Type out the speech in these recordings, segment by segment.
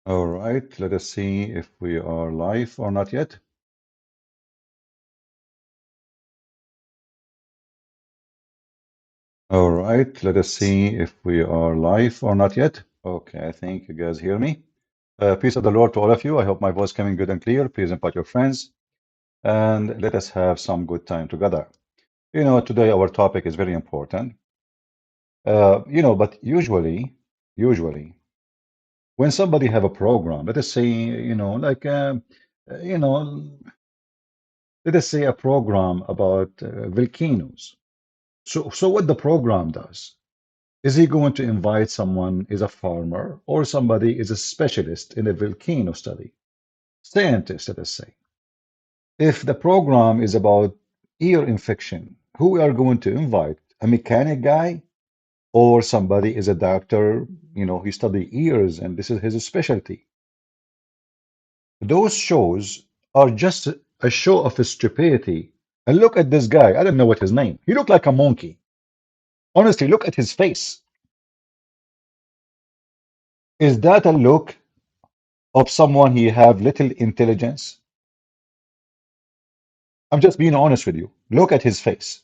All right, let us see if we are live or not yet. All right, let us see if we are live or not yet. Okay, I think you guys hear me. Peace of the Lord to all of you. I hope my voice coming good and clear. Please invite your friends and let us have some good time together. Today our topic is very important. But usually, when somebody have a program, let us say, you know, let us say a program about volcanoes. So what the program does, is he going to invite someone is a farmer or somebody is a specialist in a volcano study? Scientist, let us say. If the program is about ear infection, who we are going to invite? A mechanic guy or somebody is a doctor, he study ears and this is his specialty. Those shows are just a show of stupidity. And look at this guy. I don't know what his name. He looked like a monkey. Honestly, look at his face. Is that a look of someone he have little intelligence? I'm just being honest with you. Look at his face.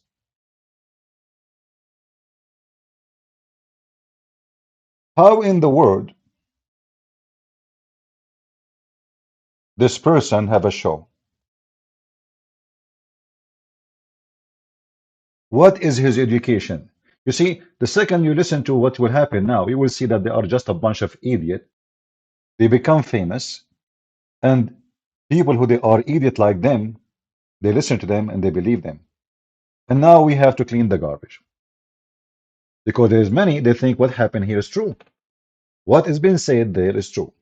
How in the world this person have a show? What is his education? You see, the second you listen to what will happen now, you will see that they are just a bunch of idiots. They become famous, and people who they are idiot like them, they listen to them and they believe them. And now we have to clean the garbage. Because there is many, they think what happened here is true. What is being said there is true.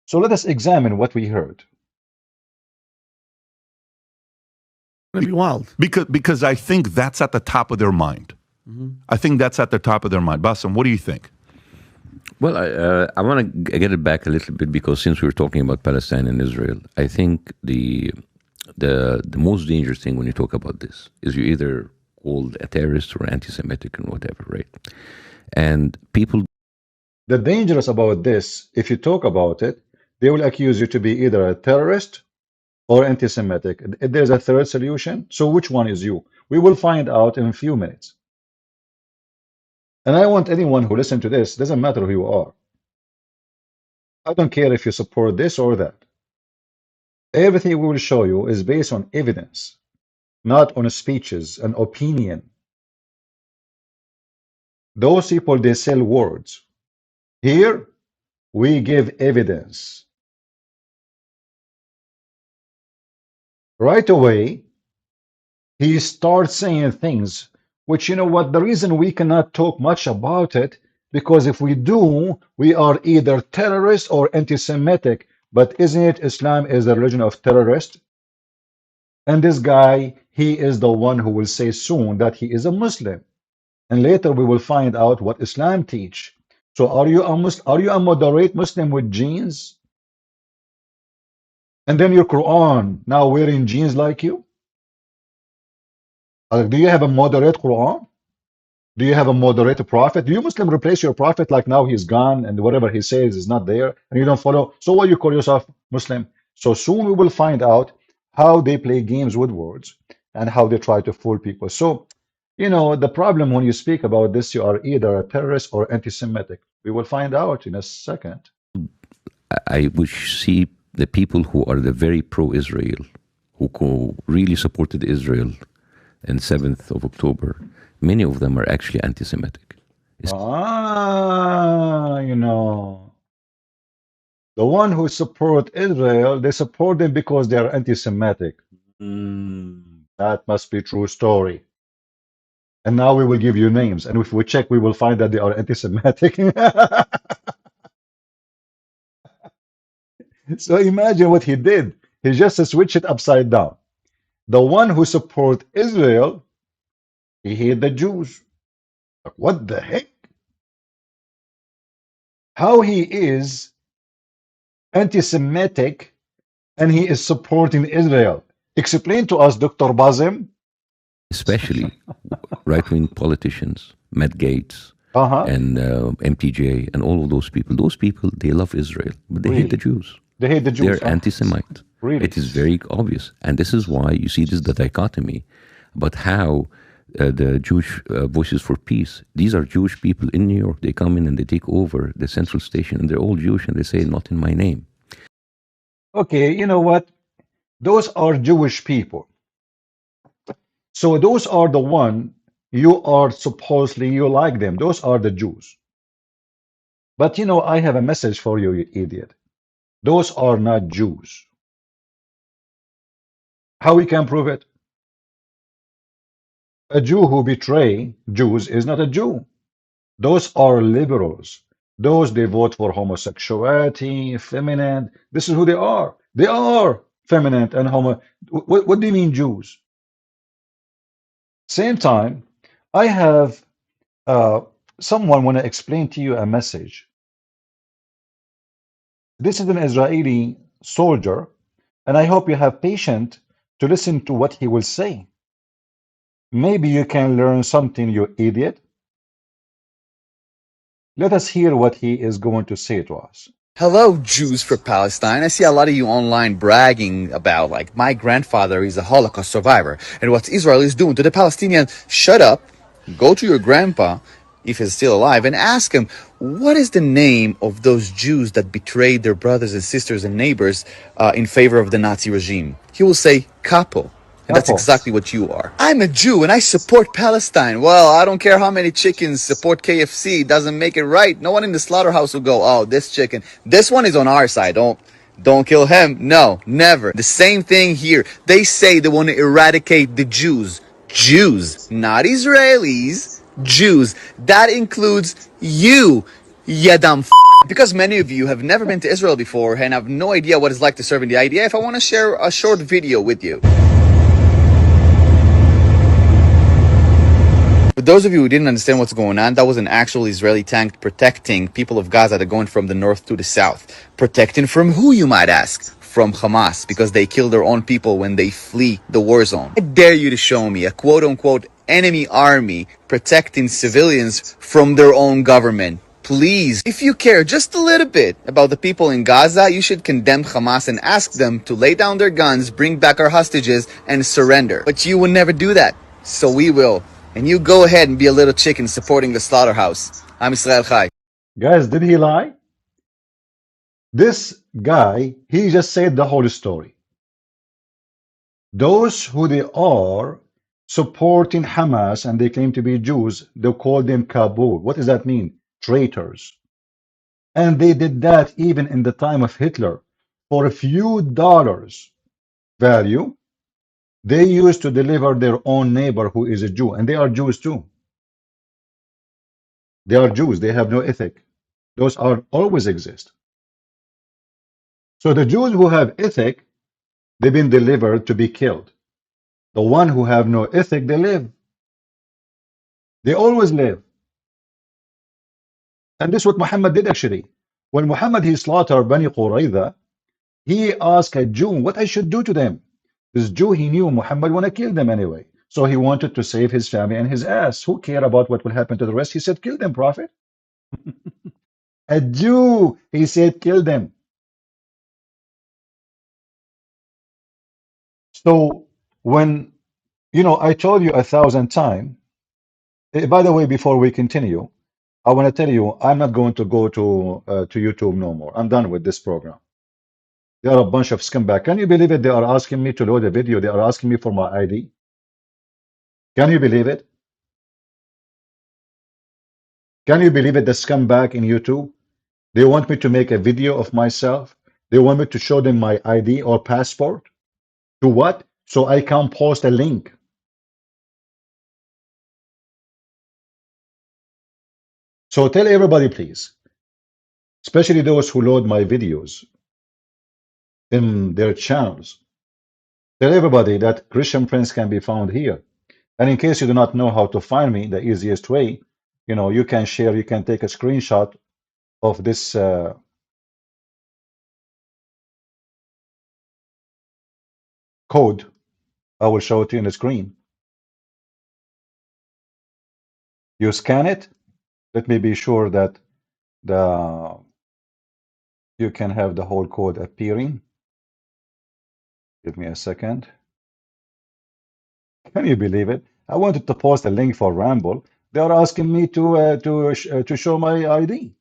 So let us examine what we heard. It'd be wild. Because I think that's at the top of their mind. I think that's at the top of their mind. Bassem, what do you think? Well, I want to get it back a little bit because since we're talking about Palestine and Israel, I think the most dangerous thing when you talk about this is you're either called a terrorist or anti-Semitic and whatever, right? And people. The dangerous about this, if you talk about it, they will accuse you to be either a terrorist or anti-Semitic. There's a third solution. So which one is you? We will find out in a few minutes. And I want anyone who listen to this, doesn't matter who you are. I don't care if you support this or that. Everything we will show you is based on evidence, not on speeches and opinion. Those people, they sell words. Here, we give evidence. Right away, he starts saying things which, you know what, the reason we cannot talk much about it, because if we do, we are either terrorists or anti-Semitic. But isn't it Islam is the religion of terrorists? And this guy, he is the one who will say soon that he is a Muslim. And later we will find out what Islam teach. So are you a moderate Muslim with jeans? And then your Quran now wearing jeans like you? Do you have a moderate Quran? Do you have a moderate prophet? Do you Muslim replace your prophet like now he's gone and whatever he says is not there and you don't follow? So why you call yourself Muslim? So soon we will find out how they play games with words and how they try to fool people. So, the problem when you speak about this, you are either a terrorist or anti-Semitic. We will find out in a second. I would see the people who are the very pro-Israel, who really supported Israel in 7th of October, many of them are actually anti-Semitic. The one who support Israel, they support them because they are anti-Semitic. That must be true story. And now we will give you names. And if we check, we will find that they are anti-Semitic. So imagine what he did. He just switched it upside down. The one who support Israel, he hate the Jews. Like, what the heck? How he is anti-Semitic and he is supporting Israel? Explain to us, Dr. Bassem. Especially right-wing politicians, Matt Gaetz, and MTJ and all of those people. Those people, they love Israel, but they hate the Jews. They hate the Jews. They're anti-Semite. Really? It is very obvious. And this is why you see this the dichotomy about how the Jewish Voices for Peace, these are Jewish people in New York. They come in and they take over the central station, and they're all Jewish, and they say, not in my name. Okay, you know what? Those are Jewish people. So those are the one you are supposedly, you like them. Those are the Jews. But you know, I have a message for you, you idiot. Those are not Jews. How we can prove it? A Jew who betray Jews is not a Jew. Those are liberals. Those they vote for homosexuality, feminine. This is who they are. They are feminine and homo. What do you mean Jews? Same time, I have someone want to explain to you a message. This is an Israeli soldier, and I hope you have patience to listen to what he will say. Maybe you can learn something, you idiot. Let us hear what he is going to say to us. Hello, Jews for Palestine. I see a lot of you online bragging about, like, my grandfather is a Holocaust survivor, and what Israel is doing to the Palestinians. Shut up, go to your grandpa, if he's still alive, and ask him, what is the name of those Jews that betrayed their brothers and sisters and neighbors in favor of the Nazi regime? He will say, capo. And that's Capo. exactly what you are. I'm a Jew and I support Palestine. Well, I don't care how many chickens support KFC. It doesn't make it right. No one in the slaughterhouse will go, oh, this chicken, this one is on our side. Don't kill him. No, never. The same thing here. They say they want to eradicate the Jews. Jews, not Israelis. Jews. That includes you, dumb f. Because many of you have never been to Israel before and have no idea what it's like to serve in the IDF, I want to share a short video with you. For those of you who didn't understand what's going on, that was an actual Israeli tank protecting people of Gaza that are going from the north to the south. Protecting from who, you might ask? From Hamas, because they kill their own people when they flee the war zone. I dare you to show me a quote-unquote enemy army protecting civilians from their own government. Please, if you care just a little bit about the people in Gaza, you should condemn Hamas and ask them to lay down their guns, bring back our hostages, and surrender. But you will never do that, so we will. And you go ahead and be a little chicken supporting the slaughterhouse. I'm Israel Chai. Guys, did he lie? This guy, he just said the whole story. Those who they are supporting Hamas and they claim to be Jews, they call them Kabul. What does that mean? Traitors. And they did that even in the time of Hitler. For a few dollars value, they used to deliver their own neighbor who is a Jew, and they are Jews too. They are Jews. They have no ethic. Those are always exist. So the Jews who have ethic, they've been delivered to be killed. The one who have no ethic, they live. They always live. And this is what Muhammad did actually. When Muhammad he slaughtered Bani Qurayza, he asked a Jew what I should do to them. This Jew, he knew Muhammad want to kill them anyway. So he wanted to save his family and his ass. Who care about what will happen to the rest? He said, kill them, Prophet. A Jew, he said, kill them. So when, you know, I told you 1,000 times, by the way, before we continue, I want to tell you, I'm not going to go to YouTube no more. I'm done with this program. They are a bunch of scumbag. Can you believe it? They are asking me to load a video. They are asking me for my ID. Can you believe it? Can you believe it? The scumbag in YouTube. They want me to make a video of myself. They want me to show them my ID or passport. To what? So I can post a link. So tell everybody, please, especially those who load my videos in their channels, tell everybody that Christian Prince can be found here. And in case you do not know how to find me, the easiest way, you know, you can share, you can take a screenshot of this code. I will show it to you on the screen. You scan it, Let me be sure that the you can have the whole code appearing. Give me a second. Can you believe it? I wanted to post a link for Ramble. They are asking me to show my ID.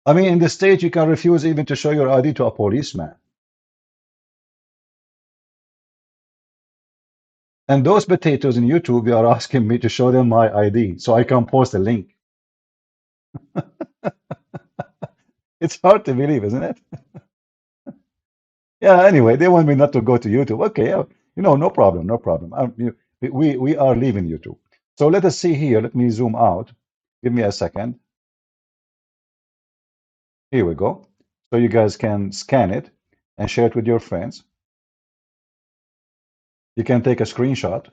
I mean, in the state, you can refuse even to show your ID to a policeman. And those potatoes in YouTube, they are asking me to show them my ID so I can post a link. It's hard to believe, isn't it? Yeah, anyway, they want me not to go to YouTube. Okay, no problem, no problem. We are leaving YouTube. So let us see here. Let me zoom out. Give me a second. Here we go. So you guys can scan it and share it with your friends. You can take a screenshot.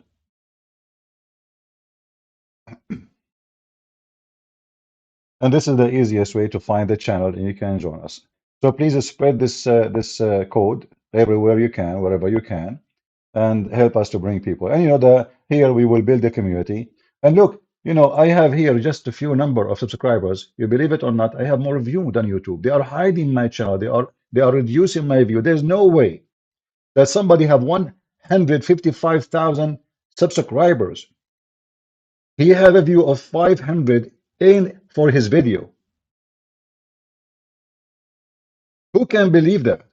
And this is the easiest way to find the channel, and you can join us. So please spread this code everywhere you can, wherever you can, and help us to bring people. And here we will build a community. And look, I have here just a few number of subscribers. You believe it or not, I have more view than YouTube. They are hiding my channel. They are reducing my view. There's no way that somebody have 155,000 subscribers. He have a view of 500 for his video. Who can believe that?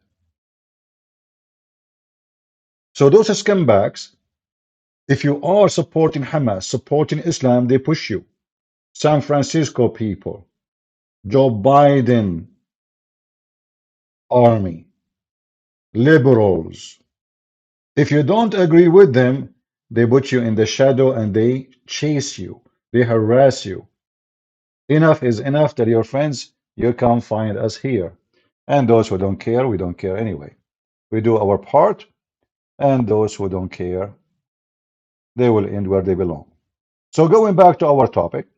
So those scumbags, if you are supporting Hamas, supporting Islam, they push you. San Francisco people, Joe Biden army, liberals. If you don't agree with them, they put you in the shadow and they chase you. They harass you. Enough is enough. Tell your friends, you come find us here. And those who don't care, we don't care anyway. We do our part, and those who don't care, they will end where they belong. So going back to our topic,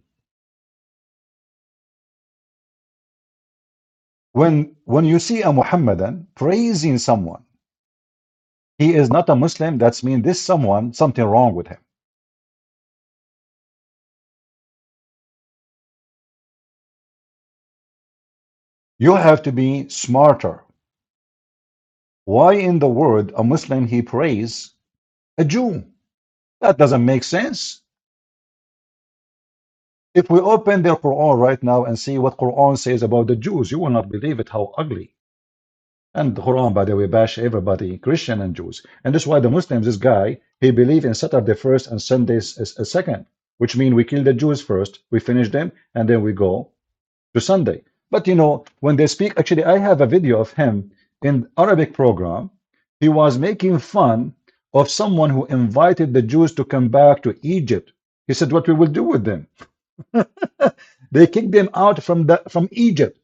when you see a Muhammadan praising someone, he is not a Muslim, that's mean this someone, something wrong with him. You have to be smarter. Why in the world a Muslim he praise a Jew? That doesn't make sense. If we open the Quran right now and see what Quran says about the Jews, you will not believe it, how ugly. And the Quran, by the way, bash everybody, Christian and Jews. And that's why the Muslims, this guy, he believe in Saturday first and Sunday second, which means we kill the Jews first, we finish them, and then we go to Sunday. But when they speak, actually, I have a video of him in Arabic program. He was making fun of someone who invited the Jews to come back to Egypt. He said, what we will do with them? They kicked them out from Egypt.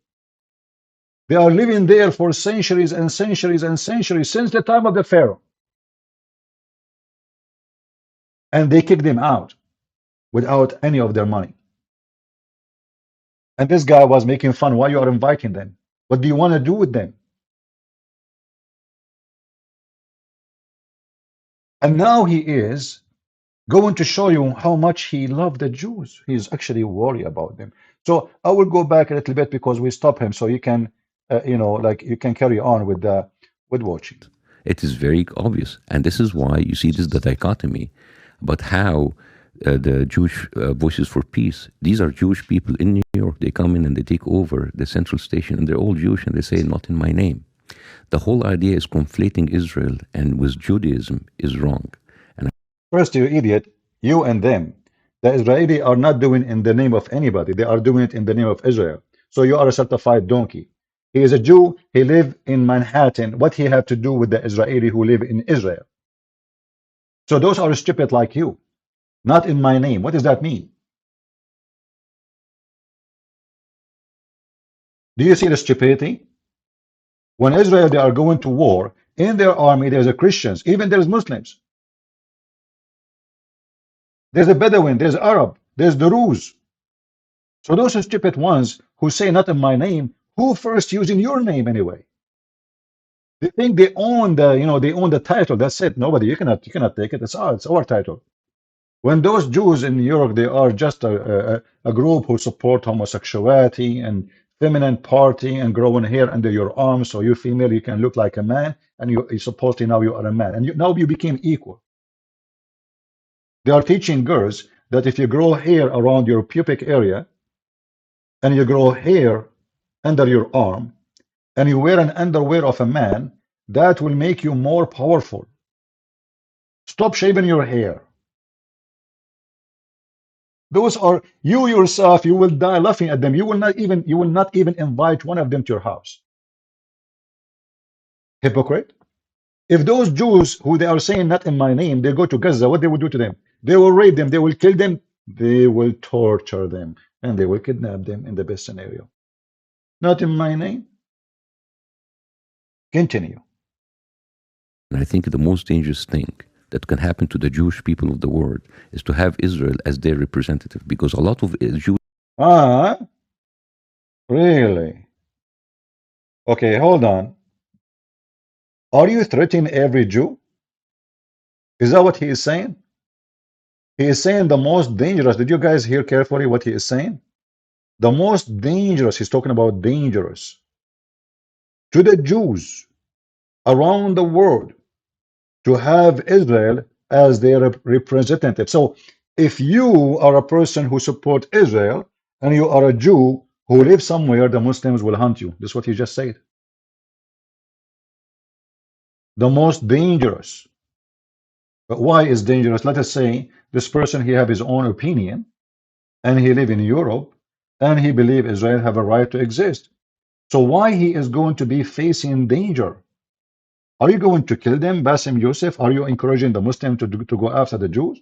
They are living there for centuries and centuries and centuries since the time of the Pharaoh. And they kicked them out without any of their money. And this guy was making fun. Why you are inviting them? What do you want to do with them? And now he is going to show you how much he loved the Jews. He's actually worried about them. So I will go back a little bit because we stop him so you can, you can carry on with watching. It is very obvious. And this is why you see this the dichotomy about how the Jewish Voices for Peace, these are Jewish people in New York. They come in and they take over the central station and they're all Jewish and they say, not in my name. The whole idea is conflating Israel and with Judaism is wrong. And first, you idiot, you and them. The Israeli are not doing it in the name of anybody. They are doing it in the name of Israel. So you are a certified donkey. He is a Jew. He live in Manhattan. What he have to do with the Israeli who live in Israel? So those are stupid like you. Not in my name. What does that mean? Do you see the stupidity? When Israel, they are going to war, in their army, there's a Christians, even there's Muslims. There's a Bedouin, there's Arab, there's the Druze. So those are stupid ones who say not in my name, who first using your name anyway? They think they own the, they own the title. That's it. Nobody, you cannot take it. It's our title. When those Jews in New York, they are just a group who support homosexuality and feminine party and growing hair under your arms, so you female, you can look like a man, and you supposedly now you are a man, and now you became equal. They are teaching girls that if you grow hair around your pubic area and you grow hair under your arm and you wear an underwear of a man, that will make you more powerful. Stop shaving your hair. Those are you yourself. You will die laughing at them. You will not even invite one of them to your house. Hypocrite. If those Jews who they are saying not in my name, they go to Gaza, what they will do to them? They will rape them. They will kill them. They will torture them, and they will kidnap them in the best scenario. Not in my name. Continue. And I think the most dangerous thing that can happen to the Jewish people of the world is to have Israel as their representative, because a lot of Jews. Ah, really? Okay, hold on. Are you threatening every Jew? Is that what he is saying? He is saying the most dangerous. Did you guys hear carefully what he is saying? The most dangerous, he's talking about dangerous to the Jews around the world to have Israel as their representative. So if you are a person who supports Israel and you are a Jew who lives somewhere, the Muslims will hunt you. This is what he just said. The most dangerous. But why is dangerous? Let us say this person, he have his own opinion and he live in Europe and he believe Israel have a right to exist. So why he is going to be facing danger? Are you going to kill them, Bassem Youssef? Are you encouraging the Muslim to go after the Jews?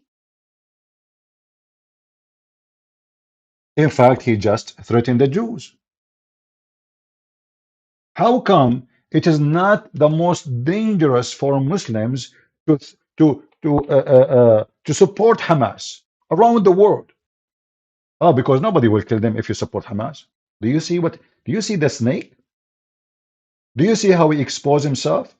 In fact, he just threatened the Jews. How come it is not the most dangerous for Muslims to support Hamas around the world? Oh, because nobody will kill them if you support Hamas. Do you see what? Do you see the snake? Do you see how he exposed himself?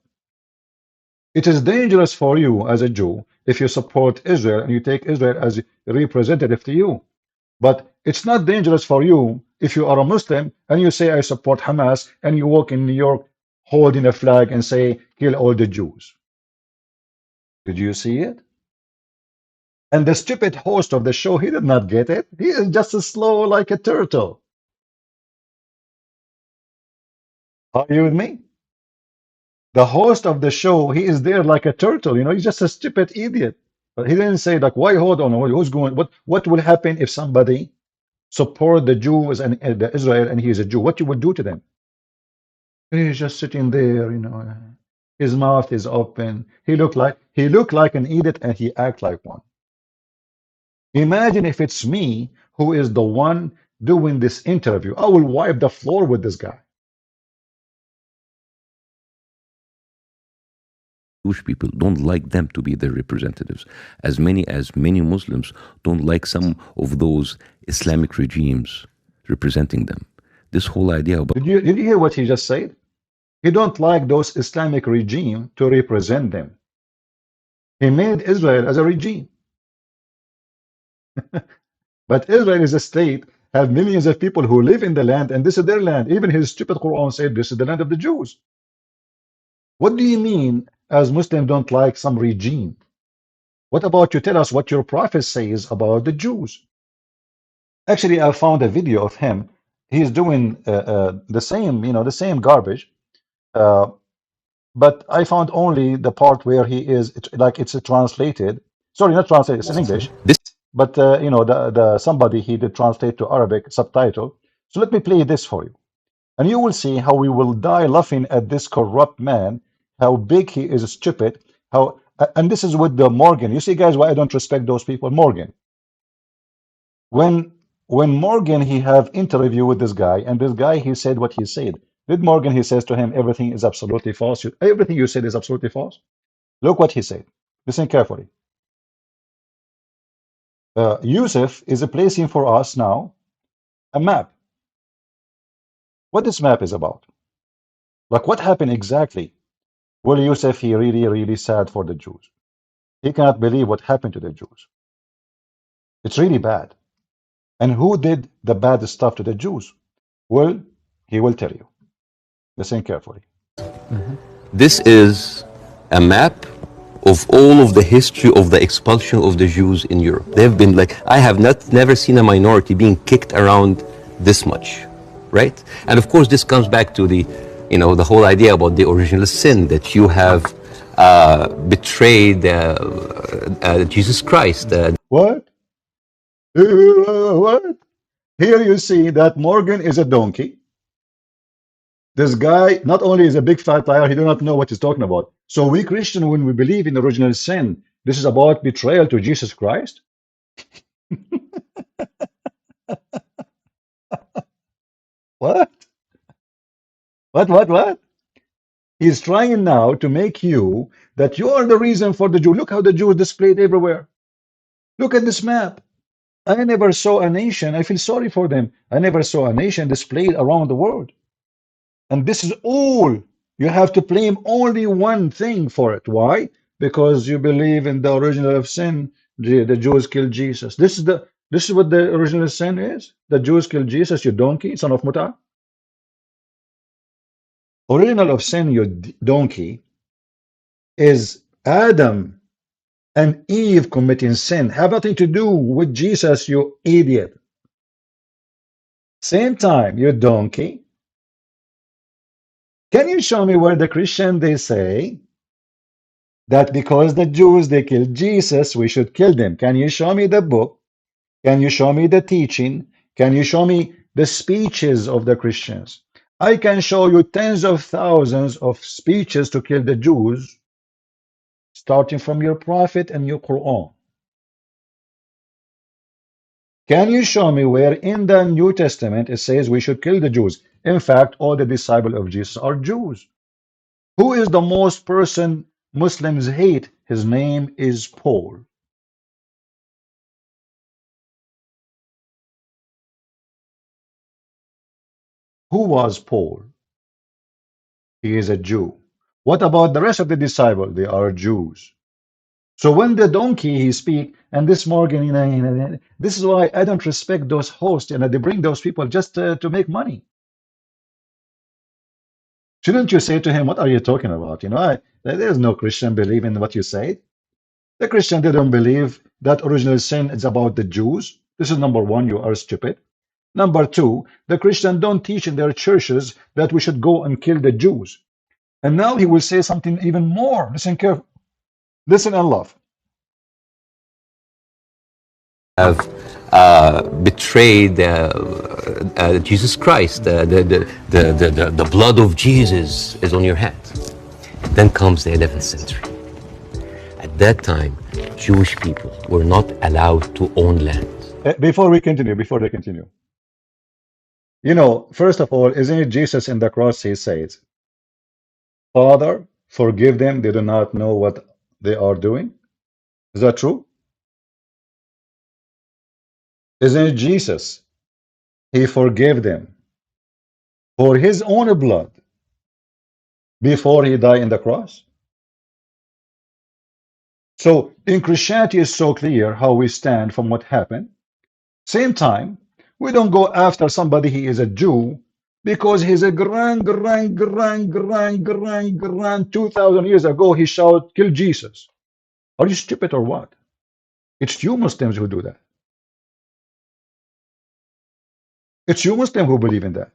It is dangerous for you as a Jew if you support Israel and you take Israel as a representative to you. But it's not dangerous for you if you are a Muslim and you say I support Hamas and you walk in New York holding a flag and say kill all the Jews. Did you see it? And the stupid host of the show, he did not get it. He is just as slow like a turtle. Are you with me? The host of the show, he is there like a turtle. You know, he's just a stupid idiot. But he didn't say like, why hold on? Who's going? What will happen if somebody support the Jews and the Israel and he is a Jew? What you would do to them? He's just sitting there, you know. His mouth is open. He looked like an idiot and he act like one. Imagine if it's me who is the one doing this interview. I will wipe the floor with this guy. Jewish people don't like them to be their representatives, as many Muslims don't like some of those Islamic regimes representing them. This whole idea about Did you hear what he just said? He don't like those Islamic regime to represent them. He made Israel as a regime. But Israel is a state, have millions of people who live in the land, and this is their land. Even his stupid Quran said this is the land of the Jews. What do you mean as Muslims don't like some regime? What about you tell us what your prophet says about the Jews? Actually, I found a video of him. He's doing the same, you know, the same garbage. But I found only the part where he is it's translated. Sorry, not translated. It's in English. this. But you know, the somebody he did translate to Arabic subtitle. So let me play this for you, and you will see how we will die laughing at this corrupt man. How big he is, stupid. How and this is with the Morgan. You see, guys, why I don't respect those people. Morgan. When Morgan he have interview with this guy, and this guy he said what he said. Did Morgan he says to him everything is absolutely false? Everything you said is absolutely false. Look what he said. Listen carefully. Youssef is placing for us now a map. What this map is about? Like what happened exactly? Well, Youssef he really sad for the Jews. He cannot believe what happened to the Jews. It's really bad. And who did the bad stuff to the Jews? Well, he will tell you. Listen carefully. This is a map of all of the history of the expulsion of the Jews in Europe. They've been like, I have never seen a minority being kicked around this much, right? And of course, this comes back to the, the whole idea about the original sin, that you have betrayed Jesus Christ. What? What? Here you see that Morgan is a donkey. This guy not only is a big fat liar, he do not know what he's talking about. So we Christian, when we believe in original sin, this is about betrayal to Jesus Christ? What? What? He's trying now to make you that you are the reason for the Jew. Look how the Jew is displayed everywhere. Look at this map. I never saw a nation, I feel sorry for them. I never saw a nation displayed around the world. And this is all. You have to blame only one thing for it. Why? Because you believe in the original of sin. The Jews killed Jesus. This is what the original sin is. The Jews killed Jesus, you donkey, son of Muta. Original of sin, you donkey, is Adam and Eve committing sin. Have nothing to do with Jesus, you idiot. Same time, you donkey. Can you show me where the Christian they say that because the Jews they killed Jesus, we should kill them? Can you show me the book? Can you show me the teaching? Can you show me the speeches of the Christians? I can show you tens of thousands of speeches to kill the Jews, starting from your prophet and your Quran. Can you show me where in the New Testament it says we should kill the Jews? In fact, all the disciples of Jesus are Jews. Who is the most person Muslims hate? His name is Paul. Who was Paul? He is a Jew. What about the rest of the disciples? They are Jews. So when the donkey he speak, and this Morgan, this is why I don't respect those hosts, and they bring those people just to make money. Shouldn't you say to him, what are you talking about? There's no Christian believe in what you say. The Christian, they don't believe that original sin is about the Jews. This is number one, you are stupid. Number two, the Christian don't teach in their churches that we should go and kill the Jews. And now he will say something even more. Listen carefully. Listen and love. Have betrayed Jesus Christ. The blood of Jesus is on your hands. Then comes the 11th century. At that time, Jewish people were not allowed to own land. Before they continue, first of all, isn't it Jesus in the cross? He says, Father, forgive them. They do not know what they are doing. Is that true? Isn't it Jesus? He forgave them for his own blood before he died in the cross. So in Christianity is so clear how we stand from what happened. Same time, we don't go after somebody he is a Jew because he's a grand 2,000 years ago he shouted, kill Jesus. Are you stupid or what? It's you Muslims who do that. It's you Muslims who believe in that.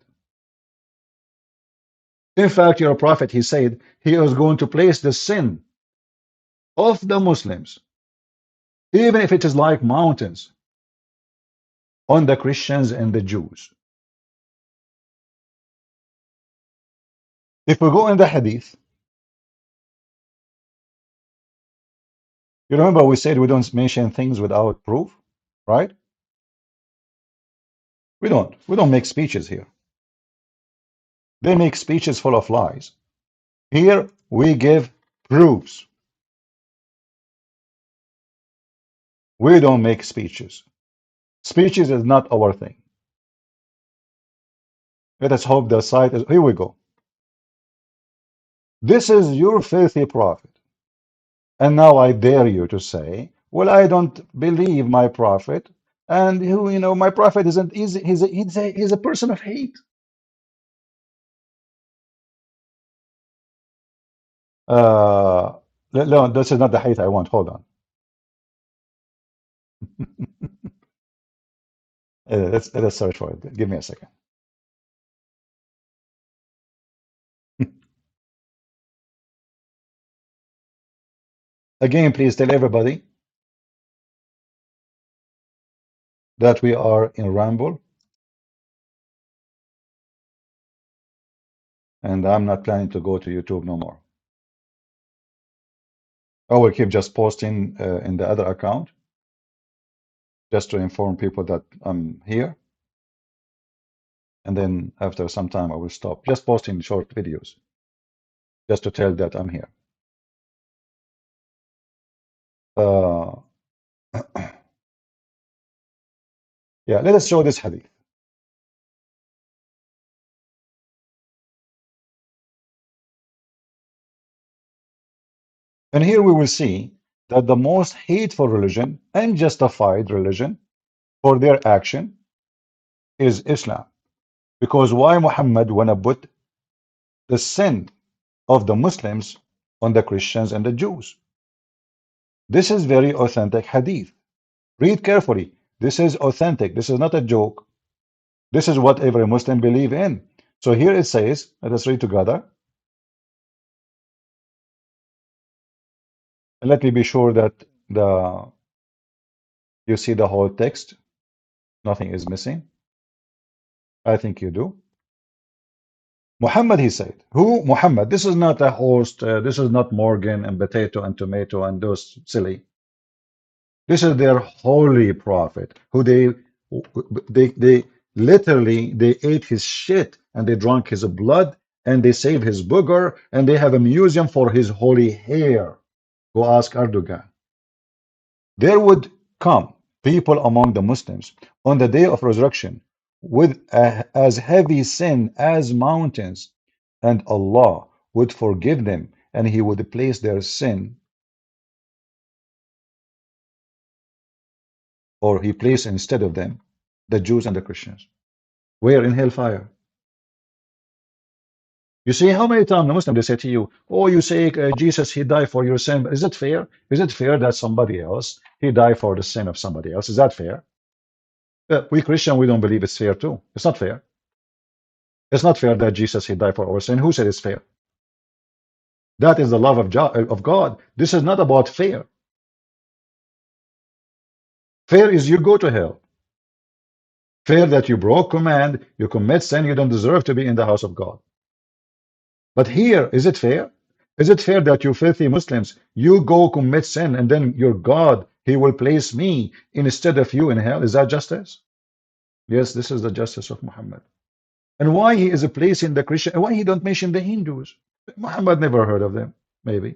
In fact, your prophet, he said he was going to place the sin of the Muslims, even if it is like mountains, on the Christians and the Jews. If we go in the hadith, you remember we said we don't mention things without proof, right? We don't make speeches here. They make speeches full of lies. Here we give proofs. We don't make speeches. Speeches is not our thing. Let us hope the site is. Here we go. This is your filthy prophet. And now I dare you to say, well, I don't believe my prophet And who, my prophet isn't easy. He's a person of hate. No, this is not the hate I want. Hold on. Let's search for it. Give me a second. Again, please tell everybody that we are in Ramble, and I'm not planning to go to YouTube no more. I will keep just posting in the other account, just to inform people that I'm here. And then after some time, I will stop just posting short videos, just to tell that I'm here. Yeah, let us show this hadith. And here we will see that the most hateful religion and justified religion for their action is Islam. Because why Muhammad wanna put the sin of the Muslims on the Christians and the Jews? This is very authentic hadith. Read carefully. This is authentic. This is not a joke. This is what every Muslim believe in. So here it says, let us read together. And let me be sure that you see the whole text. Nothing is missing. I think you do. Muhammad, he said. Who? Muhammad. This is not a host. This is not Morgan and Potato and Tomato and those silly. This is their holy prophet, who they literally, they ate his shit and they drank his blood and they saved his booger and they have a museum for his holy hair. Go ask Erdogan. There would come people among the Muslims on the day of resurrection with as heavy sin as mountains, and Allah would forgive them and he would place their sin, or he placed instead of them the Jews and the Christians. Where? In hellfire. You see how many times the Muslim they say to you, oh, you say Jesus, he died for your sin. Is it fair? Is it fair that somebody else, he died for the sin of somebody else? Is that fair? We Christian, we don't believe it's fair too. It's not fair. It's not fair that Jesus, he died for our sin. Who said it's fair? That is the love of God. This is not about fair. Fair is you go to hell. Fair that you broke command, you commit sin, you don't deserve to be in the house of God. But here, is it fair? Is it fair that you filthy Muslims, you go commit sin and then your God, he will place me instead of you in hell? Is that justice? Yes, this is the justice of Muhammad. And why he is placing the Christian, why he don't mention the Hindus? Muhammad never heard of them, maybe.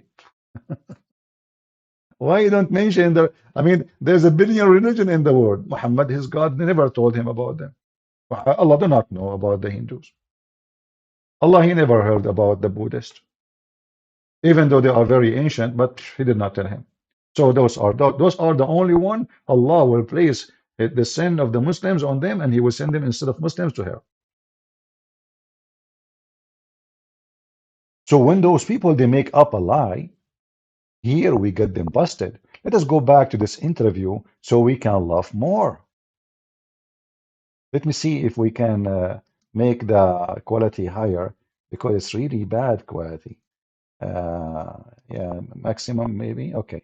Why you don't mention I mean, there's a billion religion in the world. Muhammad, his God, never told him about them. Allah do not know about the Hindus. Allah, he never heard about the Buddhists, even though they are very ancient, but he did not tell him. So those are the only one Allah will place the sin of the Muslims on them, and he will send them instead of Muslims to hell. So when those people, they make up a lie, here we get them busted. Let us go back to this interview so we can laugh more. Let me see if we can make the quality higher, because it's really bad quality. Yeah, maximum maybe. Okay.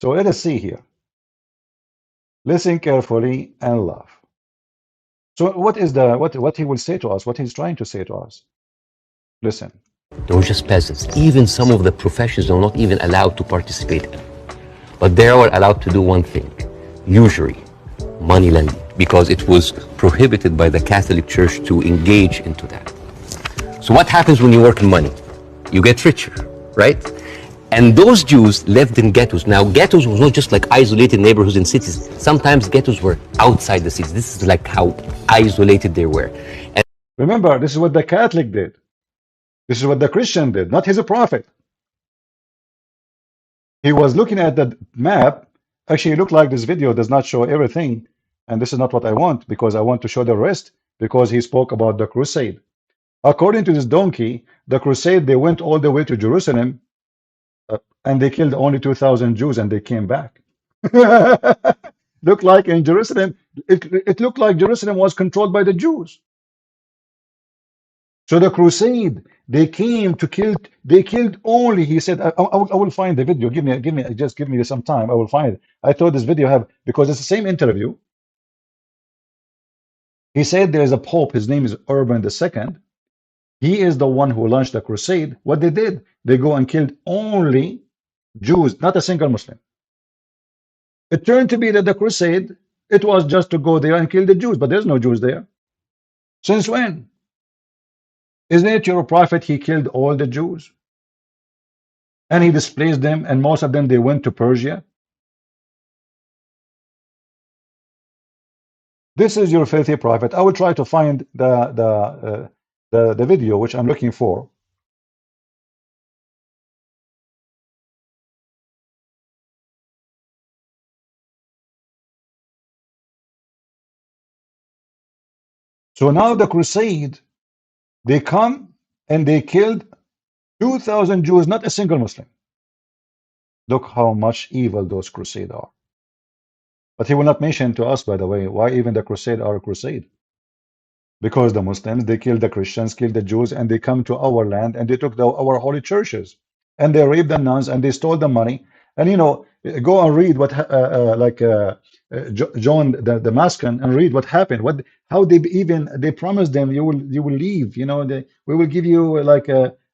So let us see here. Listen carefully and laugh. So what is what he will say to us? What he's trying to say to us? Listen. They were just peasants. Even some of the professions are not even allowed to participate in. But they were allowed to do one thing, usury, money lending, because it was prohibited by the Catholic Church to engage into that. So what happens when you work in money? You get richer, right? And those Jews lived in ghettos. Now, ghettos was not just like isolated neighborhoods in cities. Sometimes ghettos were outside the cities. This is like how isolated they were. And remember, this is what the Catholic did. This is what the Christian did, not his prophet. He was looking at the map. Actually, it looked like this video does not show everything, And this is not what I want, because I want to show the rest, because he spoke about the crusade. According to this donkey, the crusade, they went all the way to Jerusalem, and they killed only 2,000 Jews, and they came back. Looked like in Jerusalem, it looked like Jerusalem was controlled by the Jews. So the crusade, they came to kill, they killed only, he said, I will find the video. Just give me some time. I will find it. I thought this video have, because it's the same interview. He said there is a pope, his name is Urban II. He is the one who launched the crusade. What they did, they go and killed only Jews, not a single Muslim. It turned to be that the crusade, it was just to go there and kill the Jews, but there's no Jews there. Since when? Isn't it your prophet? He killed all the Jews and he displaced them, and most of them they went to Persia. This is your filthy prophet. I will try to find the video which I'm looking for. So now the crusade, they come and they killed 2,000 Jews, not a single Muslim. Look how much evil those crusades are. But he will not mention to us, by the way, why even the crusade are a crusade. Because the Muslims, they killed the Christians, killed the Jews, and they come to our land and they took our holy churches and they raped the nuns and they stole the money. And you know, go and read what John the Damascus, and read what happened. How they promised them you will leave. You know, we will give you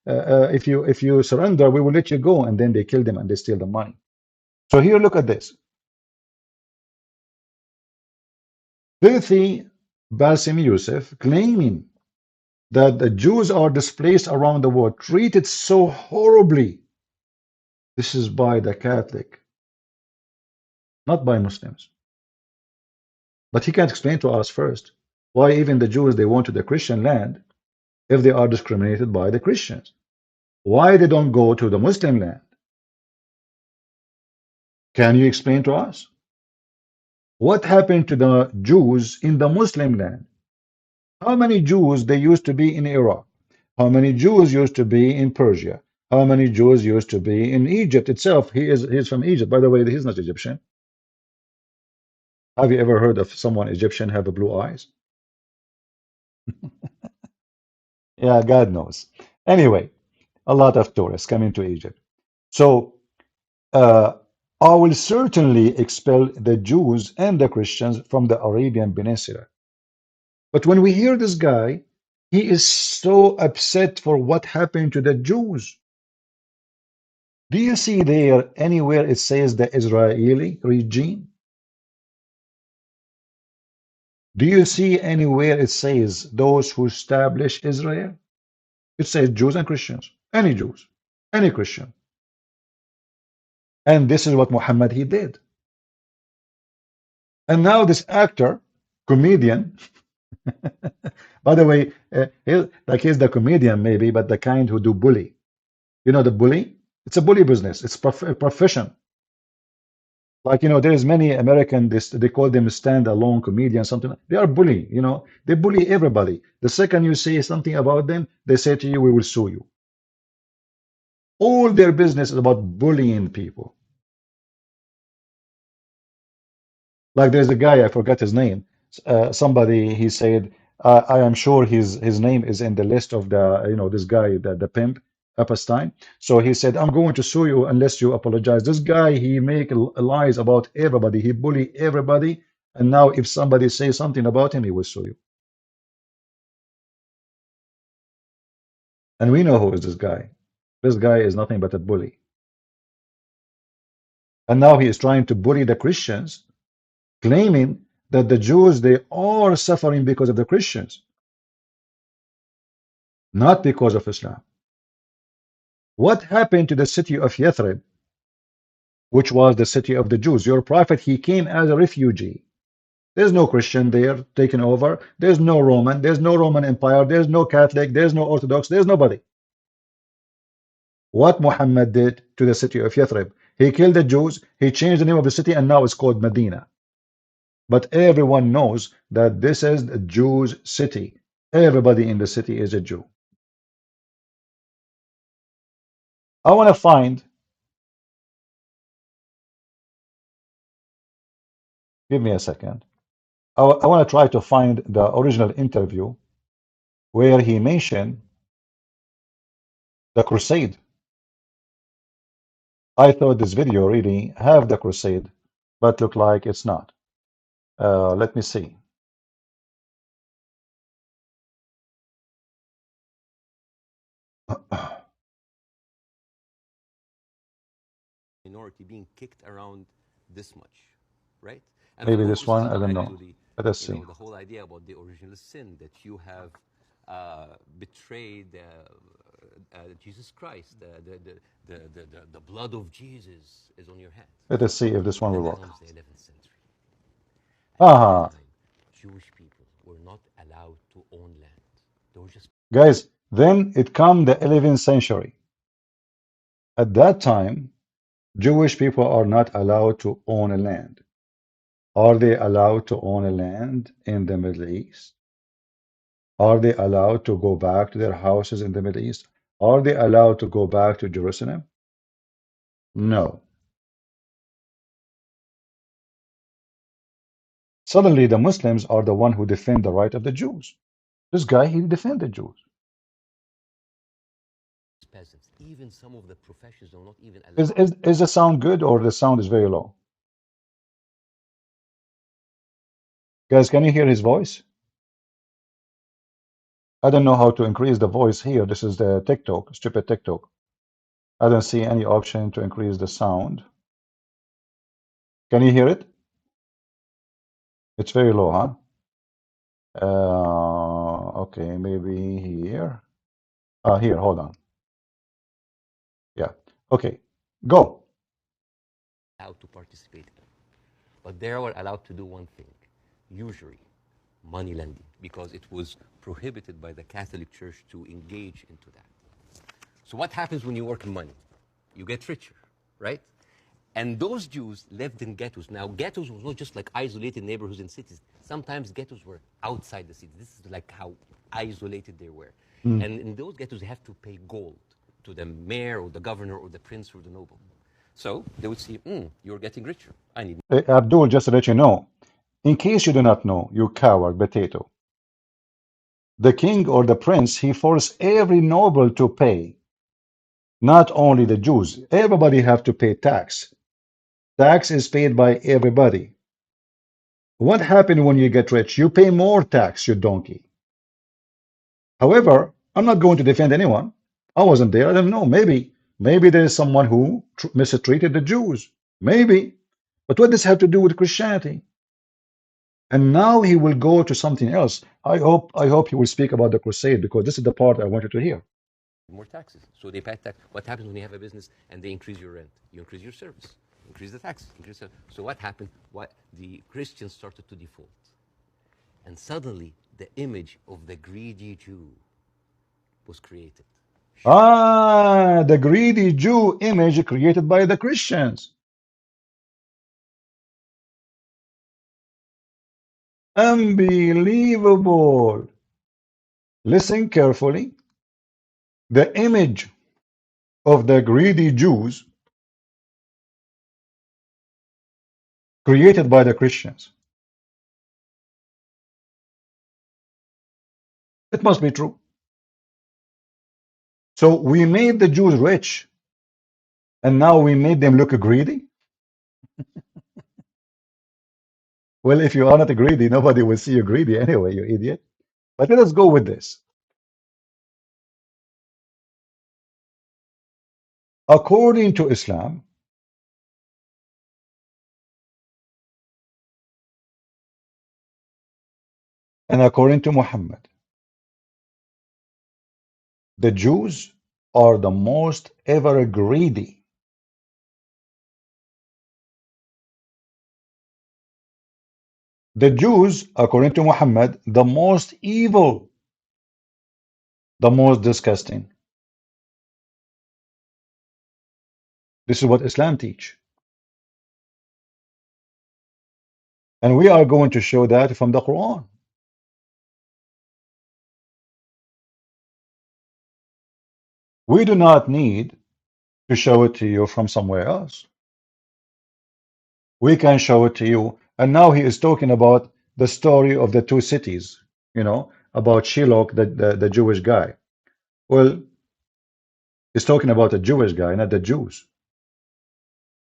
if you surrender, we will let you go. And then they kill them and they steal the money. So here, look at this. Filthy Bassem Youssef claiming that the Jews are displaced around the world, treated so horribly. This is by the Catholic, not by Muslims. But he can't explain to us first why even the Jews, they want to the Christian land if they are discriminated by the Christians. Why they don't go to the Muslim land? Can you explain to us? What happened to the Jews in the Muslim land? How many Jews they used to be in Iraq? How many Jews used to be in Persia? How many Jews used to be in Egypt itself? He's from Egypt. By the way, he's not Egyptian. Have you ever heard of someone Egyptian have blue eyes? Yeah, God knows. Anyway, a lot of tourists coming to Egypt. So I will certainly expel the Jews and the Christians from the Arabian Peninsula. But when we hear this guy, he is so upset for what happened to the Jews. Do you see there anywhere it says the Israeli regime? Do you see anywhere it says those who establish Israel? It says Jews and Christians, any Jews, any Christian. And this is what Muhammad he did. And now this actor, comedian, by the way, he's the comedian maybe, but the kind who do bully. You know the bully? It's a bully business. It's a profession. Like, you know, there's many American, they call them stand-alone comedians, something. They are bully, you know. They bully everybody. The second you say something about them, they say to you, we will sue you. All their business is about bullying people. Like there's a guy, I forgot his name. Somebody, he said, I am sure his name is in the list of the, you know, this guy, the pimp, Epstein. So he said, I'm going to sue you unless you apologize. This guy, he make lies about everybody. He bully everybody. And now if somebody says something about him, he will sue you. And we know who is this guy. This guy is nothing but a bully. And now he is trying to bully the Christians, claiming that the Jews, they are suffering because of the Christians, not because of Islam. What happened to the city of Yathrib, which was the city of the Jews? Your prophet, he came as a refugee. There's no Christian there taken over. There's no Roman. There's no Roman Empire. There's no Catholic. There's no Orthodox. There's nobody. What Muhammad did to the city of Yathrib, he killed the Jews. He changed the name of the city, and now it's called Medina. But everyone knows that this is a Jews' city. Everybody in the city is a Jew. I want to find, give me a second. I want to try to find the original interview where he mentioned the crusade. I thought this video really have the crusade, but look like it's not. Let me see. Minority being kicked around this much, right? And Maybe of this course, one, I coming don't back know. to the, Let us see. the whole idea about the original sin that you have betrayed Jesus Christ, the blood of Jesus is on your hands. Let us see if this one And will then work. comes the 11th century. At Aha. that time, Jewish people were not allowed to own land. They were just Guys, then it come the 11th century. At that time, Jewish people are not allowed to own a land. Are they allowed to own a land in the Middle East? Are they allowed to go back to their houses in the Middle East? Are they allowed to go back to Jerusalem? No. Suddenly, the Muslims are the one who defend the right of the Jews. This guy, he defended Jews. peasants. Even some of the professions are not even Is, allowed. is the sound good or the sound is very low? Guys, can you hear his voice? I don't know how to increase the voice here. This is the TikTok, stupid TikTok. I don't see any option to increase the sound. Can you hear it? It's very low, huh? Okay, maybe here. Here, hold on. Yeah. Okay, go. Allowed to participate in. But they were allowed to do one thing, usury, money lending, because it was prohibited by the Catholic Church to engage into that. So what happens when you work in money? You get richer, right? And those Jews lived in ghettos. Now, ghettos was not just like isolated neighborhoods in cities. Sometimes ghettos were outside the city. This is like how isolated they were. And in those ghettos, they have to pay gold to the mayor or the governor or the prince or the noble. So they would see, you're getting richer. I need Abdul, just to let you know, in case you do not know, you coward potato, the king or the prince, he forced every noble to pay, not only the Jews. Everybody have to pay tax. Tax is paid by everybody. What happened when you get rich? You pay more tax, you donkey. However, I'm not going to defend anyone. I wasn't there. I don't know. Maybe there is someone who mistreated the Jews. Maybe. But what does this have to do with Christianity? And now he will go to something else. I hope he will speak about the crusade, because this is the part I wanted to hear. more taxes. So they pay tax. What happens when you have a business and they increase your rent? You increase your service, increase the taxes. So what happened? What the Christians started to default. And suddenly the image of the greedy Jew was created. The greedy Jew image created by the Christians. Unbelievable. Listen carefully. The image of the greedy Jews created by the Christians. It must be true. So we made the Jews rich, and now we made them look greedy? Well, if you are not greedy, nobody will see you greedy anyway, you idiot. But let us go with this. According to Islam, and according to Muhammad, the Jews are the most ever greedy. The Jews, according to Muhammad, the most evil, the most disgusting. This is what Islam teach. And we are going to show that from the Quran. We do not need to show it to you from somewhere else. We can show it to you. And now he is talking about the story of the two cities, about Shiloh, the Jewish guy. Well, he's talking about a Jewish guy, not the Jews.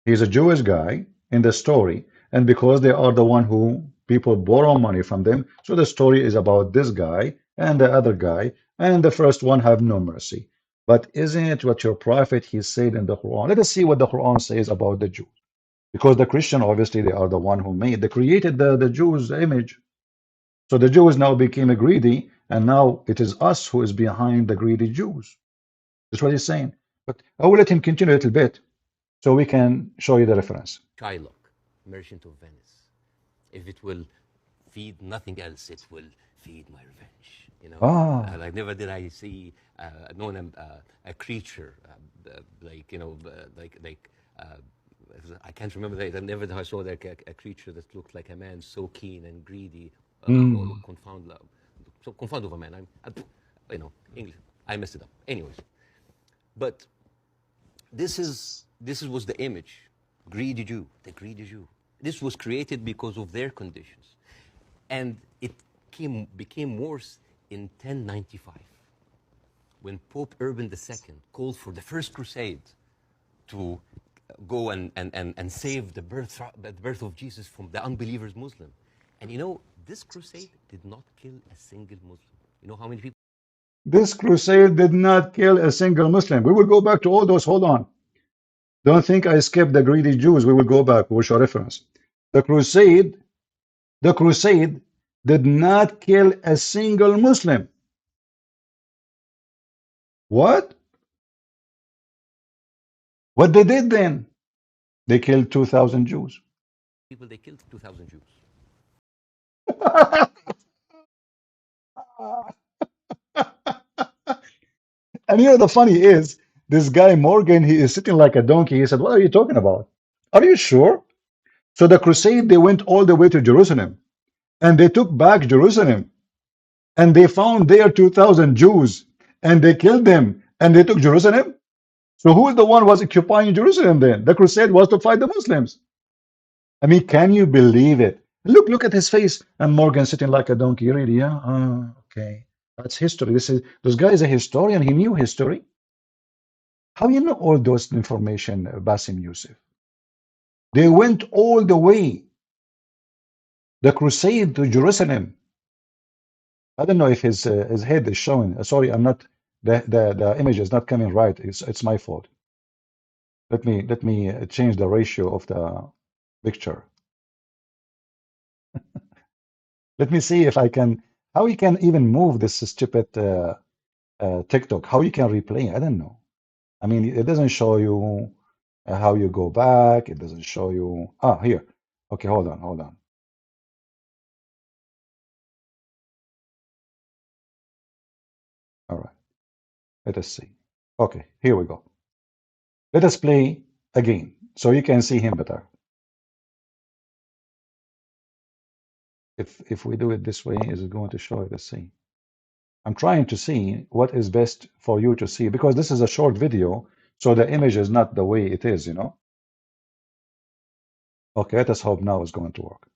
He's a Jewish guy in the story, and because they are the one who people borrow money from them, so the story is about this guy and the other guy, and the first one have no mercy. But isn't it what your prophet he said in the Quran? Let us see what the Quran says about the Jews. Because the Christian, obviously, they are the one who they created the Jews' image. So the Jews now became greedy, and now it is us who is behind the greedy Jews. That's what he's saying. But I will let him continue a little bit so we can show you the reference. Shylock, merchant of Venice. If it will feed nothing else, it will feed my revenge. Like never did I see a creature I can't remember that. Never did I saw a creature that looked like a man, so keen and greedy, so confound of a man. English. I messed it up. Anyways, but this was the image, greedy Jew, the greedy Jew. This was created because of their conditions, and it became worse in 1095, when Pope Urban II called for the first crusade to go and save the birth of Jesus from the unbelievers Muslim. And this crusade did not kill a single Muslim. You know how many people? This crusade did not kill a single Muslim. We will go back to all those. Hold on. Don't think I skipped the greedy Jews. We will go back. We will show reference. The crusade did not kill a single Muslim. What? What they did then? They killed 2,000 Jews. They killed 2,000 Jews. And the funny is, this guy Morgan, he is sitting like a donkey. He said, what are you talking about? Are you sure? So the crusade, they went all the way to Jerusalem, and they took back Jerusalem, and they found there 2,000 Jews, and they killed them, and they took Jerusalem. So who is the one who was occupying Jerusalem then? The crusade was to fight the Muslims. I mean, can you believe it? Look at his face. And Morgan sitting like a donkey. Really? Yeah. Okay. That's history. This guy is a historian. He knew history. How you know all those information, Bassem Youssef? They went all the way, the crusade to Jerusalem. I don't know if his head is showing. Sorry, I'm not. The image is not coming right. It's my fault. Let me change the ratio of the picture. Let me see if I can. How you can even move this stupid TikTok? How you can replay? I don't know. I mean, it doesn't show you how you go back. It doesn't show you. Here. Okay, hold on. All right. Let us see. Okay, here we go. Let us play again so you can see him better. If we do it this way, is it going to show it? Let's see. I'm trying to see what is best for you to see, because this is a short video, so the image is not the way it is, Okay, let us hope now it's going to work.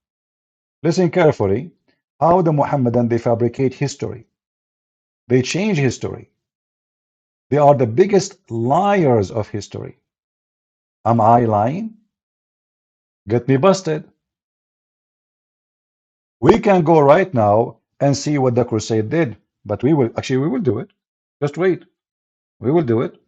Listen carefully. How the Muhammadan, they fabricate history. They change history. They are the biggest liars of history. Am I lying? Get me busted. We can go right now and see what the crusade did, but we will do it. Just wait. We will do it.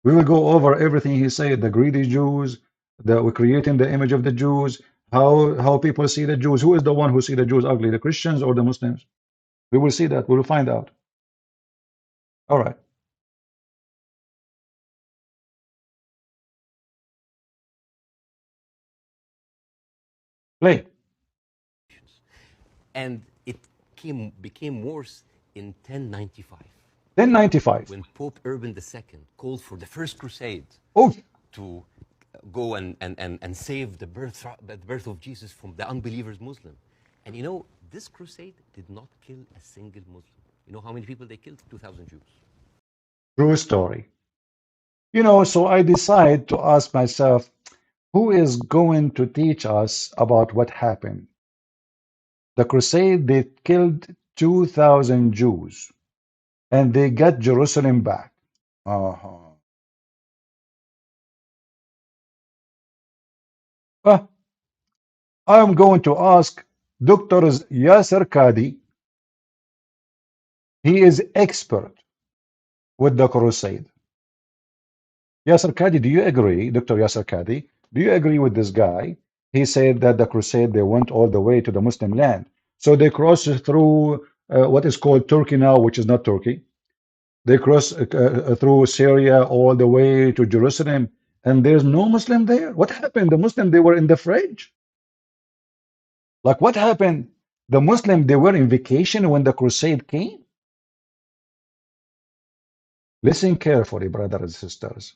We will go over everything he said, the greedy Jews, we're creating the image of the Jews, how people see the Jews. Who is the one who see the Jews ugly, the Christians or the Muslims? We will see that. We will find out. All right. Play. And it became worse in 1095. 1095. When Pope Urban II called for the first crusade Oh, to go and save the birth of Jesus from the unbelievers Muslim. And you know, this crusade did not kill a single Muslim. You know how many people they killed? 2,000 Jews. True story. You know, so I decide to ask myself, who is going to teach us about what happened? The crusade, they killed 2,000 Jews and they got Jerusalem back. Uh-huh. I'm going to ask Dr. Yasser Qadi. He is expert with the crusade. Yasser Qadi, do you agree, Dr. Yasser Qadi? Do you agree with this guy? He said that the crusade, they went all the way to the Muslim land. So they crossed through what is called Turkey now, which is not Turkey. They crossed through Syria all the way to Jerusalem, and there's no Muslim there. What happened? The Muslim, they were in the fridge. Like what happened? The Muslim, they were in vacation when the crusade came. Listen carefully, brothers and sisters.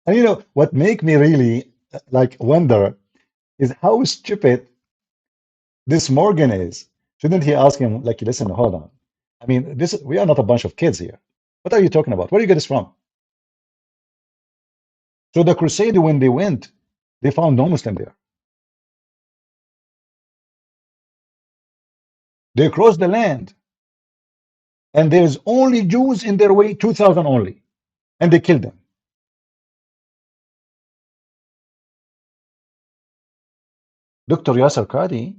And you know, what make me really like wonder is how stupid this Morgan is. Shouldn't he ask him, like, listen, hold on. I mean, we are not a bunch of kids here. What are you talking about? Where do you get this from? So the crusade, when they went, they found no Muslim there. They crossed the land, and there's only Jews in their way, 2,000 only, and they killed them. Dr. Yasser Qadi,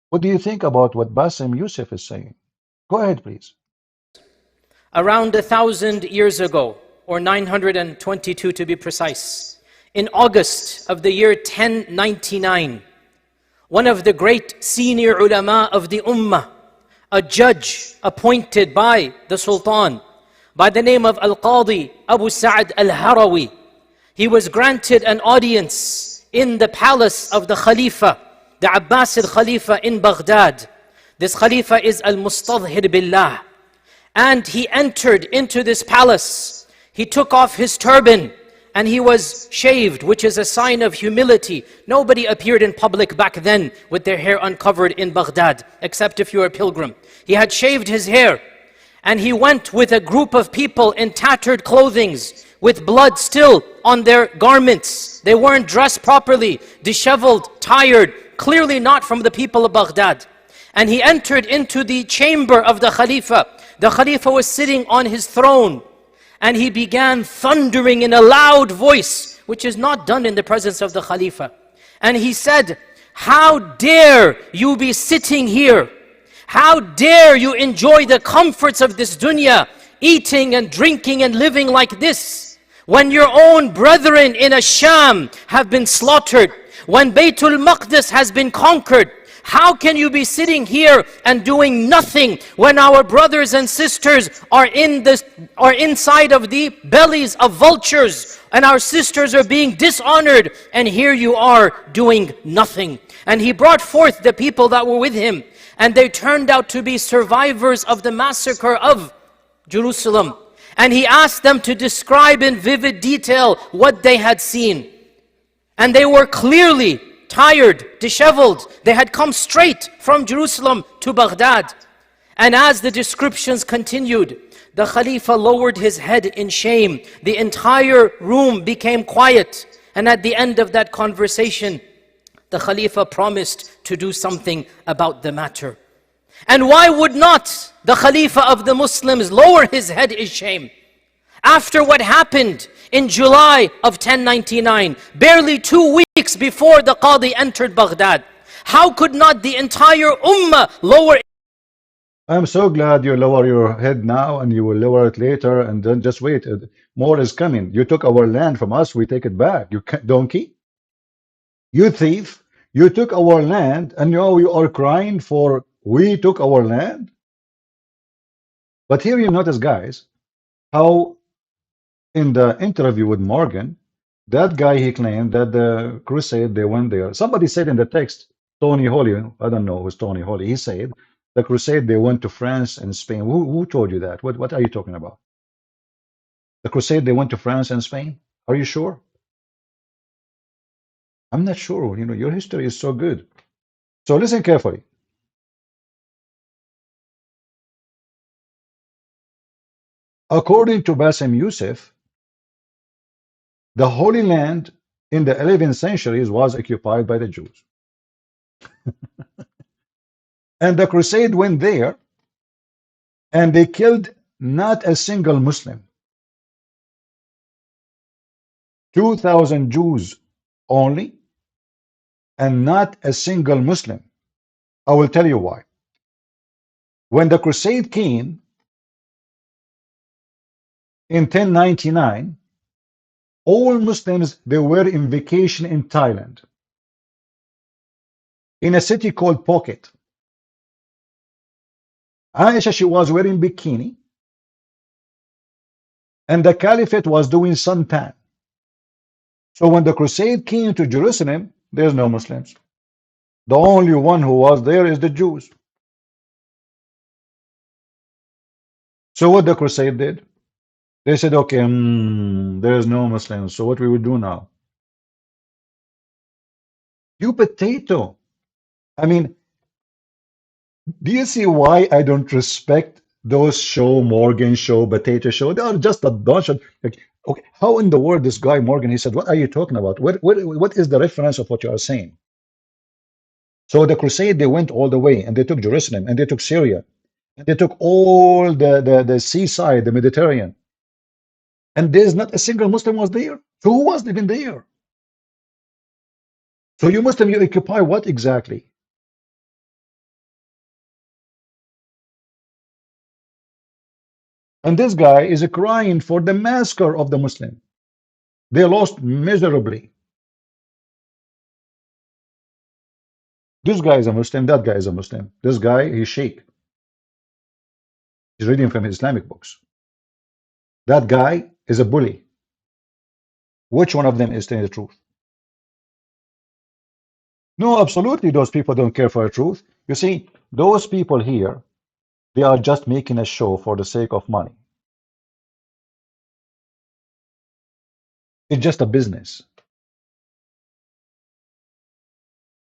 what do you think about what Bassem Youssef is saying? Go ahead, please. Around 1,000 years ago, or 922 to be precise, in August of the year 1099, one of the great senior ulama of the ummah, a judge appointed by the Sultan, by the name of Al-Qadi Abu Sa'd Al-Harawi, he was granted an audience in the palace of the Khalifa, the Abbasid Khalifa in Baghdad. This Khalifa is Al-Mustadhhir Billah. And he entered into this palace. He took off his turban and he was shaved, which is a sign of humility. Nobody appeared in public back then with their hair uncovered in Baghdad, except if you were a pilgrim. He had shaved his hair and he went with a group of people in tattered clothing, with blood still on their garments. They weren't dressed properly, disheveled, tired, clearly not from the people of Baghdad. And he entered into the chamber of the Khalifa. The Khalifa was sitting on his throne, and he began thundering in a loud voice, which is not done in the presence of the Khalifa. And he said, "How dare you be sitting here? How dare you enjoy the comforts of this dunya, eating and drinking and living like this, when your own brethren in Asham have been slaughtered, when Baytul Maqdis has been conquered? How can you be sitting here and doing nothing when our brothers and sisters are inside of the bellies of vultures, and our sisters are being dishonored, and here you are doing nothing?" And he brought forth the people that were with him, and they turned out to be survivors of the massacre of Jerusalem. And he asked them to describe in vivid detail what they had seen. And they were clearly tired, disheveled. They had come straight from Jerusalem to Baghdad. And as the descriptions continued, the Khalifa lowered his head in shame. The entire room became quiet. And at the end of that conversation, the Khalifa promised to do something about the matter. And why would not the Khalifa of the Muslims lower his head in shame? After what happened in July of 1099, barely 2 weeks before the Qadi entered Baghdad, how could not the entire Ummah lower? I'm so glad you lower your head now and you will lower it later, and then just wait. More is coming. You took our land from us, we take it back. You donkey. You thief. You took our land and now you are crying for we took our land. But here you notice, guys, how in the interview with Morgan, that guy, he claimed that the crusade, they went there. Somebody said in the text, Tony Holy, I don't know who's Tony Holy. He said the crusade they went to France and Spain. Who told you that? What are you talking about? The crusade they went to France and Spain? Are you sure? I'm not sure. You know, your history is so good. So listen carefully. According to Bassem Youssef, the Holy Land in the 11th centuries was occupied by the Jews. And the crusade went there and they killed not a single Muslim. 2,000 Jews only, and not a single Muslim. I will tell you why. When the crusade came in 1099, all Muslims, they were in vacation in Thailand, in a city called Phuket. Aisha, she was wearing bikini, and the caliphate was doing suntan. So when the crusade came to Jerusalem, there's no Muslims. The only one who was there is the Jews. So what the crusade did? They said, okay, there's no Muslims, so what we will do now? You potato. I mean, do you see why I don't respect those show, Morgan show, potato show? They are just a bunch of, like, okay, how in the world this guy Morgan, he said, what are you talking about? What is the reference of what you are saying? So the crusade, they went all the way and they took Jerusalem and they took Syria and they took all the seaside, the Mediterranean. And there's not a single Muslim was there. So who was living there? So you Muslim, you occupy what exactly? And this guy is crying for the massacre of the Muslim. They lost miserably. This guy is a Muslim, that guy is a Muslim. This guy, he's Sheikh. He's reading from Islamic books. That guy is a bully. Which one of them is telling the truth? No, absolutely, those people don't care for the truth. You see, those people here, they are just making a show for the sake of money. It's just a business.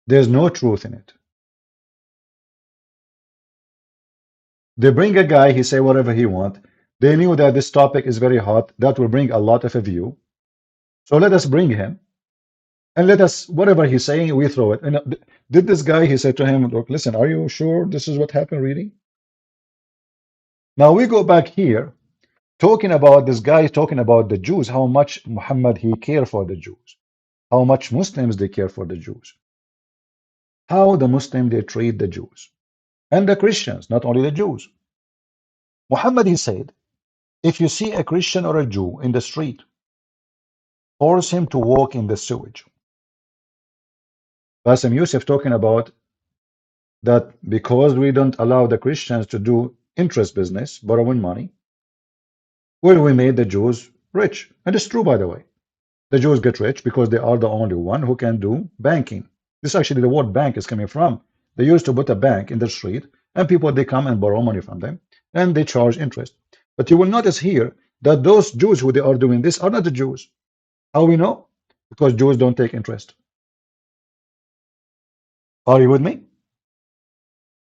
There's no truth in it. They bring a guy, he say whatever he want. They knew that this topic is very hot. That will bring a lot of a view. So let us bring him. And let us, whatever he's saying, we throw it. And did this guy, he said to him, look, listen, are you sure this is what happened really? Now we go back here, talking about this guy, talking about the Jews, how much Muhammad, he cared for the Jews. How much Muslims, they care for the Jews. How the Muslims, they treat the Jews. And the Christians, not only the Jews. Muhammad, he said, if you see a Christian or a Jew in the street, force him to walk in the sewage. Bassem Youssef talking about that because we don't allow the Christians to do interest business, borrowing money, well, we made the Jews rich. And it's true, by the way. The Jews get rich because they are the only one who can do banking. This actually the word bank is coming from. They used to put a bank in the street and people, they come and borrow money from them and they charge interest. But you will notice here that those Jews who they are doing this are not the Jews. How we know? Because Jews don't take interest. Are you with me?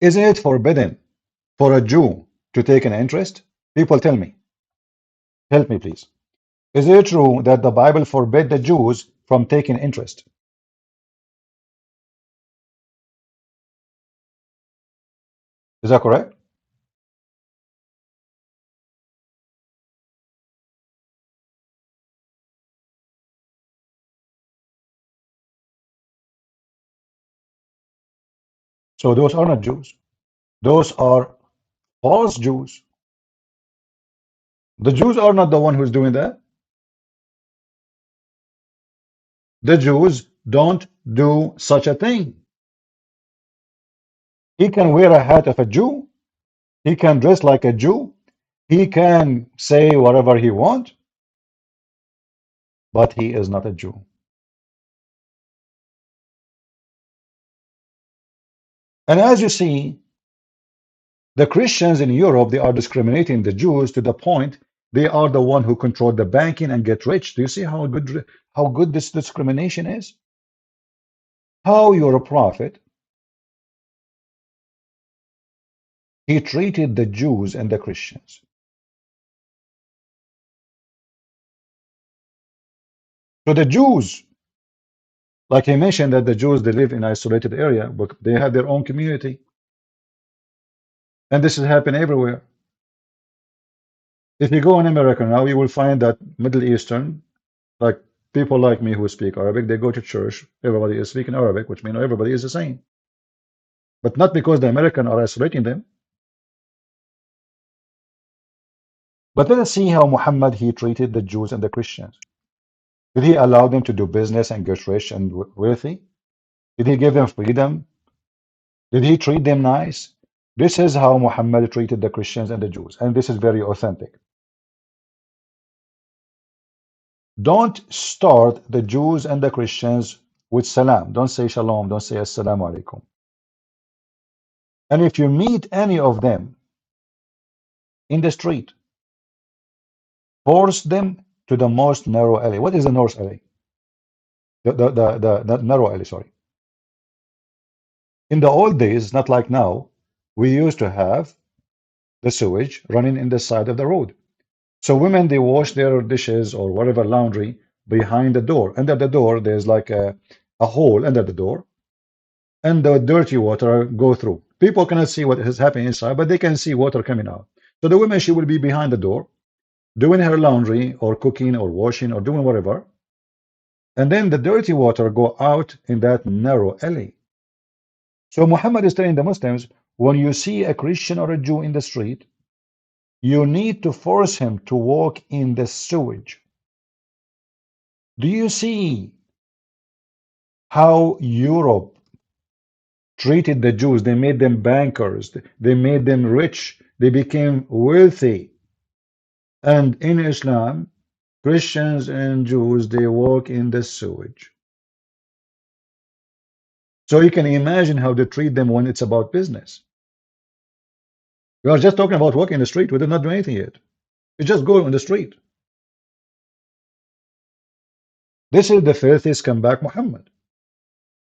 Isn't it forbidden for a Jew to take an interest? People tell me. Help me, please. Is it true that the Bible forbid the Jews from taking interest? Is that correct? So those are not Jews. Those are false Jews. The Jews are not the one who's doing that. The Jews don't do such a thing. He can wear a hat of a Jew. He can dress like a Jew. He can say whatever he wants. But he is not a Jew. And as you see, the Christians in Europe, they are discriminating the Jews to the point they are the one who control the banking and get rich. Do you see how good this discrimination is? How your prophet, he treated the Jews and the Christians. So the Jews, like I mentioned, that the Jews, they live in isolated area, but they have their own community. And this is happening everywhere. If you go in America now, you will find that Middle Eastern, like people like me who speak Arabic, they go to church. Everybody is speaking Arabic, which means everybody is the same. But not because the Americans are isolating them. But let us see how Muhammad he treated the Jews and the Christians. Did he allow them to do business and get rich and wealthy? Did he give them freedom? Did he treat them nice? This is how Muhammad treated the Christians and the Jews, and this is very authentic. Don't start the Jews and the Christians with salam. Don't say shalom. Don't say assalamu alaikum. And if you meet any of them in the street, force them to the most narrow alley. What is the north alley? The narrow alley, sorry. In the old days, not like now, we used to have the sewage running in the side of the road. So women, they wash their dishes or whatever laundry behind the door. Under the door, there's like a hole under the door, and the dirty water go through. People cannot see what is happening inside, but they can see water coming out. So the woman, she will be behind the door, doing her laundry or cooking or washing or doing whatever. And then the dirty water go out in that narrow alley. So Muhammad is telling the Muslims, when you see a Christian or a Jew in the street, you need to force him to walk in the sewage. Do you see how Europe treated the Jews? They made them bankers. They made them rich. They became wealthy. And in Islam, Christians and Jews, they walk in the sewage. So you can imagine how they treat them when it's about business. We are just talking about walking in the street. We did not do anything yet. You just go on the street. This is the filthy scumbag Muhammad.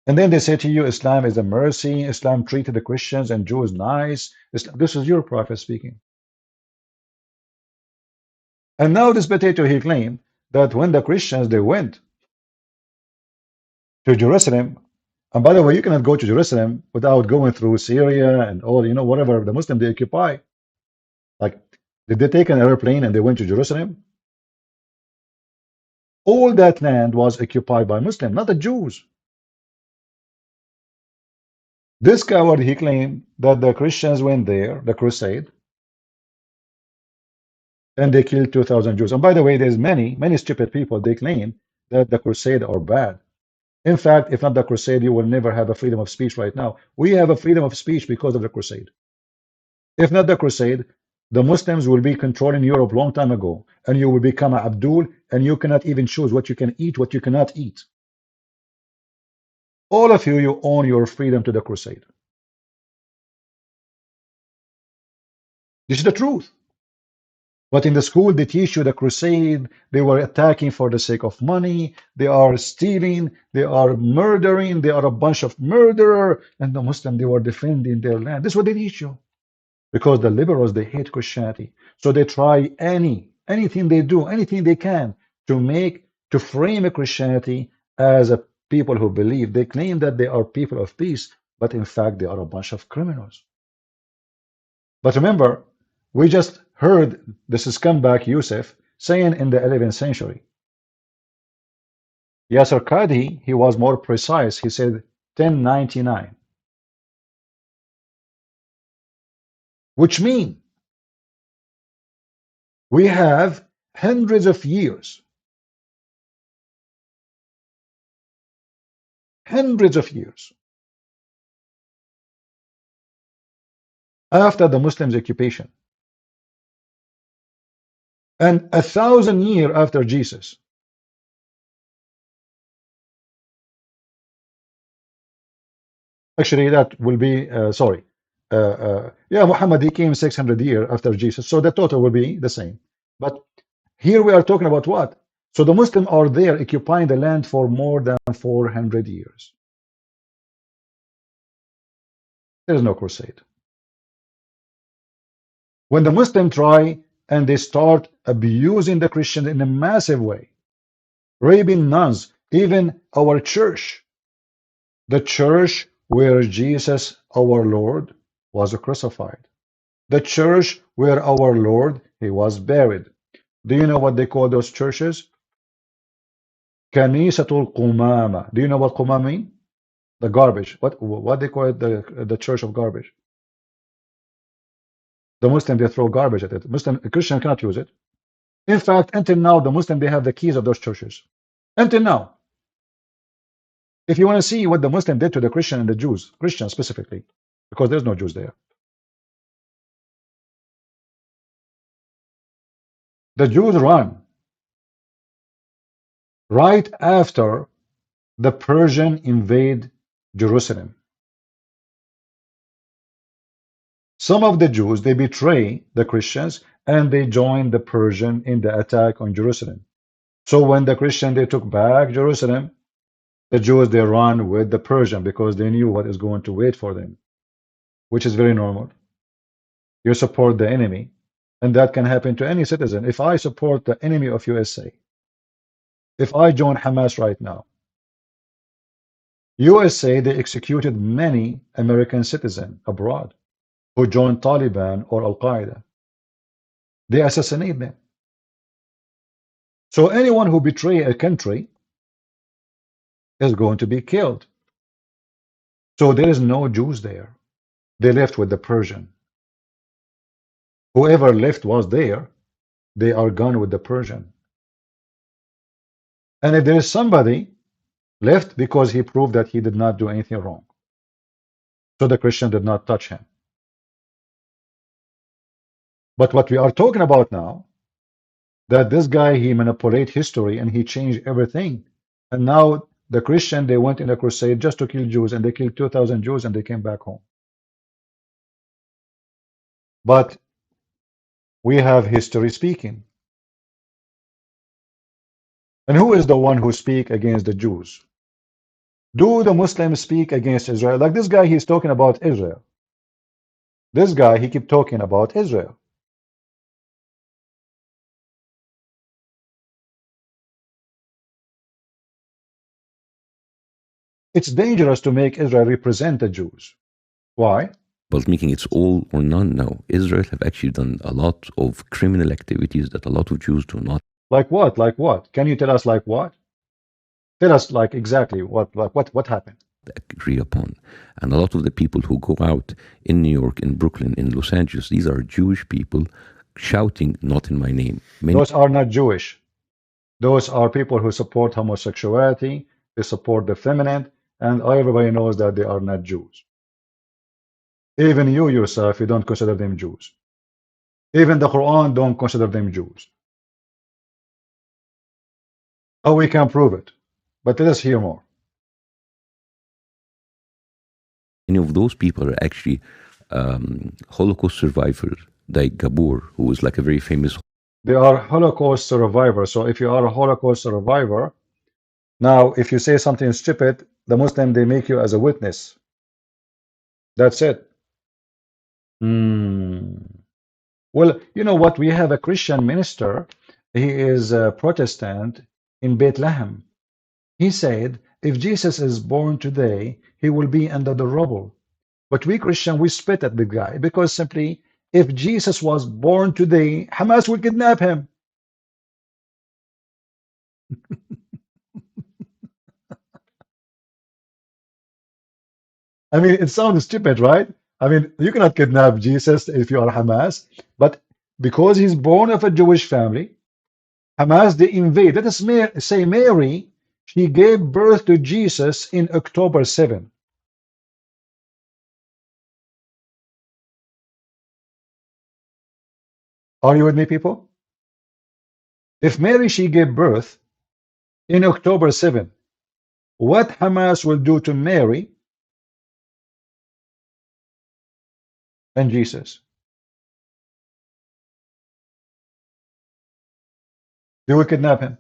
And then they say to you, Islam is a mercy. Islam treated the Christians and Jews nice. This is your prophet speaking. And now this potato, he claimed that when the Christians, they went to Jerusalem, and by the way, you cannot go to Jerusalem without going through Syria and all, you know, whatever the Muslims they occupy. Like, did they take an airplane and they went to Jerusalem? All that land was occupied by Muslims, not the Jews. This coward, he claimed that the Christians went there, the crusade, and they killed 2,000 Jews. And by the way, there's many stupid people, they claim that the crusade are bad. In fact, if not the crusade, you will never have a freedom of speech right now. We have a freedom of speech because of the crusade. If not the crusade, the Muslims will be controlling Europe long time ago, and you will become a Abdul, and you cannot even choose what you can eat, what you cannot eat. All of you, you own your freedom to the crusade. This is the truth. But in the school, they teach you the crusade. They were attacking for the sake of money. They are stealing. They are murdering. They are a bunch of murderers. And the Muslim, they were defending their land. This is what they teach you. Because the liberals, they hate Christianity. So they try anything they do, anything they can to frame a Christianity as a people who believe. They claim that they are people of peace, but in fact, they are a bunch of criminals. But remember, we just heard this scumbag Youssef saying in the 11th century. Yasser Qadhi, he was more precise. He said 1099. Which means we have hundreds of years after the Muslims' occupation, and 1,000 years after Jesus. Actually, that will be, sorry. Yeah, Muhammad, he came 600 years after Jesus, so the total will be the same. But here we are talking about what? So the Muslims are there occupying the land for more than 400 years. There is no crusade. When the Muslims try and they start abusing the Christians in a massive way, raping nuns, even our church, the church where Jesus, our Lord, was crucified, the church where our Lord, he was buried. Do you know what they call those churches? Kanisatul Qumama. Do you know what Qumama mean? The garbage. What they call it? The church of garbage. The Muslim, they throw garbage at it. Muslim, a Christian cannot use it. In fact, until now, the Muslim, they have the keys of those churches. Until now. If you want to see what the Muslim did to the Christian and the Jews, Christians specifically, because there's no Jews there. The Jews run right after the Persian invade Jerusalem. Some of the Jews, they betray the Christians and they join the Persian in the attack on Jerusalem. So when the Christian, they took back Jerusalem, the Jews, they run with the Persian because they knew what is going to wait for them, which is very normal. You support the enemy, and that can happen to any citizen. If I support the enemy of USA, if I join Hamas right now, USA, they executed many American citizens abroad who joined Taliban or Al-Qaeda. They assassinate them. So anyone who betray a country is going to be killed. So there is no Jews there. They left with the Persian. Whoever left was there, they are gone with the Persian. And if there is somebody left because he proved that he did not do anything wrong, so the Christian did not touch him. But what we are talking about now, that this guy, he manipulated history and he changed everything. And now the Christian, they went in a crusade just to kill Jews, and they killed 2,000 Jews and they came back home. But we have history speaking. And who is the one who speak against the Jews? Do the Muslims speak against Israel? Like this guy, he's talking about Israel. This guy, he keep talking about Israel. It's dangerous to make Israel represent the Jews. Why? But making it's all or none now. Israel have actually done a lot of criminal activities that a lot of Jews do not Like what? Like what? Can you tell us like what? Tell us like exactly what happened. agree upon. And a lot of the people who go out in New York, in Brooklyn, in Los Angeles, these are Jewish people shouting, "Not in my name." Those are not Jewish. Those are people who support homosexuality, they support the feminine, and everybody knows that they are not Jews. Even you yourself, you don't consider them Jews. Even the Quran don't consider them Jews. Oh, we can prove it. But let us hear more. Many of those people are actually Holocaust survivors, like Gabor, who was like a very famous. They are Holocaust survivors. So if you are a Holocaust survivor, now if you say something stupid, the Muslim, they make you as a witness. That's it. Well, you know what? We have a Christian minister. He is a Protestant in Bethlehem. He said, if Jesus is born today, he will be under the rubble. But we Christian, we spit at the guy because simply, if Jesus was born today, Hamas will kidnap him. I mean, it sounds stupid, right? I mean, you cannot kidnap Jesus if you are Hamas, but because he's born of a Jewish family, Hamas, they invade. Let us say Mary, she gave birth to Jesus in October 7. Are you with me, people? If Mary, she gave birth in October 7, what Hamas will do to Mary and Jesus. They will kidnap him.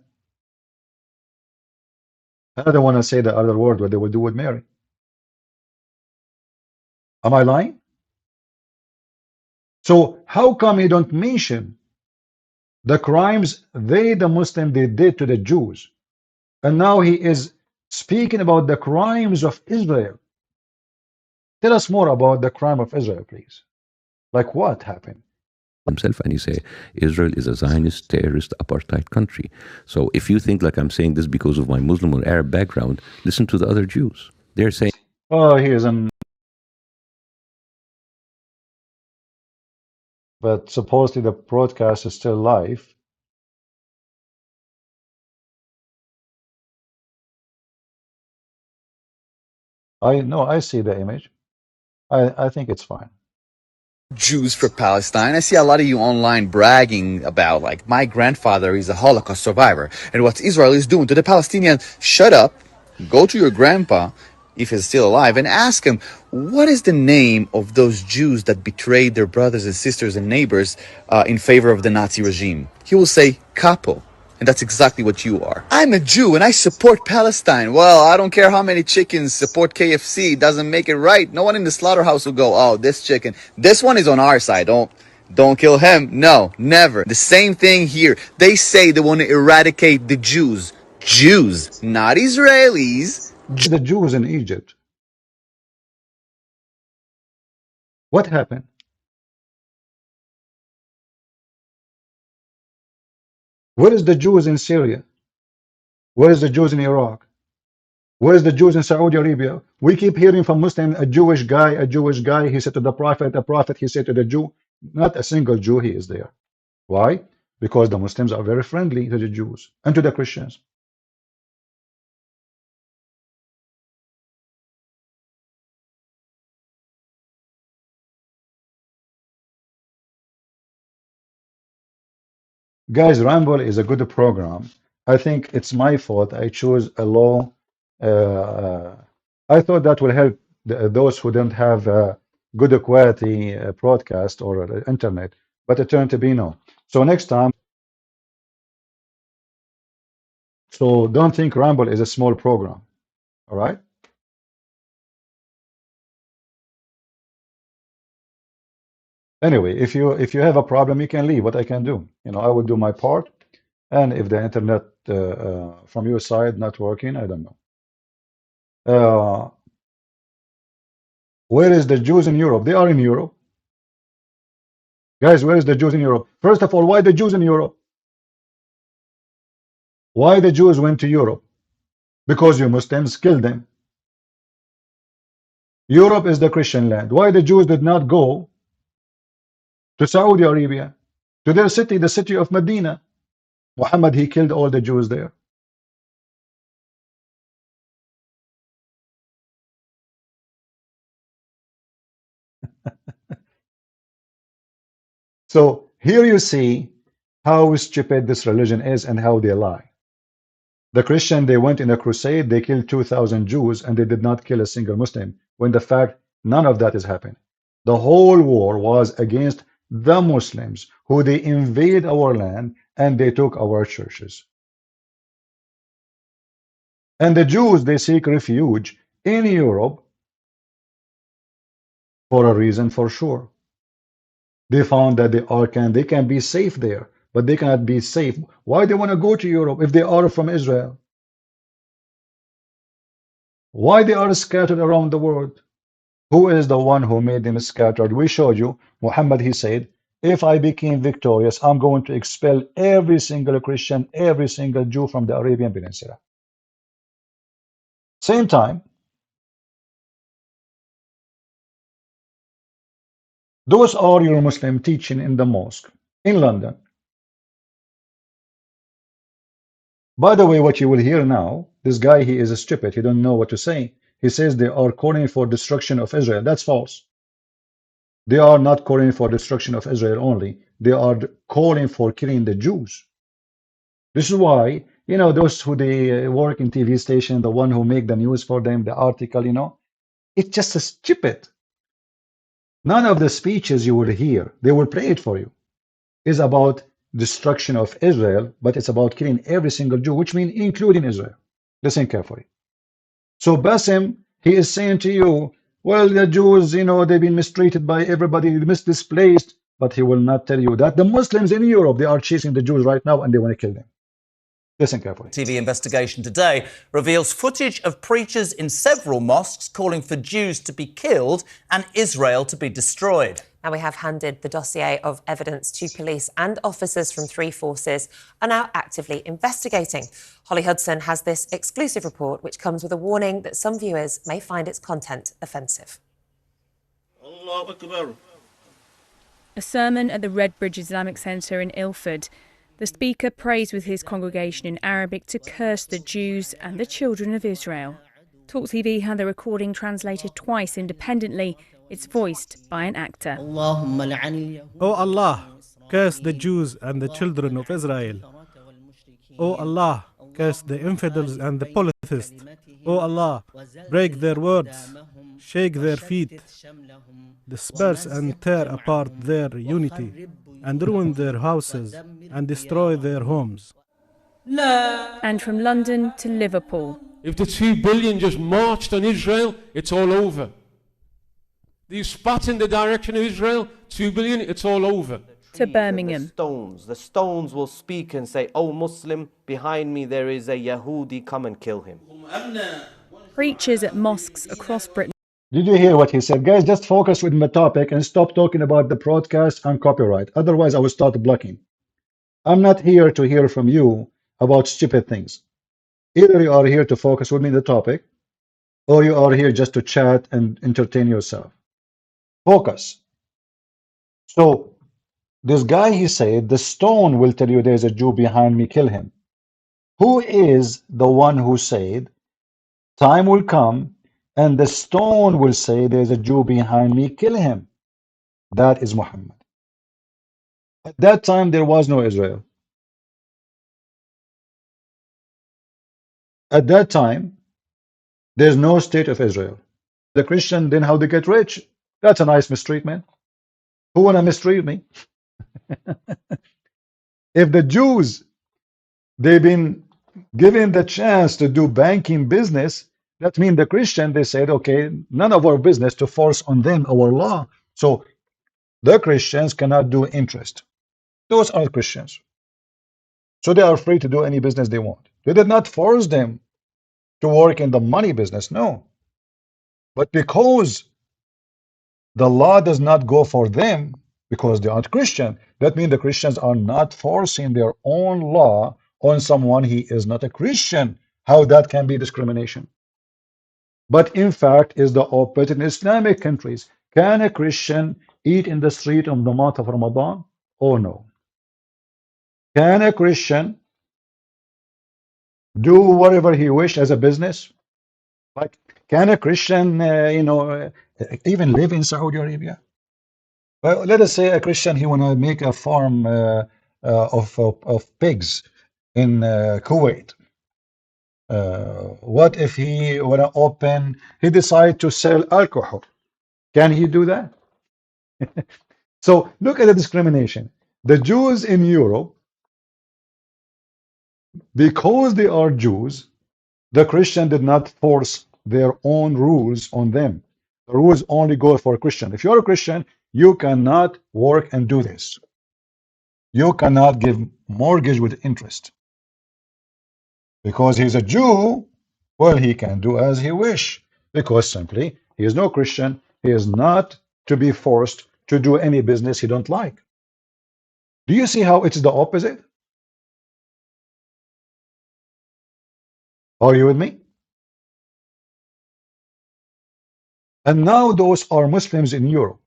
I don't want to say the other word what they will do with Mary. Am I lying? So how come you don't mention the crimes the Muslim, they did to the Jews? And now he is speaking about the crimes of Israel. Tell us more about the crime of Israel, please. Like what happened? Himself, and you say Israel is a Zionist terrorist apartheid country. So if you think like I'm saying this because of my Muslim or Arab background, listen to the other Jews. They're saying, Oh, he is an. But supposedly the broadcast is still live. I know, I see the image. I think it's fine. Jews for Palestine. I see a lot of you online bragging about, like, my grandfather is a Holocaust survivor, and what Israel is doing to the Palestinians. Shut up, go to your grandpa, if he's still alive, and ask him, what is the name of those Jews that betrayed their brothers and sisters and neighbors in favor of the Nazi regime? He will say, capo. And that's exactly what you are. I'm a Jew and I support Palestine. Well, I don't care how many chickens support KFC. It doesn't make it right. No one in the slaughterhouse will go, oh, this chicken, this one is on our side. Don't kill him. No, never. The same thing here. They say they want to eradicate the Jews. Jews, not Israelis. The Jews in Egypt. What happened? Where is the Jews in Syria? Where is the Jews in Iraq? Where is the Jews in Saudi Arabia? We keep hearing from Muslim, a Jewish guy, he said to the Prophet, a Prophet, he said to the Jew. Not a single Jew he is there. Why? Because the Muslims are very friendly to the Jews and to the Christians. Guys, Ramble is a good program. I think it's my fault. I chose a low. I thought that will help those who don't have good quality broadcast or internet, but it turned to be no. So next time, so don't think Ramble is a small program. All right. Anyway, if you have a problem, you can leave. What I can do, I will do my part. And if the internet from your side not working, I don't know. Where is the Jews in Europe? They are in Europe. Guys, where is the Jews in Europe? First of all, why the Jews in Europe? Why the Jews went to Europe? Because you Muslims killed them. Europe is the Christian land. Why the Jews did not go to Saudi Arabia, to their city, the city of Medina? Muhammad, he killed all the Jews there. So here you see how stupid this religion is and how they lie. The Christian, they went in a crusade, they killed 2,000 Jews, and they did not kill a single Muslim, when the fact none of that is happening. The whole war was against the Muslims, who they invade our land and they took our churches. And the Jews, they seek refuge in Europe for a reason for sure. They found that they can be safe there, but they cannot be safe. Why they want to go to Europe if they are from Israel? Why they are scattered around the world? Who is the one who made them scattered? We showed you. Muhammad, he said, if I became victorious, I'm going to expel every single Christian, every single Jew from the Arabian Peninsula. Same time, those are your Muslim teaching in the mosque in London. By the way, what you will hear now, this guy, he is stupid. He don't know what to say. He says they are calling for destruction of Israel. That's false. They are not calling for destruction of Israel only. They are calling for killing the Jews. This is why, those who they work in TV station, the one who make the news for them, the article, it's just stupid. None of the speeches you will hear, they will play it for you, is about destruction of Israel, but it's about killing every single Jew, which means including Israel. Listen carefully. So Bassem, he is saying to you, well, the Jews, you know, they've been mistreated by everybody, misdisplaced, but he will not tell you that the Muslims in Europe, they are chasing the Jews right now and they want to kill them. Listen carefully. TV investigation today reveals footage of preachers in several mosques calling for Jews to be killed and Israel to be destroyed. Now, we have handed the dossier of evidence to police, and officers from 3 forces are now actively investigating. Holly Hudson has this exclusive report, which comes with a warning that some viewers may find its content offensive. Allahu Akbar. A sermon at the Redbridge Islamic Centre in Ilford. The speaker prays with his congregation in Arabic to curse the Jews and the children of Israel. Talk TV had the recording translated twice independently. It's voiced by an actor. O Allah, curse the Jews and the children of Israel. O Allah, curse the infidels and the polytheists. O Allah, break their words, shake their feet, disperse and tear apart their unity, and ruin their houses and destroy their homes. And from London to Liverpool. If the 2 billion just marched on Israel, it's all over. These spat in the direction of Israel, 2 billion, it's all over. To Birmingham. The stones will speak and say, "Oh Muslim, behind me there is a Yahudi, come and kill him." Preachers at mosques across Britain. Did you hear what he said? Guys, just focus with my topic and stop talking about the broadcast and copyright. Otherwise, I will start blocking. I'm not here to hear from you about stupid things. Either you are here to focus with me on the topic, or you are here just to chat and entertain yourself. Focus. So, this guy, he said, the stone will tell you there's a Jew behind me, kill him. Who is the one who said, time will come and the stone will say there's a Jew behind me, kill him? That is Muhammad. At that time, there was no Israel. At that time, there's no state of Israel. The Christian, then how they get rich? That's a nice mistreatment. Who wanna mistreat me? If the Jews, they've been given the chance to do banking business, that means the Christian, they said, okay, none of our business to force on them our law. So the Christians cannot do interest. Those are Christians. So they are free to do any business they want. They did not force them to work in the money business, no. But because the law does not go for them, because they aren't Christian, that means the Christians are not forcing their own law on someone he is not a Christian. How that can be discrimination? But in fact, is the opposite in Islamic countries. Can a Christian eat in the street on the month of Ramadan? Oh no. Can a Christian do whatever he wishes as a business? Like, can a Christian, even live in Saudi Arabia? Well, let us say a Christian, he want to make a farm of pigs in Kuwait. What if he want to open, he decide to sell alcohol? Can he do that? So look at the discrimination. The Jews in Europe, because they are Jews, the Christian did not force their own rules on them. The rules only go for Christian. If you're a Christian, you cannot work and do this. You cannot give mortgage with interest. Because he's a Jew, well, he can do as he wish. Because simply, he is no Christian. He is not to be forced to do any business he don't like. Do you see how it's the opposite? Are you with me? And now those are Muslims in Europe.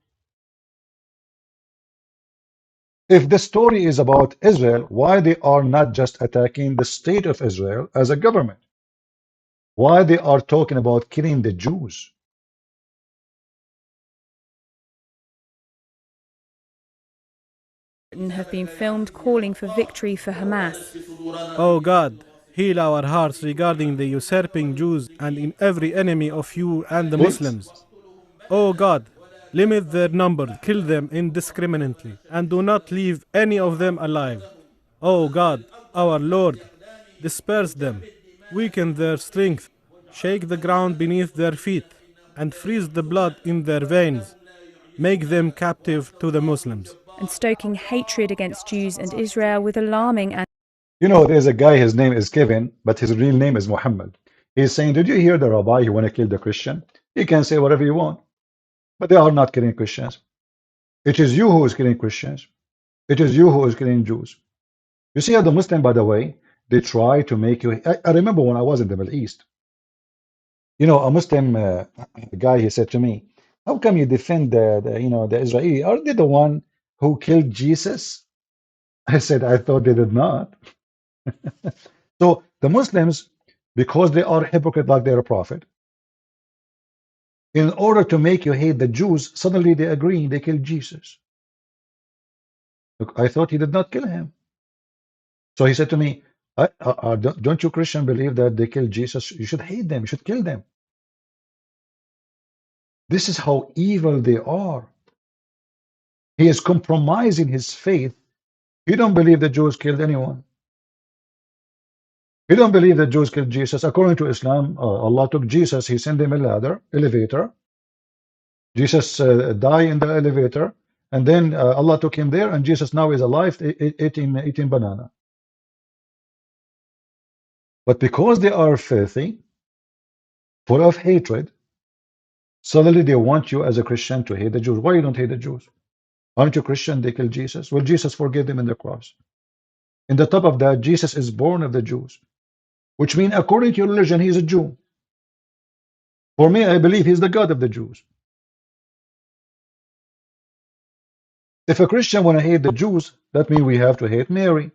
If the story is about Israel, why they are not just attacking the state of Israel as a government? Why they are talking about killing the Jews? Have been filmed calling for victory for Hamas. O God, heal our hearts regarding the usurping Jews and in every enemy of you and the Muslims. O God, Limit their number, kill them indiscriminately, and do not leave any of them alive. O God, our Lord, disperse them, weaken their strength, shake the ground beneath their feet, and freeze the blood in their veins. Make them captive to the Muslims. And stoking hatred against Jews and Israel with alarming and You know, there's a guy, his name is Kevin, but his real name is Muhammad. He's saying, did you hear the rabbi who want to kill the Christian? You can say whatever you want, but they are not killing Christians. It is you who is killing Christians. It is you who is killing Jews. You see how the Muslim, by the way, they try to make you. I remember when I was in the Middle East, you know, a Muslim guy, he said to me, how come you defend the Israeli? Are they the one who killed Jesus? I said, I thought they did not. So the Muslims, because they are hypocrite like their prophet, in order to make you hate the Jews, suddenly they agree, they kill Jesus. Look, I thought he did not kill him. So he said to me, don't you Christian believe that they killed Jesus? You should hate them, you should kill them. This is how evil they are. He is compromising his faith. He don't believe the Jews killed anyone. He don't believe that Jews killed Jesus. According to Islam, Allah took Jesus, he sent him a ladder, elevator. Jesus died in the elevator, and then Allah took him there, and Jesus now is alive, eating banana. But because they are filthy, full of hatred, suddenly they want you as a Christian to hate the Jews. Why you don't hate the Jews? Aren't you Christian? They killed Jesus. Well, Jesus forgave them in the cross. In the top of that, Jesus is born of the Jews, which means according to your religion, he is a Jew. For me, I believe he's the God of the Jews. If a Christian want to hate the Jews, that means we have to hate Mary,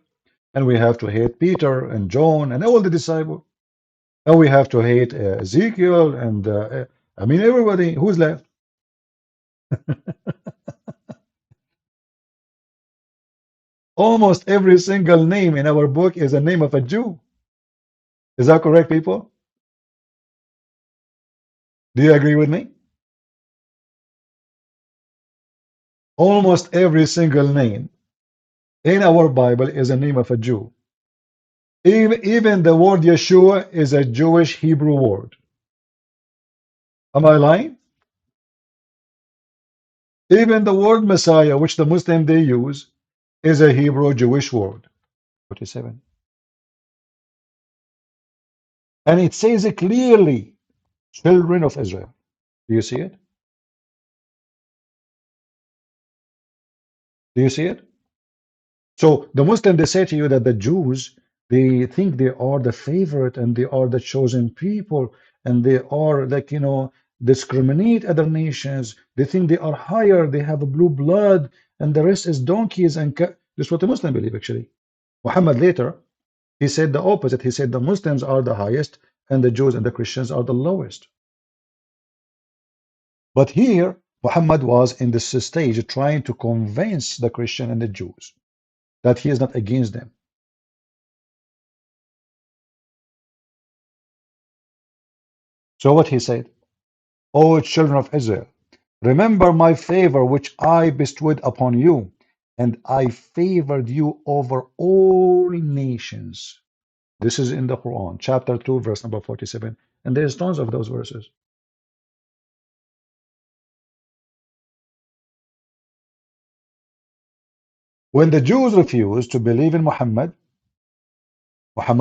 and we have to hate Peter and John and all the disciples, and we have to hate Ezekiel and I mean everybody. Who's left? Almost every single name in our book is a name of a Jew. Is that correct, people? Do you agree with me? Almost every single name in our Bible is a name of a Jew. Even the word Yeshua is a Jewish Hebrew word. Am I lying? Even the word Messiah, which the Muslim they use, is a Hebrew Jewish word. 47. And it says it clearly, children of Israel. Do you see it? Do you see it? So the Muslim, they say to you that the Jews, they think they are the favorite and they are the chosen people and they are like, you know, discriminate other nations. They think they are higher, they have a blue blood, and the rest is donkeys and this is what the Muslim believe actually. Muhammad later, he said the opposite. He said the Muslims are the highest and the Jews and the Christians are the lowest. But here, Muhammad was in this stage trying to convince the Christian and the Jews that he is not against them. So what he said, O children of Israel, remember my favor which I bestowed upon you, and I favored you over all nations. This is in the Quran, chapter 2, verse number 47. And there's tons of those verses. When the Jews refused to believe in Muhammad,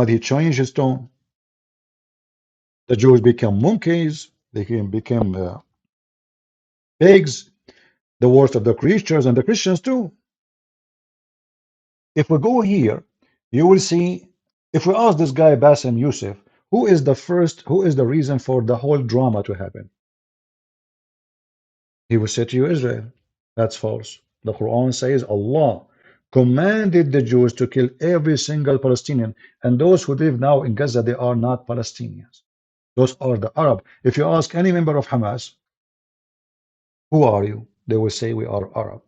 he changed his tone. The Jews became monkeys, they became pigs, the worst of the creatures, and the Christians too. If we go here, you will see, if we ask this guy Bassem Youssef, who is the reason for the whole drama to happen? He will say to you, Israel. That's false. The Quran says Allah commanded the Jews to kill every single Palestinian, and those who live now in Gaza, they are not Palestinians. Those are the Arab. If you ask any member of Hamas, who are you? They will say we are Arab.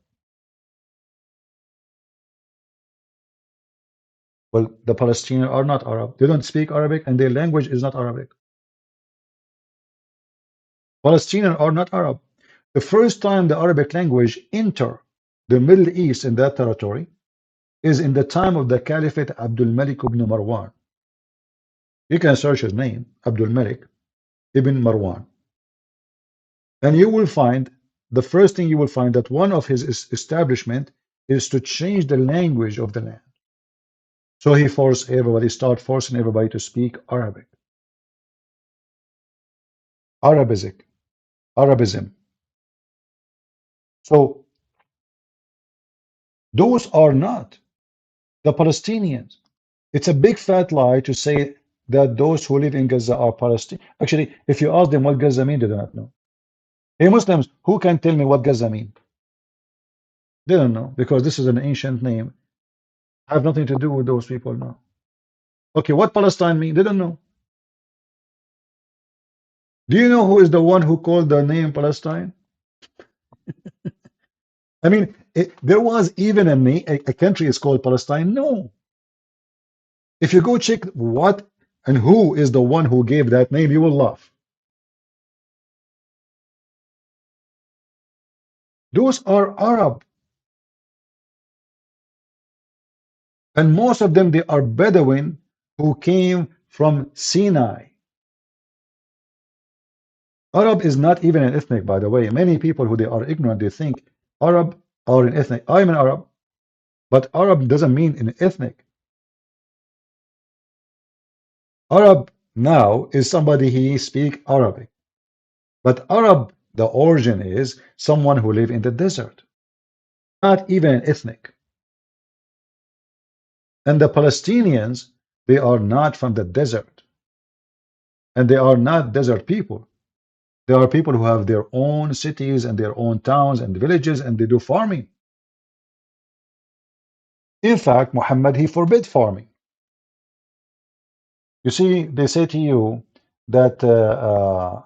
Well, the Palestinians are not Arab. They don't speak Arabic, and their language is not Arabic. Palestinians are not Arab. The first time the Arabic language enter the Middle East in that territory is in the time of the Caliphate Abdul Malik ibn Marwan. You can search his name, Abdul Malik ibn Marwan, and you will find the first thing you will find that one of his establishment is to change the language of the land. So he start forcing everybody to speak Arabic. Arabism. So those are not the Palestinians. It's a big fat lie to say that those who live in Gaza are Palestinians. Actually, if you ask them what Gaza means, they do not know. Hey, Muslims, who can tell me what Gaza means? They don't know, because this is an ancient name. Have nothing to do with those people now. Okay, what Palestine mean? They don't know. Do you know who is the one who called the name Palestine? I mean, there was even a country is called Palestine? No. If you go check what and who is the one who gave that name, you will laugh. Those are Arab. And most of them, they are Bedouin who came from Sinai. Arab is not even an ethnic, by the way. Many people who they are ignorant, they think Arab are an ethnic. I'm an Arab, but Arab doesn't mean an ethnic. Arab now is somebody he speak Arabic. But Arab, the origin is someone who live in the desert. Not even an ethnic. And the Palestinians, they are not from the desert. And they are not desert people. They are people who have their own cities and their own towns and villages, and they do farming. In fact, Muhammad, he forbid farming. You see, they say to you that the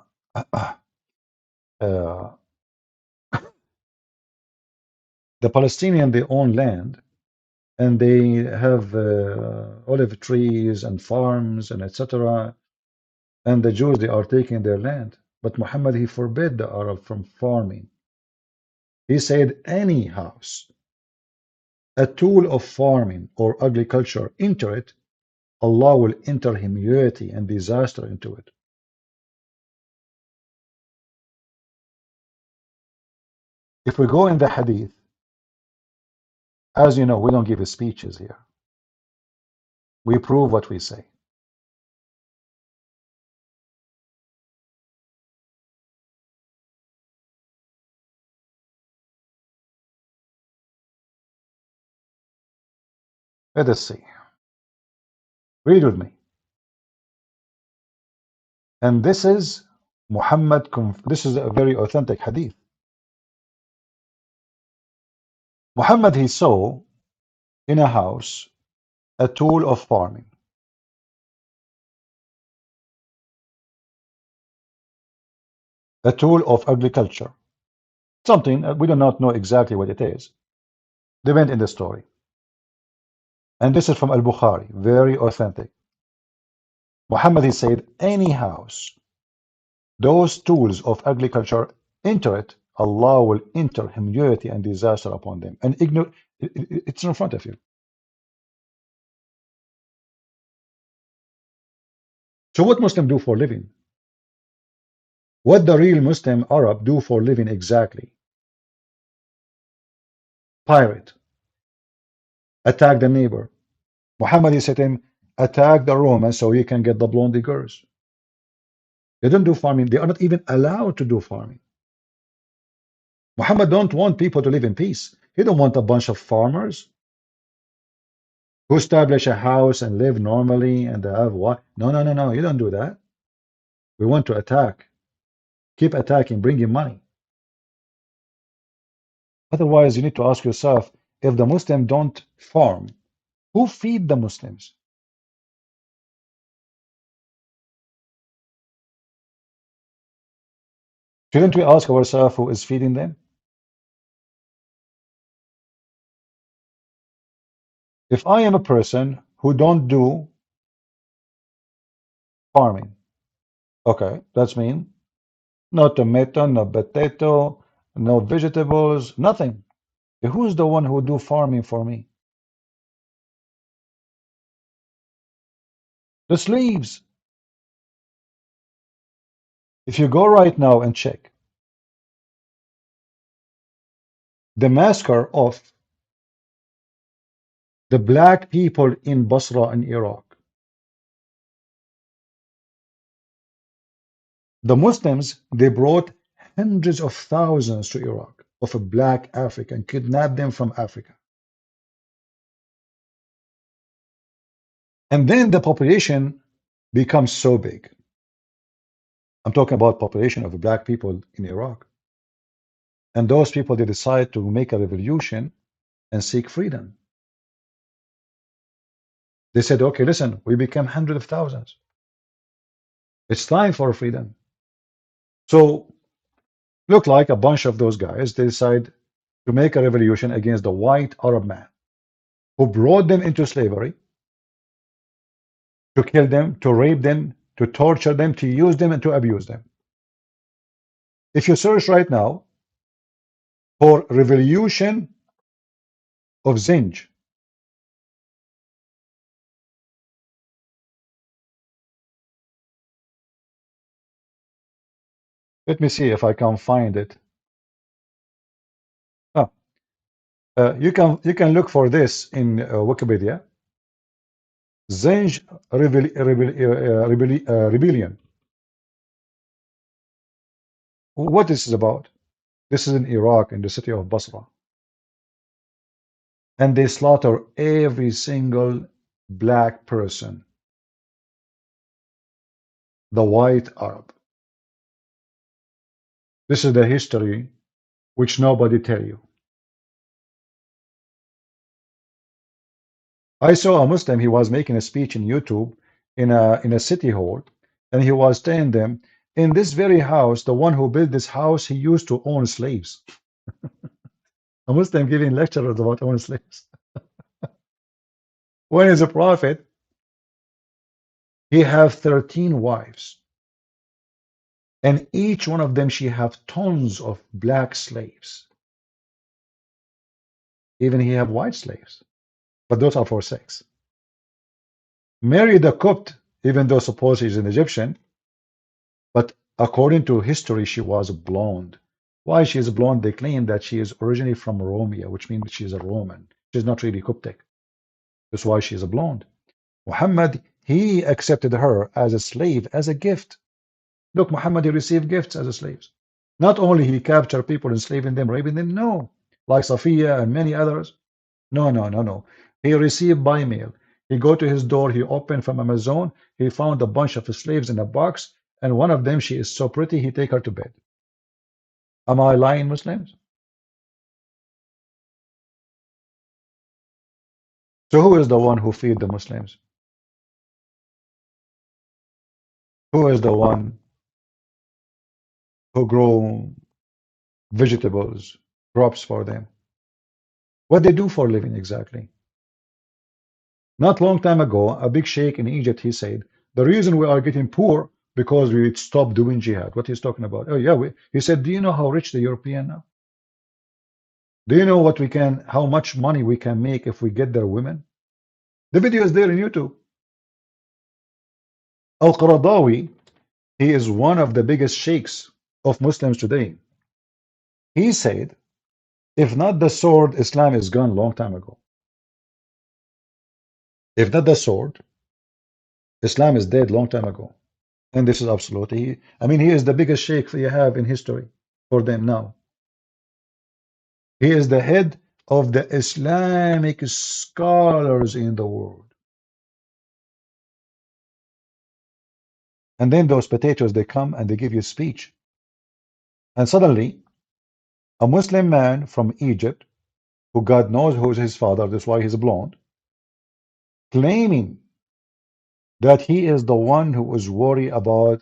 Palestinian, they own land, and they have olive trees and farms and etc. And the Jews, they are taking their land. But Muhammad, he forbid the Arab from farming. He said any house, a tool of farming or agriculture, enter it, Allah will enter humility and disaster into it. If we go in the hadith, as you know, we don't give speeches here. We prove what we say. Let us see. Read with me. And this is Muhammad, this is a very authentic hadith. Muhammad, he saw in a house a tool of farming. A tool of agriculture. Something we do not know exactly what it is. They went in the story. And this is from Al-Bukhari, very authentic. Muhammad, he said, any house, those tools of agriculture, enter it, Allah will enter humility and disaster upon them. And it's in front of you. So what Muslim do for living? What the real Muslim Arab do for living exactly? Pirate. Attack the neighbor. Muhammad, he said to him, attack the Romans so you can get the blondie girls. They don't do farming. They are not even allowed to do farming. Muhammad don't want people to live in peace. He don't want a bunch of farmers who establish a house and live normally and have what? No, no, no, no. You don't do that. We want to attack. Keep attacking, bring in money. Otherwise, you need to ask yourself, if the Muslims don't farm, who feed the Muslims? Shouldn't we ask ourselves who is feeding them? If I am a person who don't do farming, okay, that's mean no tomato, no potato, no vegetables, nothing. Who's the one who do farming for me? The slaves. If you go right now and check the massacre of the black people in Basra in Iraq, the Muslims, they brought hundreds of thousands to Iraq of a black African, kidnapped them from Africa. And then the population becomes so big. I'm talking about population of black people in Iraq. And those people, they decide to make a revolution and seek freedom. They said, okay, listen, we became hundreds of thousands. It's time for freedom. So, look like a bunch of those guys, they decide to make a revolution against the white Arab man who brought them into slavery, to kill them, to rape them, to torture them, to use them, and to abuse them. If you search right now for revolution of Zinj, let me see if I can find it. Ah, you can look for this in Wikipedia. Zinj rebellion. What this is about? This is in Iraq, in the city of Basra. And they slaughter every single black person, the white Arab. This is the history which nobody tell you. I saw a Muslim, he was making a speech in YouTube in a city hall, and he was telling them, in this very house, the one who built this house, he used to own slaves. A Muslim giving lectures about owning slaves. When he's a prophet, he have 13 wives. And each one of them, she have tons of black slaves. Even he have white slaves. But those are for sex. Married a Copt, even though suppose she's an Egyptian, but according to history, she was blonde. Why she is blonde? They claim that she is originally from Romania, which means she is a Roman. She's not really Coptic. That's why she is a blonde. Muhammad, he accepted her as a slave, as a gift. Look, Muhammad, he received gifts as a slaves. Not only he captured people, enslaving them, raping them, no. Like Safiya and many others. No, no, no, no. He received by mail. He go to his door, he opened from Amazon, he found a bunch of slaves in a box, and one of them, she is so pretty, he take her to bed. Am I lying, Muslims? So who is the one who feed the Muslims? Who is the one who grow vegetables, crops for them? What they do for a living exactly? Not long time ago, a big sheikh in Egypt, he said, the reason we are getting poor because we stopped doing jihad. What he's talking about? Oh yeah, he said, do you know how rich the European now? Do you know what we can, how much money we can make if we get their women? The video is there in YouTube. Al-Qaradawi, he is one of the biggest sheikhs of Muslims today. He said, if not the sword, Islam is gone long time ago. If not the sword, Islam is dead long time ago. And this is absolutely, I mean, he is the biggest sheikh you have in history for them now. He is the head of the Islamic scholars in the world. And then those potatoes, they come and they give you a speech. And suddenly, a Muslim man from Egypt, who God knows who is his father, that's why he's blonde, claiming that he is the one who is worried about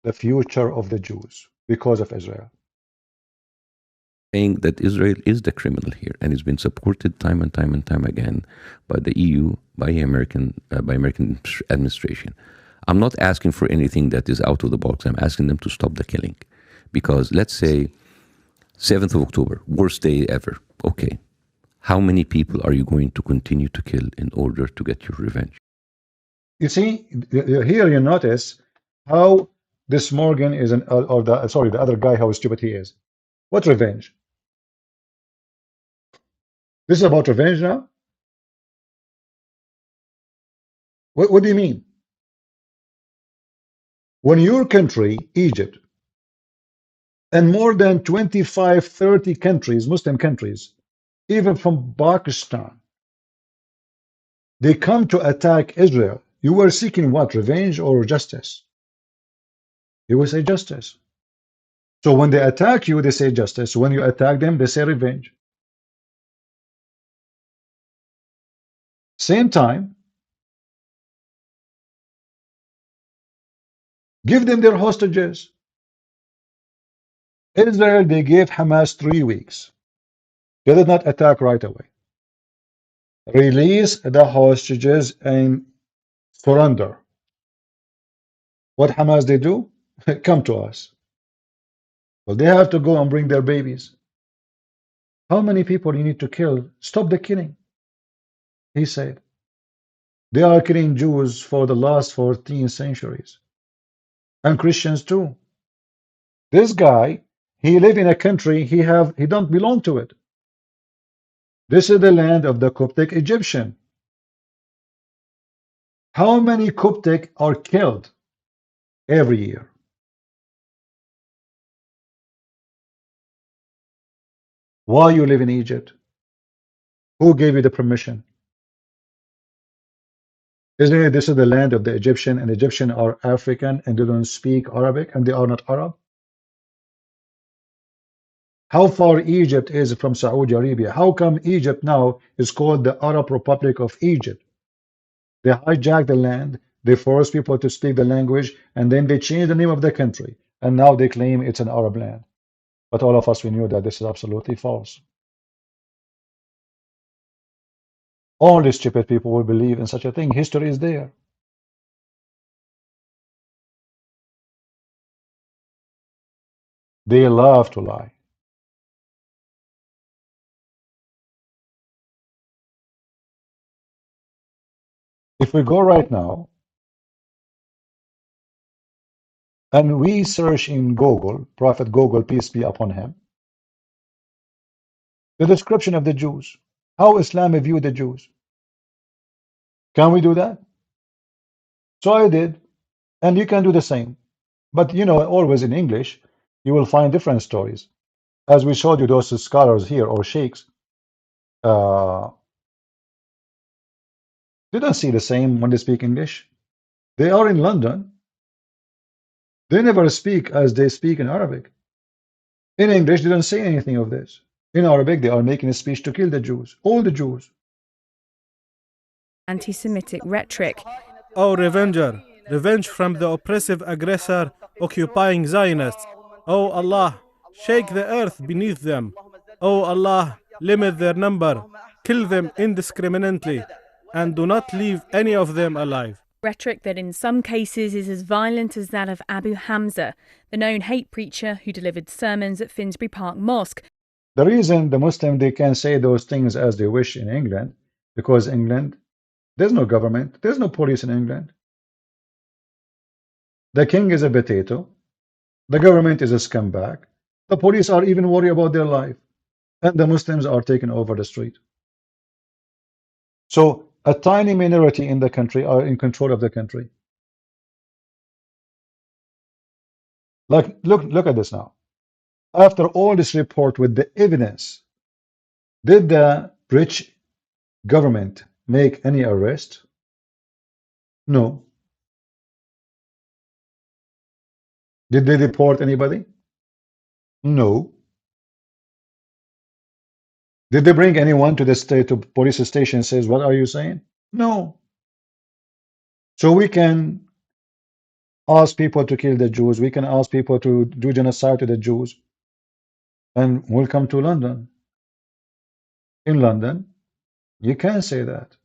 the future of the Jews because of Israel. Saying that Israel is the criminal here, and it's been supported time and time and time again by the EU, by American administration. I'm not asking for anything that is out of the box. I'm asking them to stop the killing, because let's say 7th of October, worst day ever. Okay. How many people are you going to continue to kill in order to get your revenge? You see, here you notice how this Morgan is the other guy, how stupid he is. What revenge? This is about revenge now? What do you mean? When your country, Egypt, and more than 25, 30 countries, Muslim countries, even from Pakistan, they come to attack Israel, you were seeking what? Revenge or justice? You will say justice. So when they attack you, they say justice. When you attack them, they say revenge. Same time, give them their hostages. Israel, they gave Hamas 3 weeks. They did not attack right away. Release the hostages and surrender. What Hamas they do? Come to us. Well, they have to go and bring their babies. How many people you need to kill? Stop the killing. He said. They are killing Jews for the last 14 centuries. And Christians too. This guy, he live in a country, he don't belong to it. This is the land of the Coptic Egyptian. How many Coptic are killed every year? Why you live in Egypt? Who gave you the permission? Isn't it this is the land of the Egyptian, and Egyptian are African and they don't speak Arabic and they are not Arab? How far Egypt is from Saudi Arabia? How come Egypt now is called the Arab Republic of Egypt? They hijack the land, they force people to speak the language, and then they change the name of the country, and now they claim it's an Arab land. But all of us, we knew that this is absolutely false. Only stupid people will believe in such a thing. History is there. They love to lie. If we go right now and we search in Google, Prophet Google, peace be upon him, the description of the Jews, how Islam view the Jews. Can we do that? So I did, and you can do the same. But you know, always in English, you will find different stories. As we showed you, those scholars here or sheikhs, they don't see the same when they speak English. They are in London. They never speak as they speak in Arabic. In English, they don't say anything of this. In Arabic, they are making a speech to kill the Jews, all the Jews. Anti-Semitic rhetoric. Oh, revenger, revenge from the oppressive aggressor occupying Zionists. Oh Allah, shake the earth beneath them. Oh Allah, limit their number, kill them indiscriminately, and do not leave any of them alive. Rhetoric that in some cases is as violent as that of Abu Hamza, the known hate preacher who delivered sermons at Finsbury Park Mosque. The reason the Muslim, they can say those things as they wish in England, because England, there's no government, there's no police in England. The king is a potato, the government is a scumbag, the police are even worried about their life, and the Muslims are taking over the street. So a tiny minority in the country are in control of the country. Like, look at this now. After all this report with the evidence, did the British government make any arrest? No. Did they deport anybody? No. Did they bring anyone to the state to police station and says, what are you saying? No. So we can ask people to kill the Jews, we can ask people to do genocide to the Jews, and we'll come to London. In London, you can't say that.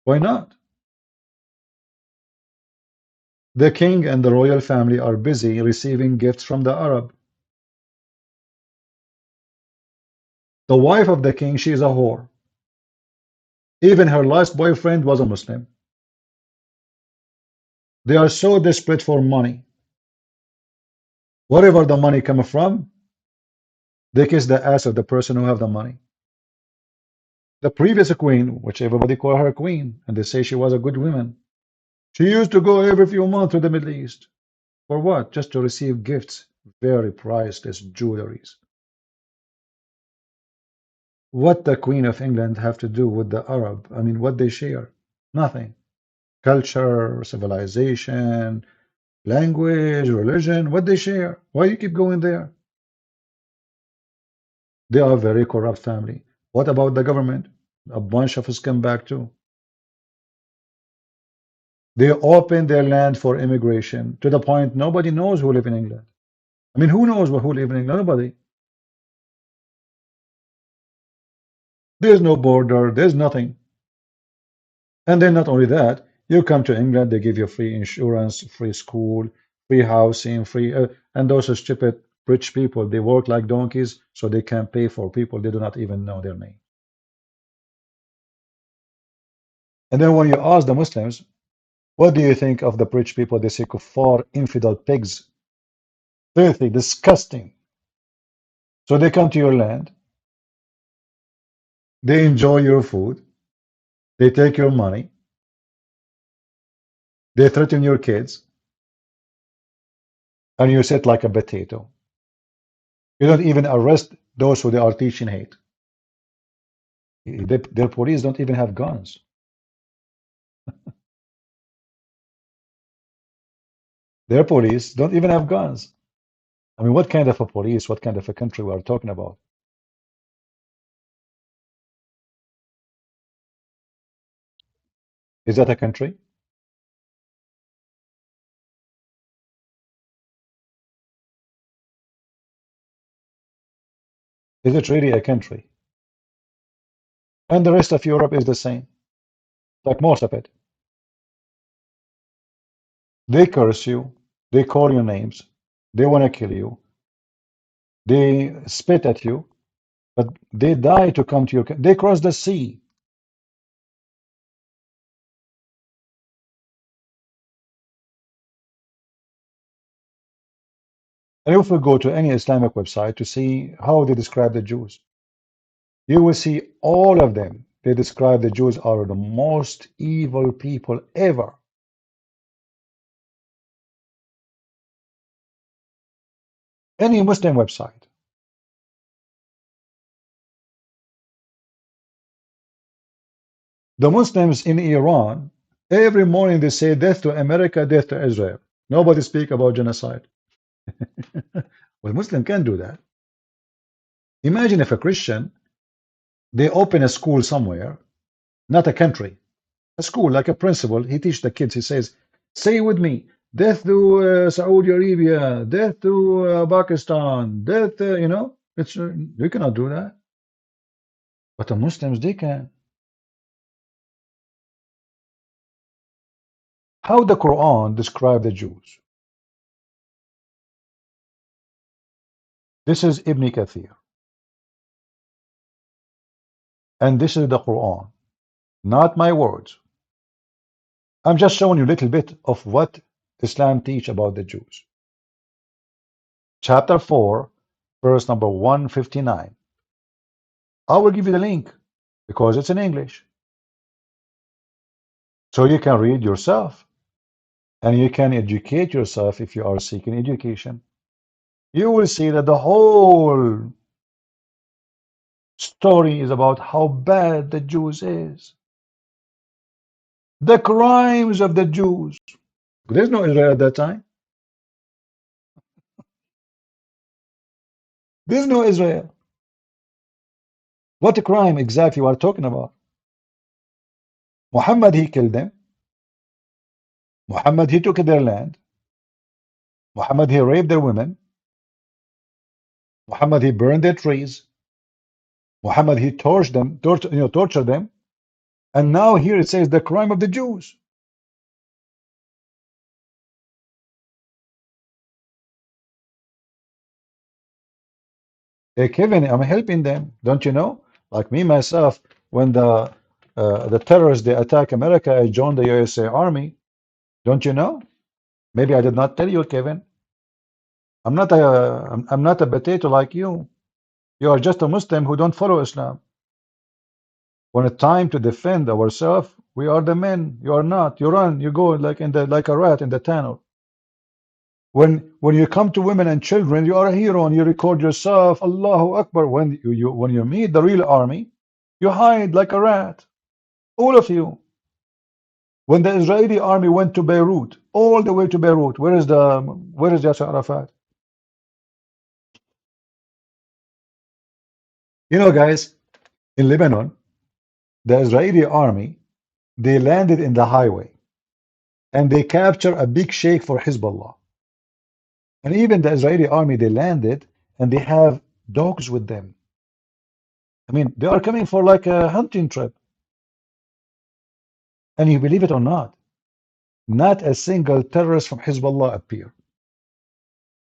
Why not? The king and the royal family are busy receiving gifts from the Arab. The wife of the king, she is a whore. Even her last boyfriend was a Muslim. They are so desperate for money. Wherever the money comes from, they kiss the ass of the person who have the money. The previous queen, which everybody call her queen, and they say she was a good woman, she used to go every few months to the Middle East. For what? Just to receive gifts, very priceless jewelries. What the Queen of England have to do with the Arab? I mean, what they share? Nothing. Culture, civilization, language, religion, what they share? Why you keep going there? They are a very corrupt family. What about the government? A bunch of scumbag too. They open their land for immigration to the point nobody knows who live in England. I mean, who knows who live in England? Nobody. There's no border. There's nothing. And then not only that, you come to England, they give you free insurance, free school, free housing, free, and those stupid rich people, they work like donkeys, so they can pay for people they do not even know their name. And then when you ask the Muslims, what do you think of the rich people? They say kuffar, infidel pigs, filthy, disgusting. So they come to your land, they enjoy your food, they take your money, they threaten your kids, and you sit like a potato. You don't even arrest those who they are teaching hate. Their police don't even have guns. Their police don't even have guns. I mean, what kind of a police, what kind of a country we are talking about? Is that a country? Is it really a country? And the rest of Europe is the same, like most of it. They curse you, they call you names, they want to kill you, they spit at you, but they die to come to your country. They cross the sea. And if we go to any Islamic website to see how they describe the Jews, you will see all of them. They describe the Jews are the most evil people ever. Any Muslim website. The Muslims in Iran, every morning they say death to America, death to Israel. Nobody speak about genocide. Well, Muslim can't do that. Imagine if a Christian, they open a school somewhere, not a country, a school, like a principal, he teach the kids, he says, say with me, death to Saudi Arabia, death to Pakistan, death, you know, it's you cannot do that. But the Muslims, they can. How the Quran describe the Jews? This is Ibn Kathir. And this is the Quran, not my words. I'm just showing you a little bit of what Islam teach about the Jews. Chapter 4, verse number 159. I will give you the link because it's in English. So you can read yourself and you can educate yourself if you are seeking education. You will see that the whole story is about how bad the Jews is. The crimes of the Jews. There's no Israel at that time. There's no Israel. What crime exactly we are talking about? Muhammad, he killed them. Muhammad, he took their land. Muhammad, he raped their women. Muhammad, he burned their trees. Muhammad, he tortured them, tortured them. And now here it says the crime of the Jews. Hey, Kevin, I'm helping them. Don't you know? Like me, myself, when the terrorists, they attack America, I joined the USA Army. Don't you know? Maybe I did not tell you, Kevin. I'm not a potato like you. You are just a Muslim who don't follow Islam. When it's time to defend ourselves, we are the men. You are not. You run. You go like a rat in the tunnel. When you come to women and children, you are a hero and you record yourself. Allahu Akbar. When you meet the real army, you hide like a rat. All of you. When the Israeli army went to Beirut, all the way to Beirut, where is Yasser Arafat? You know, guys, in Lebanon, the Israeli army, they landed in the highway and they captured a big sheikh for Hezbollah. And even the Israeli army, they landed and they have dogs with them. I mean, they are coming for like a hunting trip. And you believe it or not a single terrorist from Hezbollah appeared.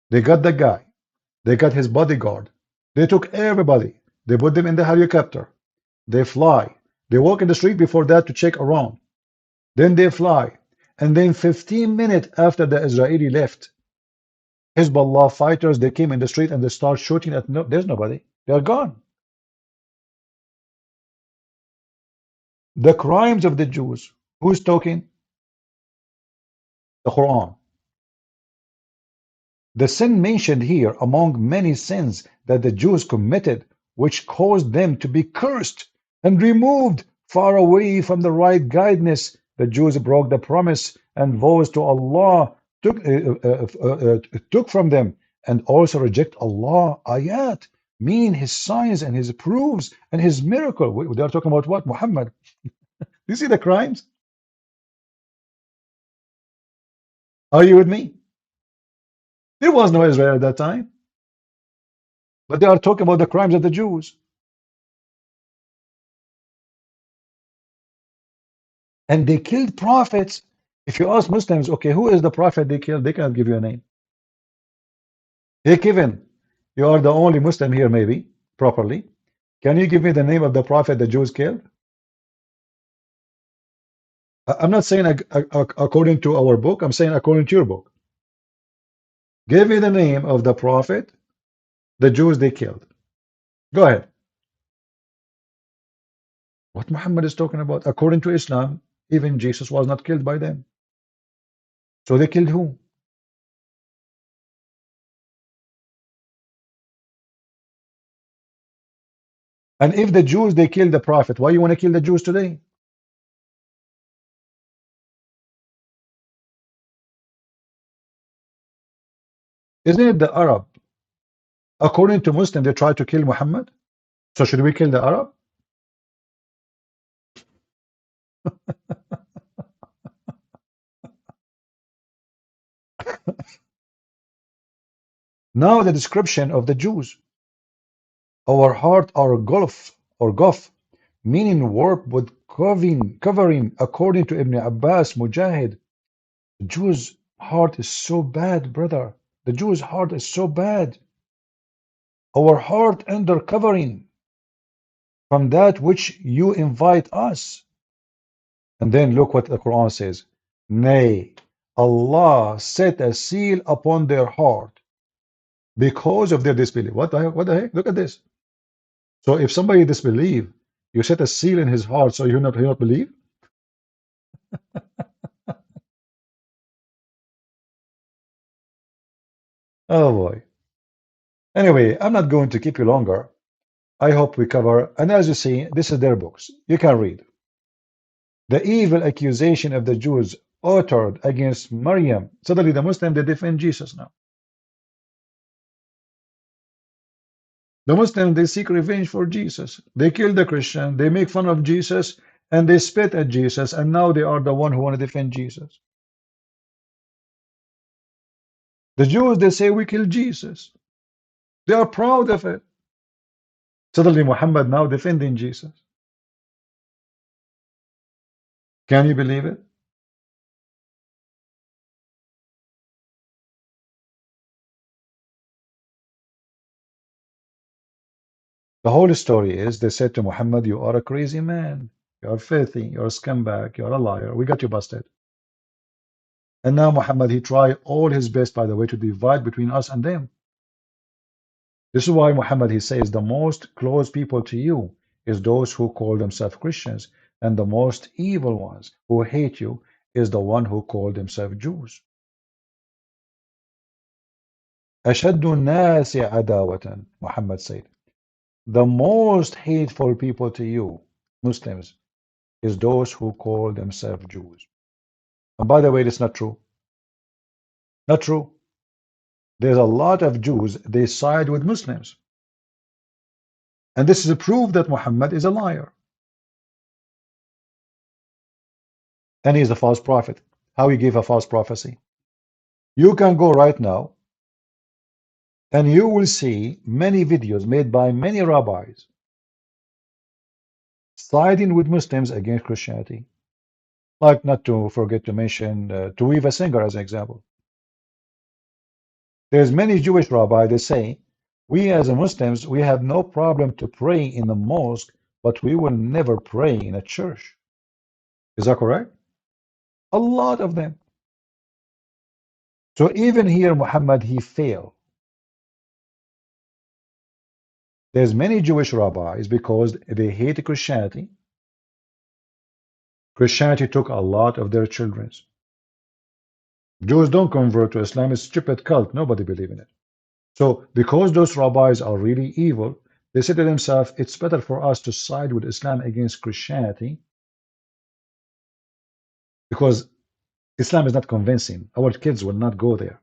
They got the guy. They got his bodyguard. They took everybody. They put them in the helicopter. They fly. They walk in the street before that to check around. Then they fly. And then 15 minutes after the Israeli left, Hezbollah fighters, they came in the street and they start shooting at there's nobody. They are gone. The crimes of the Jews. Who's talking? The Quran. The sin mentioned here among many sins that the Jews committed, which caused them to be cursed and removed far away from the right guidance. The Jews broke the promise and vows to Allah took from them, and also reject Allah ayat, meaning his signs and his proofs and his miracle. They are talking about what? Muhammad. You see the crimes? Are you with me? There was no Israel at that time. But they are talking about the crimes of the Jews. And they killed prophets. If you ask Muslims, okay, who is the prophet they killed? They cannot give you a name. Hey, Kevin, you are the only Muslim here, maybe, properly. Can you give me the name of the prophet the Jews killed? I'm not saying according to our book. I'm saying according to your book. Give me the name of the prophet the Jews they killed. Go ahead. What Muhammad is talking about? According to Islam, even Jesus was not killed by them. So they killed who? And if the Jews they killed the prophet, why you want to kill the Jews today? Isn't it the Arab? According to Muslim, they tried to kill Muhammad. So should we kill the Arab? Now the description of the Jews. Our heart are gulf, meaning warp with covering. According to Ibn Abbas, Mujahid, the Jews' heart is so bad, brother. The Jews' heart is so bad. Our heart under covering from that which you invite us. And then look what the Quran says. Nay, Allah set a seal upon their heart because of their disbelief. What the heck? What the heck? Look at this. So if somebody disbelieve, you set a seal in his heart so he not believe? Oh boy. Anyway, I'm not going to keep you longer. I hope we cover, and as you see, this is their books. You can read. The evil accusation of the Jews uttered against Maryam. Suddenly the Muslims, they defend Jesus now. The Muslims, they seek revenge for Jesus. They kill the Christian, they make fun of Jesus, and they spit at Jesus, and now they are the one who want to defend Jesus. The Jews, they say we killed Jesus. They are proud of it. Suddenly Muhammad now defending Jesus. Can you believe it? The whole story is they said to Muhammad, you are a crazy man. You are filthy. You're a scumbag. You're a liar. We got you busted. And now Muhammad, he tried all his best, by the way, to divide between us and them. This is why Muhammad, he says, the most close people to you is those who call themselves Christians, and the most evil ones who hate you is the one who call themselves Jews. أشد الناس عداوة, Muhammad said. The most hateful people to you, Muslims, is those who call themselves Jews. And by the way, it's not true. Not true. There's a lot of Jews, they side with Muslims. And this is a proof that Muhammad is a liar. And he's a false prophet. How he gave a false prophecy? You can go right now and you will see many videos made by many rabbis siding with Muslims against Christianity. Like, not to forget to mention Tuiva Singer as an example. There's many Jewish rabbis that say, we as Muslims, we have no problem to pray in the mosque, but we will never pray in a church. Is that correct? A lot of them. So even here, Muhammad, he failed. There's many Jewish rabbis because they hate Christianity. Christianity took a lot of their children. Jews don't convert to Islam. It's a stupid cult. Nobody believes in it. So because those rabbis are really evil, they say to themselves, it's better for us to side with Islam against Christianity because Islam is not convincing. Our kids will not go there.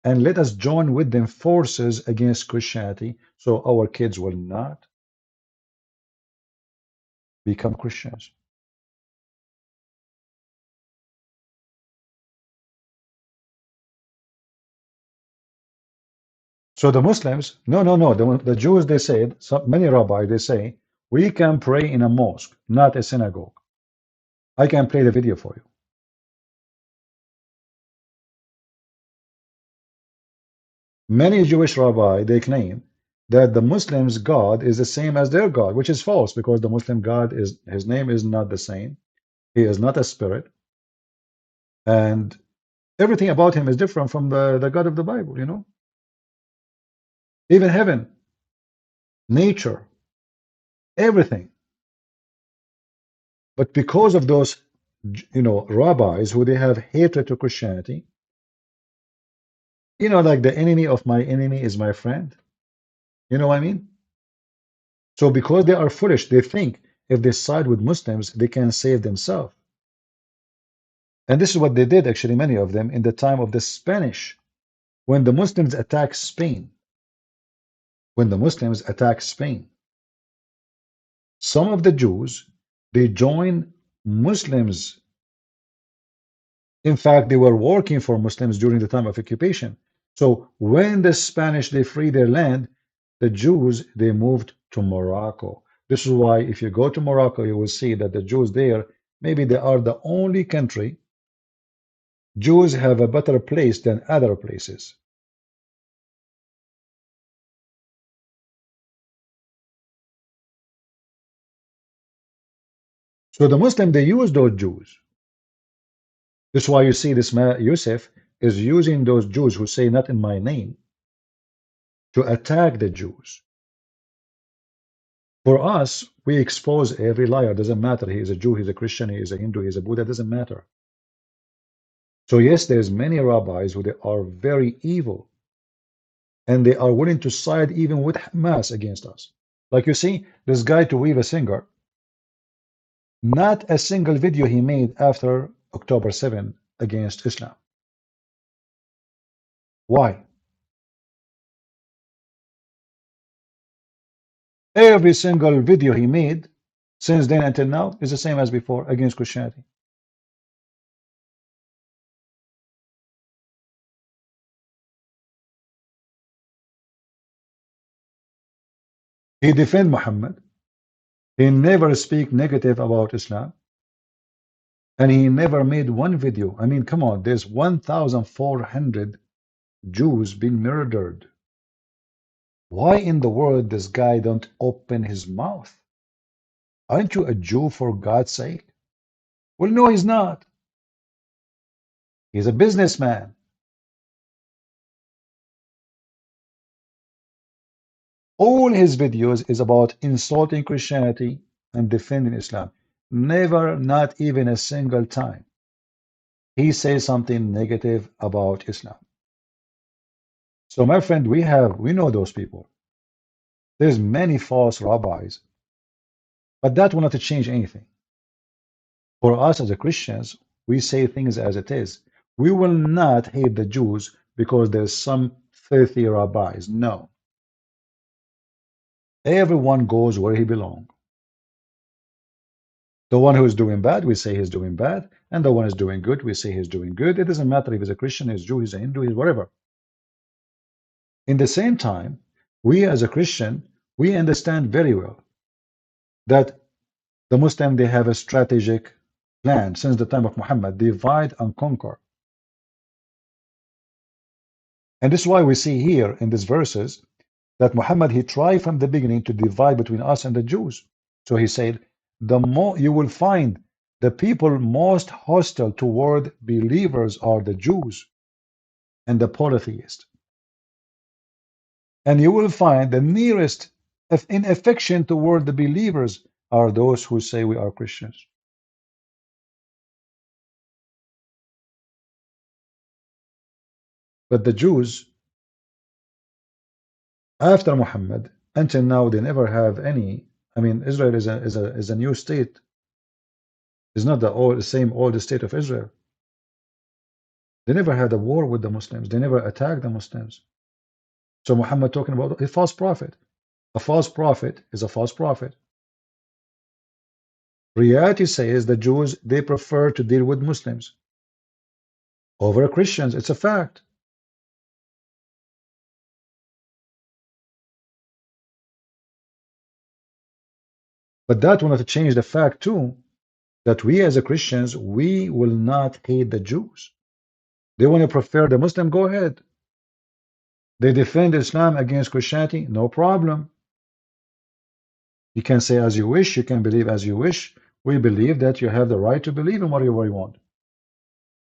And let us join with them forces against Christianity so our kids will not become Christians. So the Muslims, no. The Jews, they said, many rabbis, they say, we can pray in a mosque, not a synagogue. I can play the video for you. Many Jewish rabbis, they claim that the Muslims' God is the same as their God, which is false because the Muslim God is, his name is not the same. He is not a spirit. And everything about him is different from the God of the Bible, you know? Even heaven, nature, everything. But because of those, you know, rabbis who they have hatred to Christianity, you know, like the enemy of my enemy is my friend. You know what I mean? So because they are foolish, they think if they side with Muslims, they can save themselves. And this is what they did, actually, many of them, in the time of the Spanish, when the Muslims attacked Spain. When the Muslims attacked Spain, some of the Jews, they joined Muslims. In fact, they were working for Muslims during the time of occupation. So when the Spanish, they freed their land, the Jews, they moved to Morocco. This is why if you go to Morocco, you will see that the Jews there, maybe they are the only country. Jews have a better place than other places. So the Muslim, they use those Jews. This is why you see this man, Youssef, is using those Jews who say not in my name to attack the Jews. For us, we expose every liar. Doesn't matter. He is a Jew, he's a Christian, he is a Hindu, he's a Buddha. Doesn't matter. So yes, there's many rabbis who they are very evil, and they are willing to side even with Hamas against us. Like you see, this guy Tuiva Singer, not a single video he made after October 7 against Islam. Why? Every single video he made since then until now is the same as before against Christianity. He defend Muhammad. He never speak negative about Islam. And he never made one video. I mean, come on, there's 1,400 Jews being murdered. Why in the world this guy don't open his mouth? Aren't you a Jew for God's sake? Well, no, he's not. He's a businessman. All his videos is about insulting Christianity and defending Islam. Never, not even a single time, he says something negative about Islam. So, my friend, we know those people. There's many false rabbis, but that will not change anything. For us as a Christians, we say things as it is. We will not hate the Jews because there's some filthy rabbis. No. Everyone goes where he belongs. The one who is doing bad, we say he's doing bad, and the one who is doing good, we say he's doing good. It doesn't matter if he's a Christian, he's a Jew, he's a Hindu, he's whatever. In the same time, we as a Christian, we understand very well that the Muslim, they have a strategic plan since the time of Muhammad, divide and conquer. And this is why we see here in these verses that Muhammad, he tried from the beginning to divide between us and the Jews. So he said, the more you will find the people most hostile toward believers are the Jews and the polytheists. And you will find the nearest in affection toward the believers are those who say we are Christians. But the Jews, after Muhammad, until now, they never have any. I mean, Israel is a new state. It's not the same old state of Israel. They never had a war with the Muslims. They never attacked the Muslims. So Muhammad talking about a false prophet. A false prophet is a false prophet. Reality says the Jews, they prefer to deal with Muslims over Christians. It's a fact. But that will not change the fact too that we as a Christians, we will not hate the Jews. They want to prefer the Muslim, go ahead. They defend Islam against Christianity, no problem. You can say as you wish, you can believe as you wish. We believe that you have the right to believe in whatever you want.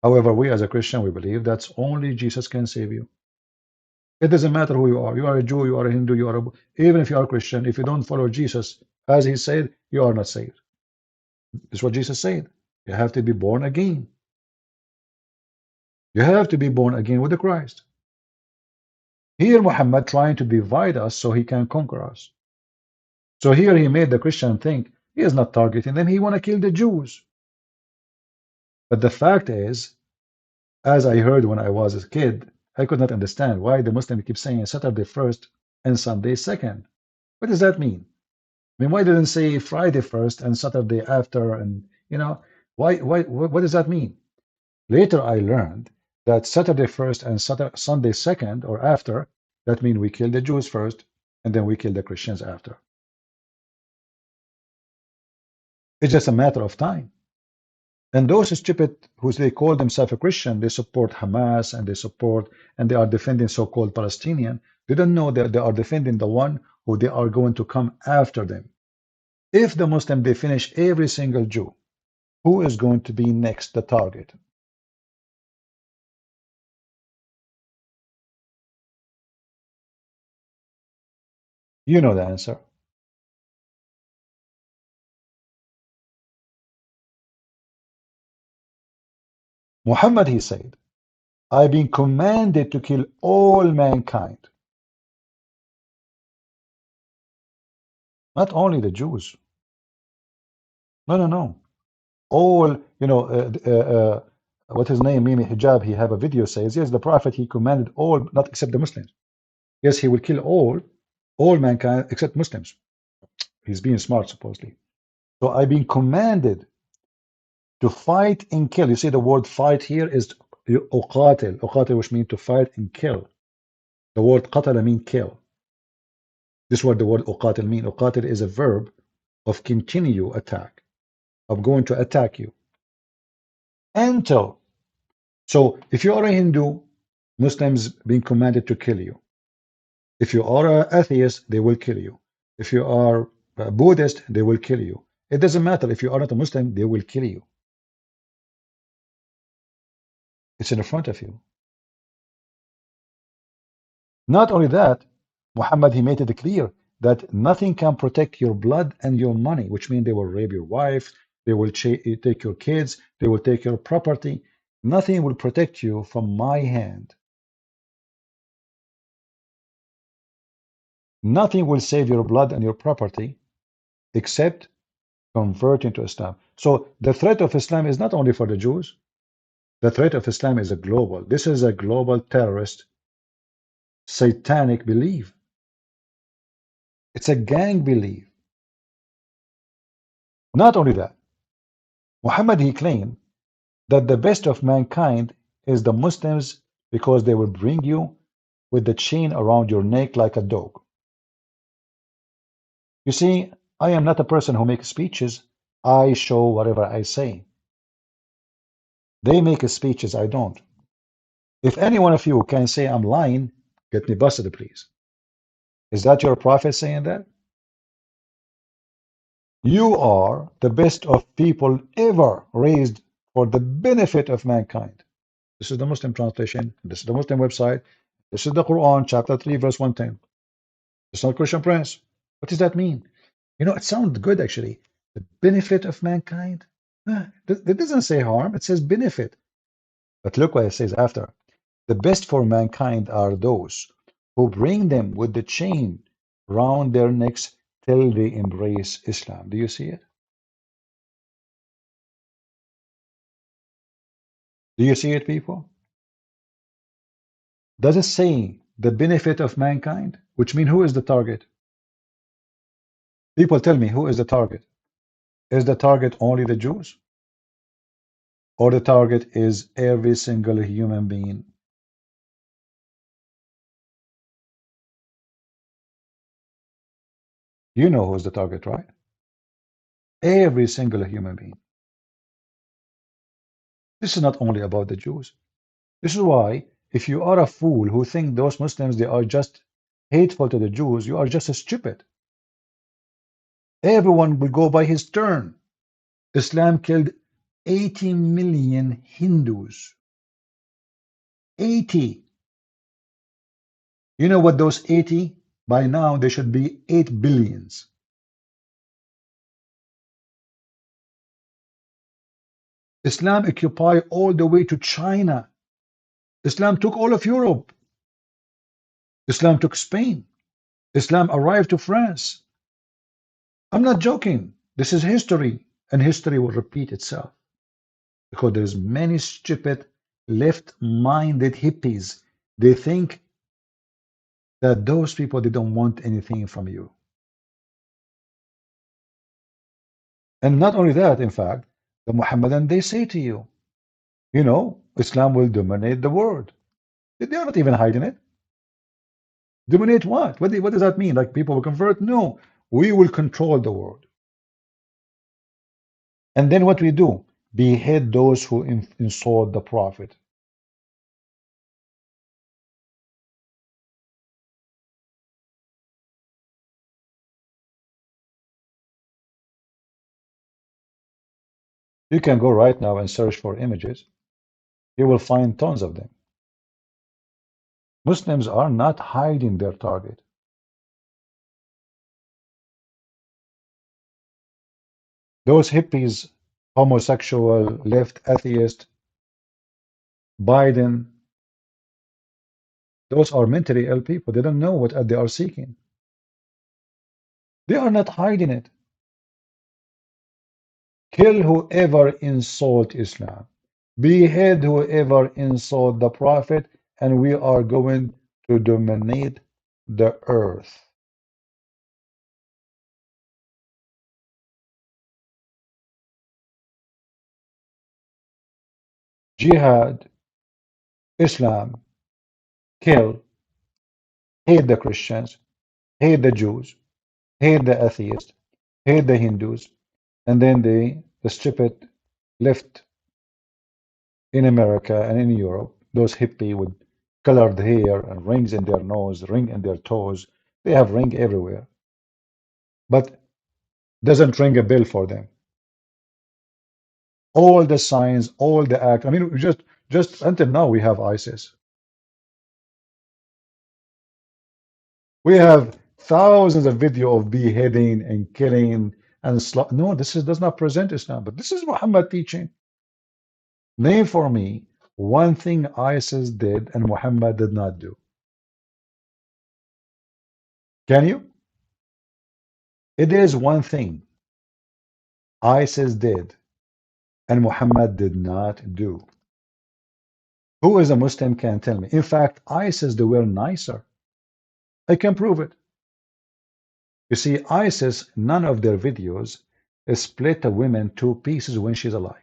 However, we as a Christian, we believe that only Jesus can save you. It doesn't matter who you are. You are a Jew, you are a Hindu, you are even if you are a Christian, if you don't follow Jesus, as he said, you are not saved. This is what Jesus said. You have to be born again. You have to be born again with the Christ. Here Muhammad trying to divide us so he can conquer us. So here he made the Christian think he is not targeting them, he want to kill the Jews. But the fact is, as I heard when I was a kid, I could not understand why the Muslim keep saying Saturday first and Sunday second. What does that mean? I mean, why didn't say Friday first and Saturday after? And why? What does that mean? Later I learned that Saturday first and Sunday second or after, that means we kill the Jews first and then we kill the Christians after. It's just a matter of time. And those stupid who they call themselves a Christian, they support Hamas and they are defending so-called Palestinian. They don't know that they are defending the one who they are going to come after them. If the Muslim, they finish every single Jew, who is going to be next the target? You know the answer. Muhammad, he said, I've been commanded to kill all mankind. Not only the Jews. No. All, what his name, Mimi Hijab, he have a video says, yes, the Prophet, he commanded all, not except the Muslims. Yes, he will kill all mankind except Muslims. He's being smart, supposedly. So I've been commanded to fight and kill. You see the word fight here is uqatil. Uqatil, which means to fight and kill. The word qatala means kill. This is what the word uqatil means. Uqatil is a verb of continue attack. I'm going to attack you. Until. So if you are a Hindu, Muslims being commanded to kill you. If you are an atheist, they will kill you. If you are a Buddhist, they will kill you. It doesn't matter. If you are not a Muslim, they will kill you. It's in front of you. Not only that, Muhammad, he made it clear that nothing can protect your blood and your money, which means they will rape your wife, they will take your kids, they will take your property. Nothing will protect you from my hand. Nothing will save your blood and your property except converting to Islam. So the threat of Islam is not only for the Jews. The threat of Islam is a global. This is a global terrorist, satanic belief. It's a gang belief. Not only that, Muhammad, he claimed that the best of mankind is the Muslims because they will bring you with the chain around your neck like a dog. You see, I am not a person who makes speeches. I show whatever I say. They make speeches, I don't. If any one of you can say I'm lying, get me busted, please. Is that your prophet saying that? You are the best of people ever raised for the benefit of mankind. This is the Muslim translation. This is the Muslim website. This is the Quran, chapter 3, verse 110. It's not Christian Prince. What does that mean? You know, it sounds good actually. The benefit of mankind. It doesn't say harm, it says benefit. But look what it says after. The best for mankind are those who bring them with the chain round their necks till they embrace Islam. Do you see it? Do you see it, people? Does it say the benefit of mankind? Which means who is the target? People tell me, who is the target? Is the target only the Jews? Or the target is every single human being? You know who's the target, right? Every single human being. This is not only about the Jews. This is why, if you are a fool who think those Muslims, they are just hateful to the Jews, you are just stupid. Everyone will go by his turn. Islam killed 80 million Hindus. 80. You know what those 80? By now, they should be 8 billions. Islam occupied all the way to China. Islam took all of Europe. Islam took Spain. Islam arrived to France. I'm not joking. This is history, and history will repeat itself. Because there's many stupid, left-minded hippies. They think that those people, they don't want anything from you. And not only that, in fact, the Muhammadan, they say to you, you know, Islam will dominate the world. They are not even hiding it. Dominate what? What does that mean? Like people will convert? No, we will control the world. And then what we do? Behead those who insult the Prophet. You can go right now and search for images. You will find tons of them. Muslims are not hiding their target. Those hippies, homosexual, left, atheist, Biden, those are mentally ill people. They don't know what they are seeking. They are not hiding it. Kill whoever insult Islam. Behead whoever insult the Prophet, and we are going to dominate the earth. Jihad, Islam, kill, hate the Christians, hate the Jews, hate the atheists, hate the Hindus, and then the stupid left in America and in Europe, those hippie with colored hair and rings in their nose, ring in their toes. They have ring everywhere, but doesn't ring a bell for them. All the signs, all the act. I mean, we just until now we have ISIS. We have thousands of video of beheading and killing and no, does not present Islam, but this is Muhammad teaching. Name for me one thing ISIS did and Muhammad did not do. Can you? It is one thing ISIS did and Muhammad did not do. Who is a Muslim can tell me? In fact, ISIS, they were nicer. I can prove it. You see, ISIS, none of their videos split a woman two pieces when she's alive.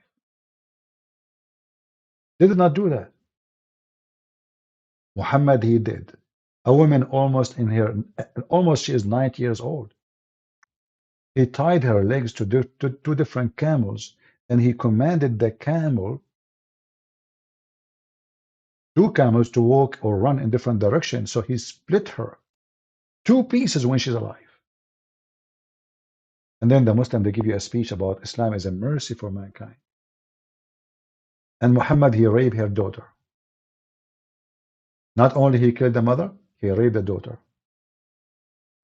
They did not do that. Muhammad, he did. A woman almost she is 90 years old. He tied her legs to two different camels, and he commanded the two camels to walk or run in different directions. So he split her two pieces when she's alive. And then the Muslim, they give you a speech about Islam as a mercy for mankind. And Muhammad, he raped her daughter. Not only he killed the mother, he raped the daughter.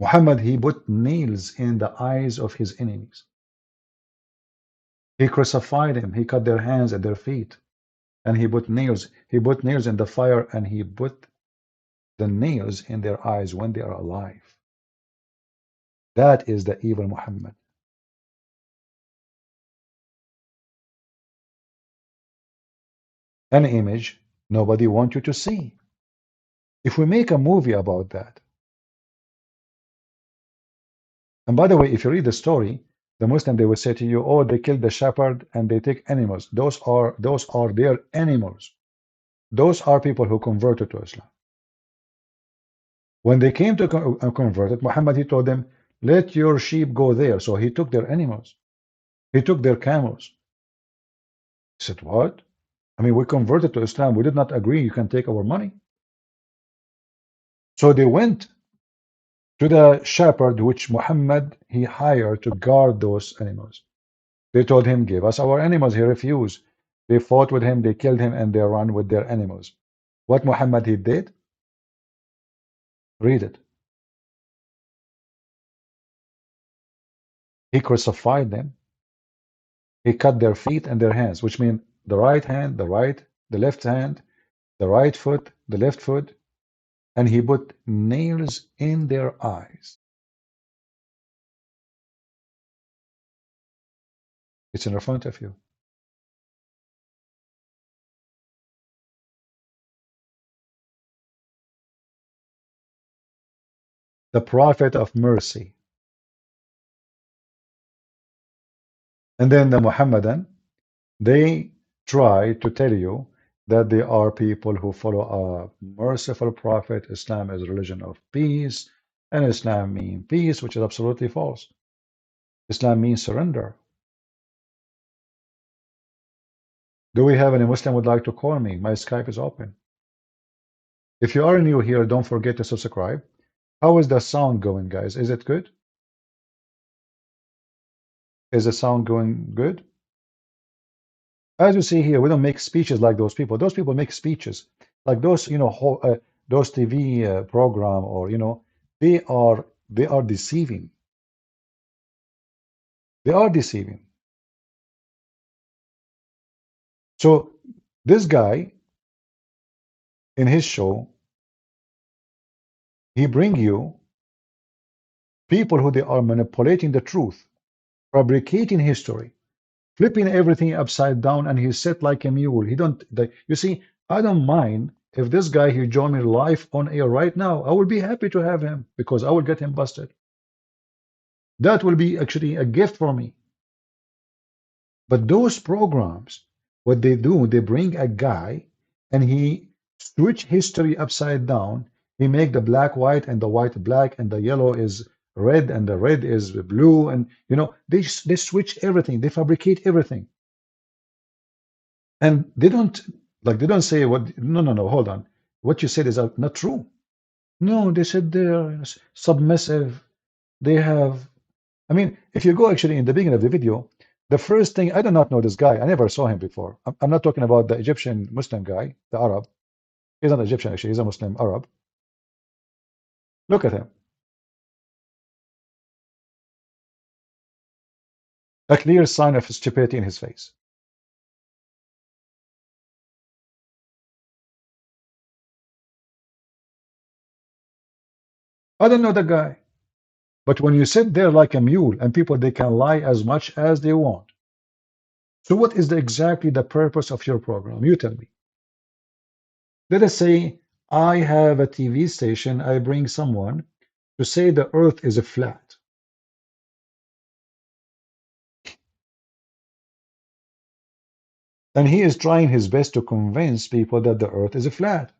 Muhammad, he put nails in the eyes of his enemies. He crucified him. He cut their hands and their feet. And he put nails. He put nails in the fire, and he put the nails in their eyes when they are alive. That is the evil Muhammad. An image nobody wants you to see. If we make a movie about that, and by the way, if you read the story, the Muslim, they will say to you, oh, they killed the shepherd and they take animals. Those are their animals. Those are people who converted to Islam. When they came to converted, Muhammad, he told them, let your sheep go there. So he took their animals. He took their camels. He said, what? I mean, we converted to Islam. We did not agree you can take our money. So they went to the shepherd, which Muhammad, he hired to guard those animals. They told him, give us our animals. He refused. They fought with him, they killed him, and they ran with their animals. What Muhammad, he did? Read it. He crucified them. He cut their feet and their hands, which means the right hand, the left hand, the right foot, the left foot, and he put nails in their eyes. It's in front of you. The prophet of mercy. And then the Muhammadan, they try to tell you that they are people who follow a merciful prophet. Islam is a religion of peace, and Islam means peace, which is absolutely false. Islam means surrender. Do we have any Muslim would like to call me? My Skype is open. If you are new here, don't forget to subscribe. How is the sound going, guys? Is it good? Is the sound going good? As you see here, we don't make speeches like those people. Those people make speeches like those, those TV program, or they are deceiving. They are deceiving. So this guy, in his show, he bring you people who they are manipulating the truth, fabricating history, flipping everything upside down, and he's set like a mule. He don't. You see, I don't mind if this guy he join me live on air right now. I will be happy to have him because I will get him busted. That will be actually a gift for me. But those programs, what they do, they bring a guy and he switch history upside down. He make the black white and the white black and the yellow is red and the red is blue, and they switch everything. They fabricate everything, and they don't say what. No, hold on. what you said is not true. No, they said they're submissive. They have, I mean, if you go actually in the beginning of the video, the first thing, I do not know this guy. I never saw him before. I'm not talking about the Egyptian Muslim guy, the Arab. He's not Egyptian, actually. He's a Muslim Arab. Look at him. A clear sign of stupidity in his face. I don't know the guy. But when you sit there like a mule and people, they can lie as much as they want. So what is exactly the purpose of your program? You tell me. Let us say I have a TV station. I bring someone to say the earth is a flat. And he is trying his best to convince people that the earth is a flat.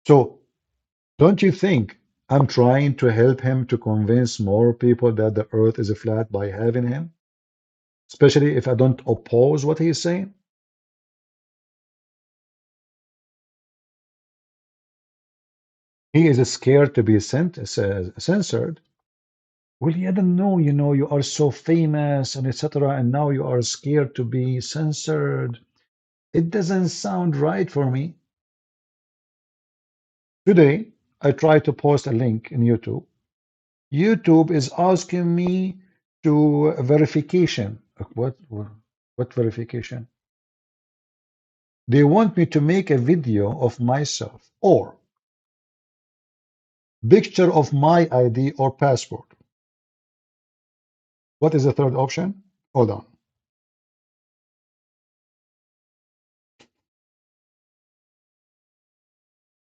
So don't you think I'm trying to help him to convince more people that the earth is a flat by having him? Especially if I don't oppose what he's saying? He is scared to be censored. Well, you don't know, you are so famous and etc. And now you are scared to be censored. It doesn't sound right for me. Today, I tried to post a link in YouTube. YouTube is asking me to verification. What verification? They want me to make a video of myself or picture of my ID or passport. What is the third option? Hold on.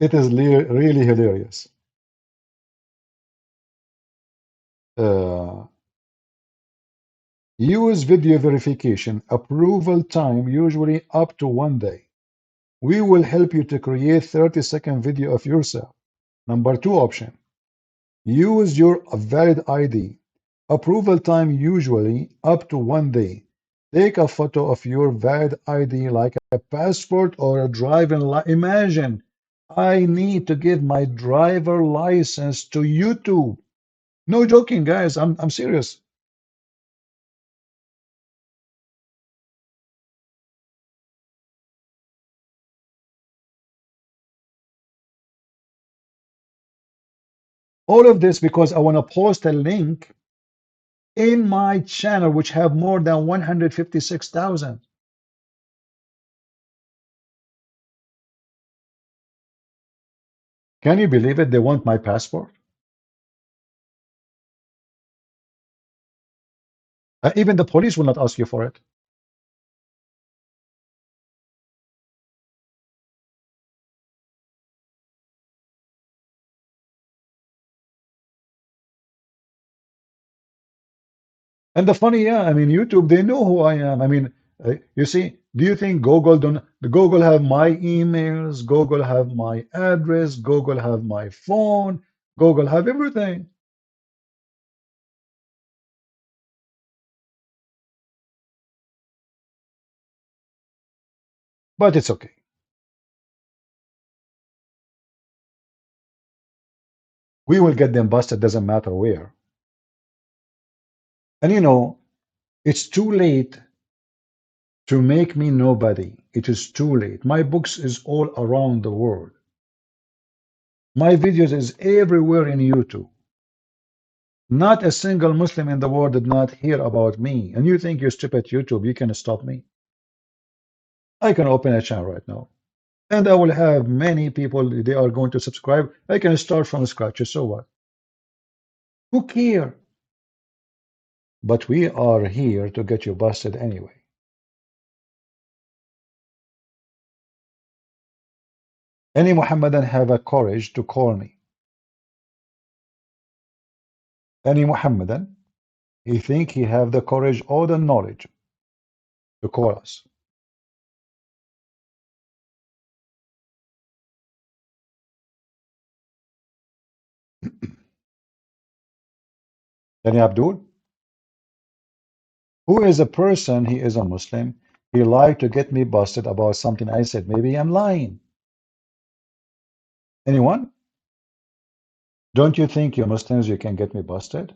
It is really hilarious. Use video verification. Approval time usually up to 1 day. We will help you to create 30-second video of yourself. Number 2 option. Use your valid ID. Approval time usually up to 1 day. Take a photo of your valid ID like a passport or a driving license. Imagine, I need to give my driver license to YouTube. No joking, guys. I'm serious. All of this because I want to post a link in my channel, which have more than 156,000. Can you believe it? They want my passport. Even the police will not ask you for it. And the funny, yeah, I mean, YouTube, they know who I am. I mean, you see, do you think Google have my emails, Google have my address, Google have my phone, Google have everything. But it's okay. We will get them busted, doesn't matter where. And it's too late to make me nobody. It is too late. My books is all around the world. My videos is everywhere in YouTube. Not a single Muslim in the world did not hear about me. And you think you're stupid YouTube, you can stop me? I can open a channel right now. And I will have many people, they are going to subscribe. I can start from scratch, so what? Who care? But we are here to get you busted anyway. Any Muhammadan have a courage to call me? Any Muhammadan, he think he have the courage or the knowledge to call us? Any Abdul? Who is a person, he is a Muslim, He lied to get me busted about something I said. Maybe I'm lying. Anyone? Don't you think you Muslims, you can get me busted?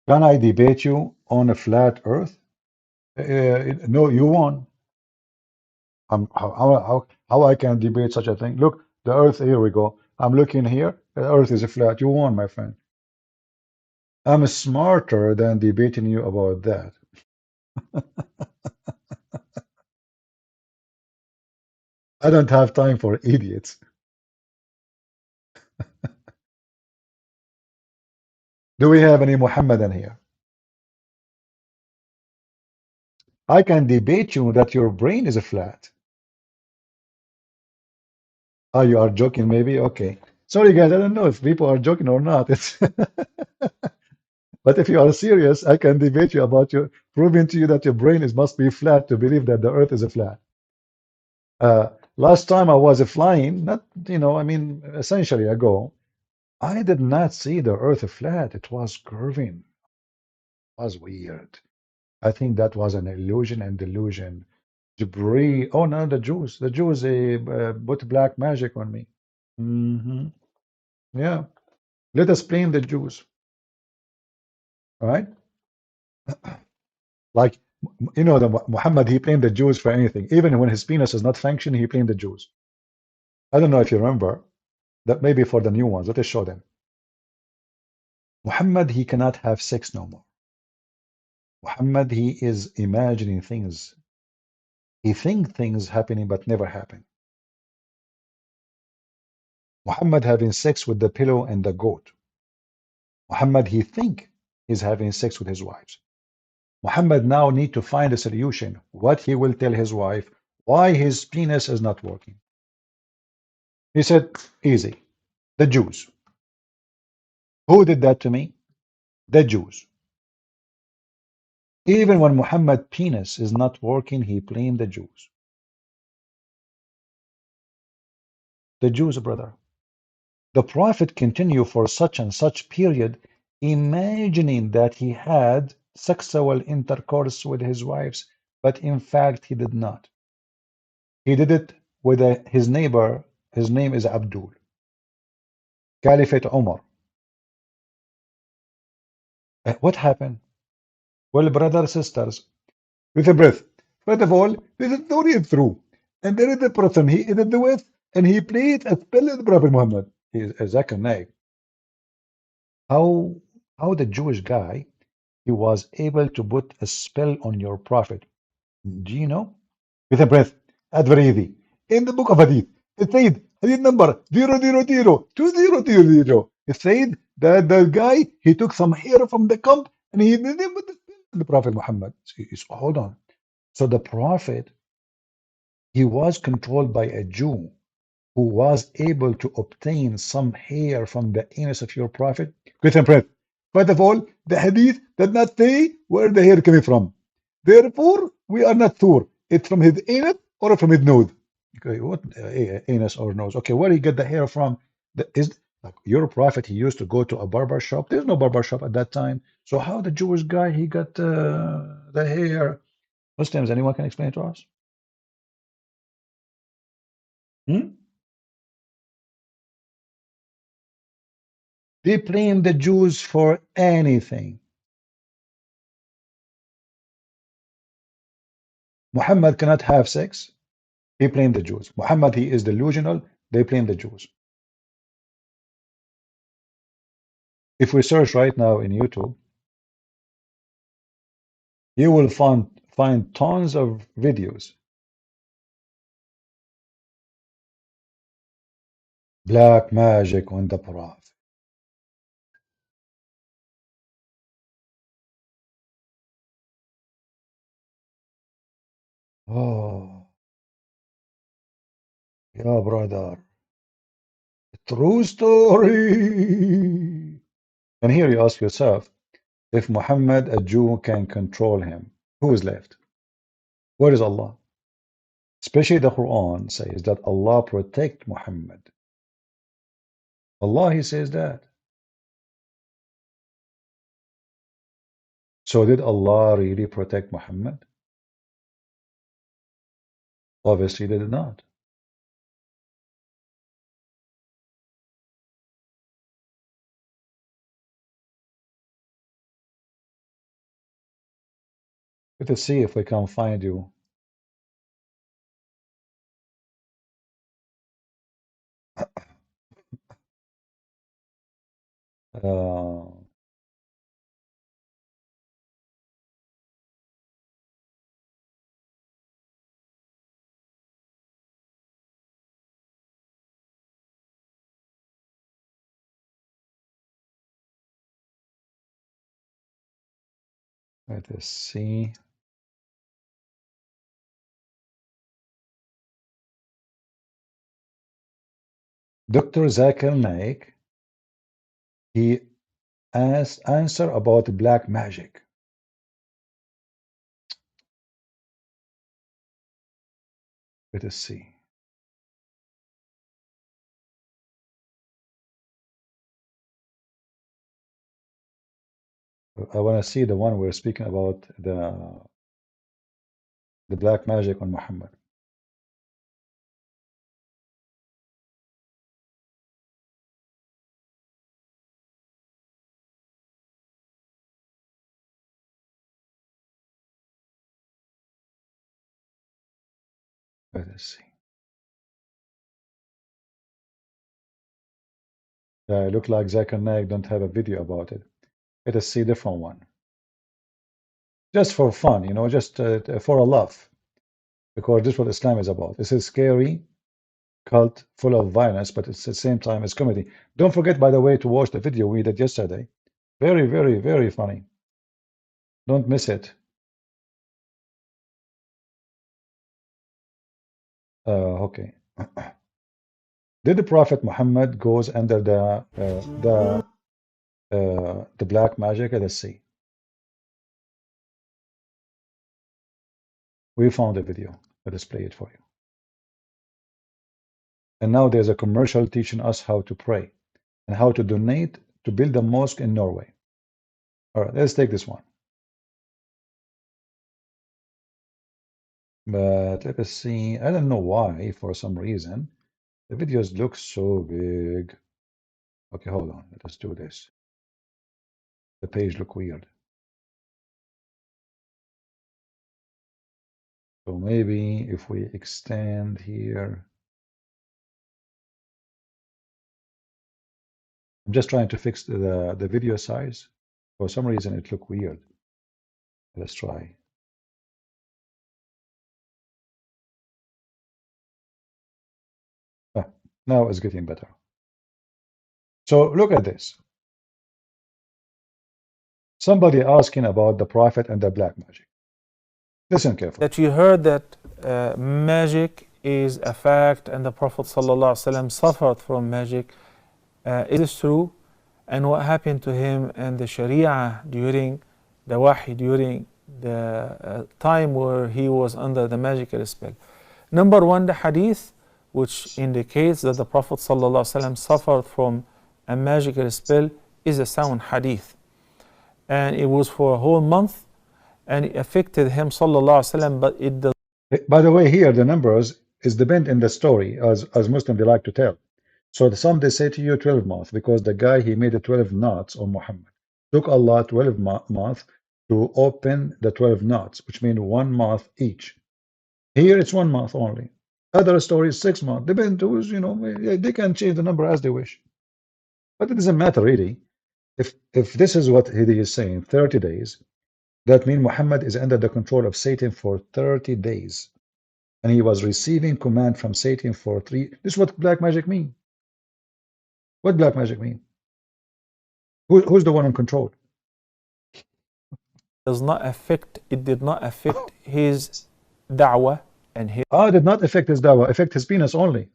Can I debate you on a flat earth? No, you won. How I can debate such a thing? Look, the earth, here we go. I'm looking here. The earth is flat. You won, my friend. I'm smarter than debating you about that. I don't have time for idiots. Do we have any Muhammadan here? I can debate you that your brain is flat. Oh, you are joking, maybe? Okay. Sorry, guys, I don't know if people are joking or not. It's but if you are serious, I can debate you about your proving to you that your brain is must be flat to believe that the earth is a flat. Last time I was flying, not, I mean, essentially ago, I did not see the earth flat. It was curving. It was weird. I think that was an illusion and delusion. Debris. Oh no, the Jews. The Jews, they put black magic on me. Yeah. Let us blame the Jews. All right? Like, the Muhammad, he blamed the Jews for anything. Even when his penis is not functioning, he blamed the Jews. I don't know if you remember that. Maybe for the new ones, let us show them. Muhammad, he cannot have sex no more. Muhammad, he is imagining things. He think things happening but never happen. Muhammad having sex with the pillow and the goat. Muhammad, he think he's having sex with his wives. Muhammad now need to find a solution. What he will tell his wife, why his penis is not working. He said, easy. The Jews. Who did that to me? The Jews. Even when Muhammad's penis is not working, he blamed the Jews. The Jews, brother. The Prophet continued for such and such period, imagining that he had sexual intercourse with his wives, but in fact he did not. He did it with his neighbor. His name is Abdul. Caliphate Omar. What happened? Well, brothers, sisters, with a breath. First of all, there is no read through. And there is the person he did the with, and he played a spell with the Prophet Muhammad. He is a Zakanai. How the Jewish guy, he was able to put a spell on your Prophet. Do you know? With a breath. At very easy. In the book of Hadith, it said, Hadith number 0002000. It said that the guy, he took some hair from the camp and he did it with the Prophet Muhammad. So, hold on. So the Prophet, he was controlled by a Jew who was able to obtain some hair from the anus of your Prophet. Question breath. First of all, the Hadith did not say where the hair coming from. Therefore, we are not sure. It's from his anus or from his nose. Okay, what anus or nose? Okay, where he get the hair from? Is like your Prophet, he used to go to a barber shop. There's no barber shop at that time. So how the Jewish guy, he got the hair? Muslims, anyone can explain it to us? They blame the Jews for anything. Muhammad cannot have sex. They blame the Jews. Muhammad, he is delusional. They blame the Jews. If we search right now in YouTube, you will find tons of videos. Black magic on the Prophet. Oh, yeah, brother. True story. And here you ask yourself, if Muhammad, a Jew, can control him, who is left? Where is Allah? Especially the Quran says that Allah protect Muhammad. Allah, he says that. So did Allah really protect Muhammad? Obviously they did not. Let's see if we can find you. Uh, let us see. Dr. Zakir Naik, he asked answer about black magic. Let us see. I want to see the one we're speaking about, the black magic on Muhammad. Let us see. It look like Zakir Naik don't have a video about it. Let us see a different one. Just for fun, you know, just for a laugh. Because this is what Islam is about. This is scary cult full of violence, but it's at the same time it's comedy. Don't forget, by the way, to watch the video we did yesterday. Very, very, very funny. Don't miss it. Okay. Did the Prophet Muhammad goes under the black magic? Let's see. We found a video. Let us play it for you. And now there's a commercial teaching us how to pray and how to donate to build a mosque in Norway. All right, let's take this one. But let us see. I don't know why, for some reason, the videos look so big. Okay, hold on. Let us do this. The page look weird. So maybe if we extend here. I'm just trying to fix the video size. For some reason, it look weird. Let's try. Now it's getting better. So look at this. Somebody asking about the Prophet and the black magic. Listen carefully. That you heard that magic is a fact and the Prophet ﷺ suffered from magic. Is this true? And what happened to him and the Sharia during the Wahy, during the time where he was under the magical spell? Number one, the hadith, which indicates that the Prophet ﷺ suffered from a magical spell, is a sound hadith. And it was for a whole month, and it affected him ﷺ, but it does. By the way, here the numbers is depend in the story, as Muslims they like to tell. So some they say to you 12 months, because the guy he made the 12 knots on Muhammad. Took Allah 12 months to open the 12 knots, which mean 1 month each. Here it's 1 month only. Other stories 6 months. Depend who's, you know, they can change the number as they wish. But it doesn't matter really. If this is what he is saying, 30 days, that means Muhammad is under the control of Satan for 30 days. And he was receiving command from Satan for 3. This is what black magic mean. What black magic mean? Who's the one in control? Does not affect, it did not affect his da'wah and his. It did not affect his da'wah, affect his penis only.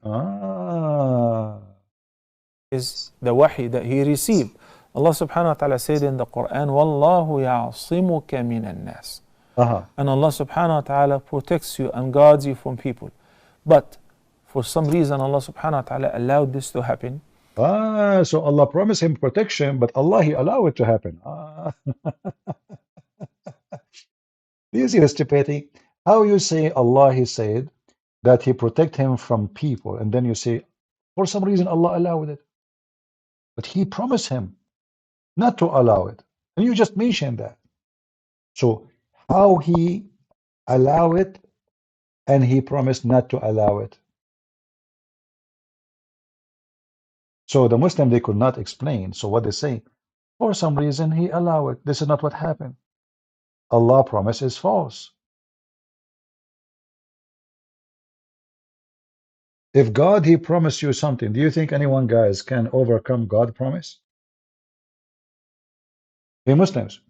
Is the wahi that he received. Allah subhanahu wa ta'ala said in the Quran, Wallahu ya'asimuka minan nas. And Allah subhanahu wa ta'ala protects you and guards you from people. But for some reason, Allah subhanahu wa ta'ala allowed this to happen. So Allah promised him protection, but Allah, He allowed it to happen. Do you see the stupidity? How you say Allah, he said that he protect him from people, and then you say, for some reason Allah allowed it. But he promised him not to allow it. And you just mentioned that. So how he allow it and he promised not to allow it. So the Muslim, they could not explain. So what they say, for some reason he allowed it. This is not what happened. Allah promise is false. If God, he promised you something, do you think anyone, guys, can overcome God promise? Hey Muslims,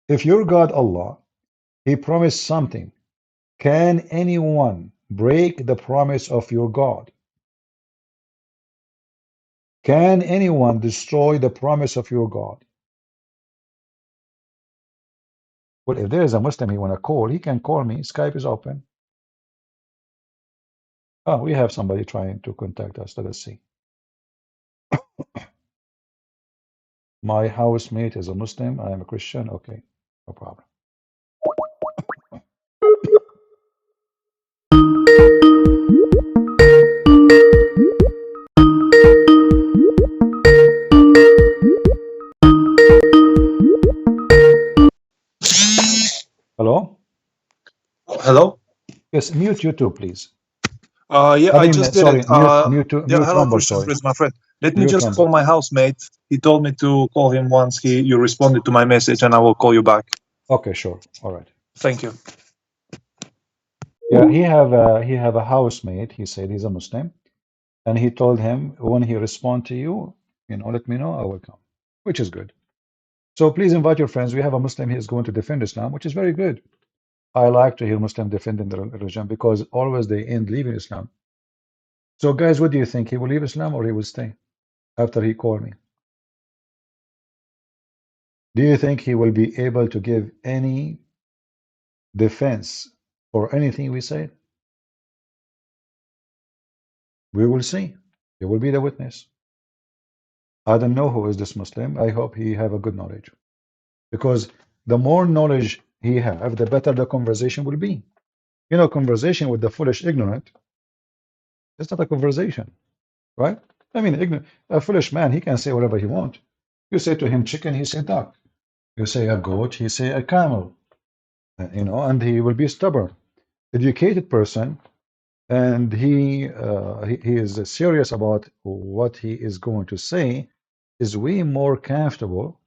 if your God Allah, he promised something, can anyone break the promise of your God? Can anyone destroy the promise of your God? Well, if there is a Muslim he want to call, he can call me. Skype is open. Oh, we have somebody trying to contact us. Let us see. My housemate is a Muslim. I am a Christian. Okay, no problem. Hello? Hello? Yes, mute YouTube, please. Yeah, I just did sorry, it. Yeah, mute hello, Rumble, Christian sorry. Chris, my friend. Let me Mute just Rumble. call my housemate. He told me to call him once you responded to my message, and I will call you back. Okay, sure. All right. Thank you. Yeah, he have a housemate. He said he's a Muslim, and he told him when he respond to you, let me know. I will come, which is good. So please invite your friends. We have a Muslim. He is going to defend Islam, which is very good. I like to hear Muslim defending the religion because always they end leaving Islam. So guys, what do you think? He will leave Islam or he will stay after he called me? Do you think he will be able to give any defense for anything we say? We will see. He will be the witness. I don't know who is this Muslim. I hope he have a good knowledge. Because the more knowledge he have, the better the conversation will be. Conversation with the foolish ignorant, it's not a conversation, right? I mean, a foolish man, he can say whatever he wants. You say to him chicken, he say duck. You say a goat, he say a camel. And he will be stubborn. Educated person, and he is serious about what he is going to say, is way more comfortable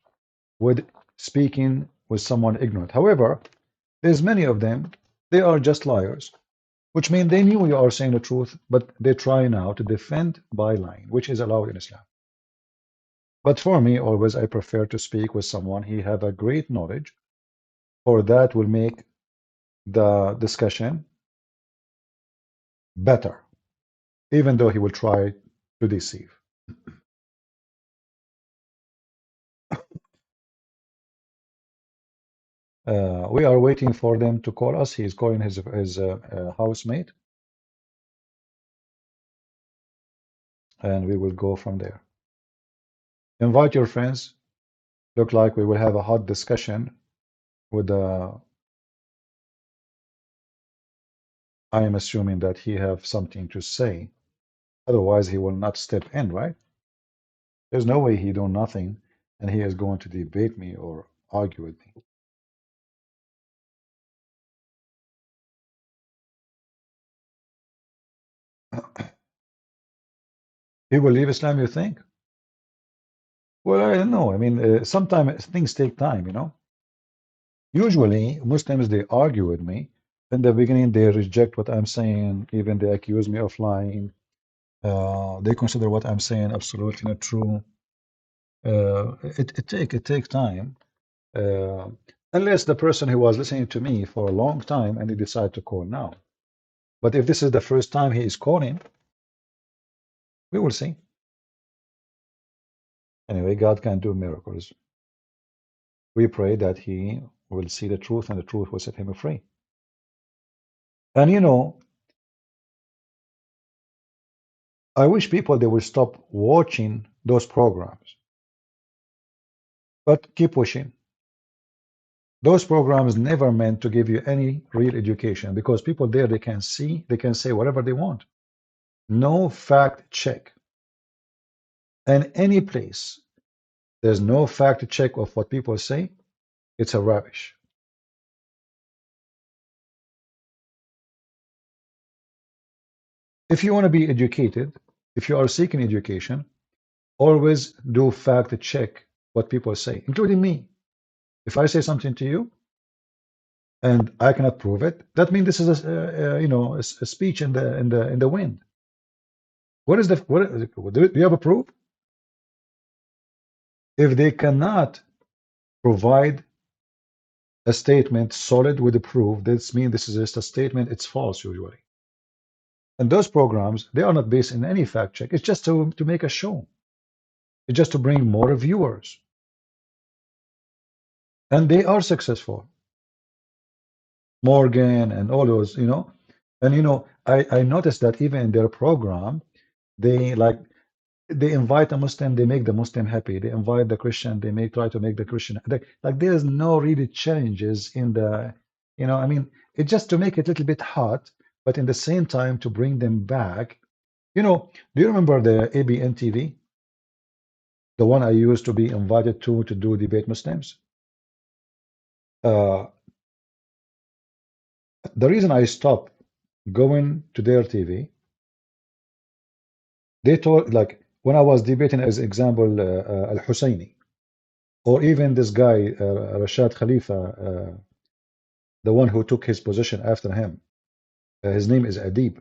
with speaking with someone ignorant. However, there's many of them, they are just liars, which means they knew you are saying the truth, but they try now to defend by lying, which is allowed in Islam. But for me, always, I prefer to speak with someone he have a great knowledge, for that will make the discussion better, even though he will try to deceive. We are waiting for them to call us. He is calling his housemate, and we will go from there. Invite your friends. Look like we will have a hot discussion with I am assuming that he have something to say. Otherwise, he will not step in, right? There's no way he do nothing, and he is going to debate me or argue with me. He will leave Islam, you think? Well, I don't know. I mean, sometimes things take time. Usually, Muslims, they argue with me. In the beginning, they reject what I'm saying. Even they accuse me of lying. They consider what I'm saying absolutely not true. It takes time. Unless the person who was listening to me for a long time and he decide to call now. But if this is the first time he is calling, we will see. Anyway, God can do miracles. We pray that he will see the truth and the truth will set him free. And I wish people they will stop watching those programs, but keep pushing. Those programs never meant to give you any real education because people there, they can see, they can say whatever they want. No fact check. And any place there's no fact check of what people say, it's a rubbish. If you want to be educated, if you are seeking education, always do fact check what people say, including me. If I say something to you and I cannot prove it, that means this is a speech in the wind. What is the do you have a proof? If they cannot provide a statement solid with the proof, this means this is just a statement, it's false usually. And those programs, they are not based in any fact check. It's just to make a show. It's just to bring more viewers. And they are successful. Morgan and all those, And I noticed that even in their program, they invite a Muslim, they make the Muslim happy. They invite the Christian, they try to make the Christian like there's no really challenges in the, it's just to make it a little bit hot, but in the same time to bring them back. Do you remember the ABN TV? The one I used to be invited to do debate Muslims? The reason I stopped going to their TV, they told, like, when I was debating, as example, Al-Husseini, or even this guy, Rashad Khalifa, the one who took his position after him, his name is Adib.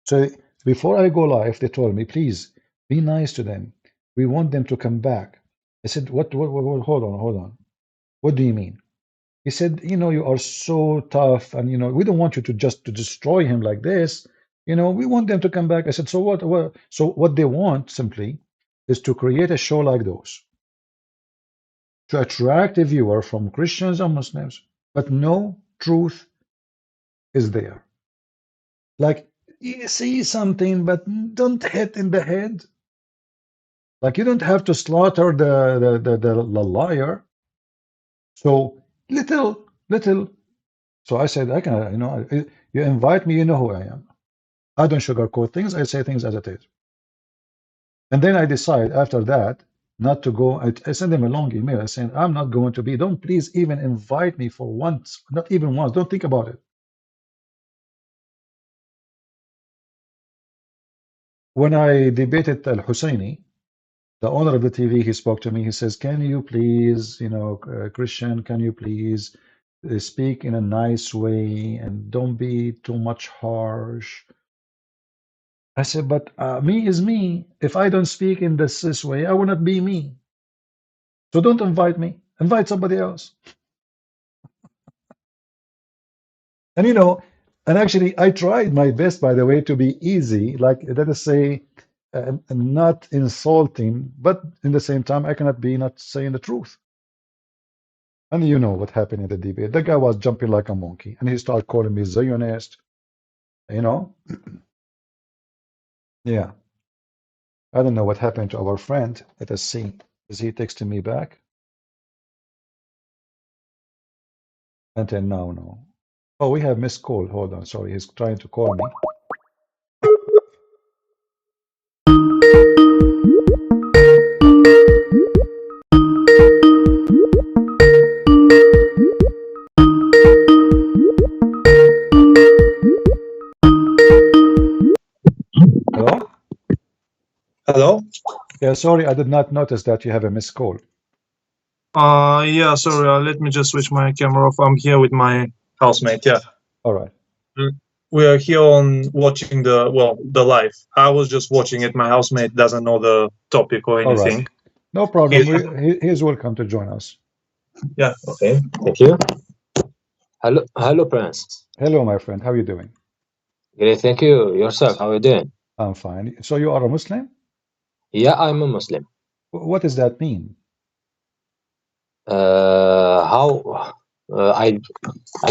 So before I go live, they told me, please be nice to them. We want them to come back. I said, what hold on. What do you mean? He said, you are so tough, and we don't want you to just to destroy him like this. We want them to come back. I said, so what? So what they want simply is to create a show like those to attract a viewer from Christians and Muslims, but no truth is there. Like, you see something, but don't hit in the head. Like, you don't have to slaughter the liar. So little. So I said, I can, you invite me, you know who I am. I don't sugarcoat things. I say things as it is. And then I decide after that not to go. I send them a long email saying, I'm not going to be. Don't please even invite me for once. Not even once. Don't think about it. When I debated Al-Husseini, the owner of the TV, he spoke to me. He says, can you please, Christian, can you please speak in a nice way and don't be too much harsh? I said, but me is me. If I don't speak in this way, I will not be me. So don't invite me. Invite somebody else. And and actually, I tried my best, by the way, to be easy, like let us say, not insulting, but in the same time, I cannot be not saying the truth. And you know what happened in the debate. The guy was jumping like a monkey, and he started calling me Zionist. Yeah. I don't know what happened to our friend. Let us see. Is he texting me back? Until now, no. Oh, we have missed call. Hold on. Sorry, he's trying to call me. Hello? Hello? Yeah, sorry, I did not notice that you have a missed call. Yeah, sorry, let me just switch my camera off. I'm here with my housemate, yeah. All right. We are here on watching the live. I was just watching it. My housemate doesn't know the topic or All anything. right. No problem. He's welcome to join us. Yeah. Okay, thank you. Hello, Prince. Hello, my friend. How are you doing? Great, thank you. Yourself, how are you doing? I'm fine. So you are a Muslim? Yeah, I'm a Muslim. What does that mean? I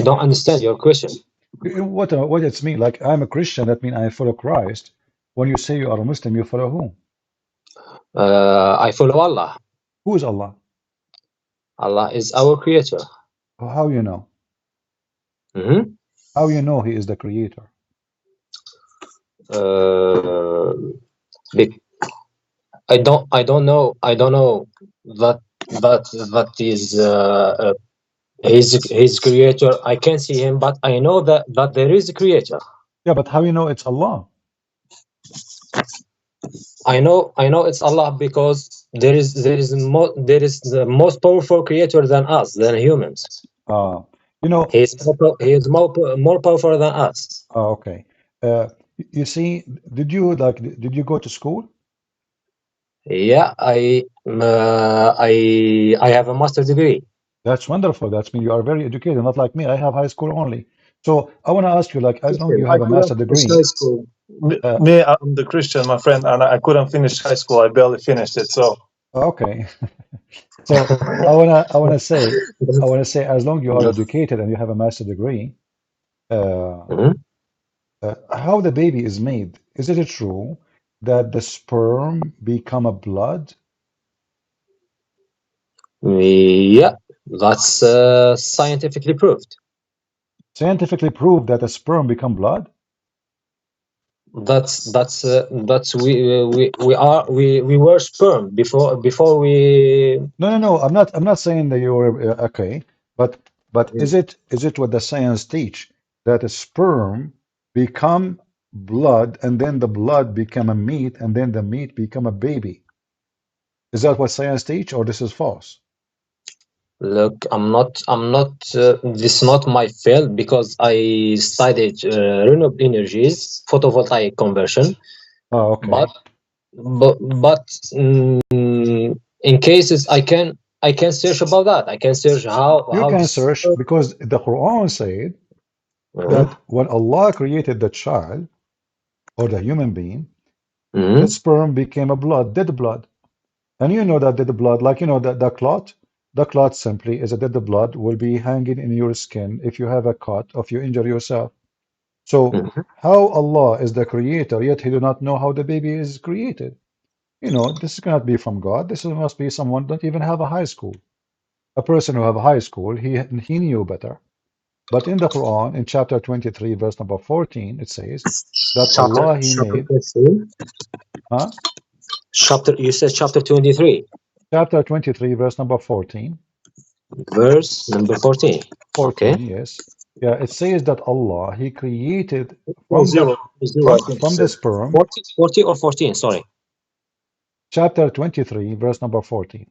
don't understand your question. What it's mean? Like, I'm a Christian, that means I follow Christ. When you say you are a Muslim, you follow whom? I follow Allah. Who is Allah? Allah is our creator. How you know? Mm-hmm. How you know he is the creator? Be- I don't know that that is his creator. I can see him, but I know that there is a creator. Yeah, but how you know it's Allah? I know it's Allah because there is the most powerful creator than us, than humans. You know, he is more powerful than us. Okay. You see, did you go to school? Yeah, I have a master's degree. That's wonderful. That means you are very educated, not like me. I have high school only. So I want to ask you, like, as long as you I have a couldn't master finish degree, high school. Me, I'm the Christian, my friend, and I couldn't finish high school. I barely finished it. So okay. So I wanna say, as long as you are educated and you have a master degree, how the baby is made? Is it true that the sperm become a blood? Yeah, that's scientifically proved. Scientifically proved that a sperm become blood? That's we were sperm before we. No. I'm not saying that you were okay, but is it what the science teach that a sperm become blood and then the blood become a meat and then the meat become a baby? Is that what science teach, or this is false? Look, I'm not. This is not my field because I studied renewable energies, photovoltaic conversion. Oh, okay. But in cases I can search about that. I can search how You can this search because the Quran said that when Allah created the child or the human being, the sperm became a blood, dead blood. And you know that dead blood, like you know that the clot simply is a dead blood will be hanging in your skin if you have a cut or if you injure yourself. So how Allah is the creator, yet he do not know how the baby is created? You know, this cannot be from God. This must be someone don't even have a high school. A person who have a high school, he knew better. But in the Quran, in chapter 23, verse number 14, it says that Allah he made. Huh? You said chapter 23. Chapter 23, verse number 14. Verse number 14. 14, Okay. yes. Yeah, it says that Allah, He created Oh, from zero. I think from you the said. sperm. 40 or 14, sorry. Chapter 23, verse number 14.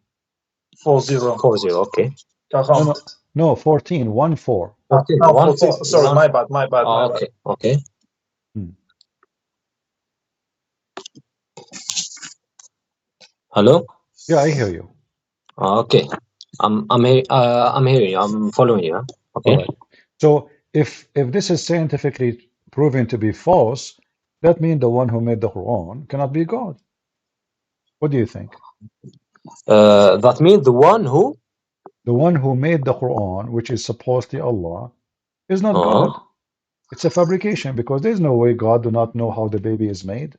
40. Okay. No, 14, 1 4. 14, no, 1 14. 4. Sorry, my bad. Okay, okay. Hello? Yeah, I hear you. Okay. I'm hearing you. I'm following you. Okay. All right. So if this is scientifically proven to be false, that means the one who made the Quran cannot be God. What do you think? That means the one who? The one who made the Quran, which is supposedly Allah, is not God. It's a fabrication because there's no way God do not know how the baby is made.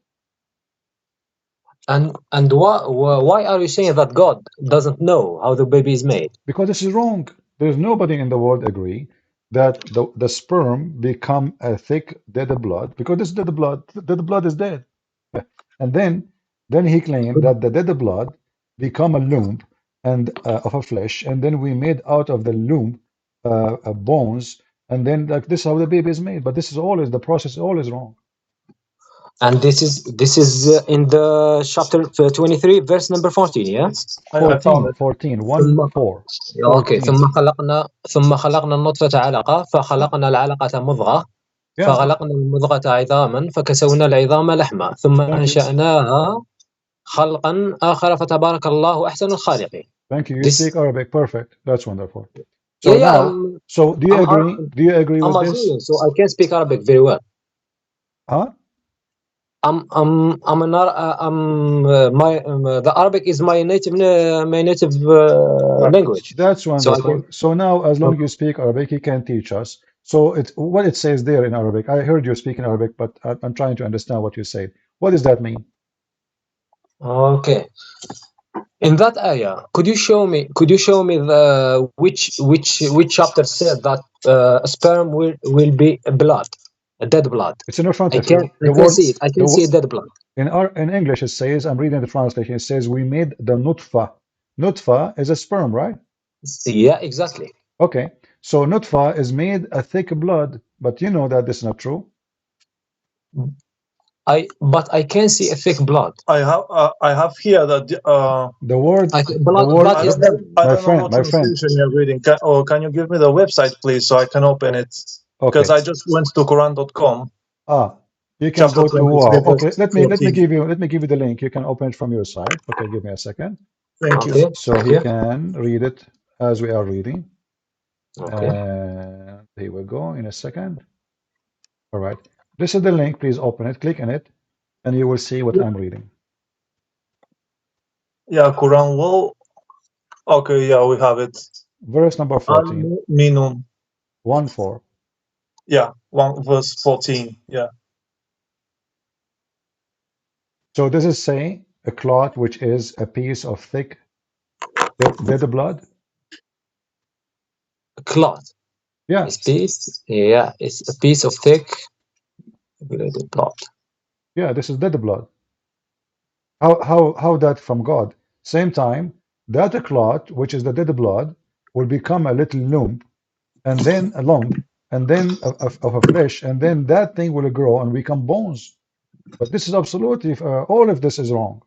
And why are you saying that God doesn't know how the baby is made? Because this is wrong. There's nobody in the world agree that the sperm become a thick dead blood because this dead blood, the blood is dead. And then he claimed that the dead blood become a lump and of a flesh, and then we made out of the lump bones, and then like this is how the baby is made. But this is always the process is always wrong. And this is in the chapter 23, verse number 14, yeah? 14, 1 4. Okay. ثم خلقنا النطفة علقة فخلقنا العلقة مضغة فخلقنا المضغة عظاما فكسونا العظام لحما ثم أنشأناها خلقا آخر فتبارك الله أحسن الخالقين. Thank you. You speak Arabic. Perfect. That's wonderful. So So now, so do you agree? Do you agree with this? Algerian, so I can speak Arabic very well. Huh? The Arabic is my native language. That's wonderful. So now, as long as you speak Arabic, you can teach us. So it's what it says there in Arabic. I heard you speaking Arabic, but I'm trying to understand what you said. What does that mean? Okay. In that ayah, could you show me the which chapter said that sperm will be blood, a dead blood? It's in front I of you. The can word, see it. I can see a dead blood. in English it says, I'm reading the translation, it says we made the nutfa. Nutfa is a sperm, right? Yeah, exactly. Okay, so nutfa is made a thick blood, but you know that this is not true. But I can see a thick blood. I have here that the word blood is dead. I don't know what translation you're reading. Can you give me the website, please, so I can open it? Because I just went to Quran.com. You can go to wow. Okay, let me 14. give you the link. You can open it from your side. Okay, give me a second. Thank you. So he can read it as we are reading. Okay. Here we go in a second. All right. This is the link. Please open it. Click on it, and you will see what I'm reading. Yeah, Quran wall. Okay, yeah, we have it. Verse number 14. Minun. 1-4. Yeah, verse 14. Yeah. So this is saying a cloth which is a piece of thick dead blood. A cloth. Yeah. It's a piece of thick blood. Yeah, this is dead blood. How that from God? Same time, that clot, which is the dead blood, will become a little lump, and then a lump, and then of a flesh, and then that thing will grow and become bones. But this is absolutely, all of this is wrong.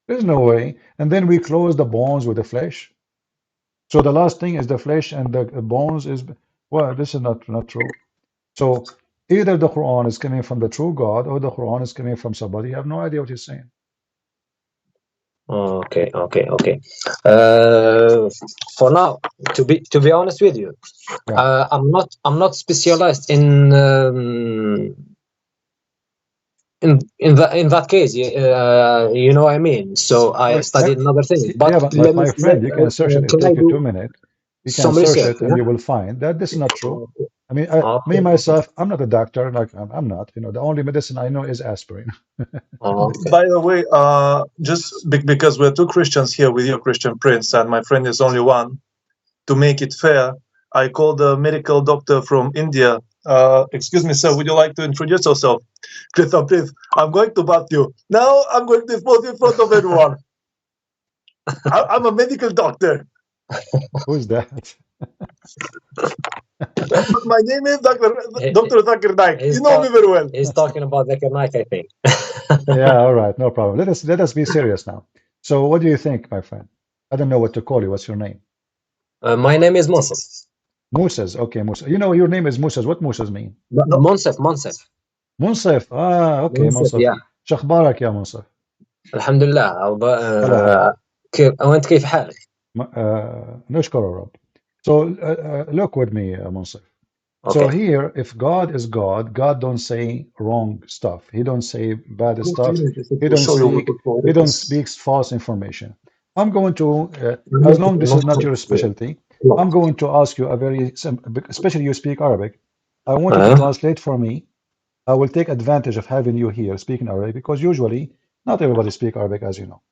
There's no way. And then we close the bones with the flesh. So the last thing is the flesh and the bones is, well, this is not true. So either the Quran is coming from the true God or the Quran is coming from somebody. You have no idea what he's saying. Okay. For now, to be honest with you, I'm not specialized in that case. You know what I mean. So I studied another thing. But my friend, you can search it. It'll take you 2 minutes. You can search it, and you will find that this is not true. I mean, me myself, I'm not a doctor. Like I'm not. You know, the only medicine I know is aspirin. By the way, just because we're two Christians here with your Christian Prince, and my friend is only one, to make it fair, I called a medical doctor from India. Excuse me, sir, would you like to introduce yourself? Christopher, please, I'm going to bath you. Now I'm going to expose you in front of everyone. I'm a medical doctor. Who's that? My name is Dr. Zakir Naik. You know me very well. He's talking about Zakir Naik, I think. Yeah, all right, no problem. Let us be serious now. So what do you think, my friend? I don't know what to call you. What's your name? My name is Moses. Moses, okay, Moses. You know your name is Moses. What Moses mean? Monsef. Monsef. Okay, Monsef. Yeah. شخبارك يا منصف؟ الحمد لله. وانت كيف حالك؟ نشكر الرب. So look with me, Monsef. Okay. So here, if God is God, God don't say wrong stuff. He don't say bad stuff. He don't speak false information. I'm going to, as long as this is not your specialty, I'm going to ask you a very simple, especially you speak Arabic. I want you to translate for me. I will take advantage of having you here speaking Arabic because usually not everybody speak Arabic, as you know.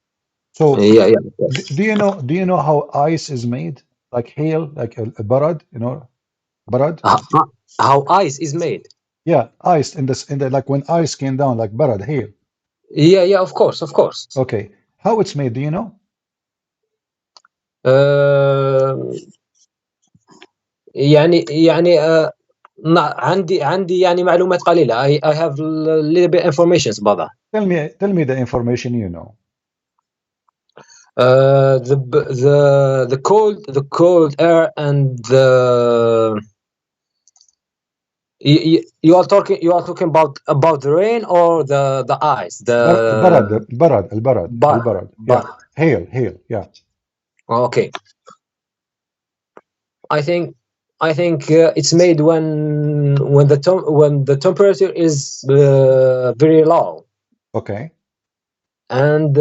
So do you know how ice is made? Like hail, like a barad, you know, barad. How ice is made? Yeah, ice in the like when ice came down, like barad, hail. Yeah, of course. Okay, how it's made? Do you know? يعني عندي يعني معلومات قليلة. I have a little bit information about that. Tell me the information you know. The cold air and the you are talking about the rain or the ice. البرد. Yeah. Hail. Yeah. Okay. I think it's made when the temperature is very low. Okay. And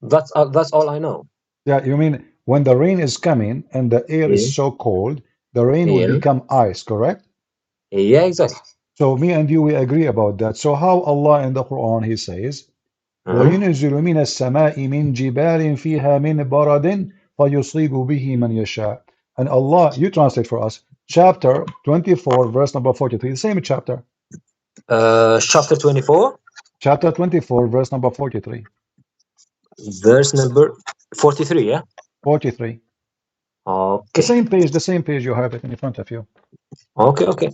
that's all I know. Yeah, you mean when the rain is coming and the air is so cold, the rain will become ice, correct? Yeah, exactly. So me and you, we agree about that. So how Allah in the Quran, he says, وينزل من السماء من جبال فيها من برد فيصيب به من يشاء. And Allah, you translate for us, chapter 24, verse number 43, the same chapter. Chapter 24, Chapter 24, verse number 43. verse number 43, yeah? 43. Okay. The same page you have it in front of you. Okay.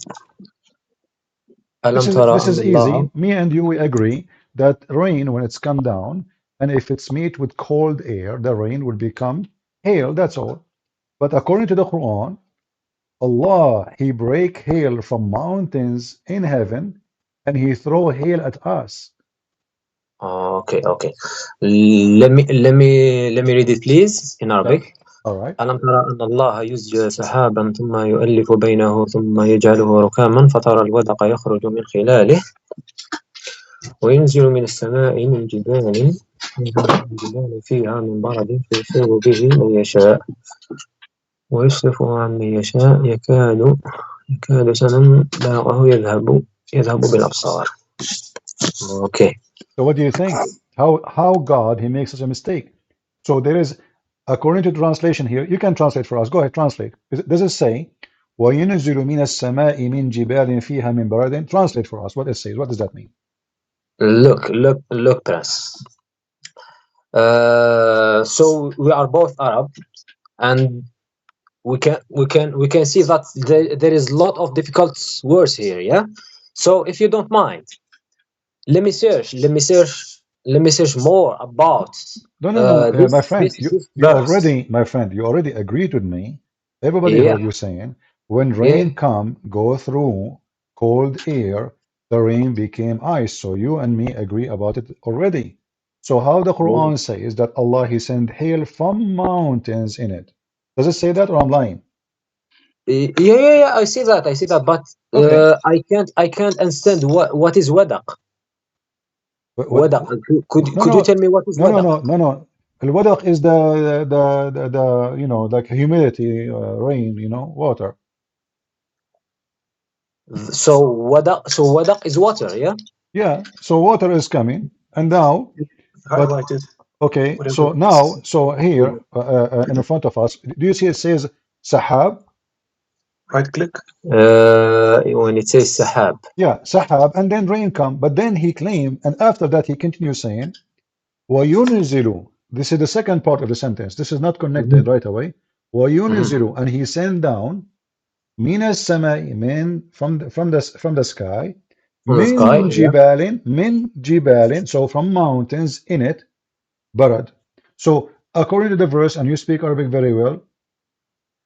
This is easy. Me and you, we agree that rain, when it's come down, and if it's meet with cold air, the rain will become hail, that's all. But according to the Quran, Allah, He break hail from mountains in heaven, and He throw hail at us. Okay. Let me read it, please, in Arabic. All right. ألم ترى أن الله يزجي سحابا ثم يؤلف بينه ثم يجعله ركاما فترى الودق يخرج من خلاله وينزل من السماء من جبال فيها من برد فيصيب به من يشاء ويصرفه عن من يشاء يكاد سنا برقه يذهب بالأبصار. Okay. So what do you think? How God, He makes such a mistake? So there is, according to the translation here, you can translate for us. Go ahead, translate. Does it say, وَيُنْزِلُ مِنَ السَّمَاءِ مِنْ جِبَالٍ فِيهَا مِنْ بَرَدٍ? Translate for us what it says. What does that mean? Look, press. So we are both Arab, and we can see that there is a lot of difficult words here. Yeah. So if you don't mind, let me search more about. No, my friend, you already agreed with me. Everybody heard you saying, when rain come, go through cold air, the rain became ice. So you and me agree about it already. So how the Quran says that Allah, He sent hail from mountains in it? Does it say that, or I'm lying? Yeah, I see that, but I can't understand what is wadaq. Wadaq. Could you tell me what is wadaq? No. Al-wadaq is the you know, like humidity, rain, you know, water. So wadaq is water, yeah? Yeah, so water is coming, and now, okay, so here in front of us, do you see it says sahab? Right click. When it says sahab. Yeah, sahab, and then rain come, but then he claimed, and after that he continues saying, وَيُنْزِلُ. This is the second part of the sentence. This is not connected right away. وَيُنْزِلُ, and he sent down مِنَ السَّمَاءِ, from the sky, min jibalin, so from mountains in it, barad. So according to the verse, and you speak Arabic very well,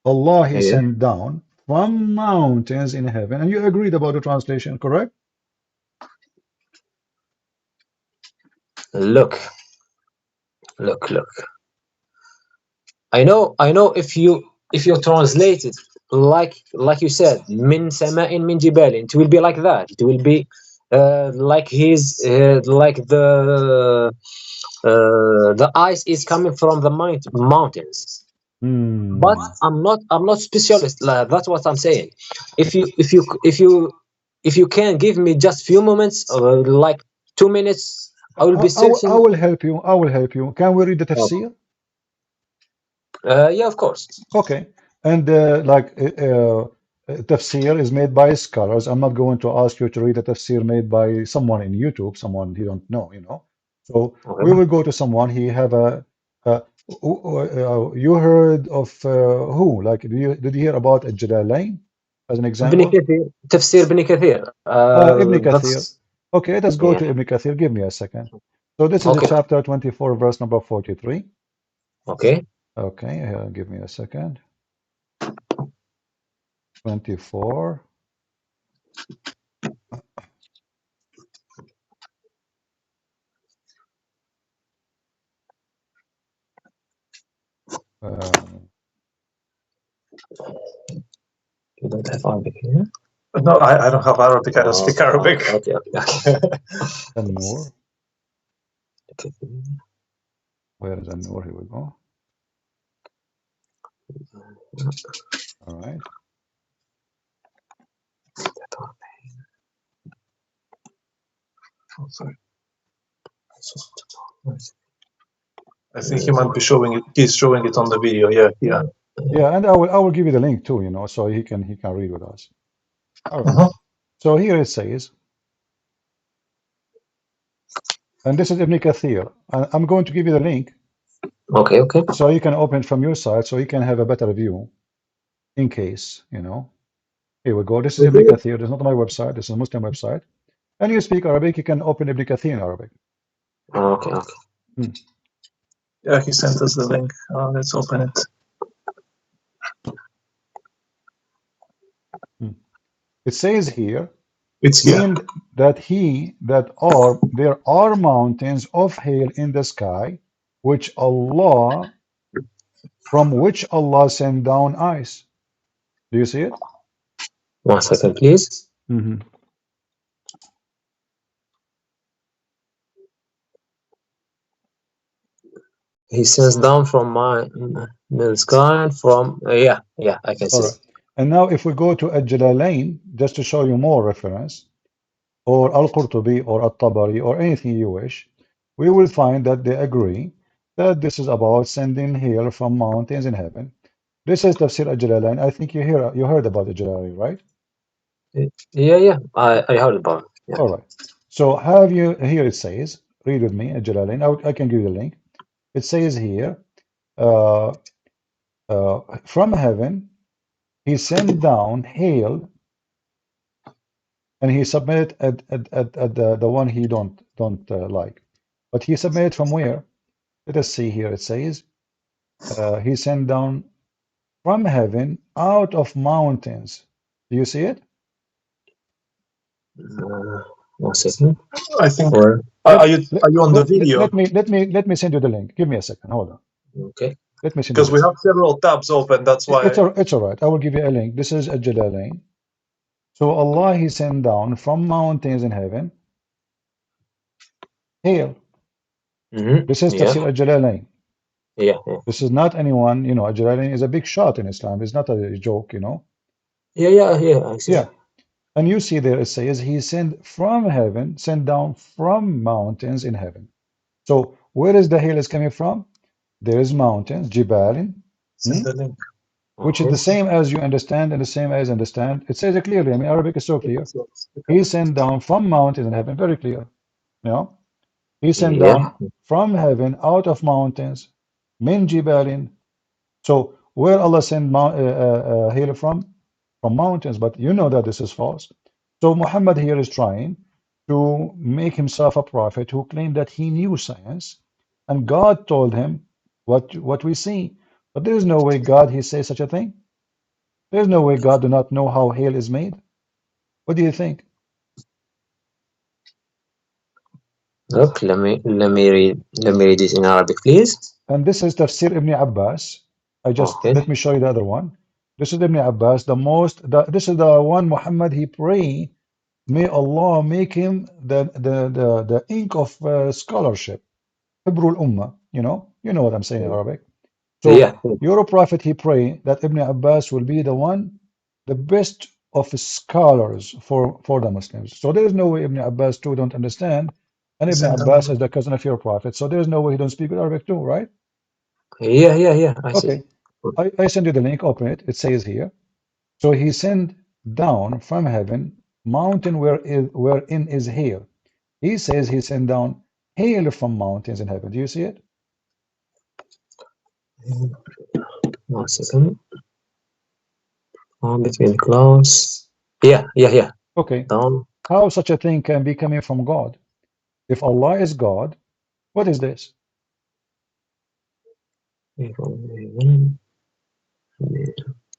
Allah, He sent down from mountains in heaven, and you agreed about the translation, correct? Look. I know if you translate it like you said, min sama'in min jibalin, it will be like that. It will be like the ice is coming from the mountains. But I'm not specialist. That's what I'm saying. If you can give me just few moments, like 2 minutes, I will be searching. I will help you. Can we read the tafsir? Yeah, of course. Okay. And tafsir is made by scholars. I'm not going to ask you to read a tafsir made by someone in YouTube, someone he don't know, you know. So we will go to someone. He have you heard of who? Like, did you hear about Jalalain as an example? Tafsir Ibn Kathir. Ibn Kathir. Okay, let's go to Ibn Kathir. Give me a second. So this is the chapter 24, verse number 43. Okay. Okay, give me a second. 24. You don't have Arabic here? No, I don't have Arabic. I don't speak Arabic. Okay. An-Nur. Where is An-Nur? Here we go. All right. Oh, sorry. I think he might be showing it. He's showing it on the video. Yeah, yeah. Yeah, and I will give you the link too, so he can read with us. All right. So here it says, and this is Ibn Kathir. I'm going to give you the link. Okay, okay. So you can open it from your side, so you can have a better view, in case, Here we go. This is Ibn Kathir. This is not my website. This is a Muslim website. And you speak Arabic, you can open Ibn Kathir in Arabic. Okay, okay. Yeah, he sent us the link. Let's open it. It says here, it's here. that there are mountains of hail in the sky, from which Allah sent down ice. Do you see it? 1 second, please. He sends down from the sky from yeah, I can see. All right. And now if we go to Al-Jalalain, just to show you more reference, or Al-Qurtubi or At-Tabari or anything you wish, we will find that they agree that this is about sending hail from mountains in heaven. This is Tafsir Al-Jalalain. I think you heard about Al-Jalalain, right? Yeah, I heard about it. Yeah. All right. So here it says, read with me, Al-Jalalain. I can give you the link. It says here, from heaven, he sent down hail, and he submitted at the one he don't like. But he submitted from where? Let us see here. It says, he sent down from heaven out of mountains. Do you see it? 1 second. I think. Are you on the video? Let me send you the link. Give me a second. Hold on. Okay. Let me send Because you we have several tabs open. That's why. It's all right. I will give you a link. This is Al-Jalalain. So Allah, he sent down from mountains in heaven hail. This is Tafsir Al-Jalalain. Yeah. This is not anyone, Al-Jalalain is a big shot in Islam. It's not a joke, Yeah, I see. Yeah. And you see there it says he sent down from mountains in heaven. So where is the hail is coming from? There is mountains, Jibalin, which is the same as you understand and the same as understand. It says it clearly. I mean, Arabic is so clear. He sent down from mountains in heaven, very clear. He sent down from heaven out of mountains, min Jibalin. So where Allah sent hail from? From mountains, but you know that this is false. So Muhammad here is trying to make himself a prophet who claimed that he knew science, and God told him what we see. But there is no way God he says such a thing. There is no way God do not know how hail is made. What do you think? Look, let me read this in Arabic, please. And this is Tafsir Ibn Abbas. Let me show you the other one. This is Ibn Abbas, this is the one Muhammad he prayed, may Allah make him the ink of scholarship, Hibrul Ummah, you know what I'm saying in Arabic. So your prophet he prayed that Ibn Abbas will be the best of scholars for the Muslims. So there is no way Ibn Abbas too don't understand, and Ibn Abbas is the cousin of your prophet. So there is no way he don't speak Arabic too, right? Yeah. I see. Okay. I send you the link, open it. It says here, so he sent down from heaven mountain wherein is hail. He says he sent down hail from mountains in heaven. Do you see it? 1 second. Between clouds. Yeah. Okay. Down. How such a thing can be coming from God? If Allah is God, what is this?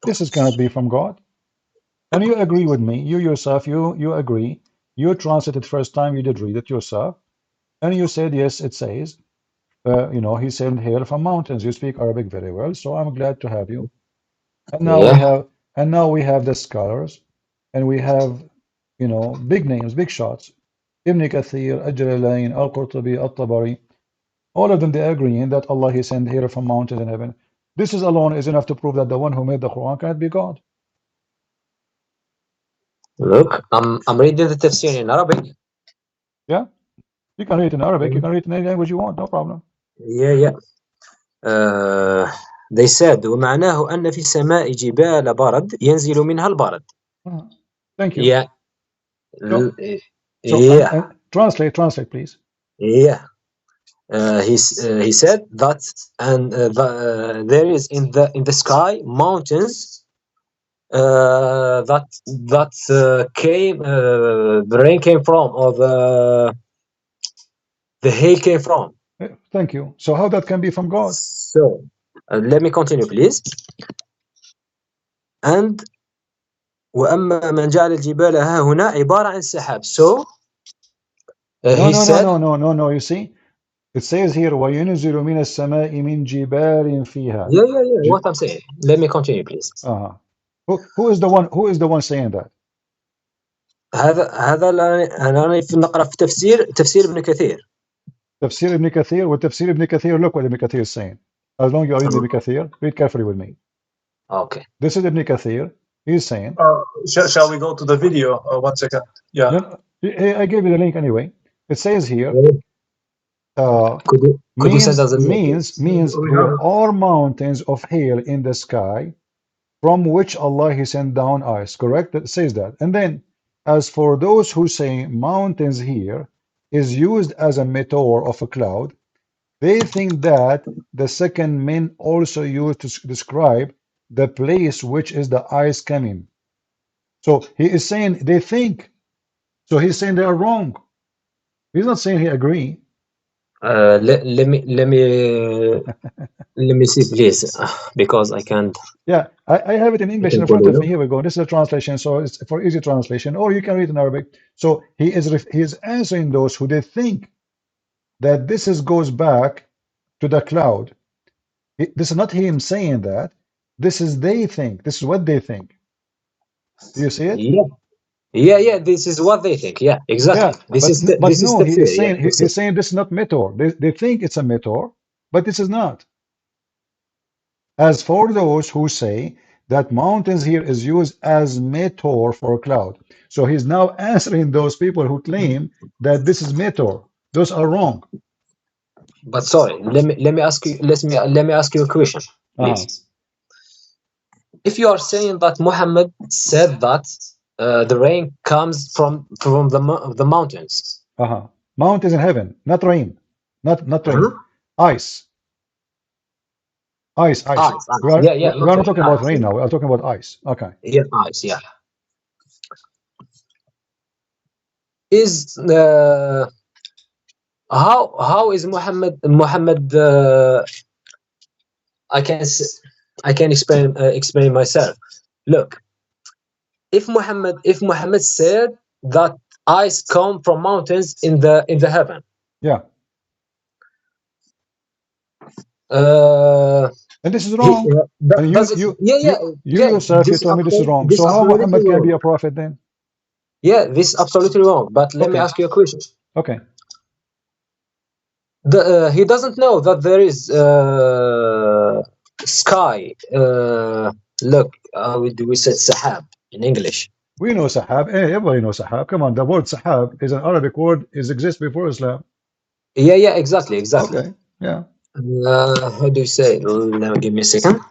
This cannot be from God. And you agree with me, you yourself, you agree, you translated first time, you did read it yourself, and you said, yes, it says, he sent hail from mountains. You speak Arabic very well, so I'm glad to have you. And now we have the scholars, and we have, big names, big shots. Ibn Kathir, Al-Jalalain, Al-Qurtubi, Al-Tabari, all of them, they agreeing that Allah, he sent hail from mountains in heaven. This is alone is enough to prove that the one who made the Quran cannot be God. Look, I'm reading the tafsir in Arabic. Yeah, You can read it in Arabic. You can read it in any language you want. No problem. Yeah. They said ومعناه أن في السماء جبال برد ينزل منها البرد. Thank you. Yeah. So, Yeah. and translate, please. Yeah. He said that, and there is in the sky mountains that came the rain came from, or the hail came from. Thank you. So how that can be from God? So let me continue, please. And وأما من جعل الجبال ها هنا عبارة عن سحاب. So he said, no. You see, it says here وَيُنْزِلُ مِنَ السَّمَاءِ مِنْ جِبَالٍ فِيهَا. Yeah. What I'm saying. Let me continue, please. Who is the one saying that? هذا أنا نقرأ في تفسير ابن كثير. تفسير ابن كثير. وتفسير ابن كثير, look what Ibn Kathir is saying. As long as you are reading Ibn Kathir, read carefully with me. Okay. This is Ibn Kathir. He's saying. Shall we go to the video? 1 second. Yeah. I gave you the link anyway. It says here. Means there are mountains of hail in the sky, from which Allah He sent down ice. Correct? It says that. And then, as for those who say mountains here is used as a metaphor of a cloud, they think that the second men also used to describe the place which is the ice coming. So he is saying they think. So he's saying they are wrong. He's not saying he agree. Let me see, please, because I can't. Yeah, I have it in English in front of me. Here we go. This is a translation, so it's for easy translation, or you can read in Arabic. So he is answering those who they think that this goes back to the cloud. This is not him saying that. This is they think. This is what they think. Do you see it? Yeah. This is what they think. Yeah, exactly. Yeah, he's saying this is not metaphor. They think it's a metaphor, but this is not. As for those who say that mountains here is used as metaphor for a cloud, so he's now answering those people who claim that this is metaphor. Those are wrong. But sorry, let me ask you a question, please. If you are saying that Muhammad said that the rain comes from the mountains. Mountains in heaven, not rain, not rain. Ice. Ice. We're not talking about rain now. We're talking about ice. Okay. Yeah, ice. Yeah. Is how is Muhammad? I can explain myself. Look, if Muhammad said that ice come from mountains in the heaven. Yeah. And this is wrong. Yourself, you told me this is wrong. So how Muhammad can be a prophet then? Yeah, this is absolutely wrong. But let me ask you a question. Okay. He doesn't know that there is sky. Look, we said sahab in English. We know sahab. Everybody knows sahab. Come on, the word sahab is an Arabic word. It exists before Islam. Yeah, exactly. Okay. Yeah. How do you say? Now, give me a second.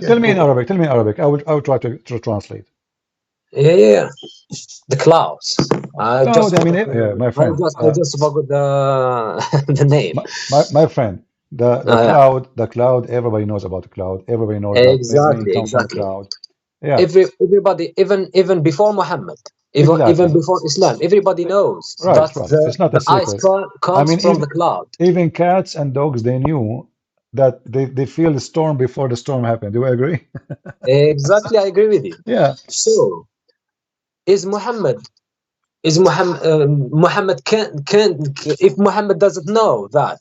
Tell me in Arabic. I will try to translate. Yeah. The clouds. My friend. I just forgot the name. My friend. The cloud. Everybody knows about the cloud. Everybody knows exactly. Cloud. Yeah. Everybody, even before Muhammad, even before Islam, everybody knows that it's not the ice comes from the cloud. Even cats and dogs, they knew that they feel the storm before the storm happened. Do you agree? Exactly, I agree with you. Yeah. So, Muhammad can if Muhammad doesn't know that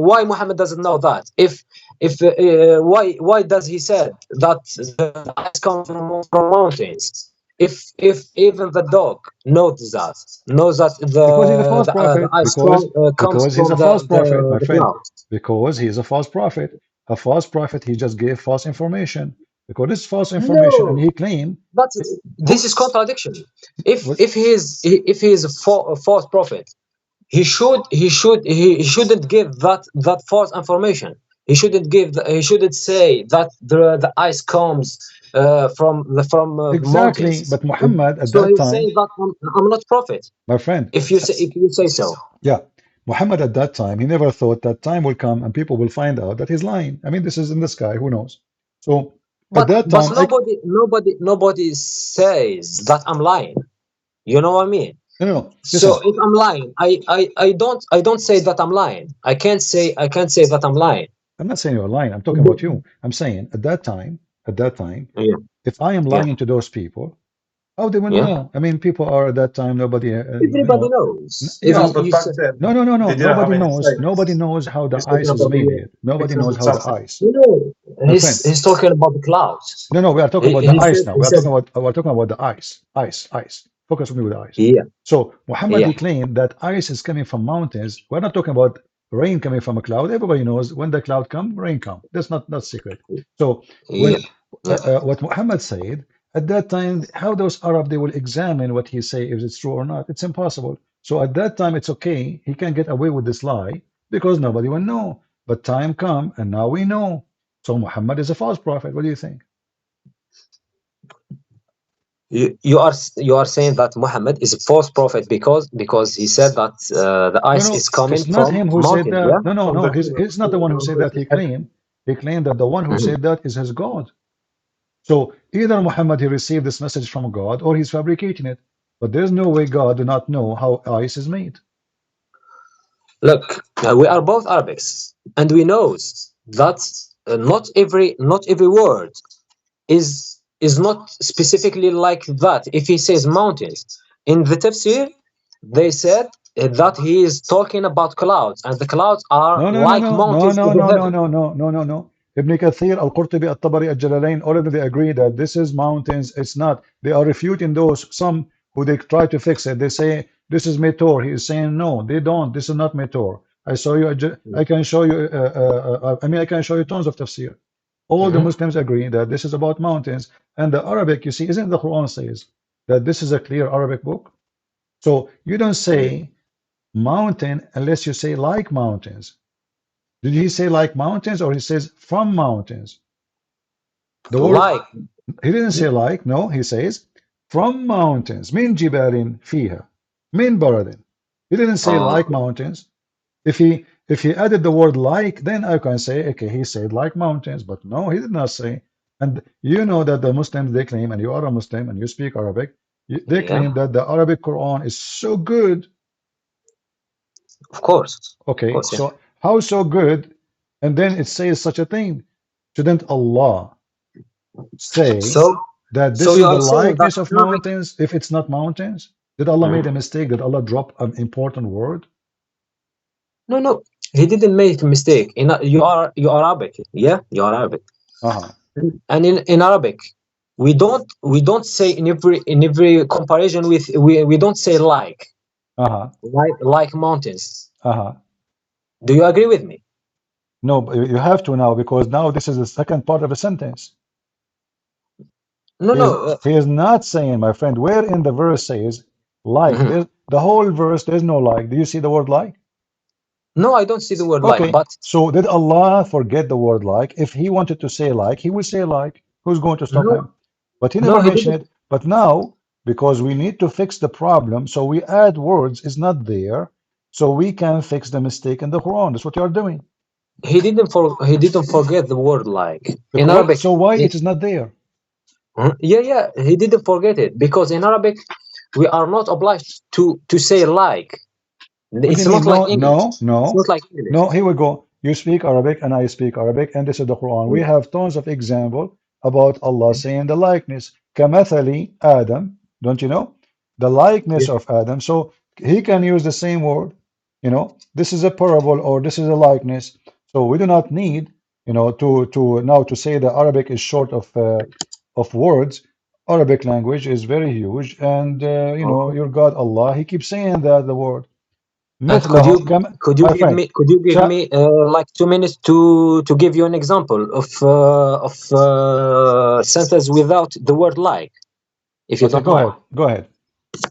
why Muhammad doesn't know that if why does he said that the ice comes from mountains if even the dog knows that the ice comes from the cloud. Because he's a false prophet. A false prophet, he just gave false information. because this is false information, and No, he claimed. but this is contradiction. If he is a false prophet, he shouldn't give that false information. He shouldn't say that the ice comes from Exactly, mountains. but Muhammad at So that he's time, saying that I'm not prophet. my friend, If you say so. yeah, Muhammad at that time, he never thought that time will come and people will find out that he's lying. I mean, this is in the sky, who knows? So at that But time, nobody says that I'm lying. You know what I mean? no, So listen, if I'm lying, I don't say that I'm lying. I can't say that I'm lying. I'm not saying you're lying. I'm talking about you. I'm saying at that time, Yeah, if I am lying to those people, how they will yeah. know? I mean, people are at that time, nobody, Everybody knows. yeah. No, but back then, No, they didn't have nobody any knows. science. Nobody knows how the He's talking ice is about made the yet. Nobody knows 600 how the something. ice. No, My friend, he's talking about the clouds. no, we are talking about the He ice said, now. he We are said, talking about the ice. Focus with me with the ice. yeah, So Muhammad, yeah. he claimed that ice is coming from mountains. We're not talking about rain coming from a cloud. Everybody knows when the cloud come, rain come. That's not secret. So when Yeah, yeah. what Muhammad said at that time, how those Arab they will examine what he say if it's true or not. It's impossible. So at that time, it's okay. He can get away with this lie because nobody will know. But time come, and now we know. So Muhammad is a false prophet. What do you think? You are saying that Muhammad is a false prophet because he said that the ice is coming It's not from him who said mountains. that. Yeah. No. He's not the one who said that. He claimed that the one who said that is his God. So either Muhammad he received this message from God or he's fabricating it. But there's no way God do not know how ice is made. Look, we are both Arabics, and we know that not every word is not specifically like that. If he says mountains in the tafsir, they said that he is talking about clouds, and the clouds are like mountains in the heaven. No. Ibn Kathir, Al-Qurtubi, At-Tabari, Al-Jalalain, all of them they agree that this is mountains. It's not. They are refuting those some who they try to fix it. They say this is meteor. He is saying no, they don't. This is not meteor. I saw you. I can show you. I mean, I can show you tons of tafsir. All the Muslims agree that this is about mountains. And the Arabic, you see, isn't the Quran says that this is a clear Arabic book? So you don't say mountain unless you say like mountains. Did he say like mountains or he says from mountains? The word Like. he didn't say like, no, he says from mountains. Min jibalin fiha. Min baradin. He didn't say like mountains. If he added the word like, then I can say, okay, he said like mountains, but no, he did not say. And you know that the Muslims, they claim, and you are a Muslim and you speak Arabic, they claim that the Arabic Quran is so good. Of course. Okay, of course, so how so good? And then it says such a thing. Shouldn't Allah say that this is the likeness of mountains if it's not mountains? Did Allah made a mistake? Did Allah drop an important word? No, he didn't make a mistake. You are Arabic, yeah, you are Arabic. And in Arabic, we don't say in every comparison with we don't say like mountains. Do you agree with me? No, but you have to now because now this is the second part of a sentence. No. He is not saying, my friend, where in the verse says like. The whole verse, there's no like. Do you see the word like? No, I don't see the word like. But so did Allah forget the word like? If he wanted to say like, he would say like. Who's going to stop him? But he never mentioned it. But now, because we need to fix the problem, so we add words is not there, so we can fix the mistake in the Quran. That's what you are doing. He didn't forget the word like in Arabic. So why it is not there? Yeah, he didn't forget it because in Arabic we are not obliged to say like. It's not like English. It's not like English. No, here we go. You speak Arabic and I speak Arabic, and this is the Quran. We have tons of example about Allah saying the likeness. Kamathali Adam, don't you know? The likeness of Adam. So he can use the same word. You know, this is a parable or this is a likeness. So we do not need, you know, to now to say that Arabic is short of words. Arabic language is very huge, and you know, your God Allah, He keeps saying that the word. مثله كما could you my give friend me like 2 minutes to give you an example of sentence without the word like, if you okay, don't mind. go ahead.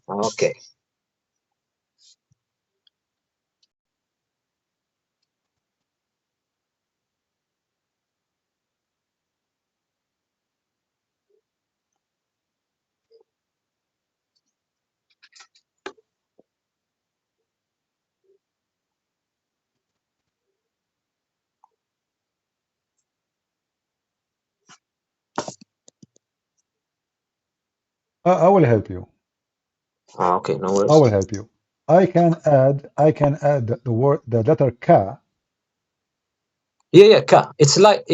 Okay. I will help you. Okay, no worries. I will help you. I can add the word, the letter ka. Yeah, ka. It's like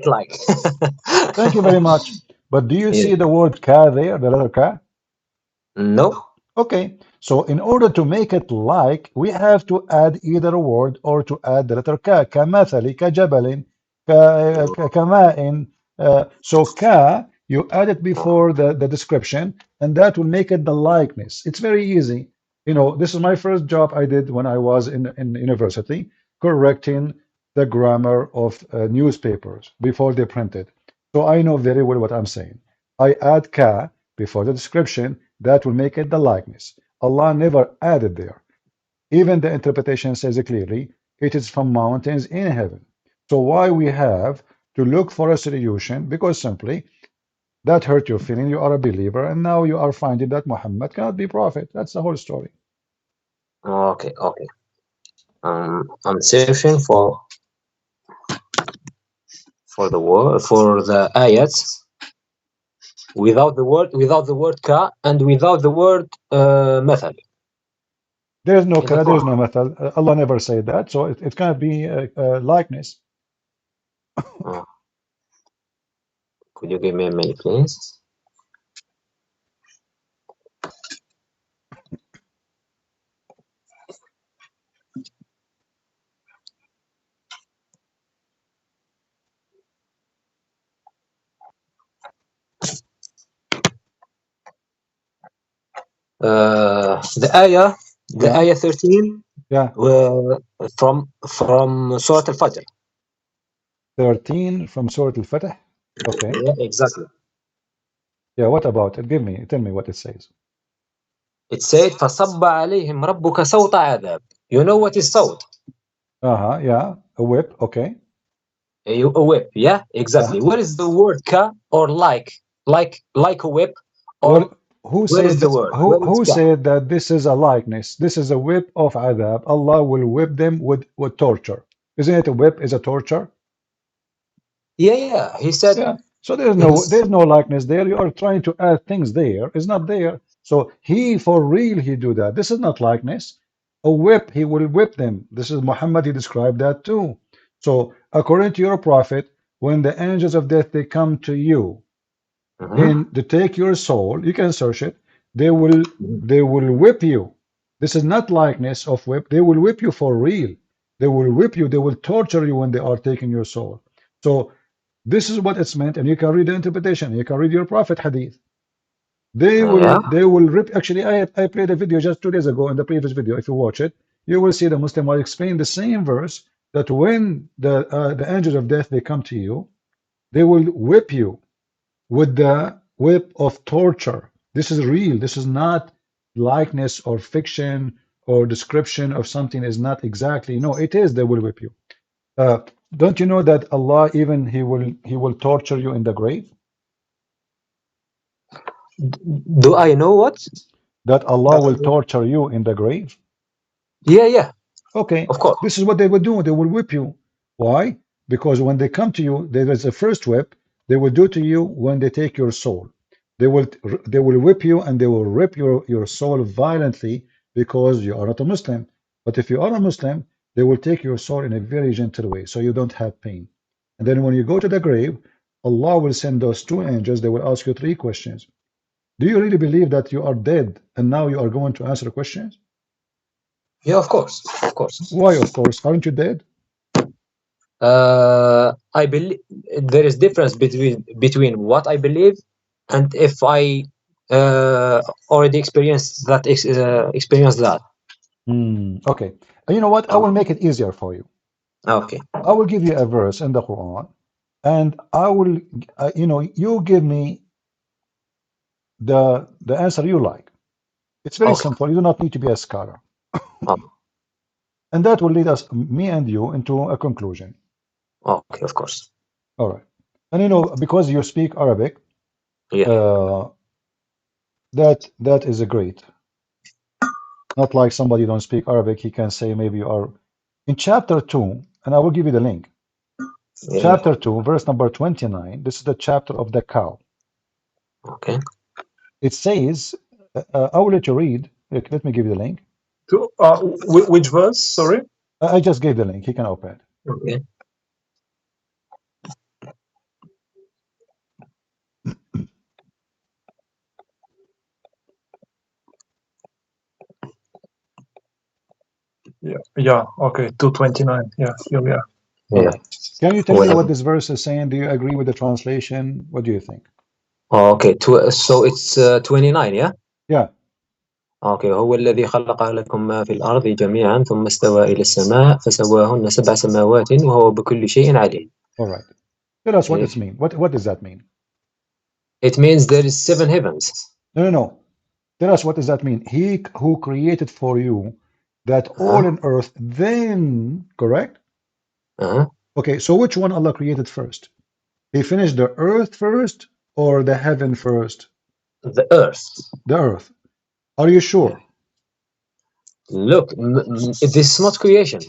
like. Thank you very much. But do you Yeah. see the word ka there, the letter ka? No. Okay, so in order to make it like, we have to add either a word or to add the letter ka. كمثل كجبل كماء. So ka, you add it before the description, and that will make it the likeness. It's very easy. You know, this is my first job I did when I was in university, correcting the grammar of newspapers before they printed. So I know very well what I'm saying. I add ka before the description, that will make it the likeness. Allah never added there. Even the interpretation says it clearly, it is from mountains in heaven. So why we have to look for a solution? Because simply that hurt your feeling, you are a believer, and now you are finding that Muhammad cannot be prophet. That's the whole story. Okay. I'm searching for the word, for the ayats without the word ka and without the word مثل. There's no ka, there's no method. Allah never said that, so it cannot be a likeness. Could you give me a minute, please? The ayah 13 from Surah Al-Fajr. 13 from Surah Al-Fatih. Okay. Yeah, exactly. Yeah, what about it? Tell me what it says. It said فَصَبَّ عَلَيْهِمْ رَبُّكَ صَوْتَ عَذَابٍ. You know what is sawt? Yeah, a whip, okay. A whip, yeah, exactly. What is the word ka or like a whip? Or who where is said the word? who said that this is a likeness? This is a whip of adab. Allah will whip them with torture. Isn't it a whip is a torture? Yeah. He said. Yeah. So there's no likeness there. You are trying to add things there. It's not there. So he for real he do that. This is not likeness. A whip, he will whip them. This is Muhammad, he described that too. So according to your prophet, when the angels of death they come to you and to take your soul, you can search it, they will whip you. This is not likeness of whip. They will whip you for real. They will whip you, they will torture you when they are taking your soul. So this is what it's meant, and you can read the interpretation. You can read your prophet hadith. They will rip. Actually, I played a video just 2 days ago in the previous video. If you watch it, you will see the Muslim will explain the same verse that when the angels of death they come to you, they will whip you with the whip of torture. This is real. This is not likeness or fiction or description of something is not exactly. No, it is. They will whip you. Don't you know that Allah even he will torture you in the grave? Do I know what? That Allah will torture you in the grave? Yeah. Okay. Of course. This is what they will do. They will whip you. Why? Because when they come to you, there is a first whip. They will do to you when they take your soul. They will whip you and they will rip your soul violently because you are not a Muslim. But if you are a Muslim, they will take your soul in a very gentle way, so you don't have pain. And then when you go to the grave, Allah will send those two angels. They will ask you 3 questions. Do you really believe that you are dead and now you are going to answer questions? Yeah, of course. Why, of course? Aren't you dead? I believe there is difference between what I believe and if I already experienced that. Experienced that. Okay. And you know what? I will make it easier for you. Okay. I will give you a verse in the Quran, and I will, you give me the answer you like. It's very simple. You do not need to be a scholar. And that will lead us, me and you, into a conclusion. Okay, of course. All right. And because you speak Arabic, that is a great. Not like somebody don't speak Arabic, he can say maybe you are in chapter 2, and I will give you the link. Chapter 2, verse number 29. This is the chapter of the cow. Okay. It says, I will let you read. Let me give you the link. Which verse? Sorry. I just gave the link. He can open it. Okay. Yeah. Okay. 229. Yeah. Here we are. Yeah. Can you tell me what this verse is saying? Do you agree with the translation? What do you think? Okay. So it's 29. Yeah. Yeah. Okay. هو الذي خلق لكم ما في الأرض جميعا ثم استوى إلى السماء فسواهن سبع سماوات وهو بكل شيء عليم. All right. Tell us what it means. What does that mean? It means there is 7 heavens. No. Tell us what does that mean? He who created for you that all in earth, then, correct? Okay, so which one Allah created first? He finished the earth first or the heaven first? The earth. The earth. Are you sure? Look, this is not creation.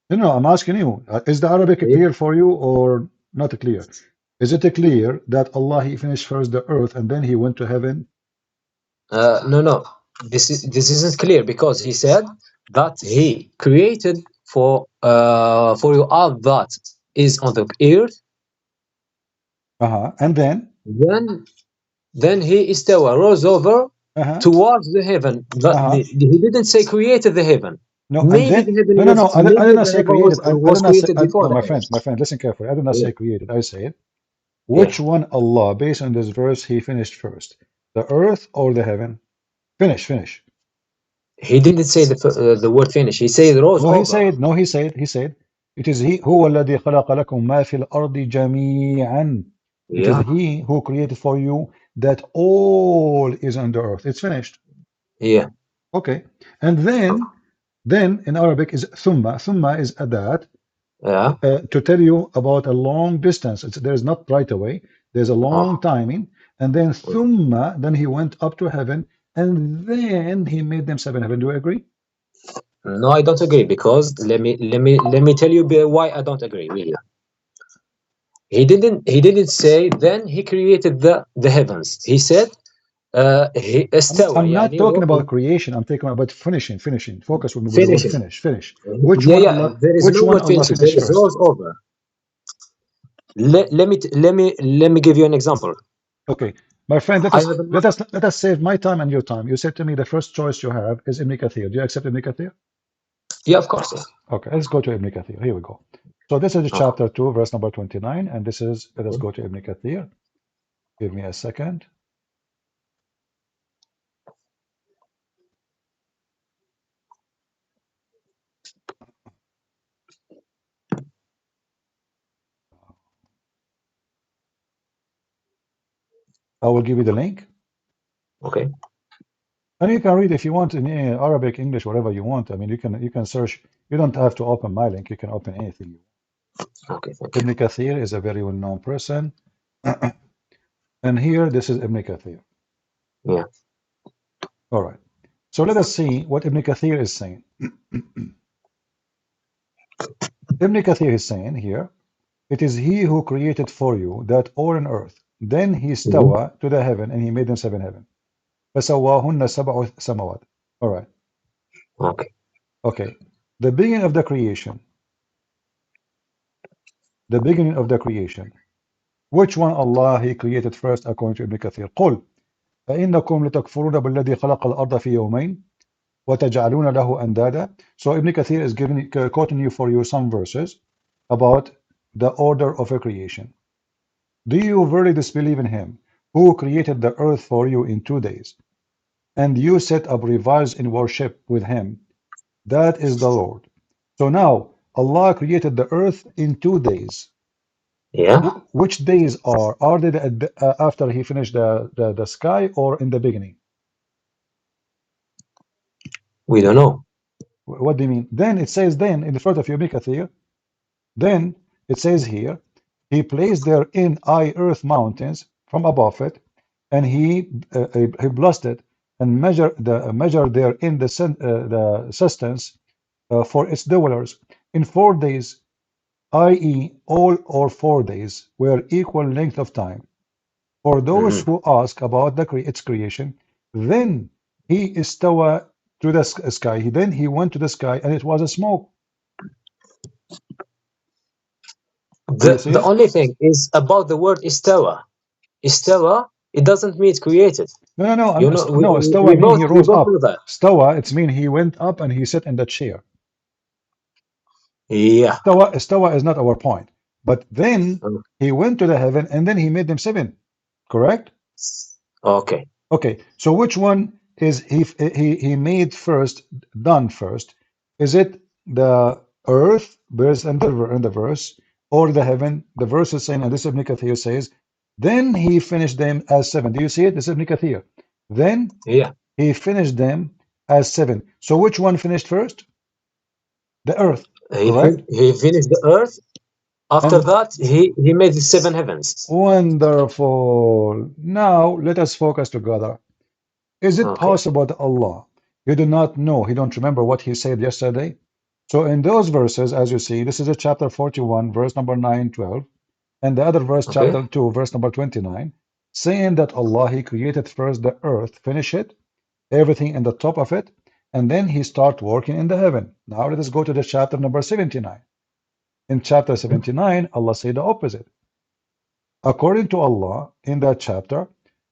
No, I'm asking you. Is the Arabic clear for you or not clear? Is it clear that Allah, He finished first the earth and then He went to heaven? No. This isn't clear because He said that He created for you all that is on the earth. And then He istawa, rose over towards the heaven. But He didn't say created the heaven. No, maybe then, the heaven no. I did not say created. was created before my friend, listen carefully. I did not say created. I said, which one Allah, based on this verse, He finished first, the earth or the heaven? Finish. He didn't say the word finish. He said rose over. He said, it is He هو الذي خلق لكم ما في الأرض جميعا. It is He who created for you that all is on the earth. It's finished. Yeah. Okay. And then in Arabic is thumma. Thumma is adat. To tell you about a long distance. There is not right away. There's a long timing. And then thumma, then He went up to heaven, and then He made them 7 heaven. Do you agree? No, I don't agree because let me tell you why I don't agree with you. He didn't say then He created the heavens. He said I'm not talking about creation. I'm talking about finishing. Focus with me with the word finish. Which one? There is no word finish. There is rose over. Let me give you an example. Okay, my friend, let us save my time and your time. You said to me the first choice you have is Ibn Kathir. Do you accept Ibn Kathir? Yeah, of course. Okay, let's go to Ibn Kathir. Here we go. So this is chapter 2, verse number 29, and this is, let us go to Ibn Kathir. Give me a second. I will give you the link. Okay. And you can read if you want in Arabic, English, whatever you want. I mean, you can search. You don't have to open my link. You can open anything. Okay. Ibn Kathir is a very well-known person. And here, this is Ibn Kathir. Yeah. All right. So let us see what Ibn Kathir is saying. Ibn Kathir is saying here, it is He who created for you that all on earth. Then He stawa to the heaven, and He made them 7 heaven. فَسَوَّاهُنَّ سَبْعُ سَمَوَاتٍ. All right. Okay. The beginning of the creation. Which one Allah He created first according to Ibn Kathir? قُلْ فَإِنَّكُمْ لِتَكْفُرُونَ بِالَّذِي خَلَقَ الْأَرْضَ فِي يَوْمَيْنِ وَتَجْعَلُونَ لَهُ أَنْدَادًا. So Ibn Kathir is quoting for you some verses about the order of a creation. Do you really disbelieve in Him who created the earth for you in 2 days, and you set up rivals in worship with him. That is the Lord. So now Allah created the earth in 2 days. Yeah. Which days are they after he finished the sky or in the beginning? We don't know. What do you mean? Then it says then in the front of Ibn Kathir, then it says here, he placed therein earth mountains from above it, and he blessed it and measured therein the sustenance for its dwellers in 4 days, i.e., all or 4 days were equal length of time. For those who ask about its creation, then he istawa to the sky. Then he went to the sky, and it was a smoke. Do you see The it? only thing is about the word istawa. Istawa, it doesn't mean it's created. No. You know, No, istawa we mean both he rose up. know that. Stawa, it's mean he went up and he sat in the chair. Yeah. Istawa is not our point. But then he went to the heaven, and then he made them 7. Correct? Okay. Okay. So which one is he made first, done first? Is it the earth, verse and the verse, or the heaven? The verse is saying, and this Ibn Kathir says, then he finished them as 7. Do you see it? This is Ibn Kathir. Then he finished them as 7. So which one finished first? The earth. Correct? He finished the earth. After that, he made the 7 heavens. Wonderful. Now let us focus together. Is it possible that Allah, you do not know, he don't remember what he said yesterday? So in those verses, as you see, this is a chapter 41, verse number 9, 12, and the other verse, chapter 2, verse number 29, saying that Allah, he created first the earth, finish it, everything in the top of it, and then he start working in the heaven. Now let us go to the chapter number 79. In chapter 79, Allah said the opposite. According to Allah, in that chapter,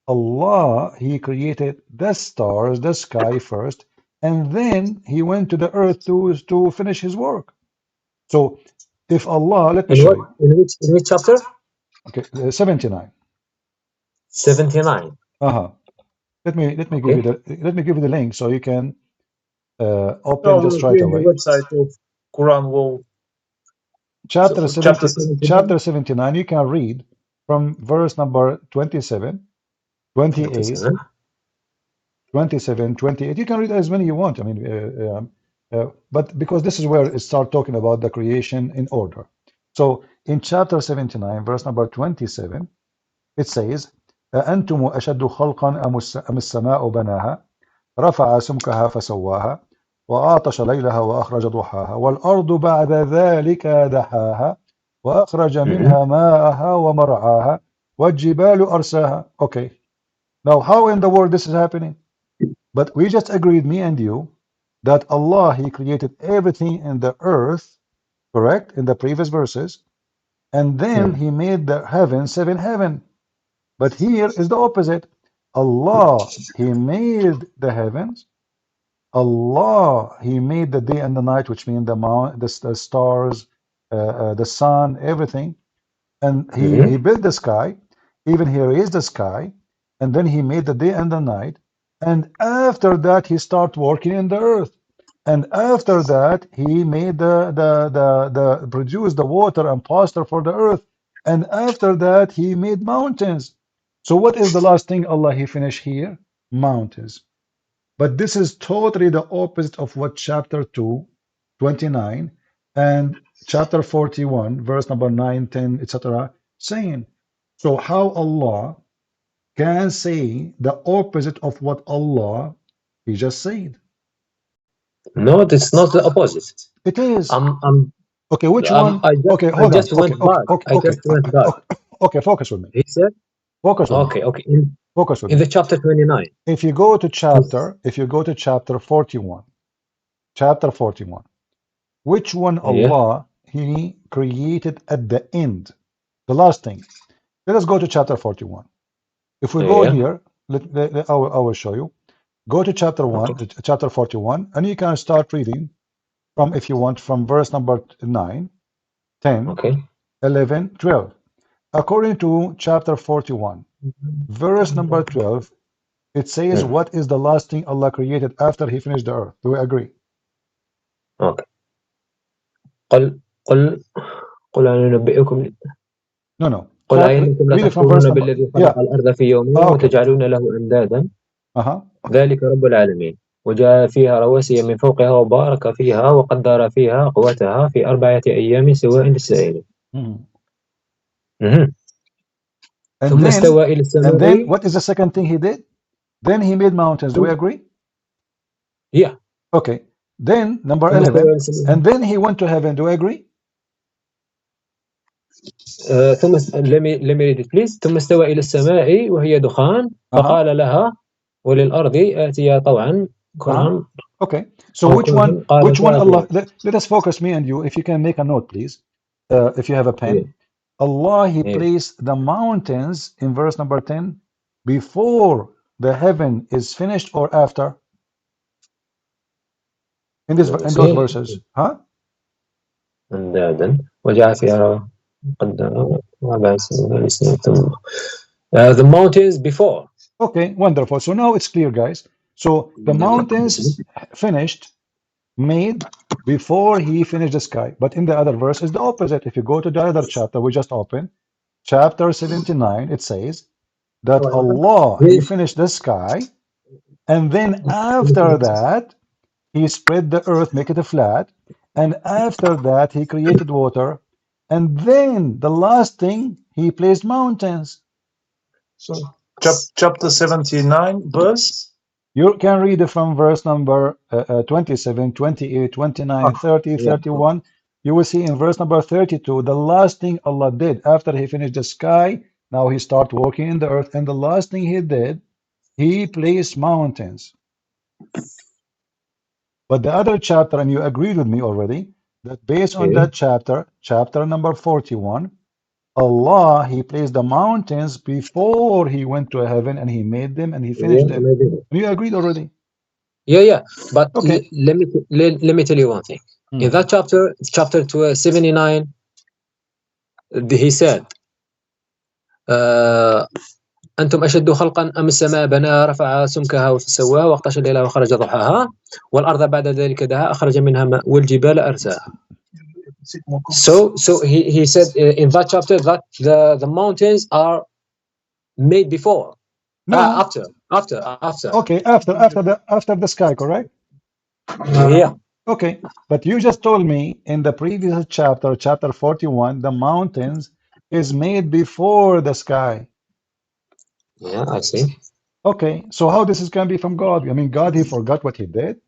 Allah, he created the stars, the sky first, and then he went to the earth to finish his work. So if Allah, let me show you. In which chapter? Okay, 79. 79. Let me give you the link so you can open just right away. The website of Quran World. Chapter 79, you can read from verse number 27, 28, 27, 28. You can read as many you want. I mean, but because this is where it starts talking about the creation in order. So in chapter 79, verse number 27, it says, أأنتم أشد خلقا أم السماء بناها رفع سمكها فسواها وأعطش ليلها وأخرج ضحاها والأرض بعد ذلك دحاها وأخرج منها ماءها ومرعاها والجبال أرساها. Okay. Now, how in the world this is happening? But we just agreed, me and you, that Allah, he created everything in the earth, correct, in the previous verses, and then he made the heaven 7 heaven. But here is the opposite. Allah, he made the heavens. Allah, he made the day and the night, which means the stars, the sun, everything. And he built the sky. Even he raised the sky. And then he made the day and the night. And after that, he started working in the earth. And after that, he made produced the water and pasture for the earth. And after that, he made mountains. So what is the last thing Allah he finished here? Mountains. But this is totally the opposite of what chapter 2, 29, and chapter 41, verse number 9, 10, etc. saying. So how Allah can say the opposite of what Allah he just said? No, it's not the opposite. It is. Okay, which one? Okay, hold on. Okay, focus with me. He said. Focus with me. Okay. Focus with in me. the chapter 29. If you go to chapter 41, chapter 41, which one Allah he created at the end, the last thing. Let us go to chapter 41. If we go here, I will show you. Go to chapter 1, chapter 41, and you can start reading from, if you want, from verse number 9, 10, 11, 12. According to chapter 41, Verse number 12, it says, what is the last thing Allah created after He finished the earth? Do we agree? Okay. قل أنا أنبئكم No. قل أئنكم Read it from verse لتكفرون number. بالذي Yeah. خلق الأرض في يومين Okay. وتجعلون له أندادا Okay. ذلك رب العالمين وجعل فيها رواسي من فوقها وبارك فيها وقدر فيها قوتها في 4 أيام سواء للسائلين. ثم استوى إلى And then السماء. what is the second thing He did? Then He made mountains. Do we agree? Yeah. Okay. Then number 11. And then He went to heaven. Do we agree? ثم let me read it please. ثم استوى إلى السماء وهي دخان فقال لها وللأرض آتيا طوعا كرها. Okay. So which one Allah, let us focus, me and you, if you can make a note please, if you have a pen. Allah, He placed the mountains in verse number 10 before the heaven is finished or after? In those verses. Huh? أندادا وجعل فيها the mountains before. Okay, wonderful. So now it's clear, guys. So the mountains finished, made before He finished the sky. But in the other verse is the opposite. If you go to the other chapter we just opened, chapter 79, it says that Allah, He finished the sky, and then after that He spread the earth, make it flat, and after that He created water, and then the last thing He placed mountains. So chapter 79 verse. You can read it from verse number 27, 28, 29, 30, 31. You will see in verse number 32, the last thing Allah did after He finished the sky, now He started working in the earth, and the last thing He did, He placed mountains. But the other chapter, and you agreed with me already, that based on that chapter, chapter number 41, Allah, He placed the mountains before He went to heaven, and He made them and He finished them. And you agreed already. Yeah. But okay. let me tell you one thing. In that chapter 79, He said, أنتم أشد خلقا أم السماء بناها رفع سمكها وسواها واغطش الليل وخرج ضحاها والأرض بعد ذلك دها أخرج منها ماء والجبال أرساها. So he said in that chapter that the mountains are made before. No. After. Okay, after the sky, correct? Yeah. Okay, but you just told me in the previous chapter, chapter 41, the mountains is made before the sky. Yeah, I see. Okay, so how this is going to be from God? I mean, God, He forgot what He did?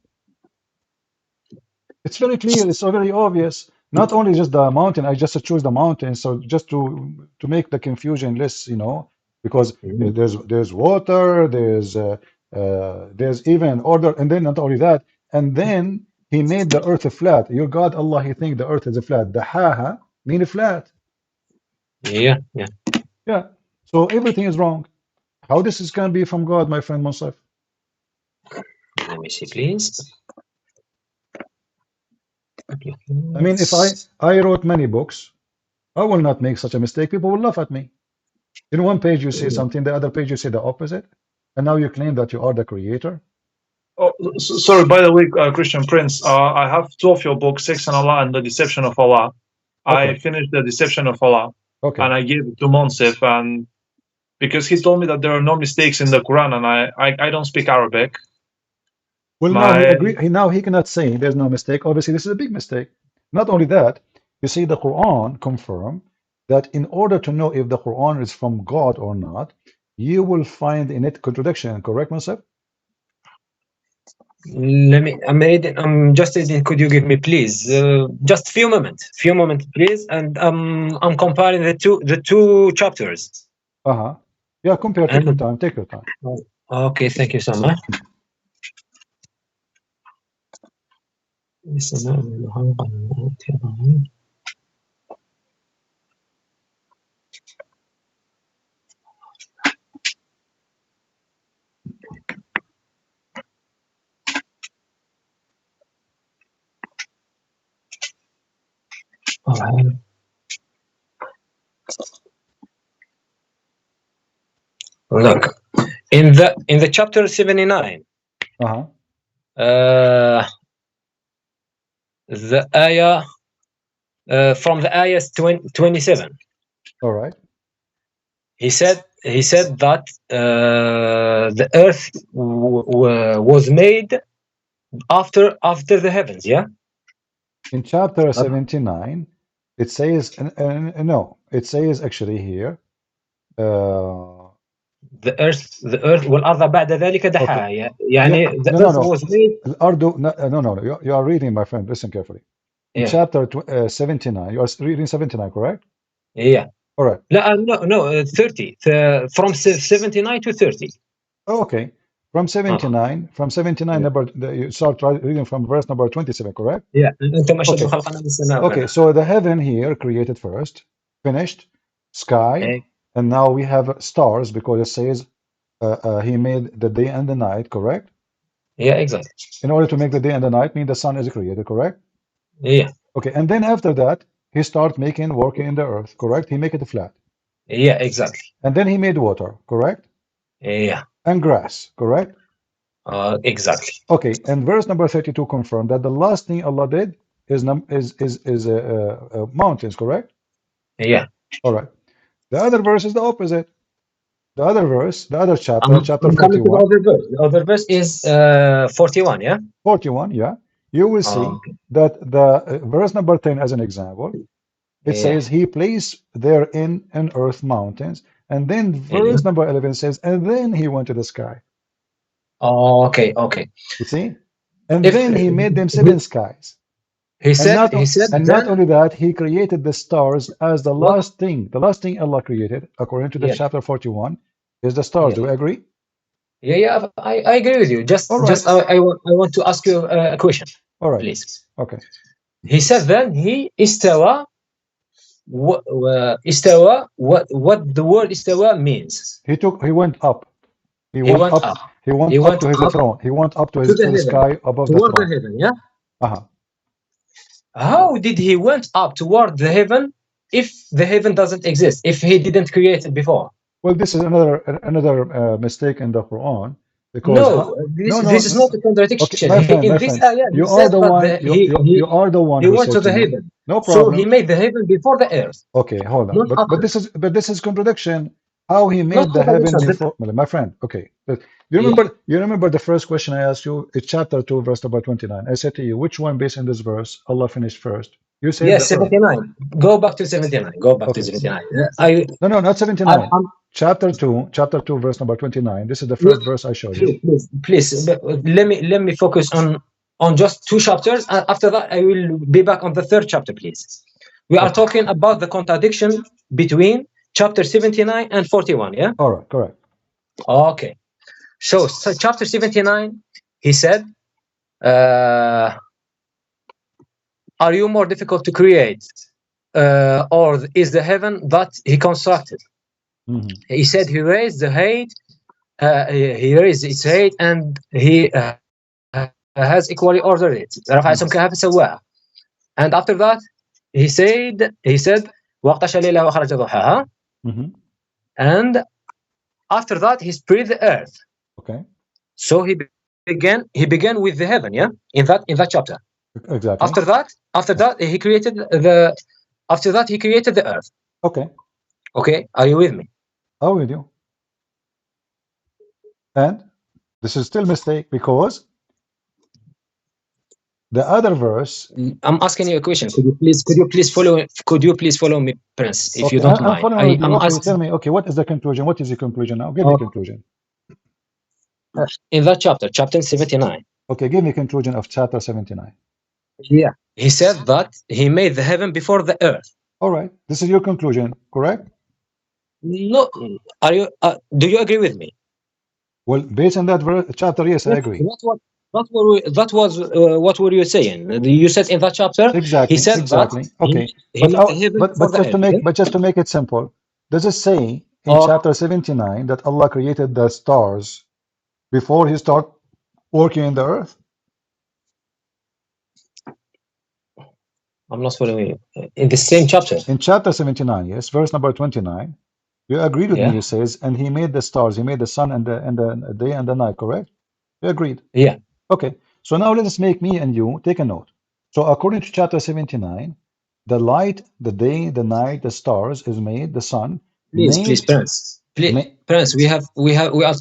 It's very clear. It's so very obvious. Not only just the mountain, I just choose the mountain. So just to make the confusion less, you know, because there's water, there's even order, and then not only that, and then He made the earth flat. Your God, Allah, He think the earth is flat. The ha mean flat. Yeah. So everything is wrong. How this is going to be from God, my friend Monsef? Let me see, please. I mean, if I wrote many books, I will not make such a mistake. People will laugh at me. In one page you say something, the other page you say the opposite, and now you claim that you are the creator. Oh, sorry. By the way, Christian Prince, I have 2 of your books, Sex and Allah and The Deception of Allah. Okay. I finished The Deception of Allah, and I gave it to Monsef, and because he told me that there are no mistakes in the Quran, and I don't speak Arabic. Well, now he agree. Now he cannot say there's no mistake. Obviously, this is a big mistake. Not only that, you see, the Quran confirm that in order to know if the Quran is from God or not, you will find in it contradiction. Correct, Monsef? I'm just reading. Could you give me, please, just few moments, please, and I'm comparing the two chapters. Yeah, compare. Take your time. Take your time. Okay, thank you so much. Look, in the chapter 79, the ayah from the ayah 27. All right. He said that the earth was made after the heavens. Yeah. In chapter 79, it says no. It says actually here. The earth والأرض بعد ذلك دحاها. يعني the earth was made. الأرض no. You are reading, my friend. Listen carefully. In chapter 79, you are reading 79, correct? Yeah. All right. No, 30. From 79 to 30. Oh, okay. From 79, number, you start reading from verse number 27, correct? Yeah. Okay, so the heaven here created first, finished, sky, and now we have stars because it says he made the day and the night, correct? Yeah, exactly. In order to make the day and the night, mean the sun is created, correct? Yeah. Okay, and then after that, he started working in the earth, correct? He make it flat. Yeah, exactly. And then he made water, correct? Yeah. And grass, correct? Exactly. Okay, and verse number 32 confirmed that the last thing Allah did is mountains, correct? Yeah. All right. The other verse is the opposite. The other verse, the other chapter, chapter 41. The other verse is 41, yeah? 41, yeah. You will see that the verse number 10 as an example, it says he placed there in earth mountains, and then verse number 11 says, and then he went to the sky. Okay. You see? And then he made them 7 skies. He said, not only that, he created the stars as the last thing. The last thing Allah created, according to the chapter 41, is the stars. Do you agree? Yeah, I agree with you. Just I want to ask you a question. All right. Please. Okay. He said then he istawa. What the word istawa means? He went up. He went up. He went up to his throne. He went up to the sky above the throne. The heaven, yeah. How did he went up toward the heaven if the heaven doesn't exist? If he didn't create it before? Well, this is another mistake in the Quran. Because this is not a contradiction. Okay, in this ayah, you are the one. He went to the heaven. No problem. So he made the heaven before the earth. Okay, hold on. But this is contradiction. How he made the heaven before, my friend. Okay, but you remember the first question I asked you? It's chapter 2, verse number 29. I said to you, which one based on this verse Allah finished first? You said yes, 79. Go back to 79. Go back to 79. No, not 79. Chapter 2, verse number 29. This is the first verse I showed you. Please, let me focus on just 2 chapters. After that, I will be back on the 3rd chapter, please. We are talking about the contradiction between chapter 79 and 41, yeah? All right, correct. Okay. So chapter 79, he said, are you more difficult to create, or is the heaven that he constructed? He said he raised the height, he raised its height, and he has equally ordered it. And after that, he said, and after that, he spread the earth. Okay. So he began with the heaven, yeah, in that chapter. Exactly. After that, he created the earth. Okay. Okay, are you with me? I'm with you. And this is still a mistake because the other verse. I'm asking you a question. Could you please follow me, Prince, if you don't mind? I'm asking. Tell me. Okay, what is the conclusion? What is the conclusion now? Give me conclusion. In that chapter 79. Okay, give me conclusion of chapter 79. Yeah, he said that he made the heaven before the earth. All right, this is your conclusion, correct? No, are you? Do you agree with me? Well, based on that chapter, yes, I agree. What were you saying? You said in that chapter. Exactly. He said exactly. That okay. But just to make it simple, does it say in chapter 79 that Allah created the stars before He started working in the earth? I'm not following you. In the same chapter. In chapter 79, yes, verse number 29. You agreed with Yeah. me, he says, and he made the stars, he made the sun and the day and the night, correct? You agreed. Yeah. Okay. So now let us make me and you take a note. So according to chapter 79, the light, the day, the night, the stars is made, the sun Please, made. please, Prince. Please, ma Prince, we are.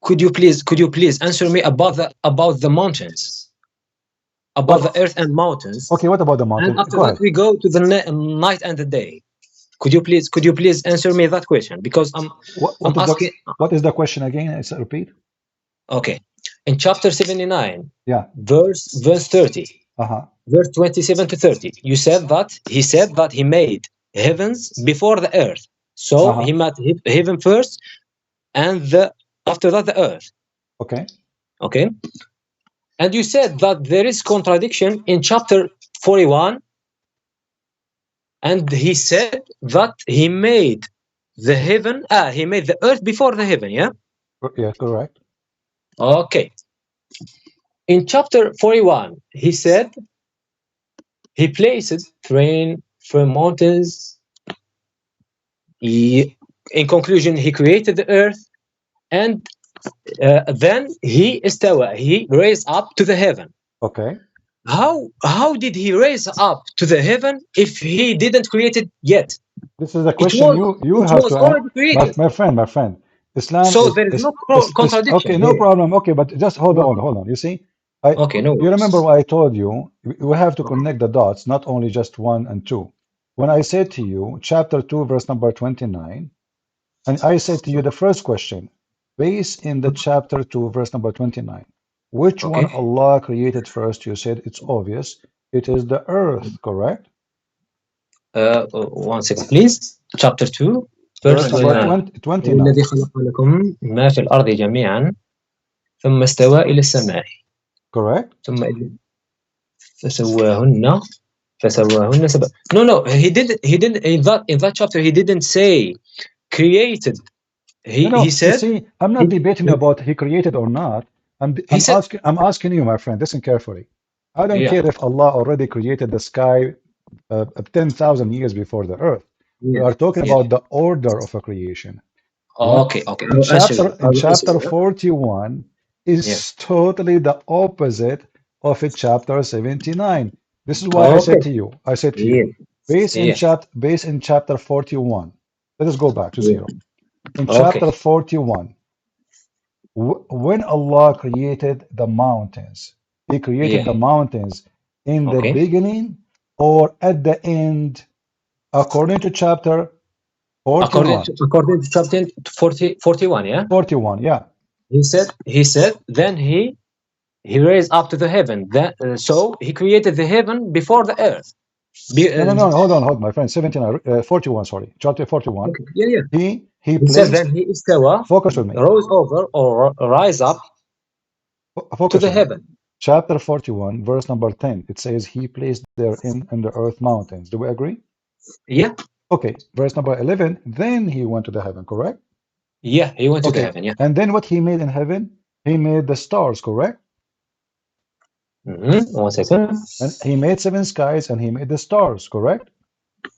Could you please answer me about the mountains, about the earth and mountains? Okay, what about the And mountain? after Go that, ahead. we go to the night and the day. Could you please answer me that question? Because I'm asking. What is the question again? It's a repeat. Okay, in chapter 79, Yeah. verse 30, verse 27 to 30, you said that he made heavens before the earth. So he made heaven first, and after that the earth. Okay. Okay. And you said that there is contradiction in chapter 41, and he said that he made the heaven, he made the earth before the heaven, yeah? Yeah, correct. Okay. In chapter 41, he said he placed rain from mountains. In conclusion, he created the earth, and then he raised up to the heaven. Okay. How did he raise up to the heaven if he didn't create it yet? This is a question you have to answer. My friend. Islam so there is no contradiction. Okay, no problem. Okay, but just hold on. You see, okay, no. You remember what I told you? We have to connect the dots, not only just 1 and 2. When I said to you, chapter 2, verse number 29, and I said to you the first question, based in the chapter 2, verse number 29, which one Allah created first? You said it's obvious. It is the earth, correct? 1 second, please. Chapter 2, verse 29. الذي خلق لكم ما في الأرض جميعا ثم استوى إلى السماء. Correct. ثم فسواهن سبع. No, he didn't in that chapter he didn't say created. He said, you see, I'm not debating about he created or not. I'm asking you, my friend, listen carefully. I don't care if Allah already created the sky 10,000 years before the earth. We are talking about the order of a creation. Okay. In chapter 41 is totally the opposite of chapter 79. This is why I said to you, based in chapter 41. Let us go back to 0. In chapter 41, when Allah created the mountains, He created the mountains in the beginning or at the end, according to chapter 41. According to chapter 41, yeah? 41, yeah. He said, then he raised up to the heaven. So he created the heaven before the earth. No, hold on, my friend. 41, sorry. Chapter 41. Okay. Yeah. He said then he istawa, focus with me. Rose over or rise up to the heaven. Chapter 41, verse number 10. It says he placed therein in the earth mountains. Do we agree? Yeah. Okay. Verse number 11. Then he went to the heaven, correct? Yeah, he went to the heaven, yeah. And then what he made in heaven? He made the stars, correct? 1 second. And he made 7 skies and he made the stars, correct?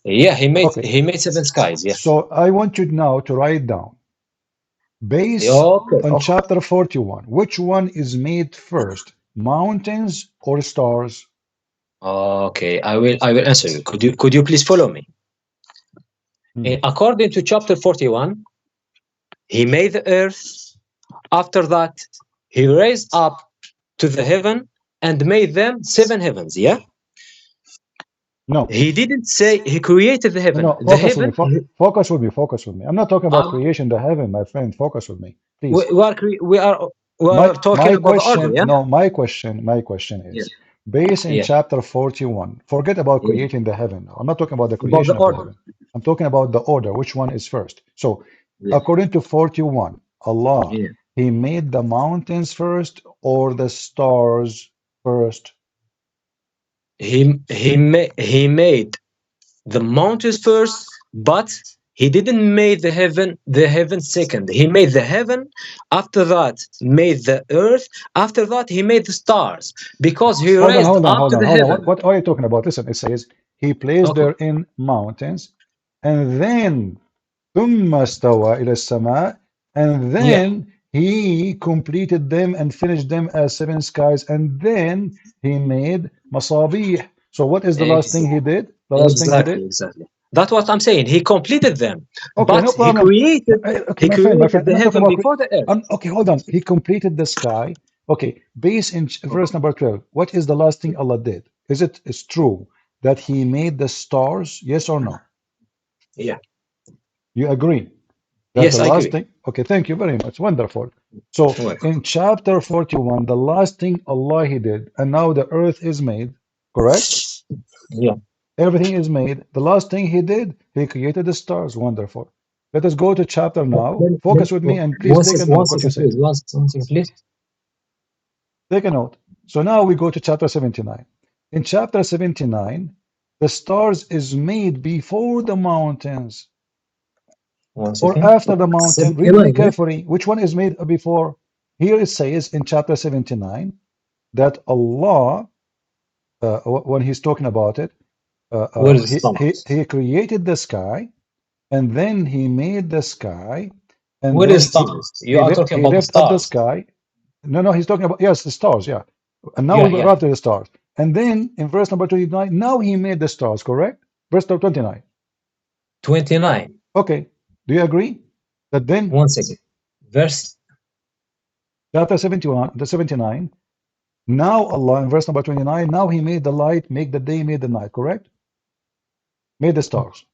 Yeah, he made 7 skies, yes. So I want you now to write down, based on chapter 41, which one is made first, mountains or stars? Okay, I will answer you. Could you please follow me? According to chapter 41, he made the earth. After that, he raised up to the heaven and made them 7 heavens, yeah? No. He didn't say he created the heaven. No, focus with me. I'm not talking about creation the heaven, my friend. Focus with me, please. We are talking about the order, yeah? No, my question is, based in chapter 41, forget about creating the heaven. I'm not talking about the creation of the heaven. I'm talking about the order, which one is first. So, according to 41, Allah, He made the mountains first or the stars first? He made the mountains first, but he didn't make the heaven second. He made the heaven, after that made the earth, after that he made the stars, because he raised up to the heaven. What are you talking about? Listen, it says he placed therein mountains, and then ثم استوى إلى السماء, and then he completed them and finished them as 7 skies, and then he made مصابيح. So what is the last thing he did? The last thing he did? Exactly. That's what I'm saying. He completed them. Okay, But no problem. Okay, my friend, the I'm not heaven talking before the earth. about. Okay, hold on. He completed the sky. Okay, based in verse number 12, what is the last thing Allah did? It's true that He made the stars? Yes or no? Yeah. You agree? That Yes, the I last agree. thing. Okay, thank you very much. Wonderful. So in chapter 41, the last thing Allah He did, and now the earth is made, correct? Yeah. Everything is made. The last thing He did, He created the stars. Wonderful. Let us go to chapter now. Focus with me and please take a note what you said. One second, please. Take a note. So now we go to chapter 79. In chapter 79, the stars is made before the mountains or after the mountain. Read me carefully. Which one is made before? Here it says in chapter 79 that Allah, when He's talking about it, he created the sky, and then He made the sky, and Where then is stars? You are talking he about the lifted up the stars. sky. No, He's talking about, yes, the stars, yeah. And now Yeah, we got to the stars. And then in verse number 29, now He made the stars, correct? Verse number 29. 29. Okay. Do you agree? That then, One second. Verse chapter 71, the 79, now Allah, in verse number 29, now He made the light, make the day, made the night, correct? Made the stars.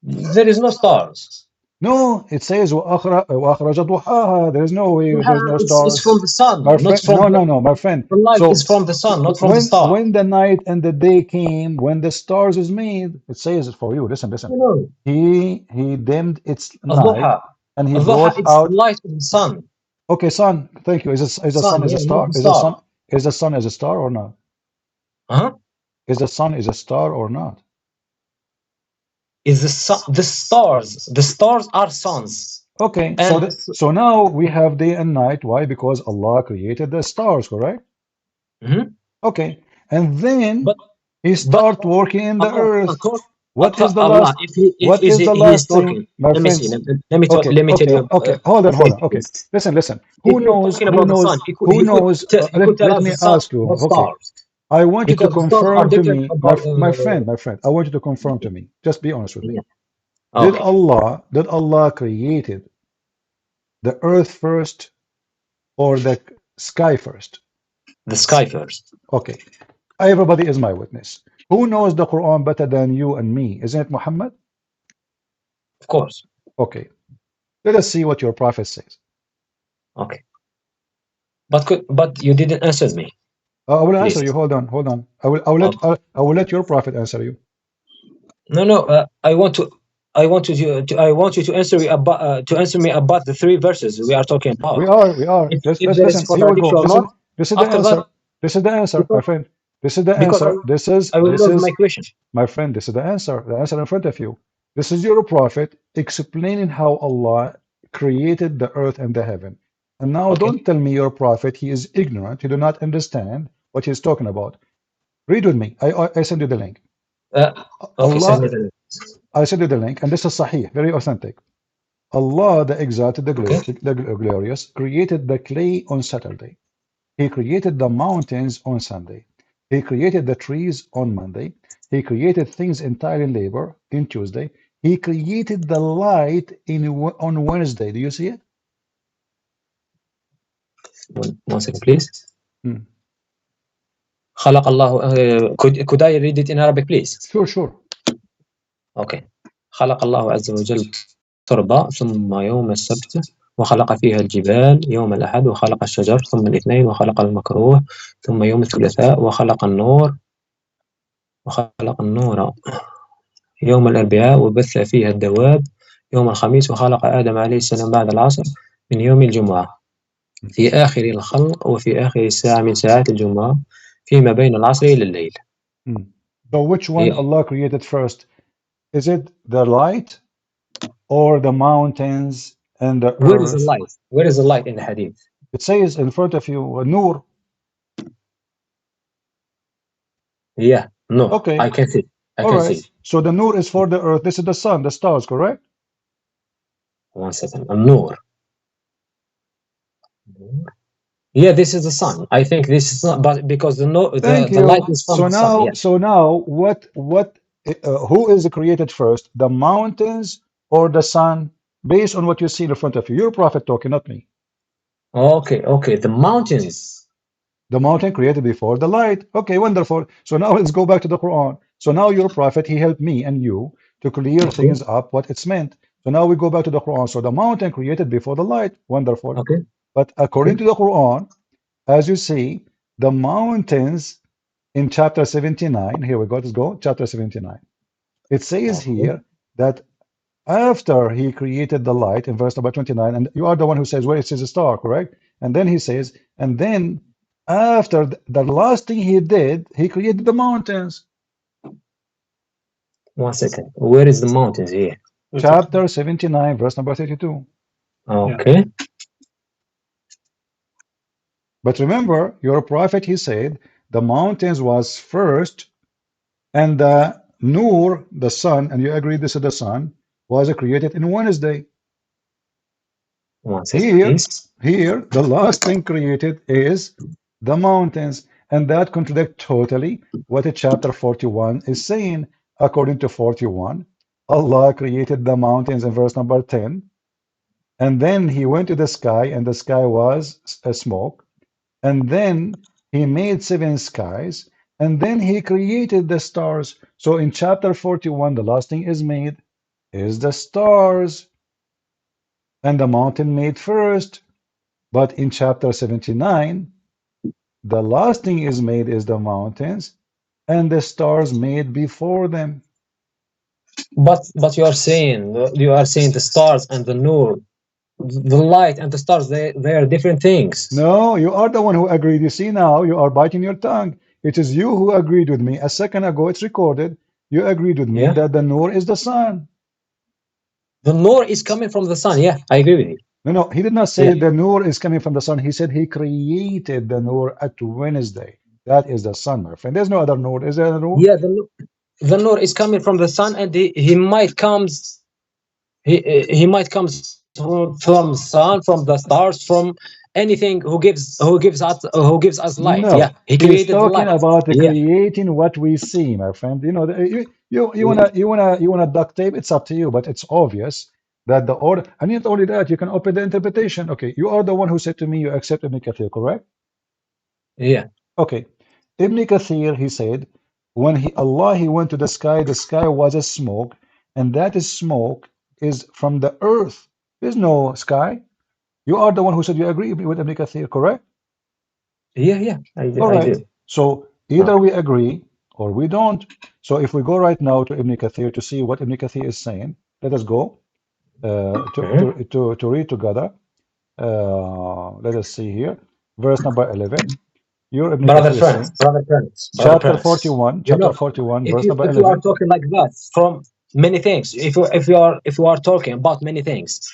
There is no stars. No, it says وَأَخْرَجَ ضُحَاهَا. There is no way, there's no It's stars. from the sun, My not friend, from no, my friend. the light So is from the sun, not from the star. when the night and the day came, when the stars is made, it says it for you. Listen. No. He dimmed its night, الضحى. and He الضحى, brought it's the out. light of the sun. Okay, sun. Thank you. Is the sun Sun, is a yeah, star? not the Is the sun star. is the sun is a star or not? Huh? Is the sun is a star or not? Is the sun, the stars are suns. Okay, And so now we have day and night. Why? Because Allah created the stars, correct? Okay, and then He start working in the earth. What is the last? What is the last thing, my friends? Let me tell you. Okay. Hold on. Okay, listen. Who knows? Let me ask you. Okay, I want you to confirm to me, my friend. I want you to confirm to me. Just be honest with me. Did Allah created the earth first or the sky first? The sky first. Okay. Everybody is my witness. Who knows the Quran better than you and me? Isn't it Muhammad? Of course. Okay. Let us see what your prophet says. Okay. But you didn't answer me. I will answer you. Hold on. I will let your prophet answer you. No. I want you to answer me about the 3 verses we are talking about. We are. If there is Listen. Here we go. This is the After answer. that, This is the answer, my friend. This is the because answer. I will lose my question. My friend, this is the answer. The answer in front of you. This is your prophet explaining how Allah created the earth and the heaven. And now don't tell me your prophet, he is ignorant. He do not understand what he's talking about. Read with me. I send you the link. Send me the link. I send you the link, and this is Sahih, very authentic. Allah, the exalted, the glorious, created the clay on Saturday. He created the mountains on Sunday. He created the trees on Monday. He created things entirely in labor in Tuesday. He created the light on Wednesday. Do you see it? One second, please. خلق الله. Could I read it in Arabic, please? Sure. Okay. خلق الله عز وجل التربة ثم يوم السبت وخلق فيها الجبال يوم الأحد وخلق الشجر ثم الاثنين وخلق المكروه ثم يوم الثلاثاء وخلق النور يوم الأربعاء وبث فيها الدواب يوم الخميس وخلق آدم عليه السلام بعد العصر من يوم الجمعة في آخر الخلق وفي آخر ساعة من ساعات الجمعة فيما بين العصر إلى الليل. So which one Allah created first? Is it the light or the mountains and the earth? Where is the light? Where is the light in the hadith? It says in front of you, Nur. Yeah, no. Okay. I can see. I can see. So the Nur is for the earth. This is the sun, the stars, correct? 1 second. An-Nur. Yeah, this is the sun. I think this is not, but because the Thank light you. is from the sun. Yeah. So now, who is created first, the mountains or the sun? Based on what you see in front of you, you're a prophet talking, not me. Okay, okay. The mountains. The mountain created before the light. Okay, wonderful. So now let's go back to the Quran. So now you're a prophet. He helped me and you to clear things up, what it's meant. So now we go back to the Quran. So the mountain created before the light. Wonderful. Okay. But according to the Quran, as you see, the mountains in chapter 79, here we go, let's go, chapter 79. It says here that after he created the light in verse number 29, and you are the one who says, well, it says a star, correct? And then he says, and then after the last thing he did, he created the mountains. 1 second. Where is the mountains here? Chapter 79, verse number 32. Okay. But remember, your prophet, he said, the mountains was first, and the Nur, the sun, and you agree this is the sun, was created in Wednesday. Here, the last thing created is the mountains, and that contradicts totally what chapter 41 is saying. According to 41, Allah created the mountains in verse number 10, and then he went to the sky, and the sky was a smoke, and then he made 7 skies, and then he created the stars. So in chapter 41, the last thing is made is the stars, and the mountain made first. But in chapter 79, the last thing is made is the mountains, and the stars made before them. But you are saying the stars and the Nur, the light and the stars, they are different things. No, you are the one who agreed. You see, now you are biting your tongue. It is you who agreed with me. A second ago, it's recorded. You agreed with me that the Nur is the sun. The Nur is coming from the sun. Yeah, I agree with you. No, he did not say the Nur is coming from the sun. He said he created the Nur at Wednesday. That is the sun, my friend. There's no other Nur. Is there a Nur? Yeah, the Nur is coming from the sun, and he might comes. He might comes from sun, from the stars, from anything who gives us light. No, yeah, he he's created talking light. about creating what we see, my friend. You know, you wanna duct tape. It's up to you, but it's obvious that the order. And not only that, you can open the interpretation. Okay, you are the one who said to me you accept Ibn Kathir, correct? Yeah. Okay, Ibn Kathir, he said when he went to the sky was a smoke, and that is smoke is from the earth. There's no sky. You are the one who said you agree with Ibn Kathir, correct? Yeah, I do. So either we agree or we don't. So if we go right now to Ibn Kathir to see what Ibn Kathir is saying, let us go to read together. Let us see here, verse number 11. Your Ibn Brother Kathir friends, chapter 41, chapter 41, verse number 11. If you are talking like that from many things, if you are talking about many things,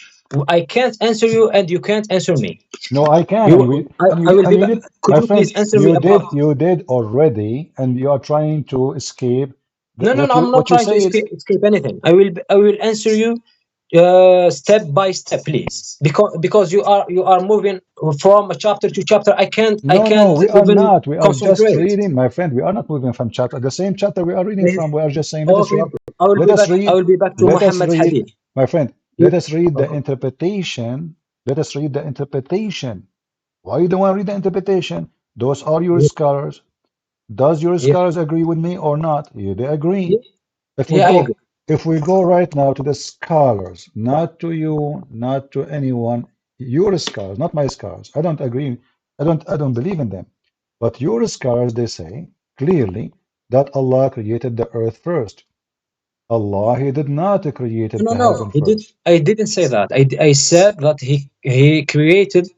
I can't answer you and you can't answer me. No, I can. I will be back. Could you please answer me about? You did already, and you are trying to escape. No, I'm not trying to escape anything. I will answer you step by step, please, because you are moving from a chapter to chapter. I can't. No, we are not. We are just concentrate. reading, my friend. We are not moving from chapter. The same chapter we are reading from. We are just saying. Let us read. I will be back to Muhammad Hadith. My friend, let us read the interpretation. Let us read the interpretation. Why you don't want to read the interpretation? Those are your scholars. Does your scholars agree with me or not? They agree. If we go right now to the scholars, not to you, not to anyone, your scholars, not my scholars. I don't agree. I don't believe in them. But your scholars, they say clearly that Allah created the earth first. Allah, he did not create the heaven first. I didn't say that. I said that he created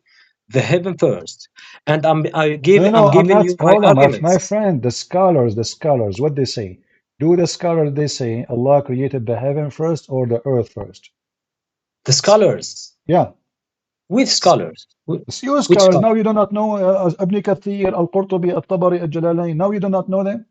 the heaven first, and I'm giving you my arguments. My friend, the scholars, what they say? Do the scholars, they say Allah created the heaven first or the earth first? The scholars. Yeah. With scholars. Your scholars. Now you do not know Ibn Kathir, Al-Qurtubi, Al-Tabari, Al-Jalalain. Now you do not know them?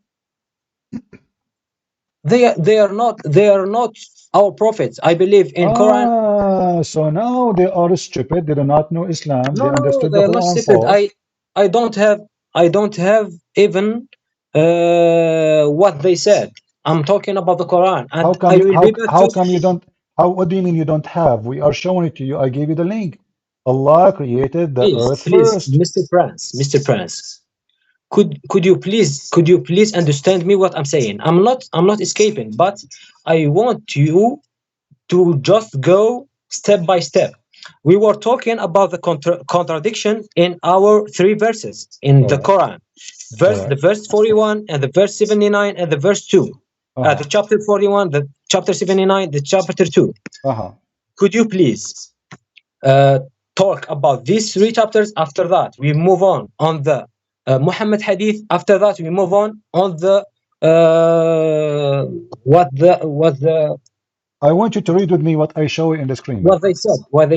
They are not our prophets. I believe in Quran. So now they are stupid. They do not know Islam. They No, understood they the are not Quran stupid. false. I don't have even what they said. I'm talking about the Quran, and How come I you will be back how to. come you don't what do you mean you don't have? We are showing it to you. I gave you the link. Allah created the earth Please, first. Mr. Prince, could you please understand me what I'm saying? I'm not escaping, but I want you to just go step by step. We were talking about the contradiction in our three verses in the Quran. The verse 41 and the verse 79 and the verse 2. The chapter 41, the chapter 79, the chapter 2. Could you please talk about these three chapters? After that, we move on the Muhammad hadith. After that, we move on the what the I want you to read with me what I show you in the screen. what they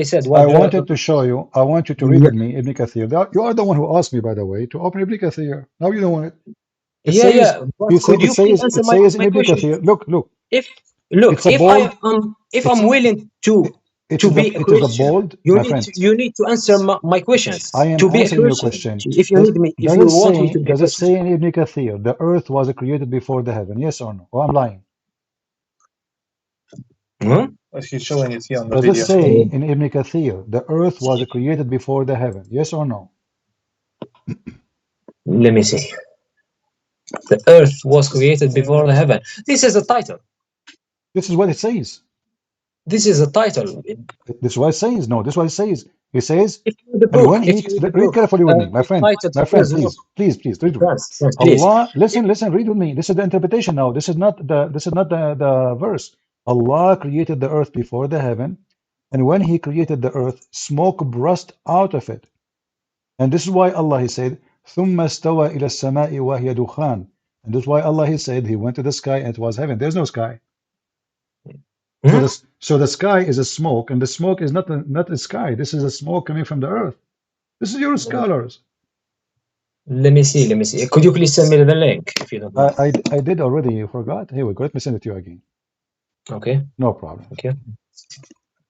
said. I wanted to show you. I want you to read with me Ibn Kathir. You are the one who asked me, by the way, to open Ibn Kathir. Now you don't want it. It says, But could you please answer it says in my Ibn question? Kathir. Look. If I'm willing to be a it is a Christian, bold, you my need friend. you need to answer my questions. I am To be a answering your Christian, question. if you need me, if you want me to be a Does it Christian. say in Ibn Kathir the earth was created before the heaven? Yes or no? Or I'm lying? He's showing it here on the Does video. it say in Ibn Kathir the earth was created before the heaven? Yes or no? Let me see. The earth was created before the heaven. This is a title. This is what it says. This is a title. This is what it says. No, this is what it says. It says, the and book, when he read carefully with me, my friend, please read with me. Allah, listen, read with me. This is the interpretation now. This is not the verse. Allah created the earth before the heaven, and when He created the earth, smoke burst out of it. And this is why Allah He said, ثُمَّ اسْتَوَى إِلَى السَّمَاءِ وَهِيَ دُخَانٌ. And this is why Allah He said He went to the sky and it was heaven. There's no sky. So the sky is a smoke, and the smoke is not a sky. This is a smoke coming from the earth. This is your scholars. Let me see. Could you please send me the link if you don't mind? I did already. You forgot. Here we go. Let me send it to you again. Okay. No problem. Okay.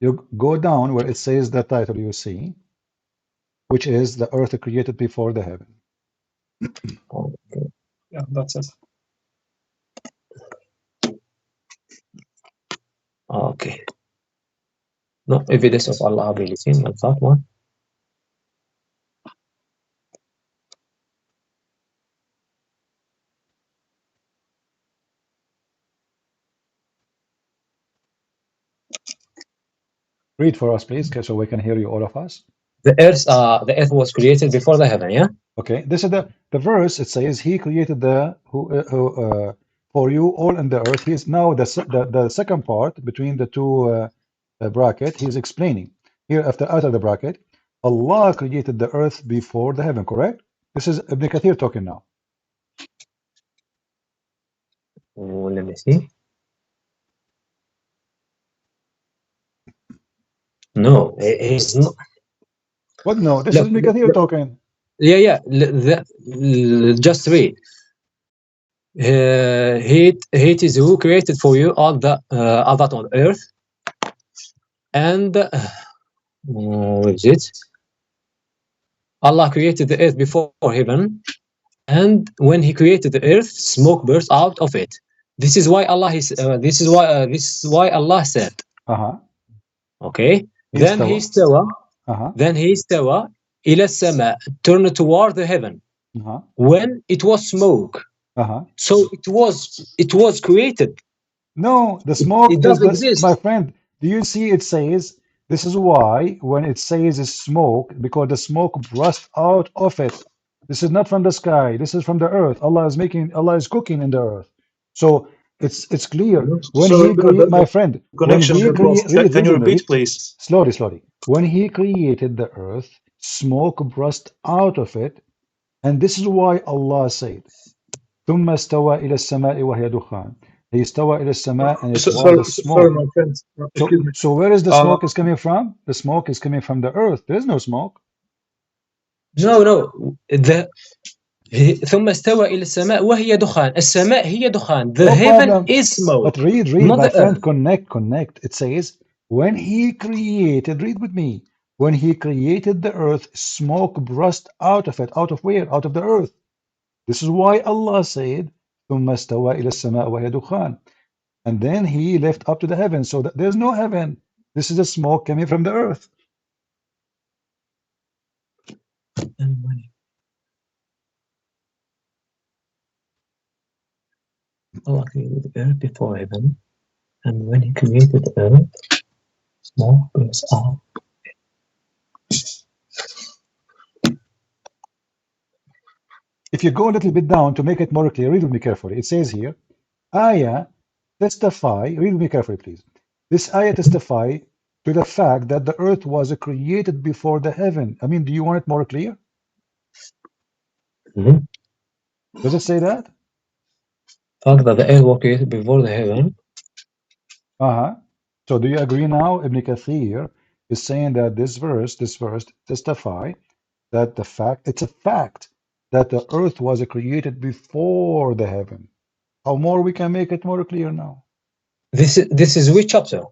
You go down where it says the title you see, which is the earth created before the heaven. Okay. Yeah, that's it. Okay. No evidence of Allah ability. Not that one. Read for us, please, so we can hear you, all of us. The earth was created before the heaven. Yeah. Okay. This is the verse. It says He created for you all in the earth. He is now the second part between the two bracket. He's explaining here after the bracket. Allah created the earth before the heaven. Correct. This is Ibn Kathir talking now. Oh, let me see. No, he's not. What? No, this is Ibn Kathir talking. Yeah. Just read. It is who created for you all that on earth, and what is it? Allah created the earth before heaven, and when He created the earth, smoke burst out of it. This is why Allah is. This is why Allah said. Okay. Then He istawa. Then He istawa ila sama, turned toward the heaven. When it was smoke. So it was created. No, the smoke it doesn't exist. My friend, do you see it says this is why when it says it's smoke, because the smoke burst out of it. This is not from the sky, this is from the earth. Allah is cooking in the earth. So it's clear. When He created, my friend, connection can you repeat, please? Slowly. When He created the earth, smoke burst out of it, and this is why Allah said ثم استوى إلى السماء وهي دخان. He استوى إلى السماء and it was a smoke. Sorry, my friends. So where is the smoke is coming from? The smoke is coming from the earth. There is no smoke. No. ثم استوى إلى السماء وهي دخان. السماء هي دخان. The No heaven problem. is smoke. But read, not my the friend, earth. connect. It says, when he created, read with me, when he created the earth, smoke burst out of it. Out of where? Out of the earth. This is why Allah said, ثم استوى إلى السماء وهي دخان. And then he left up to the heavens. So that there's no heaven. This is a smoke coming from the earth. Allah created the earth before heaven, and when he created the earth, smoke burst out. If you go a little bit down to make it more clear, read with me carefully. It says here, ayah testify, read with me carefully, please. This ayah testify to the fact that the earth was created before the heaven. I mean, do you want it more clear? Does it say that? Fact that the earth was created before the heaven. So do you agree now? Ibn Kathir is saying that this verse testify that it's a fact that the earth was created before the heaven. How more we can make it more clear now? This is which chapter?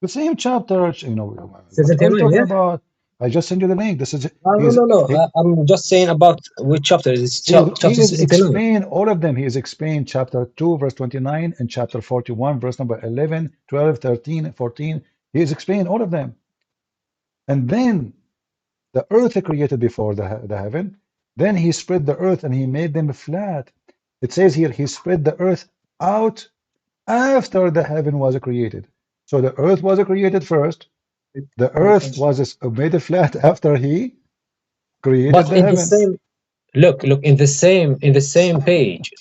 The same chapter, you know. What are you 79, talking yeah? about? I just sent you the link. This is No. I'm just saying about which chapter. It's chapter he is 69. explain all of them. He is explained chapter 2, verse 29, and chapter 41, verse number 11, 12, 13, 14. He is explaining all of them. And then the earth created before the heaven. Then he spread the earth and he made them flat. It says here he spread the earth out after the heaven was created. So the earth was created first. The earth was made flat after he created But the in heaven. the same look in the same page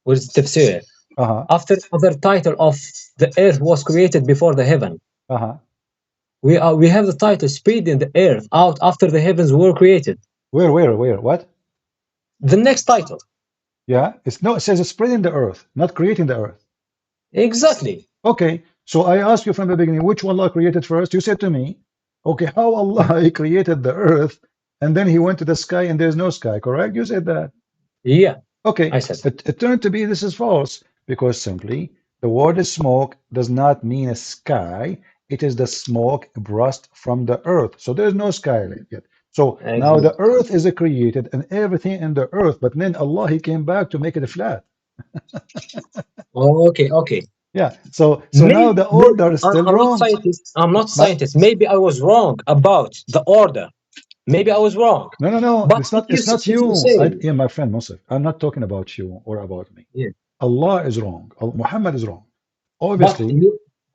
with tafsir. After other title of the earth was created before the heaven. We have the title spreading the earth out after the heavens were created. Where? What? The next title. Yeah, it says it's spreading the earth, not creating the earth. Exactly. Okay, so I asked you from the beginning, which one Allah created first? You said to me, okay, how Allah he created the earth, and then he went to the sky and there's no sky, correct? You said that. Yeah. Okay, I said it turned to be this is false, because simply the word smoke does not mean a sky. It is the smoke burst from the earth. So there's no sky yet. So now the earth is created and everything in the earth, but then Allah he came back to make it flat. Okay. Yeah. So now the order is still wrong. I'm not scientist. Maybe I was wrong about the order. Maybe I was wrong. No. But It's not you. Yeah, my friend Youssef. I'm not talking about you or about me. Yeah. Allah is wrong. Muhammad is wrong.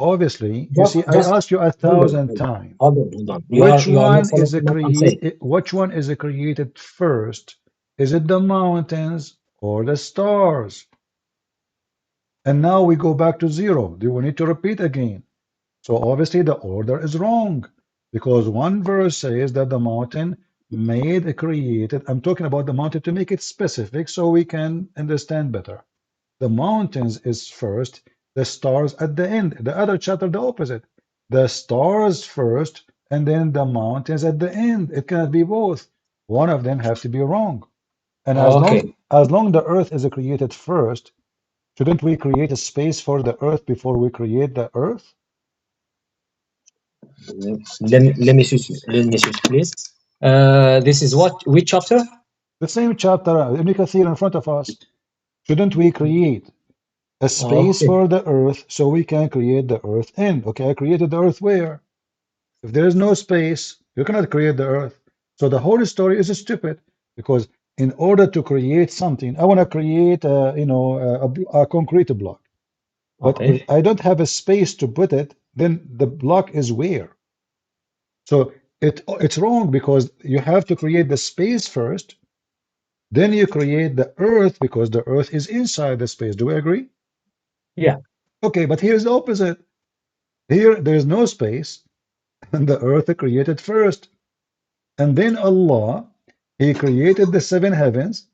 Obviously, you see, I asked you 1,000 times. Hold on. Which one is created first? Is it the mountains or the stars? And now we go back to zero. Do we need to repeat again? So obviously the order is wrong, because one verse says that the mountain created. I'm talking about the mountain to make it specific so we can understand better. The mountains is first, the stars at the end. The other chapter, the opposite. The stars first, and then the mountains at the end. It cannot be both. One of them have to be wrong. And as long the earth is created first, shouldn't we create a space for the earth before we create the earth? Let me switch, please. This is which chapter? The same chapter, Ibn Kathir in front of us. Shouldn't we create a space for the earth so we can create the earth in? Okay, I created the earth where? If there is no space, you cannot create the earth. So the whole story is stupid, because in order to create something, I want to create a concrete block. But if I don't have a space to put it, then the block is where? So it's wrong, because you have to create the space first, then you create the earth, because the earth is inside the space. Do we agree? Yeah. Okay, but here's the opposite. Here there is no space, and the earth created first. And then Allah, he created the 7 heavens,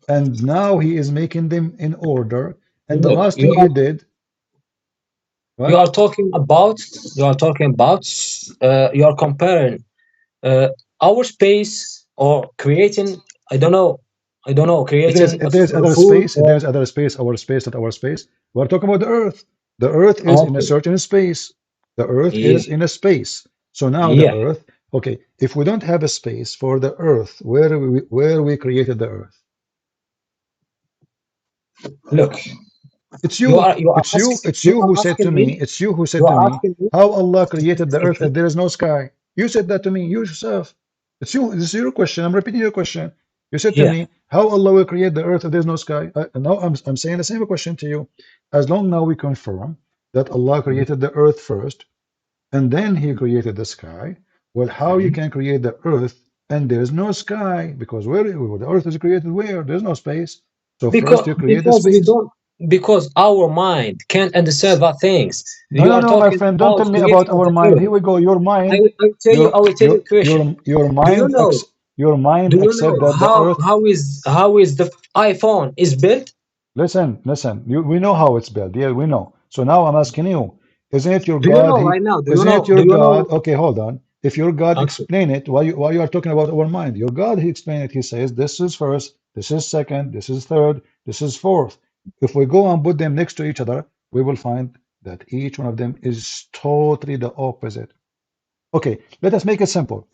and now he is making them in order. And the last thing he did, what? You are talking about you are comparing our space or creating, I don't know I don't know, creating If there's other food space, if there's other space, our space, not our space, we're talking about the Earth. The Earth is in a okay. certain space. The Earth Yeah, is in a space. So now the yeah. Earth, okay, if we don't have a space for the Earth, where we created the Earth? Look, It's you you. are you are It's you. asking It's you who said to asking me. me. It's you who said You to are me asking me. how Allah created the Earth if there is no sky. You said that to me. You yourself. It's you. This is your question. I'm repeating your question. You said to Yeah, me how Allah will create the Earth if there's no sky. Now I'm saying the same question to you. As long now we confirm that Allah created the Earth first and then He created the sky. Well, how you can create the Earth and there's no sky? Because where the Earth is created where there's no space. So first you create the because we space. don't, because our mind can't understand that things. No, You no, are no, my talking friend. Don't about tell me about creating of our the mind. Here earth. we go. Your mind, I will tell you. I will tell you a question. your Do you mind, know? your mind Do you accept know that the Earth. how is the iPhone is built? Listen, listen. We know how it's built. Yeah, we know. So now I'm asking you, isn't it your Do you God? know right now? Do you Isn't know? it your Do you know? God? Okay, hold on. If your God Okay. explain it, why you are talking about our mind? Your God, He explained it. He says this is first, this is second, this is third, this is fourth. If we go and put them next to each other, we will find that each one of them is totally the opposite. Okay, let us make it simple.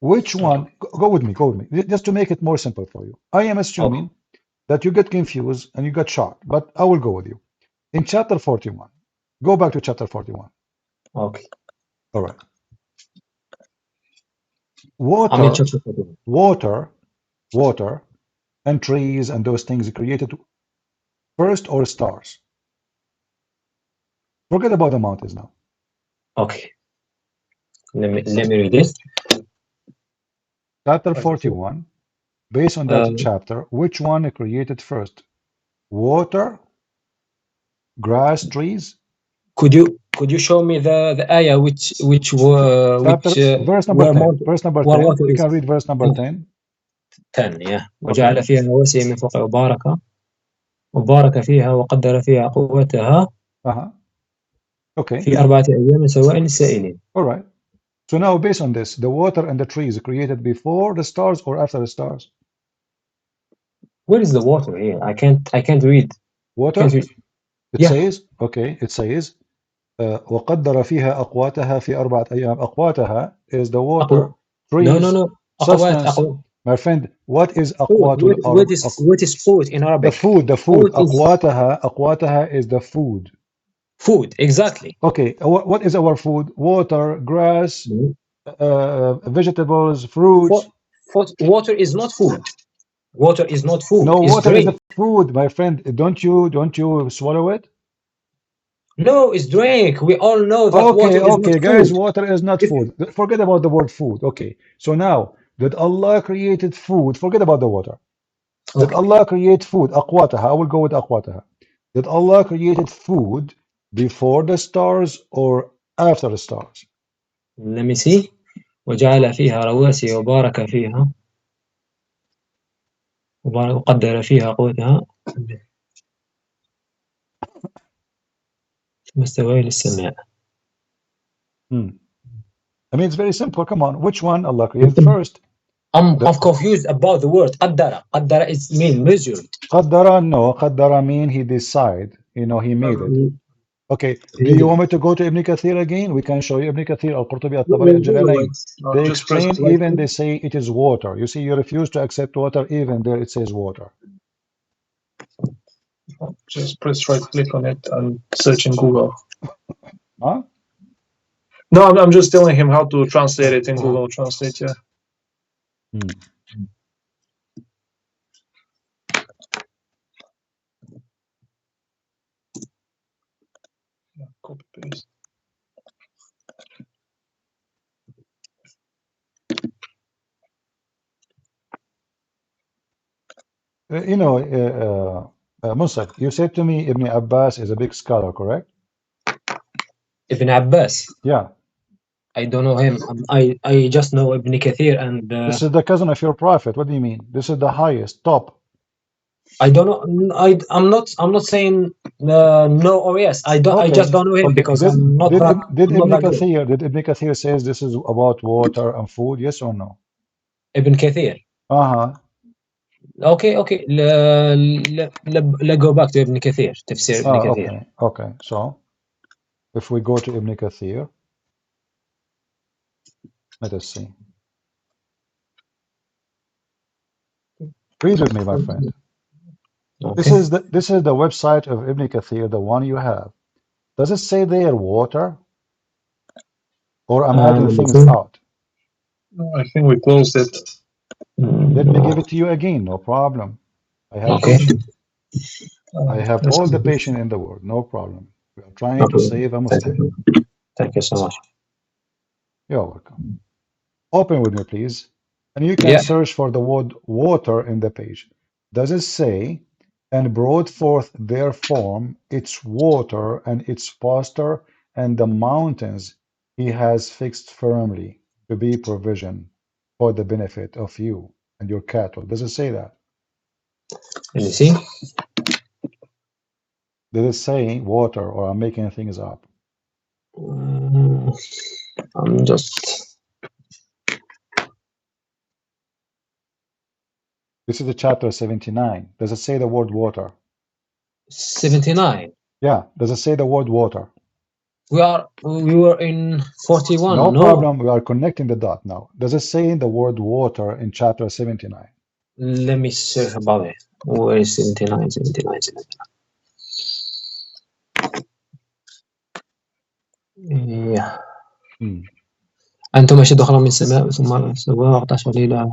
Which one? Go with me. Go with me. Just to make it more simple for you. I am Okay. assuming that you get confused and you got shocked, but I will go with you. In chapter 41, go back to chapter 41. Okay. All right. I'm in Water, chapter 41. water, water, and trees and those things created first or stars? Forget about the mountains now. Okay. Let me read this. Chapter 41, based on that Uh, chapter, which one created first? Water, grass, trees? could you show me the ayah which were Chapter verse number where 10. Verse number where 10. water You is can read verse number 10. 10. Yeah. Okay. وجعل فيها رواسي من فوق وبارك فيها وقدر فيها قوتها Okay. في 4 أيام سواء للسائلين. All right. So now based on this, the water and the trees created before the stars or after the stars? Where is the water here? I can't read. Water? Can't read. It Yeah. says, okay, it says وقدر فيها أقواتها في 4 أيام. أقواتها is the water, trees, No. sustenance. My friend, what is Food. أقوات الأرض? What is food in Arabic? The food. Food is أقواتها is the food. food, exactly. Okay, what is our food? Water, grass, vegetables, fruits. Water is not food. Water is not food. No, It's water is drink. the food, my friend. Don't you swallow it? No, it's drink. We all know that water is not Okay, guys, food. water is not food. Forget about the word food. Okay, so now that Allah created food, forget about the water. Did Allah create food? أقواتها. I will go with أقواتها. Did Allah created food before the stars or after the stars? Let me see. وجعل فيها رواسي وبارك فيها وقدر فيها قوتها ثم استوى للسماء. I mean, it's very simple. Come on, which one Allah created first? I'm confused about the word قدر. قدر is mean measured. قدر, no. قدر mean he decide. You know, he made it. Okay, do you want me to go to Ibn Kathir again? We can show you Ibn Kathir, Al-Qurtubi, Al-Tabari, Al-Jalalain. They explain, even they say it is water. You see, you refuse to accept water, even there it says water. Just press right click on it and search in Google. Huh? No, I'm just telling him how to translate it in Google Translate, yeah. Copy paste. You know, Musaf, you said to me Ibn Abbas is a big scholar, correct? Ibn Abbas? Yeah. I don't know him. I just know Ibn Kathir and... This is the cousin of your prophet. What do you mean? This is the highest, top. I don't know. I'm not saying no or yes. I just don't know him because I'm not did that good. Did Ibn Kathir says this is about water and food? Yes or no? Ibn Kathir. اوكي let's go back to ابن كثير تفسير ابن كثير. Okay. So if we go to Ibn Kathir, let us see. Read with me, my friend. Okay. This is the website of Ibn Kathir, the one you have. Does it say there water? Or I'm adding things out? I think we closed it. Let me give it to you again, no problem. I have Okay. patience. I have all the patience in the world, no problem. We are trying to save a Muslim. Thank you so much. You're welcome. Open with me, please. And you can search for the word water in the page. Does it say, and brought forth their form, its water and its pasture, and the mountains he has fixed firmly to be provision for the benefit of you and your cattle? Does it say that? Let me see. Does it say water, or I'm making things up? I'm just... This is the chapter 79. Does it say the word water? 79? Yeah. Does it say the word water? We were in 41. No problem. We are connecting the dot now. Does it say the word water in chapter 79? Let me search about it. Where is 79? 79. Yeah. أنتم أشد خلقا من السماء ثم سواها وأغطش ليلها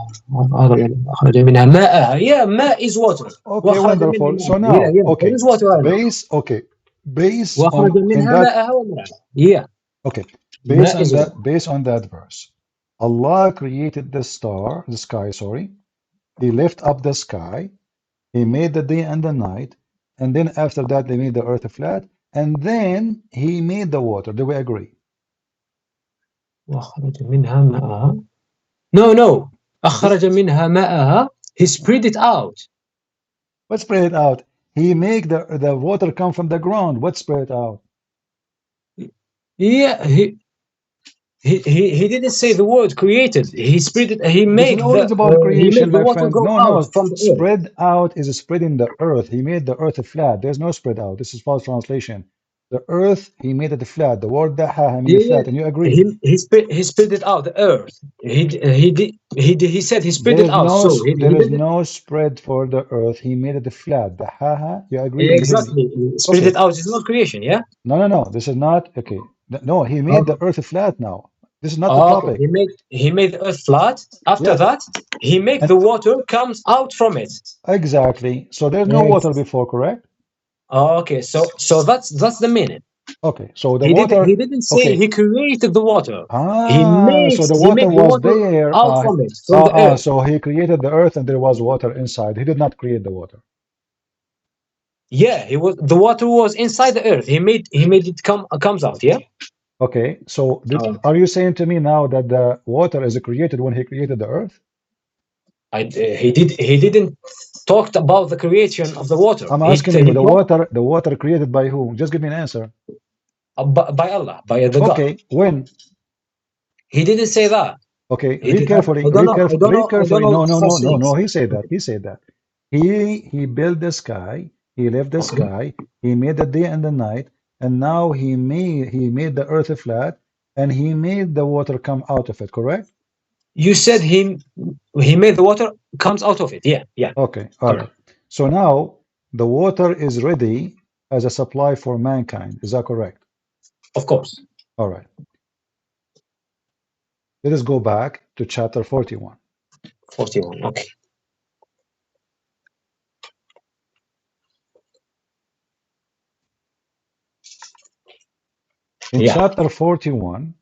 أخرج منها ماءها. Yeah, ماء is water. Okay, wonderful. So now, okay, based on منها ماءها ومرعاها. Yeah. Okay, based on that verse, Allah created the sky, sorry. He lifted up the sky. He made the day and the night, and then after that, they made the earth flat, and then he made the water. Do we agree? وأخرج منها ماءها. No. أخرج منها ماءها. He spread it out. What spread it out? He make the water come from the ground. What spread it out? Yeah, he didn't say the word created. He spread it. He made about creation, my friend. No. From the spread out is spreading the earth. He made the earth flat. There's no spread out. This is false translation. The earth, he made it flat. The word daha, he made it flat, and you agree. He spread it out. The earth. He said he spread it out. There is no spread for the earth. He made it flat. The ha. You agree? Exactly. Spread it out is not creation. Yeah. No. This is not okay. No, he made the earth flat now. This is not the topic. He made the earth flat. After that, he made the water comes out from it. Exactly. So there's no water before, correct? Okay, so that's the meaning. Okay, so the water. He didn't say he created the water. So the water was there. Out from it. From the earth. So he created the earth, and there was water inside. He did not create the water. Yeah, the water was inside the earth. He made it comes out. Yeah. Okay, so are you saying to me now that the water is created when he created the earth? He didn't talk about the creation of the water. I'm asking you, the water created by who? Just give me an answer. By Allah, by the God. Okay, when? He didn't say that. Okay, read carefully. Read carefully. No. He said that. He built the sky. He left the sky. He made the day and the night. And now he made the earth flat, and he made the water come out of it, correct? You said he made the water comes out of it. Yeah. Okay, all right. So now the water is ready as a supply for mankind. Is that correct? Of course. All right. Let us go back to chapter 41. 41, okay. In chapter 41,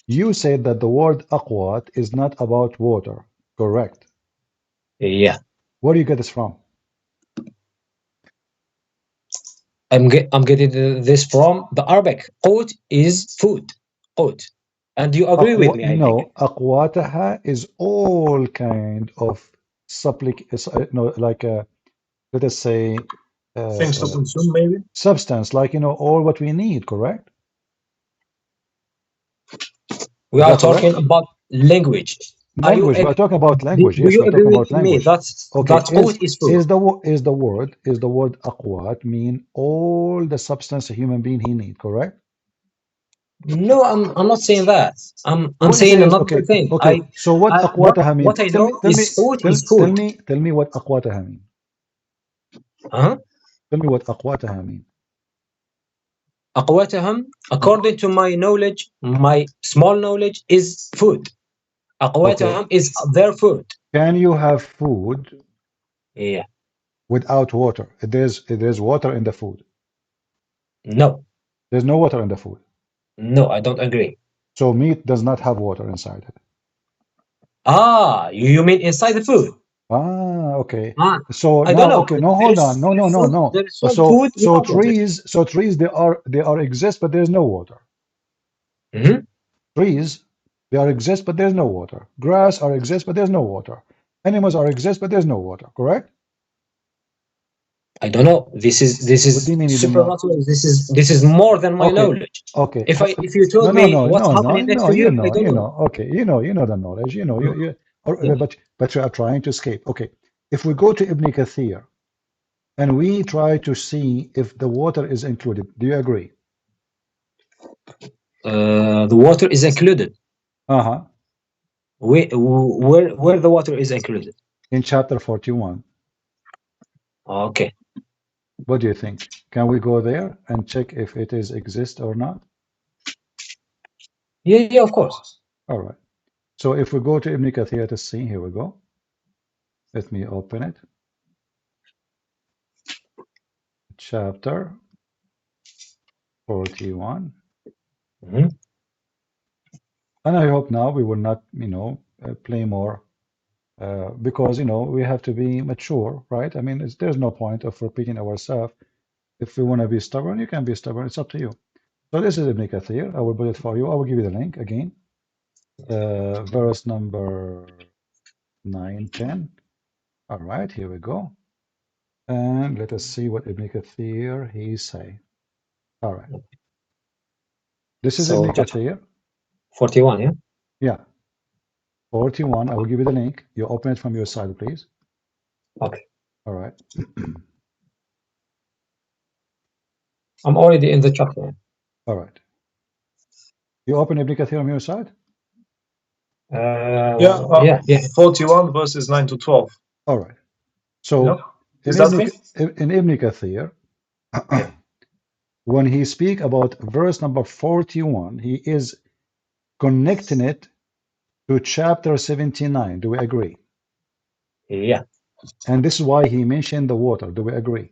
you said that the word aqwat is not about water, correct? Yeah. Where do you get this from? I'm getting this from the Arabic. Qut is food. Qut. And you agree with me, I think. Aqwataha is all kind of let us say things to consume, maybe? Substance, like, all what we need, correct? We are talking about language. language. We're talking about language. Do Yes, you we're agree talking about with me language. Okay. that quote is food? Is the word aqwat mean all the substance a human being he need? Correct. No, I'm not saying that. I'm What you saying say is another okay. thing. Okay. So what aqwataha mean? What I know is food is food. Tell me what aqwataha mean. Huh? Tell me what aqwataha mean. أقواتهم, according to my knowledge, my small knowledge, is food. أقواتهم is their food. Can you have food without water? There's water in the food. No. There's no water in the food. No, I don't agree. So meat does not have water inside it. Ah, you mean inside the food? Ah, okay. Ah, So I now, don't know. okay, no, hold on. No. There is some So food without trees they are exist, but there's no water. Trees, they are exist, but there's no water. Grass are exist, but there's no water. Animals are exist, but there's no water. Correct? I don't know. This is What do you mean you don't know? supernatural. This is more than my knowledge. Okay. If you told me what's happening next to you, I don't know. Okay, you know the knowledge. But you are trying to escape. Okay. If we go to Ibn Kathir and we try to see if the water is included, do you agree? The water is included. Uh-huh. Where the water is included? In chapter 41. Okay. What do you think? Can we go there and check if it is exist or not? Yeah, of course. All right. So if we go to Ibn Kathir to see, here we go. Let me open it. Chapter 41. And I hope now we will not, play more because, we have to be mature, right? I mean, there's no point of repeating ourselves. If we want to be stubborn, you can be stubborn. It's up to you. So this is Ibn Kathir. I will put it for you. I will give you the link again. Verse number 9, 10. All right, here we go. And let us see what Ibn Kathir he say. All right. This is Ibn Kathir. 41, yeah? Yeah. 41. I will give you the link. You open it from your side, please. Okay. All right. I'm already in the chapter. All right. You open Ibn Kathir on your side? Yeah. 41 verses 9 to 12. All right. So in Ibn Kathir, when he speak about verse number 41, he is connecting it to chapter 79. Do we agree? Yeah. And this is why he mentioned the water. Do we agree?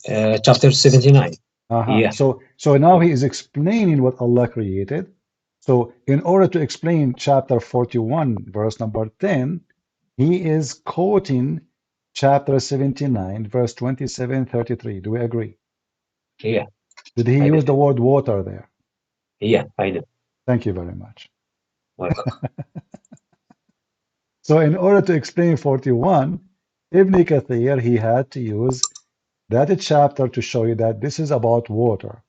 Chapter 79. Yeah. So now he is explaining what Allah created. So in order to explain chapter 41, verse number 10, he is quoting chapter 79, verse 27, 33. Do we agree? Yeah. Did he use the word water there? Yeah, I do. Thank you very much. Welcome. So in order to explain 41, Ibn Kathir, he had to use that chapter to show you that this is about water.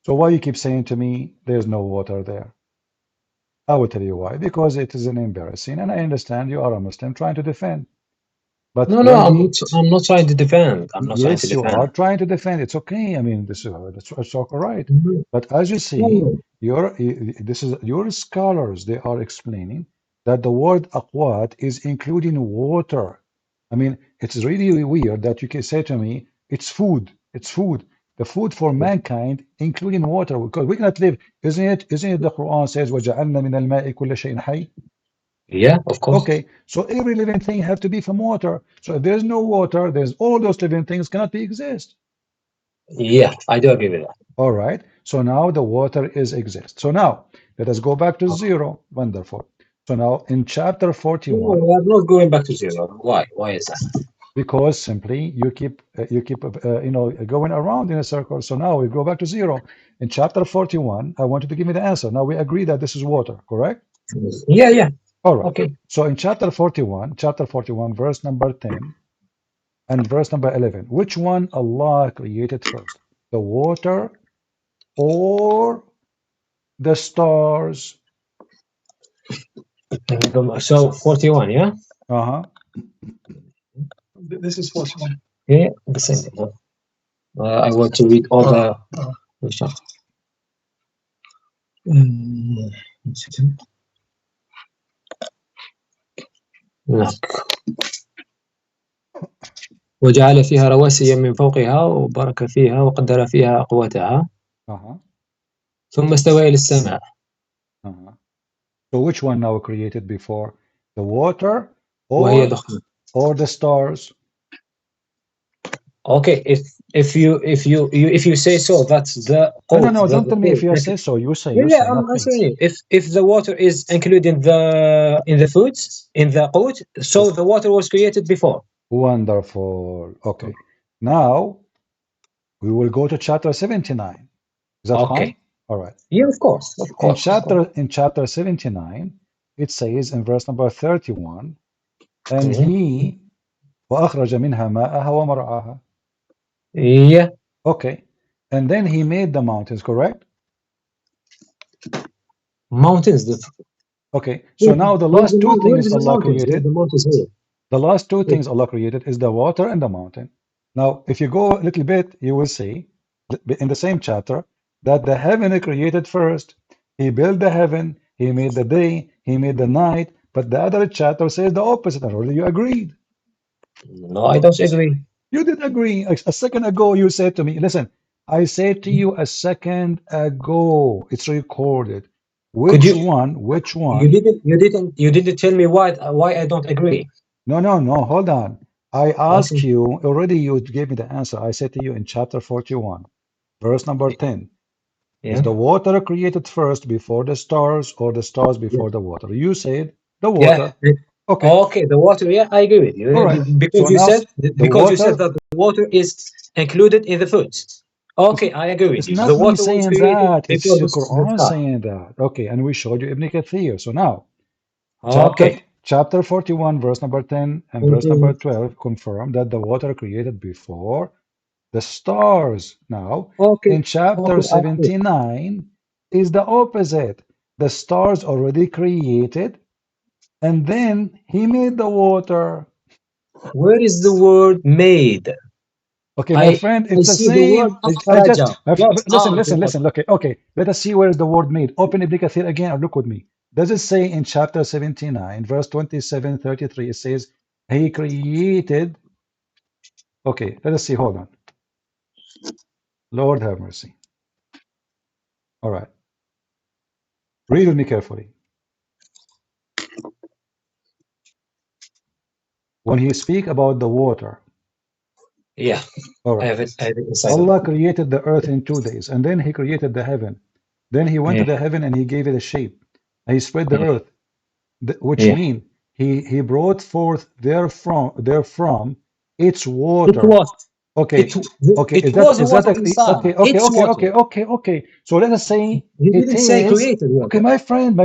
So why you keep saying to me, there's no water there? I will tell you why. Because it is an embarrassing, and I understand you are a Muslim trying to defend. But No, I'm not trying to defend. I'm not trying to defend. Yes, you are trying to defend. It's okay. I mean, it's all right. But as you see, your scholars, they are explaining that the word aqwat is including water. I mean, it's really weird that you can say to me, it's food. It's food. The food for mankind, including water, because we cannot live. Isn't it the Quran says, وَجَعَلْنَا مِنَ الْمَاءِ كُلَّ شَيْءٍ حَيٍّ? Yeah, of course. Okay, so every living thing have to be from water. So if there's no water, there's all those living things cannot be exist. Yeah, I do agree with that. All right. So now the water is exist. So now let us go back to zero. Wonderful. So now in chapter 41. No, we are not going back to zero. Why? Why is that? Because simply you keep going around in a circle. So now we go back to zero. In chapter 41, I want you to give me the answer. Now we agree that this is water, correct? Yeah. All right. Okay. So in chapter 41, verse number 10 and verse number 11, which one Allah created first? The water or the stars? So 41, yeah? This is 41. Yeah, the same. I want to read all the. وجعل فيها رواسي من فوقها وبارك فيها وقدر فيها أقواتها ثم استوى إلى السماء. So which one now created before? The water وهي دخان. or the stars? Okay, if you say so, that's the. No, don't tell me if you say so. You say. Yeah, I'm saying if the water is included in the foods in the qut, so the water was created before. Wonderful. Okay, now we will go to chapter 79. Is that fine? All right. Yeah, of course. In chapter 79, it says in verse number 31, and he وأخرج منها ماءها ومرعاها. Yeah. Okay. And then he made the mountains, correct? Mountains. Okay. So now the last two things Allah created. The last two things Allah created is the water and the mountain. Now, if you go a little bit, you will see in the same chapter that the heaven created first. He built the heaven, he made the day, he made the night, but the other chapter says the opposite. Already you agreed. No, I don't agree. You did agree. A second ago, you said to me, listen, I said to you a second ago, it's recorded. Which one? You didn't tell me why I don't agree. No, hold on. I asked you, already you gave me the answer. I said to you in chapter 41, verse number 10. Is the water created first before the stars or the stars before the water? You said the water. Yeah. Okay, the water, yeah, I agree with you. All right. Because you said that the water is included in the foods. Okay, I agree with you. It's not The water me saying was created that. It's before the the Quran sky. saying that. Okay, and we showed you Ibn Kathir. So now, Okay. chapter 41, verse number 10 and verse number 12 confirm that the water created before the stars. Now, in chapter 79 is the opposite. The stars already created, and then he made the water. Where is the word made? Okay, my friend, it's the same. Listen. Okay. Let us see where is the word made. Open Ibn Kathir again or look with me. Does it say in chapter 79, verse 27, 33, it says, he created. Okay, let us see. Hold on. Lord have mercy. All right. Read with me carefully. When he speak about the water. Yeah. All right. I have it inside. Allah created the earth in 2 days, and then he created the heaven. Then he went to the heaven and he gave it a shape. And he spread the earth, which means he brought forth therefrom its water. It was. Okay. Okay. So let us say it is. Created, okay, my friend,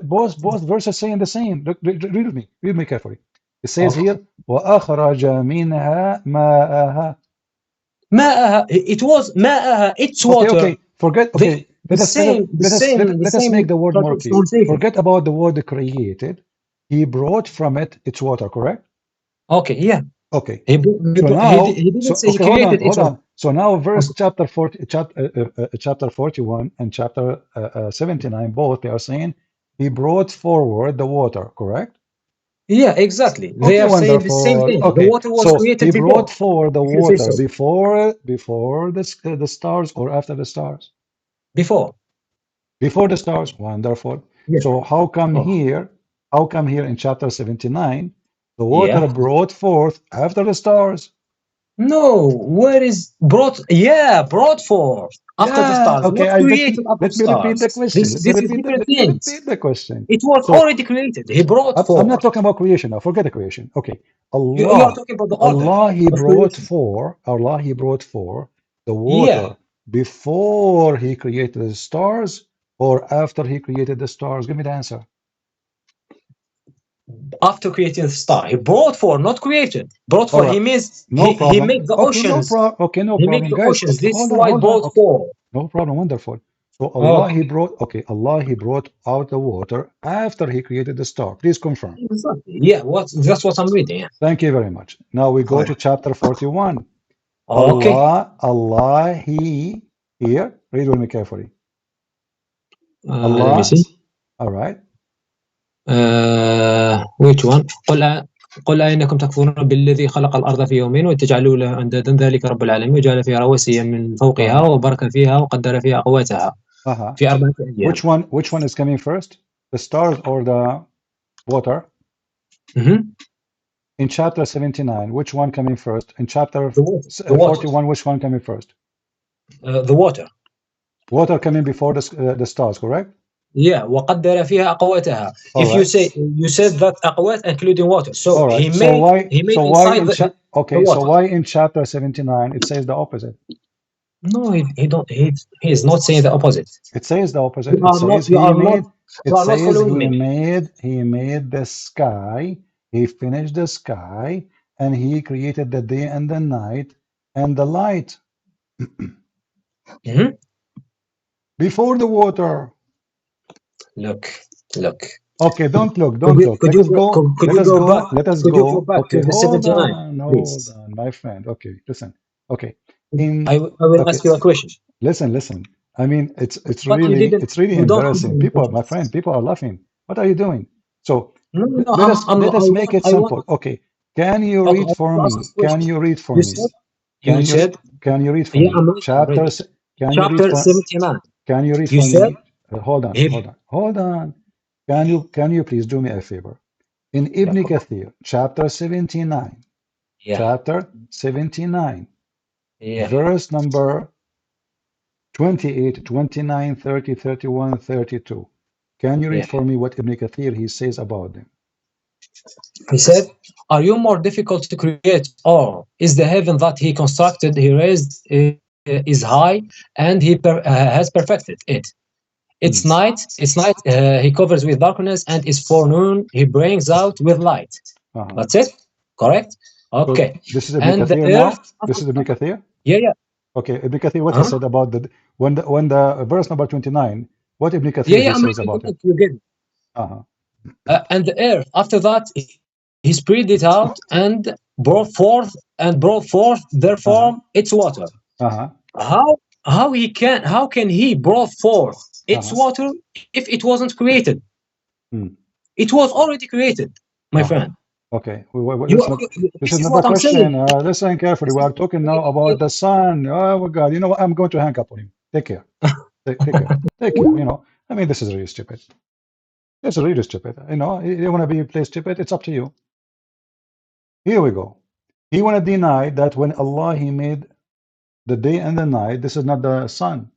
both verses saying the same. Read with me. Read me carefully. It says here, وَأَخْرَجَ مِنْهَا مَاءَهَا. ماءها. It was ماءها. It's water. Okay. Forget. Okay. Let us make the word more clear. Forget about the word created. He brought from it its water. Correct? Okay. Yeah. Okay. He didn't say he created it. So now, chapter 41 and chapter 79, both they are saying he brought forward the water. Correct? Yeah, exactly. They are saying the same thing. Okay. The water was created he before. brought forward the water before the stars or after the stars? Before the stars. Wonderful. Yeah. So how come here in chapter 79 the water brought forth after the stars? No, where is brought? Yeah, brought forth after the stars. Okay, not created after let me repeat the question. This is different things. Repeat the question. It was already created. He brought forth. I'm not talking about creation now. Forget the creation. Okay, you are talking about the order. Allah He brought forth the water before He created the stars or after He created the stars. Give me the answer. After creating the star, he brought forth, not created. Brought forth. He means he made the oceans. No problem. He made the oceans. This is why brought forth. No problem. Wonderful. So Allah, He brought, okay, Allah, He brought out the water after He created the star. Please confirm. Yeah, that's what I'm reading. Yeah. Thank you very much. Now we go to chapter 41. Okay. Allah, He, here, read with me carefully. Let me see. All right. Which one? قل أئنكم تكفرون بالذي خلق الأرض في يومين وتجعلوا له أندادا ذلك رب العالمين وجعل فيها رواسي من فوقها وبارك فيها وقدر فيها أقواتها في 4 أيام. Which one is coming first? The stars or the water? In chapter 79, which one coming first? In chapter 41, which one coming first? The water. Water coming before the stars, correct? Yeah, وقدر فيها أقواتها. If you said that أقوات including water, so he made inside the okay, so why in chapter 79 it says the opposite? No, he is not saying the opposite. It says the opposite. He made the sky. He finished the sky, and he created the day and the night and the light. Before the water. Look. Okay, don't look. Let us go. Okay, hold on, my friend. Okay, listen. Okay. I will ask you a question. Listen. I mean, it's really embarrassing. My friend, people are laughing. What are you doing? So let us make it simple. Okay. Can you read for me? Can you read for me? Can you read for me? Chapter 79. Can you read for me? Hold on. Can you please do me a favor? In Ibn Kathir, chapter 79. Chapter 79. Verse number 28, 29, 30, 31, 32. Can you read for me what Ibn Kathir he says about them? He said, are you more difficult to create, or is the heaven that he constructed, he raised, is high, and he has perfected it? It's night, he covers with darkness, and it's forenoon, he brings out with light. That's it? Correct? Okay. So this is Ibn Kathir now? This is Ibn Kathir? Yeah. Okay, Ibn Kathir, what he said about when the verse number 29, what Ibn Kathir says about it? You get it. And the earth, after that, he spread it out and brought forth their form its water. How can he brought forth its water if it wasn't created? It was already created, my friend. Okay, this is not a question. Listen carefully. We are talking now about the sun. Oh my God! You know what? I'm going to hang up on you. Take care. Take care. You know, I mean, this is really stupid. It's really stupid. You know, you want to play stupid? It's up to you. Here we go. He want to deny that when Allah He made the day and the night, this is not the sun.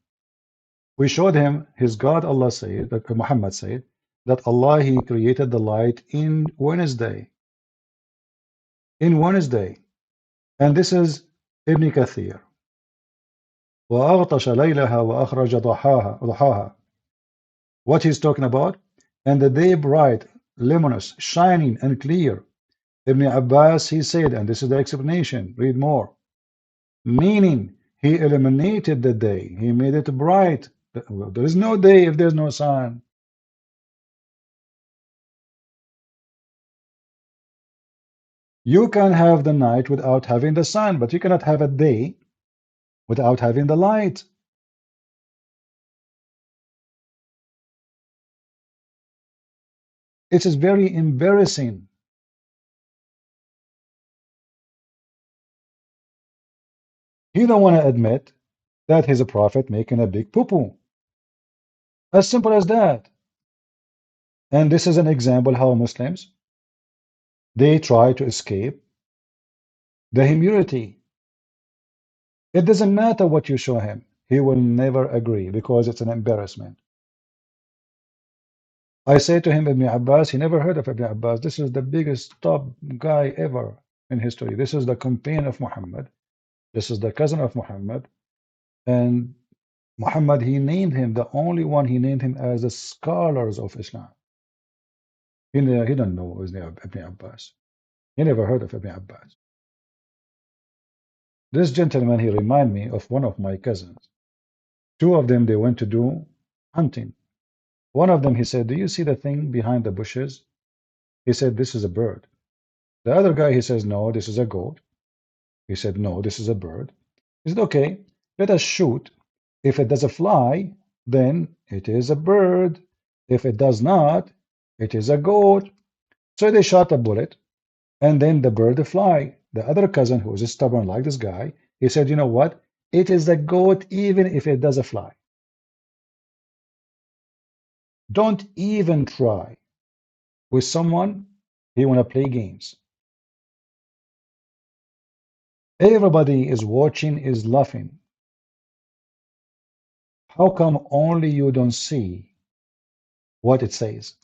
We showed him his God. Allah said that Muhammad said that Allah He created the light in Wednesday. And this is Ibn Kathir. وَأَغْطَشَ لَيْلَهَا وَأَخْرَجَ ضُحَاهَا. What he's talking about? And the day bright, luminous, shining and clear. Ibn Abbas, he said, and this is the explanation, read more. Meaning, he eliminated the day. He made it bright. There is no day if there's no sun. You can have the night without having the sun, but you cannot have a day without having the light. It is very embarrassing. He don't want to admit that he's a prophet making a big poo-poo. As simple as that. And this is an example how Muslims, they try to escape the humility. It doesn't matter what you show him. He will never agree because it's an embarrassment. I say to him, Ibn Abbas, he never heard of Ibn Abbas. This is the biggest top guy ever in history. This is the companion of Muhammad. This is the cousin of Muhammad. And Muhammad, he named him, the only one he named him as the scholars of Islam. He don't know his name, Ibn Abbas. He never heard of Ibn Abbas. This gentleman, he reminded me of one of my cousins. Two of them, they went to do hunting. One of them, he said, do you see the thing behind the bushes? He said, this is a bird. The other guy, he says, no, this is a goat. He said, no, this is a bird. He said, okay, let us shoot. If it does a fly, then it is a bird. If it does not, it is a goat. So they shot a bullet, and then the bird fly. The other cousin, who was stubborn like this guy, he said, you know what? It is a goat even if it does a fly. Don't even try with someone he want to play games. Everybody is watching, is laughing. How come only you don't see what it says?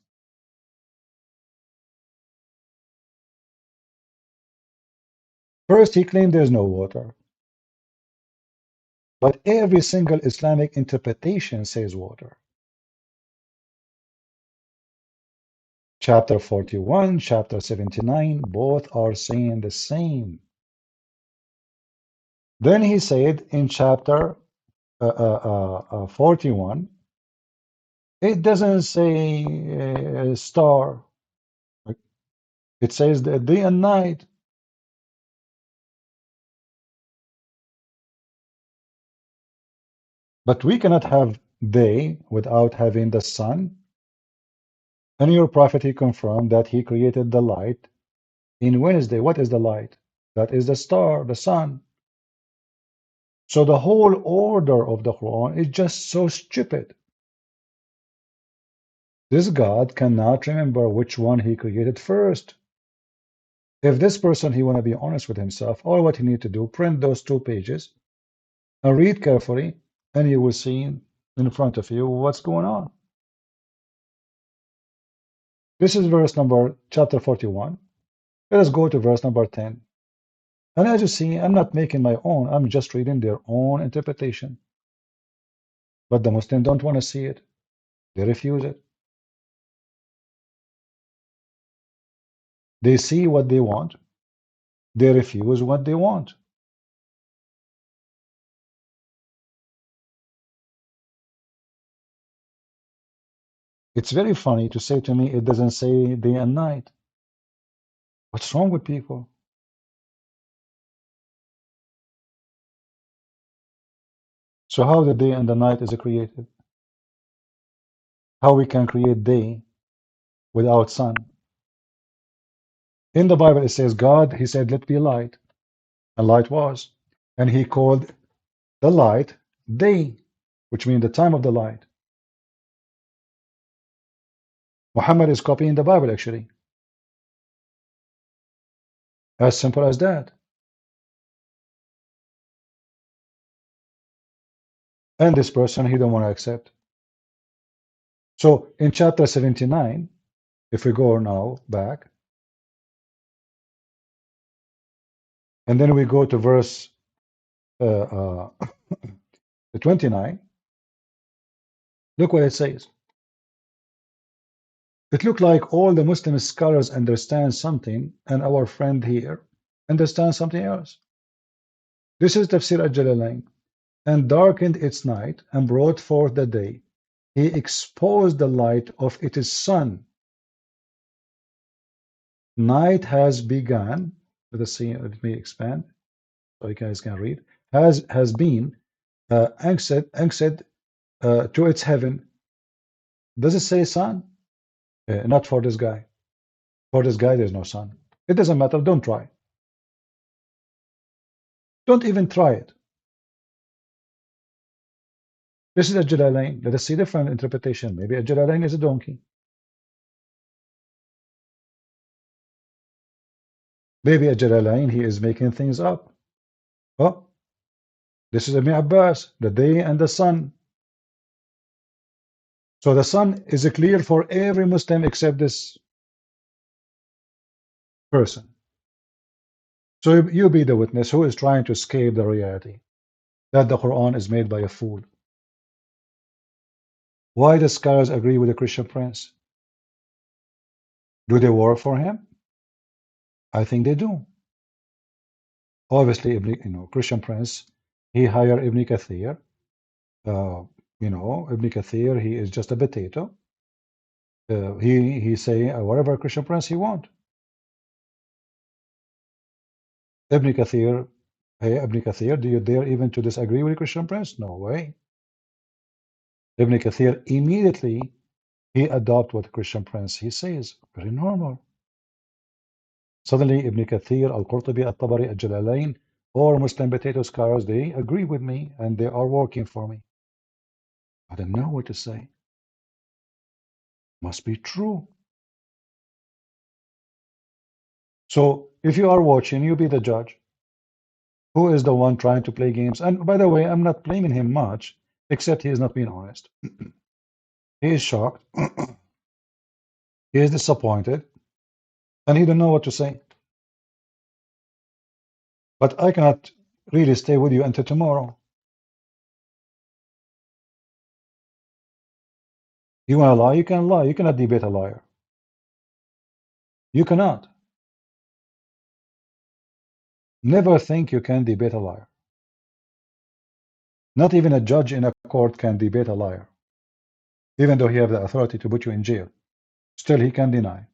First, he claimed there's no water. But every single Islamic interpretation says water. Chapter 41, chapter 79, both are saying the same. Then he said in chapter 41, it doesn't say a star. It says the day and night. But we cannot have day without having the sun. And your prophet, he confirmed that he created the light in Wednesday. What is the light? That is the star, the sun. So the whole order of the Quran is just so stupid. This God cannot remember which one he created first. If this person, he want to be honest with himself, all what he need to do, print those 2 pages and read carefully, and you will see in front of you what's going on. This is verse number, chapter 41. Let us go to verse number 10. And as you see, I'm not making my own, I'm just reading their own interpretation. But the Muslims don't want to see it. They refuse it. They see what they want. They refuse what they want. It's very funny to say to me, it doesn't say day and night. What's wrong with people? So how the day and the night is created? How we can create day without sun? In the Bible, it says God, he said, let be light. And light was. And he called the light day, which means the time of the light. Muhammad is copying the Bible, actually. As simple as that. And this person, he don't want to accept. So in chapter 79, if we go now back, and then we go to verse 29, look what it says. It looked like all the Muslim scholars understand something, and our friend here understands something else. This is Tafsir al-Jalalain. And darkened its night, and brought forth the day. He exposed the light of its sun. Night has begun. Let us see, let me expand so you guys can read. Has been anchored to its heaven. Does it say sun? Not for this guy. For this guy, there's no sun. It doesn't matter. Don't try. Don't even try it. This is a Jalalain. Let us see different interpretation. Maybe a Jalalain is a donkey. Maybe a Jalalain, he is making things up. Oh, this is Ibn Abbas, the day and the sun. So the sun is clear for every Muslim except this person. So you be the witness who is trying to escape the reality that the Quran is made by a fool. Why the scholars agree with the Christian prince? Do they work for him? I think they do. Obviously, Christian prince, he hired Ibn Kathir You know, Ibn Kathir, he is just a potato. He say whatever Christian Prince he want. Ibn Kathir, hey Ibn Kathir, do you dare even to disagree with Christian Prince? No way. Ibn Kathir immediately he adopt what Christian Prince he says. Very normal. Suddenly Ibn Kathir, Al-Qurtubi, Al-Tabari, Al-Jalalain, or Muslim potato scholars, they agree with me and they are working for me. I don't know what to say. Must be true. So if you are watching, you be the judge. Who is the one trying to play games? And by the way, I'm not blaming him much, except he is not being honest. He is shocked. He is disappointed. And he don't know what to say. But I cannot really stay with you until tomorrow. You want to lie? You can lie. You cannot debate a liar. You cannot. Never think you can debate a liar. Not even a judge in a court can debate a liar. Even though he has the authority to put you in jail. Still he can deny.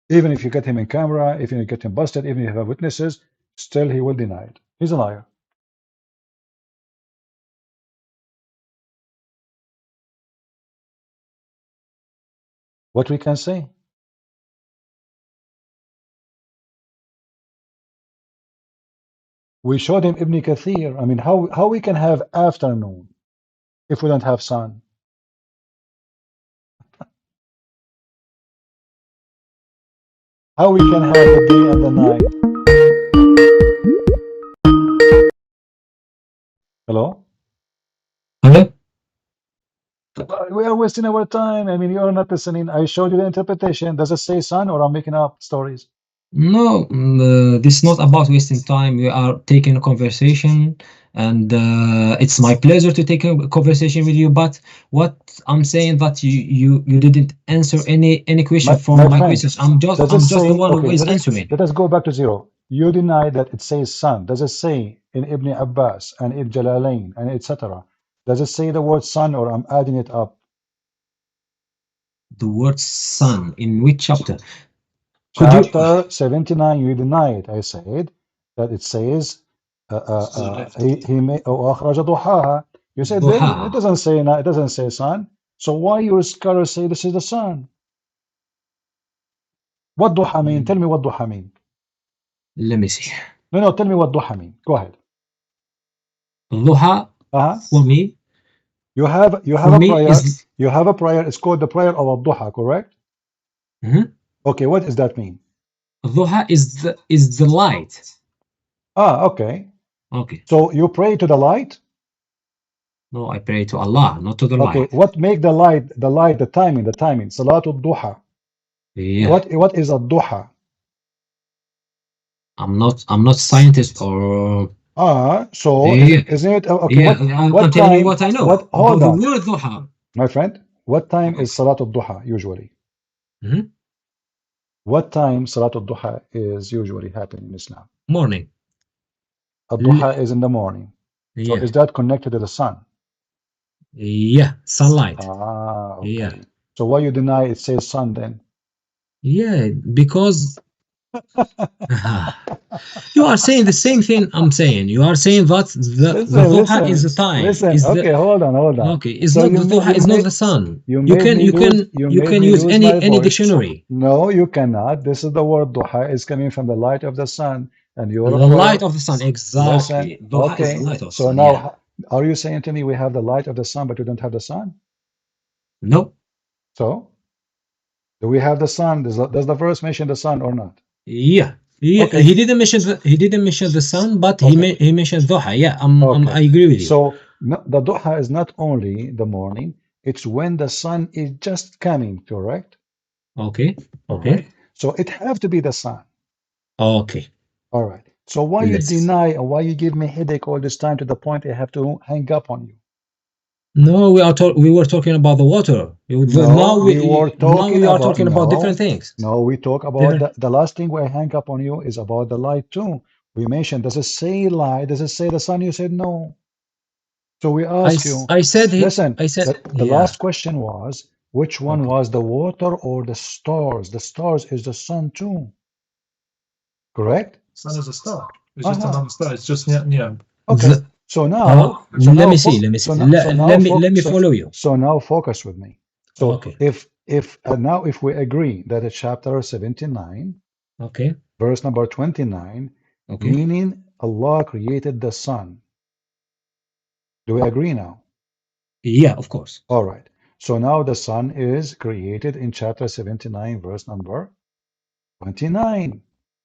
Even if you get him in camera, if you get him busted, even if you have witnesses, still he will deny it. He's a liar. What we can say? We showed him Ibn Kathir. I mean, how we can have afternoon if we don't have sun? How we can have the day and the night? Hello? Hello? We are wasting our time. I mean, you are not listening. I showed you the interpretation. Does it say sun or I'm making up stories? No, this is not about wasting time. We are taking a conversation, and it's my pleasure to take a conversation with you. But what I'm saying that you didn't answer any question from my friend, questions. I'm just the one who is answering. Let us go back to zero. You deny that it says sun. Does it say in Ibn Abbas and Ibn Jalalain and etc.? Does it say the word sun or I'm adding it up? The word sun in which chapter? Chapter 79, you deny it. I said that it says he may you said it doesn't say it doesn't say sun. So why your scholars say this is the sun? What duha mean? Tell me what duha mean. Let me see. No, tell me what duha mean. Go ahead. Duha for me. You have a prayer. You have a prayer. It's called the prayer of al-duha, correct? Okay, what does that mean? Duha is the light. Okay. Okay. So you pray to the light? No, I pray to Allah, not to the light. Okay, what make the light, the timing, Salatul Duha. Yeah. What is a duha? I'm not scientist or so yeah. isn't it okay? Yeah, what I'm time, telling you what I know. Hold on. The word duha. My friend, what time is Salatul Duha usually? What time Salatul Duha is usually happening in Islam? Morning. Duha is in the morning. So Yeah. is that connected to the sun? Yeah, sunlight. Okay. Yeah. So why you deny it says sun then? Yeah, because you are saying the same thing I'm saying. You are saying that the duha is the time. Okay, hold on. Okay, it's not the duha, it's not the sun. You can use any dictionary. No, you cannot. This is the word duha is coming from the light of the sun, and you the light of the sun. Exactly. Duha is the light of the sun. So now, are you saying to me we have the light of the sun, but we don't have the sun? No. So, do we have the sun? Does the verse mention the sun or not? Yeah. Okay. He didn't mention the sun, but he mentioned duha. Yeah, I agree with you. So the duha is not only the morning; it's when the sun is just coming. Correct? Okay. Right. So it have to be the sun. Okay. All right. So why you deny and why you give me headache all this time to the point I have to hang up on you? No, we were talking about the water. Now we are talking about different things. No, we talk about the last thing where I hang up on you is about the light too. We mentioned, does it say lie? Does it say the sun? You said no. So we ask you, listen, the last question was, which one was the water or the stars? The stars is the sun too. Correct? Sun is a star. It's just another star. It's just near. Okay. So now, let me see. Let me follow you. So now focus with me. So if now if we agree that it's chapter 79, verse number 29, meaning Allah created the sun. Do we agree now? Yeah, of course. All right. So now the sun is created in chapter 79, verse number 29.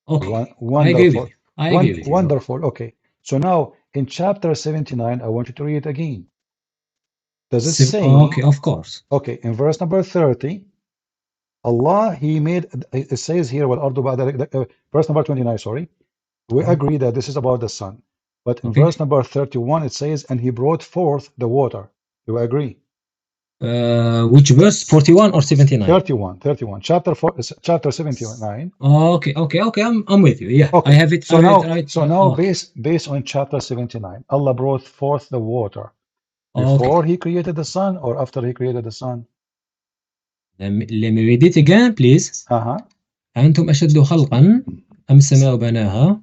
Okay. Wonderful. I agree with you. Wonderful. Okay. So now in chapter 79, I want you to read it again. Does it say? Okay, of course. Okay. In verse number 30, Allah, He made, it says here, verse number 29, sorry. We agree that this is about the sun. But in verse number 31, it says, and He brought forth the water. Do we agree? Which verse? 41 or 79? 31. Chapter 79. Okay. I'm with you. Yeah, okay. I have it. So now, right. based on chapter 79, Allah brought forth the water before He created the sun or after He created the sun? Let me read it again, please. أنتم أشد خلقا أم السماء بناها.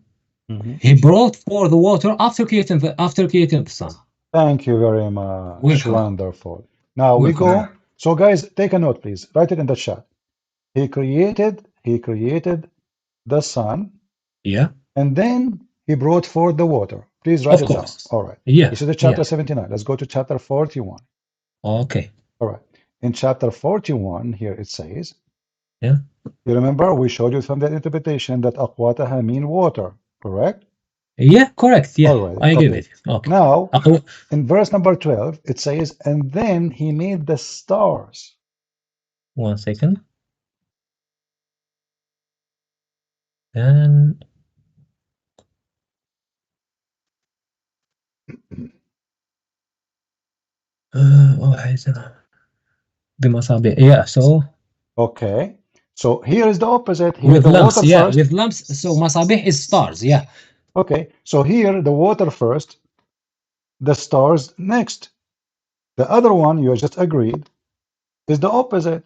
He brought forth the water after creating the sun. Thank you very much. Wonderful. Now we go. So guys, take a note, please. Write it in the chat. He created the sun. Yeah. And then He brought forth the water. Please write it down. All right. Yeah. This is the chapter 79. Let's go to chapter 41. Okay. All right. In chapter 41, here it says. Yeah. You remember we showed you from that interpretation that aqwataha mean water, correct? Yeah, correct. Yeah, all right. I agree with you. Okay. Now, in verse number 12, it says, and then He made the stars. 1 second. And yeah, so okay. So here is the opposite. Here with the lamps, water yeah, first. with lamps. So masabih is stars, yeah. Okay, so here the water first, the stars next. The other one you just agreed is the opposite.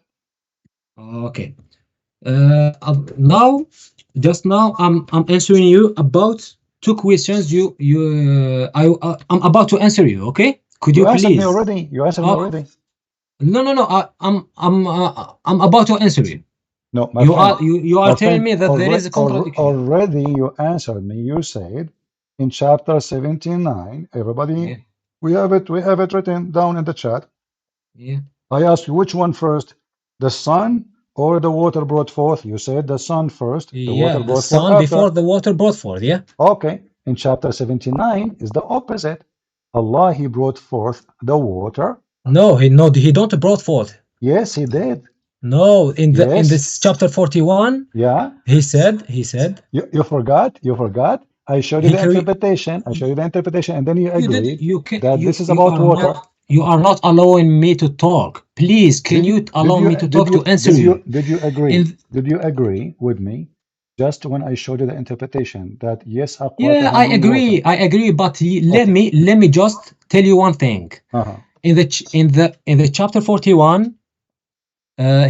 Okay. Now, just now, I'm answering you about two questions. I'm about to answer you. Okay? Could you please? Me already. You answered me already. No. I'm about to answer you. No, my you friend, are you are telling me that there is a contradiction. Already you answered me. You said in chapter 79, everybody, we have it written down in the chat. Yeah. I asked you which one first, the sun or the water brought forth. You said the sun first, the water brought the sun forth before after. the water brought forth. Yeah. Okay. In chapter 79 is the opposite. Allah, He brought forth the water. No, he don't brought forth. Yes, He did. No, in this chapter 41. Yeah. He said. You forgot. I showed you the interpretation. And then you agreed that this is about water. You are not allowing me to talk. Please, can you allow me to talk to answer you? Did you agree? Did you agree with me? Just when I showed you the interpretation that yes, yeah, I agree. Water. I agree. But let me just tell you one thing. In the chapter 41.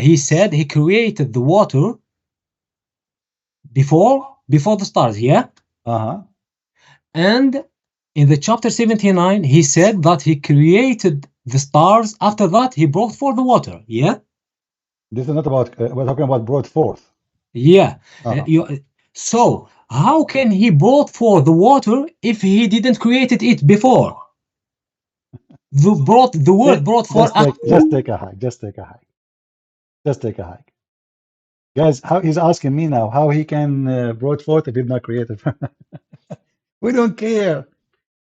He said He created the water before the stars, yeah? And in the chapter 79, He said that He created the stars. After that, He brought forth the water, yeah? This is not about, we're talking about brought forth. Yeah. So, how can He brought forth the water if He didn't create it before? The word brought forth. Just take a hike. Just take a hike. Guys, how he's asking me now how he can brought forth if he did not create it. We don't care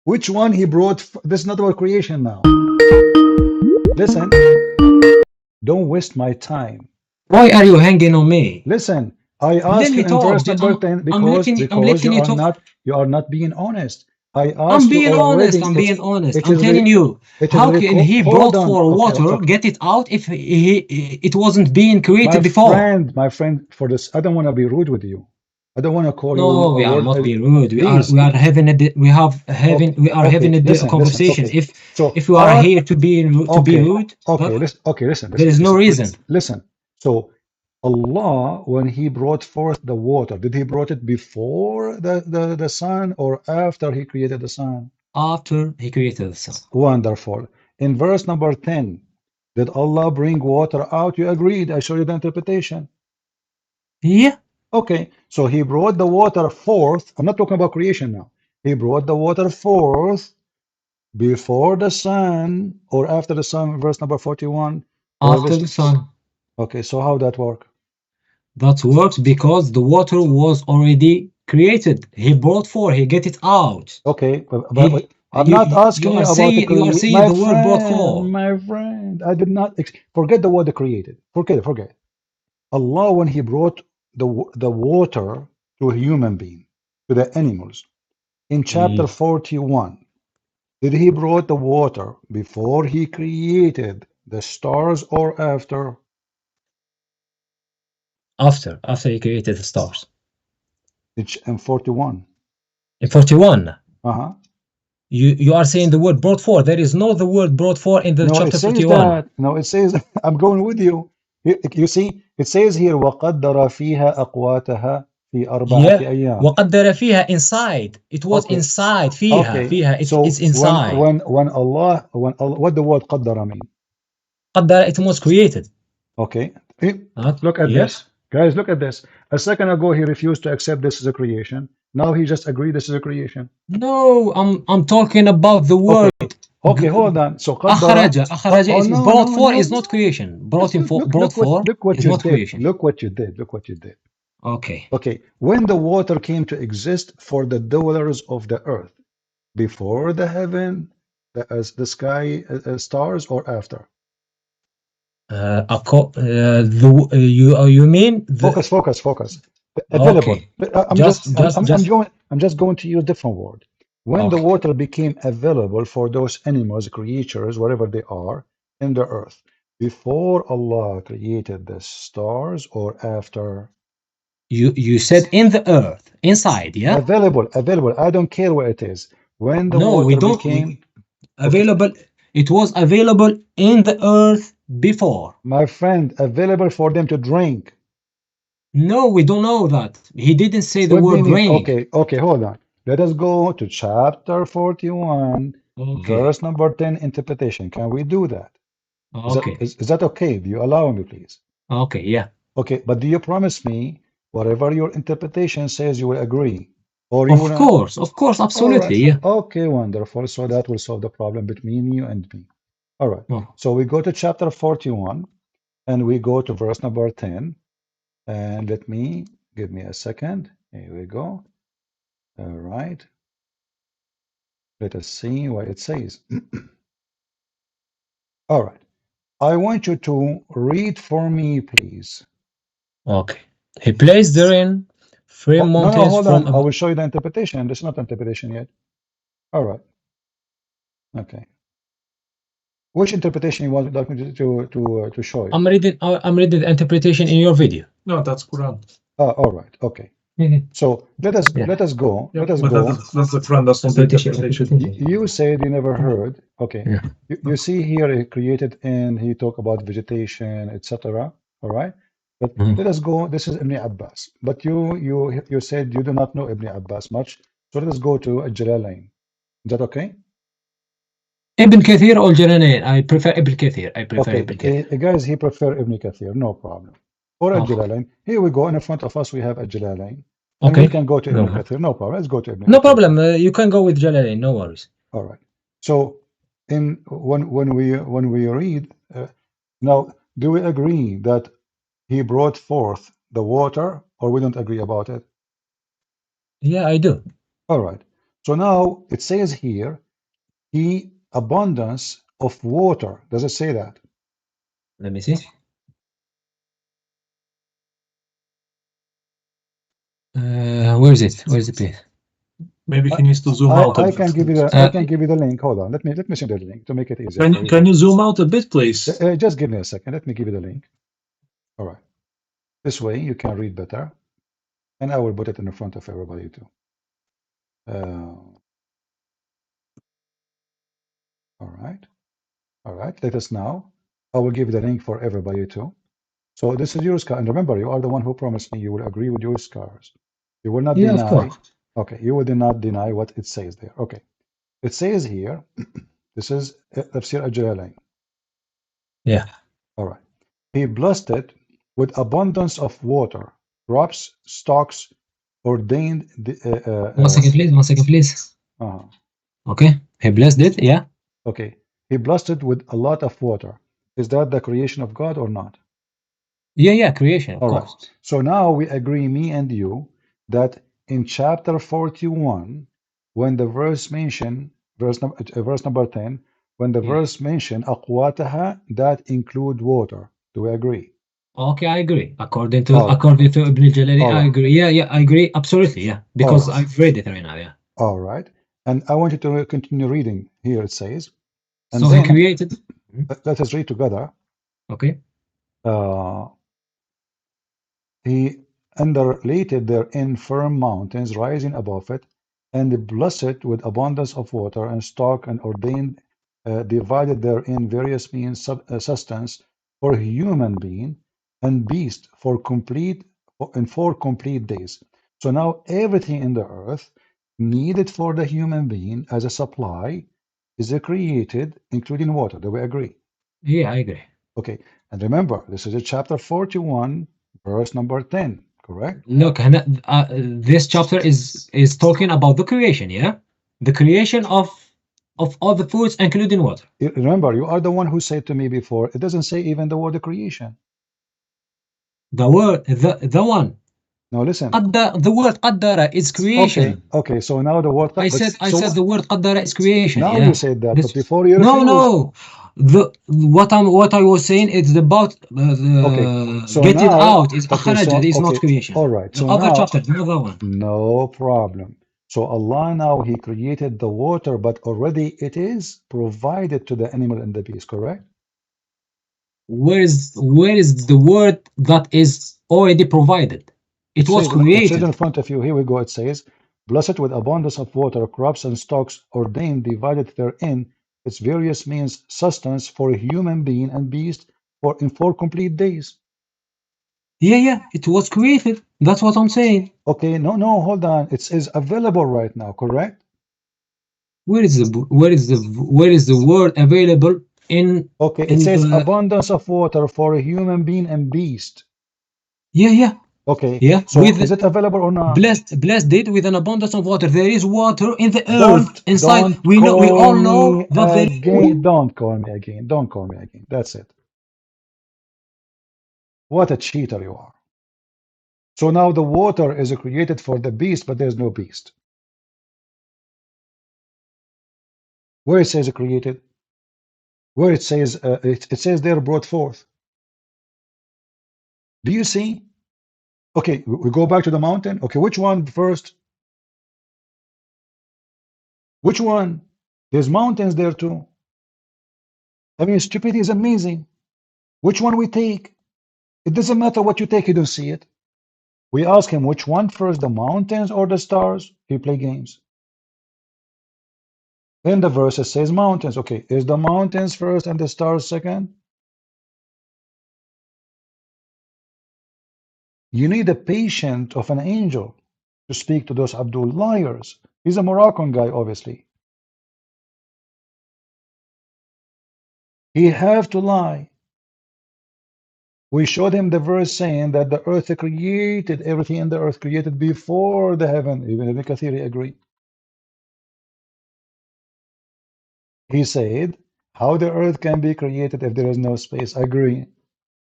which one He brought. This is not about creation now. Listen, don't waste my time. Why are you hanging on me? Listen, I asked you in verse number 10 because you are not being honest. I'm being honest. I'm telling you, how can He brought for water, get it out if it wasn't being created before? My friend, for this, I don't want to be rude with you. I don't want to call No, you we a are word. not being rude. Please. We are having a we are having a listen, conversation. okay. So If you are here to be rude, listen. There is no reason. Listen. So Allah, when He brought forth the water, did He brought it before the sun or after He created the sun? After He created the sun. Wonderful. In verse number 10, did Allah bring water out? You agreed. I showed you the interpretation. Yeah. Okay. So He brought the water forth. I'm not talking about creation now. He brought the water forth before the sun or after the sun, verse number 41. After the sun. Okay, so how that work? That works because the water was already created. He brought forth. He get it out. Okay, but I'm not asking you about the you are saying my the word brought forth. My friend, I did not forget the word created. Forget. Allah, when He brought the water to a human being, to the animals, in chapter 41, did He brought the water before He created the stars or after? After He created the stars. In 41. In 41. Uh-huh. You are saying the word brought forth. There is no the word brought forth in the chapter 41. No, it says, I'm going with you. You see, it says here, وَقَدَّرَ فِيهَا أَقْوَاتَهَا فِي أَرْبَعَةِ أَيَّامٍ. وَقَدَّرَ فِيهَا inside. It was inside. فِيهَا. It's inside. When Allah, what the word قَدَّرَ mean? قَدَّرَ, it was created. Okay. Look at this. Guys, look at this. A second ago, he refused to accept this as a creation. Now he just agreed this is a creation. No, I'm talking about the word. Okay, hold on. So أخرج is brought forth is not creation. Brought forth is not creation. Look what you did. Okay. Okay. When the water came to exist for the dwellers of the earth, before the heaven, the sky, stars, or after? You mean focus. Available. Okay. I'm just going to use a different word. When the water became available for those animals, creatures, whatever they are, in the earth, before Allah created the stars or after? You said in the earth, inside, yeah? Available. I don't care where it is. When the water became available, it was available in the earth before. My friend, available for them to drink. No, we don't know that. He didn't say the word drink. Okay, hold on. Let us go to chapter 41, verse number 10, interpretation. Can we do that? Okay. Is that okay? Do you allow me, please? Okay, yeah. Okay, but do you promise me whatever your interpretation says you will agree? Or Of course, absolutely, yeah. Okay, wonderful. So that will solve the problem between you and me. All right. So we go to chapter 41 and we go to verse number 10. And give me a second. Here we go. All right. Let us see what it says. All right. I want you to read for me, please. Okay. He placed therein three mountains. No, hold on. I will show you the interpretation. This is not interpretation yet. All right. Okay. Which interpretation you want me to show you? I'm reading the interpretation in your video. No, that's Quran. All right. Okay. So let us go. Let us go. That's the Quran. That's not the interpretation. You said you never heard. Okay. You see here he created and he talked about vegetation, etc. All right. But let us go. This is Ibn Abbas. But you said you do not know Ibn Abbas much. So let us go to Al-Jalalain. Is that okay? Ibn Kathir or Jalalain? I prefer Ibn Kathir. Ibn Kathir. Guys, he prefer Ibn Kathir. No problem. Or Al-Jalalain. Here we go. In front of us, we have Al-Jalalain. And we can go to Ibn Kathir. No problem. Let's go to Ibn Kathir. No problem. You can go with Jalalain. No worries. All right. So, when we read now, do we agree that he brought forth the water, or we don't agree about it? Yeah, I do. All right. So now it says here, he abundance of water. Does it say that? Let me see. Where is it? Where is the place? Maybe he needs to zoom out. I can give you the link. Hold on. Let me send you the link to make it easier. Can you zoom out a bit, please? Just give me a second. Let me give you the link. All right. This way you can read better. And I will put it in front of everybody too. All right. All right. Let us now. I will give the link for everybody too. So this is your scar. And remember, you are the one who promised me you will agree with your scars. You will not Yeah, of deny. course. Okay. You will not deny what it says there. Okay. It says here, this is Tafsir Al-Jalalain. Yeah. All right. He blessed it with abundance of water, crops, stocks, ordained. One second, please. One second, please. Okay. He blessed it. Yeah. Okay. He blessed it with a lot of water. Is that the creation of God or not? Yeah, yeah. Creation, of All right. course. So now we agree, me and you, that in chapter 41, when the verse mention, verse number 10, when the verse mention aqwataha, that include water. Do we agree? Okay, I agree. According to Ibn al-Jalali, I agree. Yeah, yeah, I agree. Absolutely, yeah. Because I've read it right now, yeah. All right. And I want you to continue reading. Here it says, and so then he created. let us read together. Okay. He underlaid therein firm mountains rising above it, and blessed it with abundance of water and stock, and ordained, divided therein various means sustenance for human being and beast for complete in 4 complete days. So now everything in the earth needed for the human being as a supply is created, including water. Do we agree? Yeah, I agree. Okay, and remember, this is a chapter 41, verse number 10, correct? Look, this chapter is talking about the creation, yeah? The creation of all the foods, including water. Remember, you are the one who said to me before, it doesn't say even the word creation. The word, the one. No, listen. The word qaddara is creation. Okay, so now the word... I said the word qaddara is creation. Now yeah? you said that, but before you No, refused. no. What I was saying is about so get it now, out. Is akhraja, is not creation. All right. So the other now, chapter, the other one. No problem. So Allah now, He created the water, but already it is provided to the animal and the beast, correct? Where is the word that is already provided? It was created. It says in front of you. Here we go. It says, blessed with abundance of water, crops and stocks, ordained, divided therein, its various means sustenance for human being and beast in 4 complete days. Yeah, it was created. That's what I'm saying. Okay, no, hold on. It says available right now, correct? Where is the word available in? Okay, it says abundance of water for a human being and beast. Yeah. Okay. Yeah. So is it available or not? Blessed it with an abundance of water. There is water in the earth inside. Don't We all call know me that again. Don't call me again. Don't call me again. That's it. What a cheater you are. So now the water is created for the beast, but there's no beast. Where it says created? Where it says it says they're brought forth. Do you see? Okay, we go back to the mountain. Okay, which one first? Which one? There's mountains there too. I mean, stupidity is amazing. Which one we take? It doesn't matter what you take, you don't see it. We ask him which one first, the mountains or the stars? He play games. In the verse it says mountains. Okay, is the mountains first and the stars second? You need the patience of an angel to speak to those Abdul liars. He's a Moroccan guy, obviously. He have to lie. We showed him the verse saying that the earth created, everything in the earth created before the heaven. Even Ibn Kathir agreed. He said, how the earth can be created if there is no space? I agree.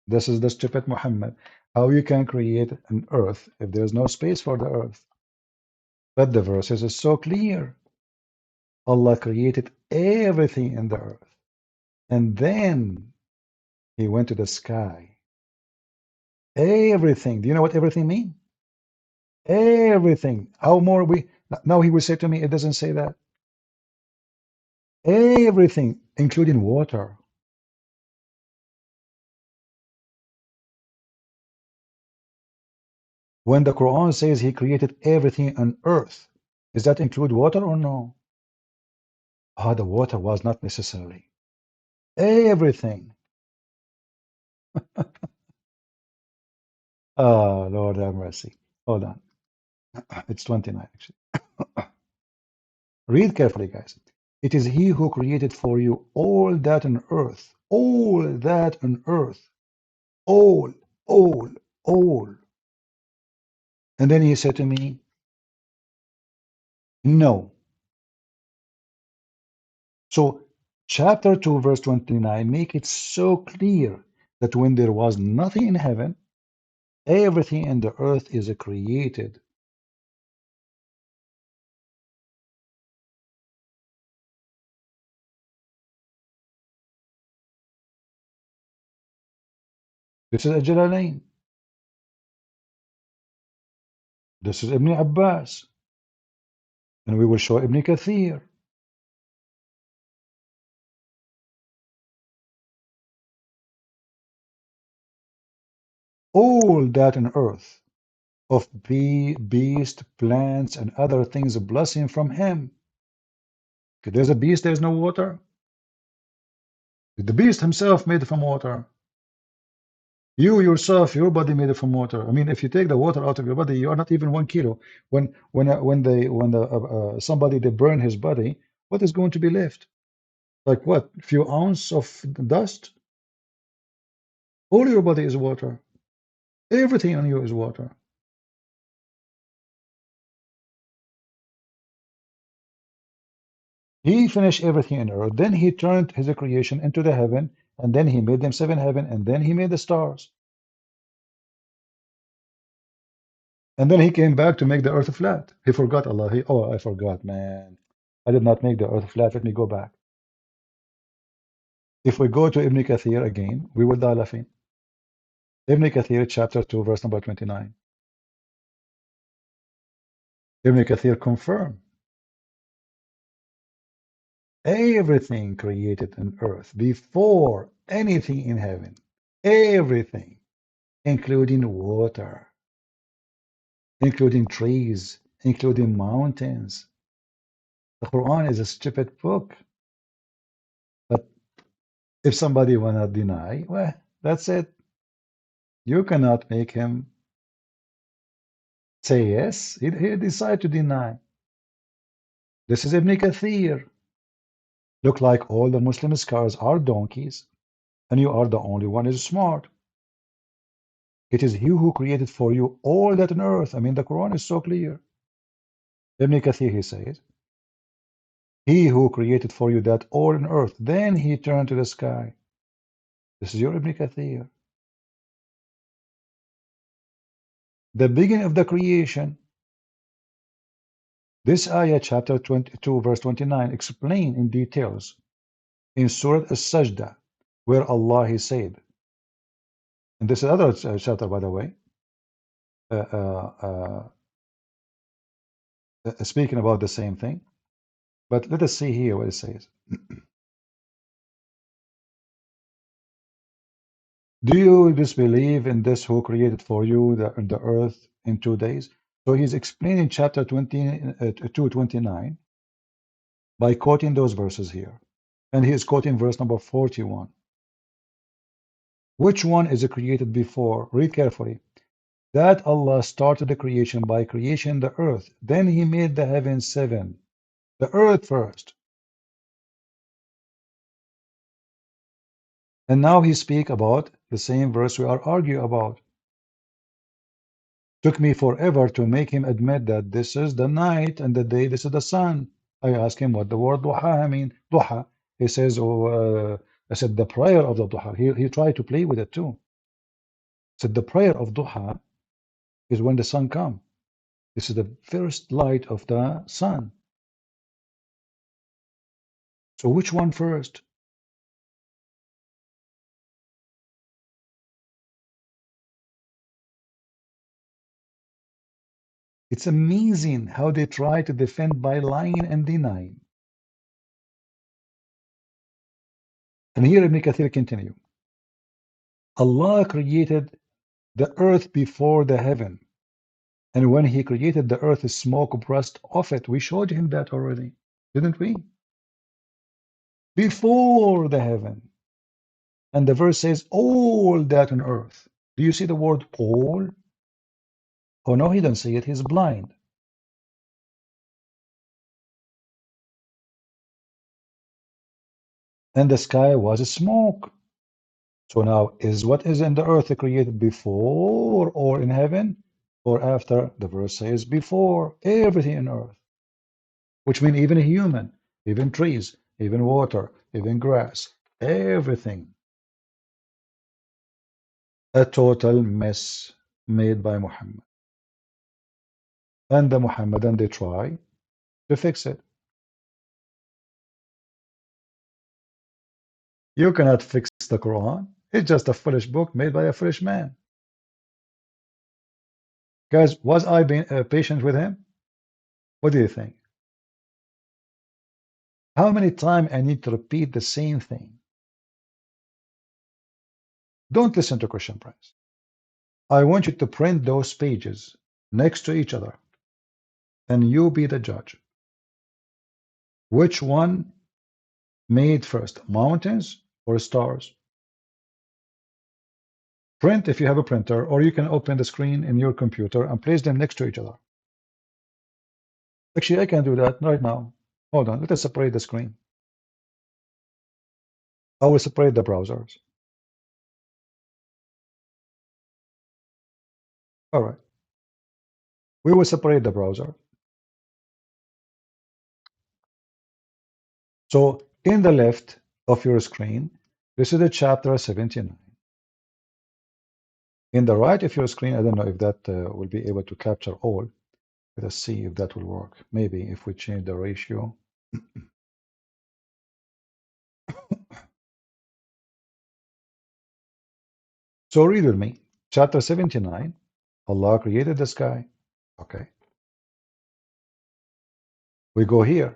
This is the stupid Muhammad. How you can create an earth if there is no space for the earth? But the verses is so clear. Allah created everything in the earth. And then He went to the sky. Everything. Do you know what everything means? Everything. How more we... Now he will say to me, it doesn't say that. Everything, including water. When the Quran says he created everything on earth, does that include water or no? Ah, the water was not necessary. Everything. Oh, Lord have mercy. Hold on. It's 29 actually. Read carefully, guys. It is he who created for you all that on earth. All that on earth. All, all, all. And then he said to me, no. So chapter 2, verse 29 make it so clear that when there was nothing in heaven, everything in the earth is created. This is Jalalain. This is Ibn Abbas. And we will show Ibn Kathir. All that on earth of beast, plants, and other things blessing from him. If there's a beast, there's no water. The beast himself made from water. You yourself, your body made it from water. I mean, if you take the water out of your body, you are not even 1 kilo. When somebody they burn his body, what is going to be left? Like what? A few ounces of dust? All your body is water. Everything on you is water. He finished everything in earth. Then he turned his creation into the heaven, and then he made them 7 heaven, and then he made the stars. And then he came back to make the earth flat. He forgot Allah. Oh, I forgot, man. I did not make the earth flat. Let me go back. If we go to Ibn Kathir again, we will die laughing. Ibn Kathir, chapter 2, verse number 29. Ibn Kathir confirmed everything created on earth before anything in heaven. Everything, including water, including trees, including mountains. The Quran is a stupid book. But if somebody wanna deny, well, that's it. You cannot make him say yes. He decided to deny. This is Ibn Kathir. Look like all the Muslim scholars are donkeys, and you are the only one is smart. It is he who created for you all that on earth. I mean, the Quran is so clear. Ibn Kathir, he says, he who created for you that all on earth, then he turned to the sky. This is your Ibn Kathir. The beginning of the creation. This ayah, chapter 22, verse 29, explain in details in Surah As-Sajdah, where Allah he said, and this is another chapter, by the way, speaking about the same thing. But let us see here what it says. Do you disbelieve in this who created for you the earth in 2 days? So he's explaining chapter 229 by quoting those verses here. And he is quoting verse number 41. Which one is created before? Read carefully. That Allah started the creation by creation the earth. Then he made the heavens 7. The earth first. And now he speak about the same verse we are arguing about. Took me forever to make him admit that this is the night and the day, this is the sun. I asked him what the word duha mean. Duha. He says, I said the prayer of the duha. He tried to play with it too. Said the prayer of duha is when the sun comes. This is the first light of the sun. So which one first? It's amazing how they try to defend by lying and denying. And here Ibn Kathir continue. Allah created the earth before the heaven. And when he created the earth, smoke burst off it. We showed him that already, didn't we? Before the heaven. And the verse says, all that on earth. Do you see the word all? Oh no, he doesn't see it. He's blind. And the sky was smoke. So now, is what is in the earth created before or in heaven or after? The verse says before. Everything in earth, which means even a human, even trees, even water, even grass, everything. A total mess made by Muhammad. And the Muhammadan, they try to fix it. You cannot fix the Quran. It's just a foolish book made by a foolish man. Guys, was I being patient with him? What do you think? How many times I need to repeat the same thing? Don't listen to Christian Prince. I want you to print those pages next to each other, and you be the judge. Which one made first, mountains or stars? Print if you have a printer, or you can open the screen in your computer and place them next to each other. Actually, I can do that right now. Hold on, let us separate the screen. I will separate the browsers. All right. We will separate the browser. So in the left of your screen, this is the chapter 79. In the right of your screen, I don't know if that will be able to capture all. Let us see if that will work. Maybe if we change the ratio. So read with me. Chapter 79, Allah created the sky. Okay. We go here.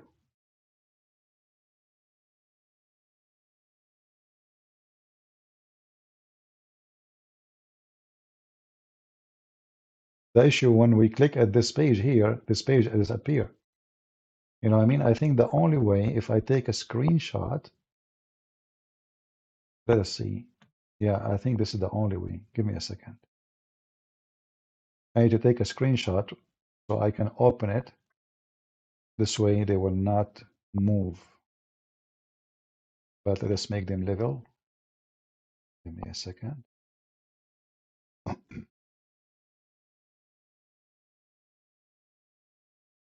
The issue when we click at this page here, this page disappear. You know what I mean? I think the only way, if I take a screenshot, let us see. Yeah, I think this is the only way. Give me a second. I need to take a screenshot so I can open it. This way they will not move. But let us make them level. Give me a second.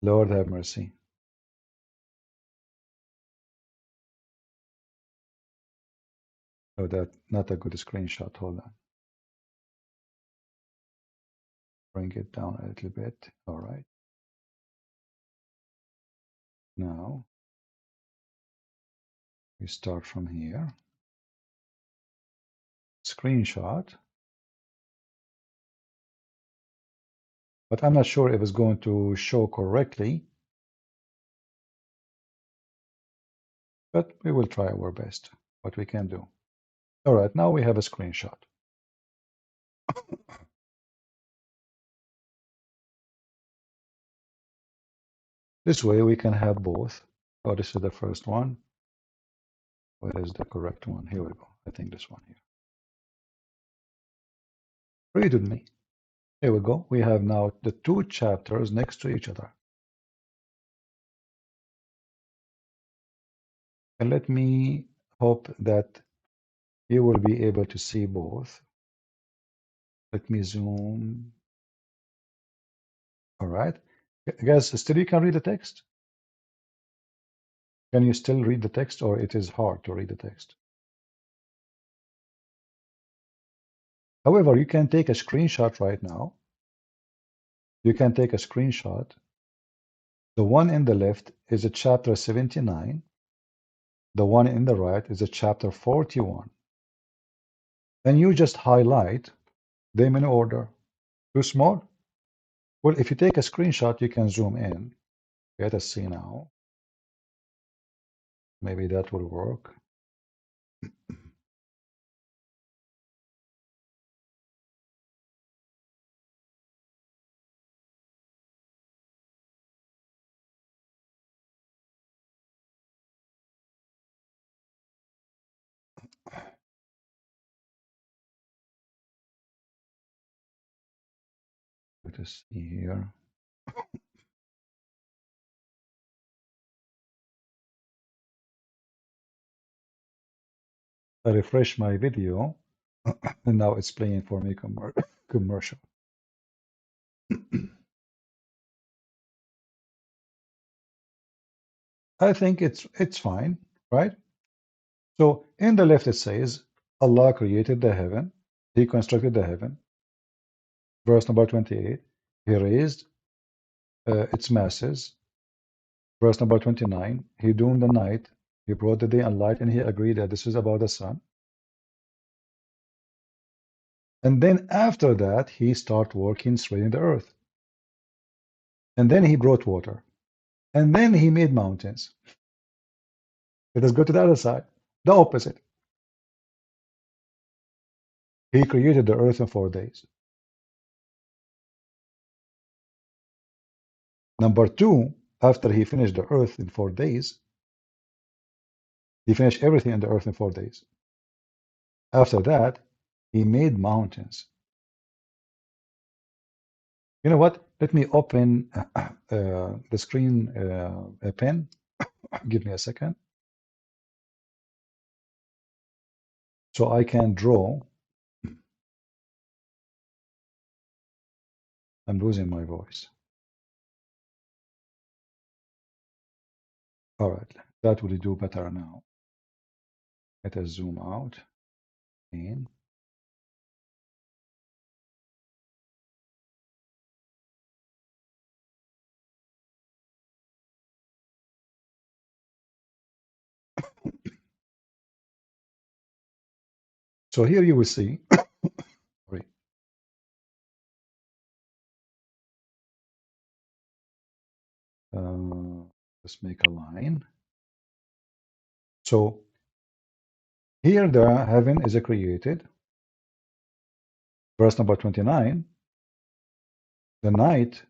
Lord have mercy. Oh, that's not a good screenshot. Hold on. Bring it down a little bit. All right. Now we start from here. Screenshot. But I'm not sure if it's going to show correctly. But we will try our best, what we can do. All right, now we have a screenshot. This way we can have both. Oh, this is the first one. Where is the correct one? Here we go. I think this one here. Read with me. Here we go. We have now the two chapters next to each other. And let me hope that you will be able to see both. Let me zoom. All right. Guys, still you can read the text? Can you still read the text, or it is hard to read the text? However, you can take a screenshot right now. You can take a screenshot. The one in the left is a chapter 79. The one in the right is a chapter 41. And you just highlight them in order. Too small? Well, if you take a screenshot, you can zoom in. Let us see now. Maybe that will work. Let us see here. I refresh my video, and now it's playing for me commercial. I think it's fine, right? So in the left it says Allah created the heaven, He constructed the heaven. Verse number 28, He raised its masses. Verse number 29, He doomed the night, He brought the day and light, and He agreed that this is about the sun. And then after that, He started working straight in the earth. And then He brought water. And then He made mountains. Let us go to the other side, the opposite. He created the earth in 4 days. Number 2, after He finished the earth in 4 days, He finished everything in the earth in 4 days. After that, He made mountains. You know what? Let me open the screen a pen. Give me a second. So I can draw. I'm losing my voice. All right, that will do better now. Let us zoom out. In. So here you will see. Sorry. Let's make a line. So here the heaven is created. Verse number 29. The night,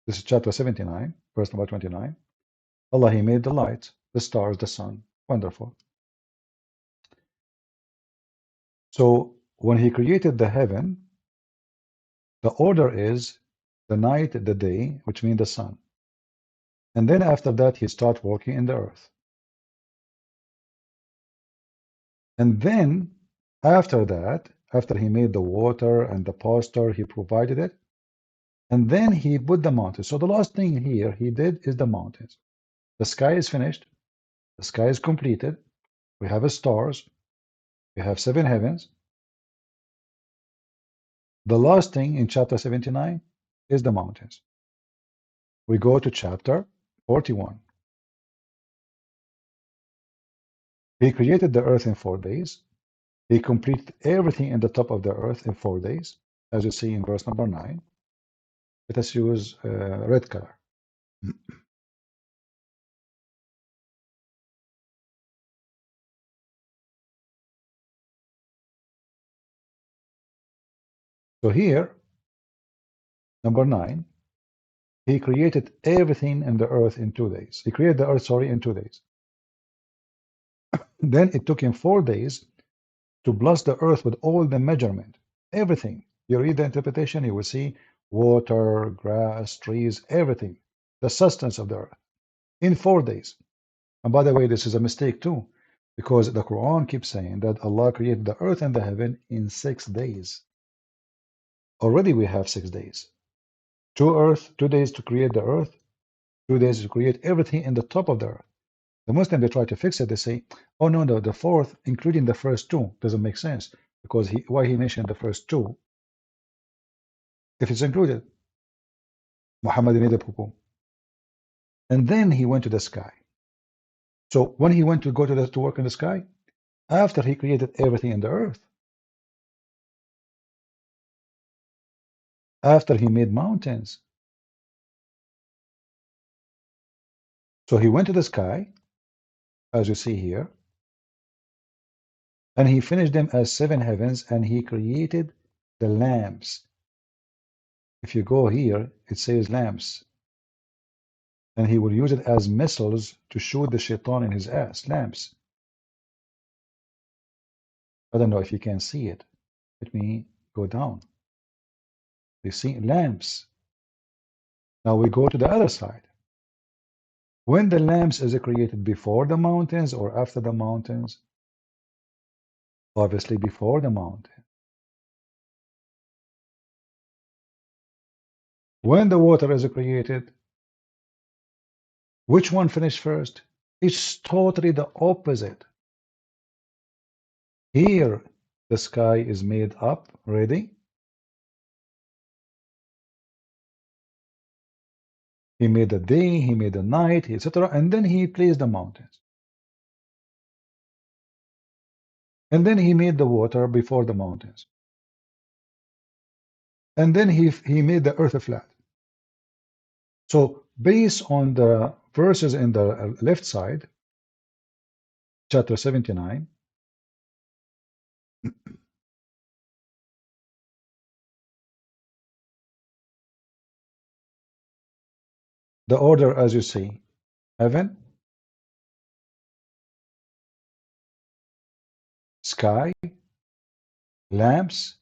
this is chapter 79, verse number 29. Allah, He made the light, the stars, the sun. Wonderful. So when He created the heaven, the order is the night, the day, which means the sun. And then after that, He started working in the earth. And then after that, after He made the water and the pasture, He provided it. And then He put the mountains. So the last thing here He did is the mountains. The sky is finished. The sky is completed. We have stars. We have 7 heavens. The last thing in chapter 79 is the mountains. We go to chapter 41. He created the earth in 4 days. He completed everything in the top of the earth in 4 days, as you see in verse number 9. Let us use red color. So here, number 9, He created everything in the earth in 2 days. He created the earth, sorry, in 2 days. Then it took Him 4 days to bless the earth with all the measurement, everything. You read the interpretation, you will see water, grass, trees, everything, the substance of the earth, in 4 days. And by the way, this is a mistake too, because the Quran keeps saying that Allah created the earth and the heaven in 6 days. Already we have 6 days. 2 days to create the earth, 2 days to create everything in the top of the earth. The Muslims, they try to fix it. They say, oh no, the fourth, including the first 2, doesn't make sense, because why He mentioned the first 2 if it's included? Muhammad made a poo-poo. And then He went to the sky. So when He went to go to work in the sky, after He created everything in the earth, after He made mountains, so He went to the sky, as you see here, and He finished them as 7 heavens, and He created the lamps. If you go here, it says lamps, and He will use it as missiles to shoot the shaitan in his ass. Lamps. I don't know if you can see it. Let me go down. You see lamps. Now we go to the other side. When the lamps is created before the mountains or after the mountains? Obviously before the mountain. When the water is created, which one finished first? It's totally the opposite. Here, the sky is made up, ready. He made the day, he made the night, etc. And then he placed the mountains. And then he made the water before the mountains. And then he made the earth flat. So based on the verses in the left side, chapter 79, the order as you see, heaven, sky, lamps,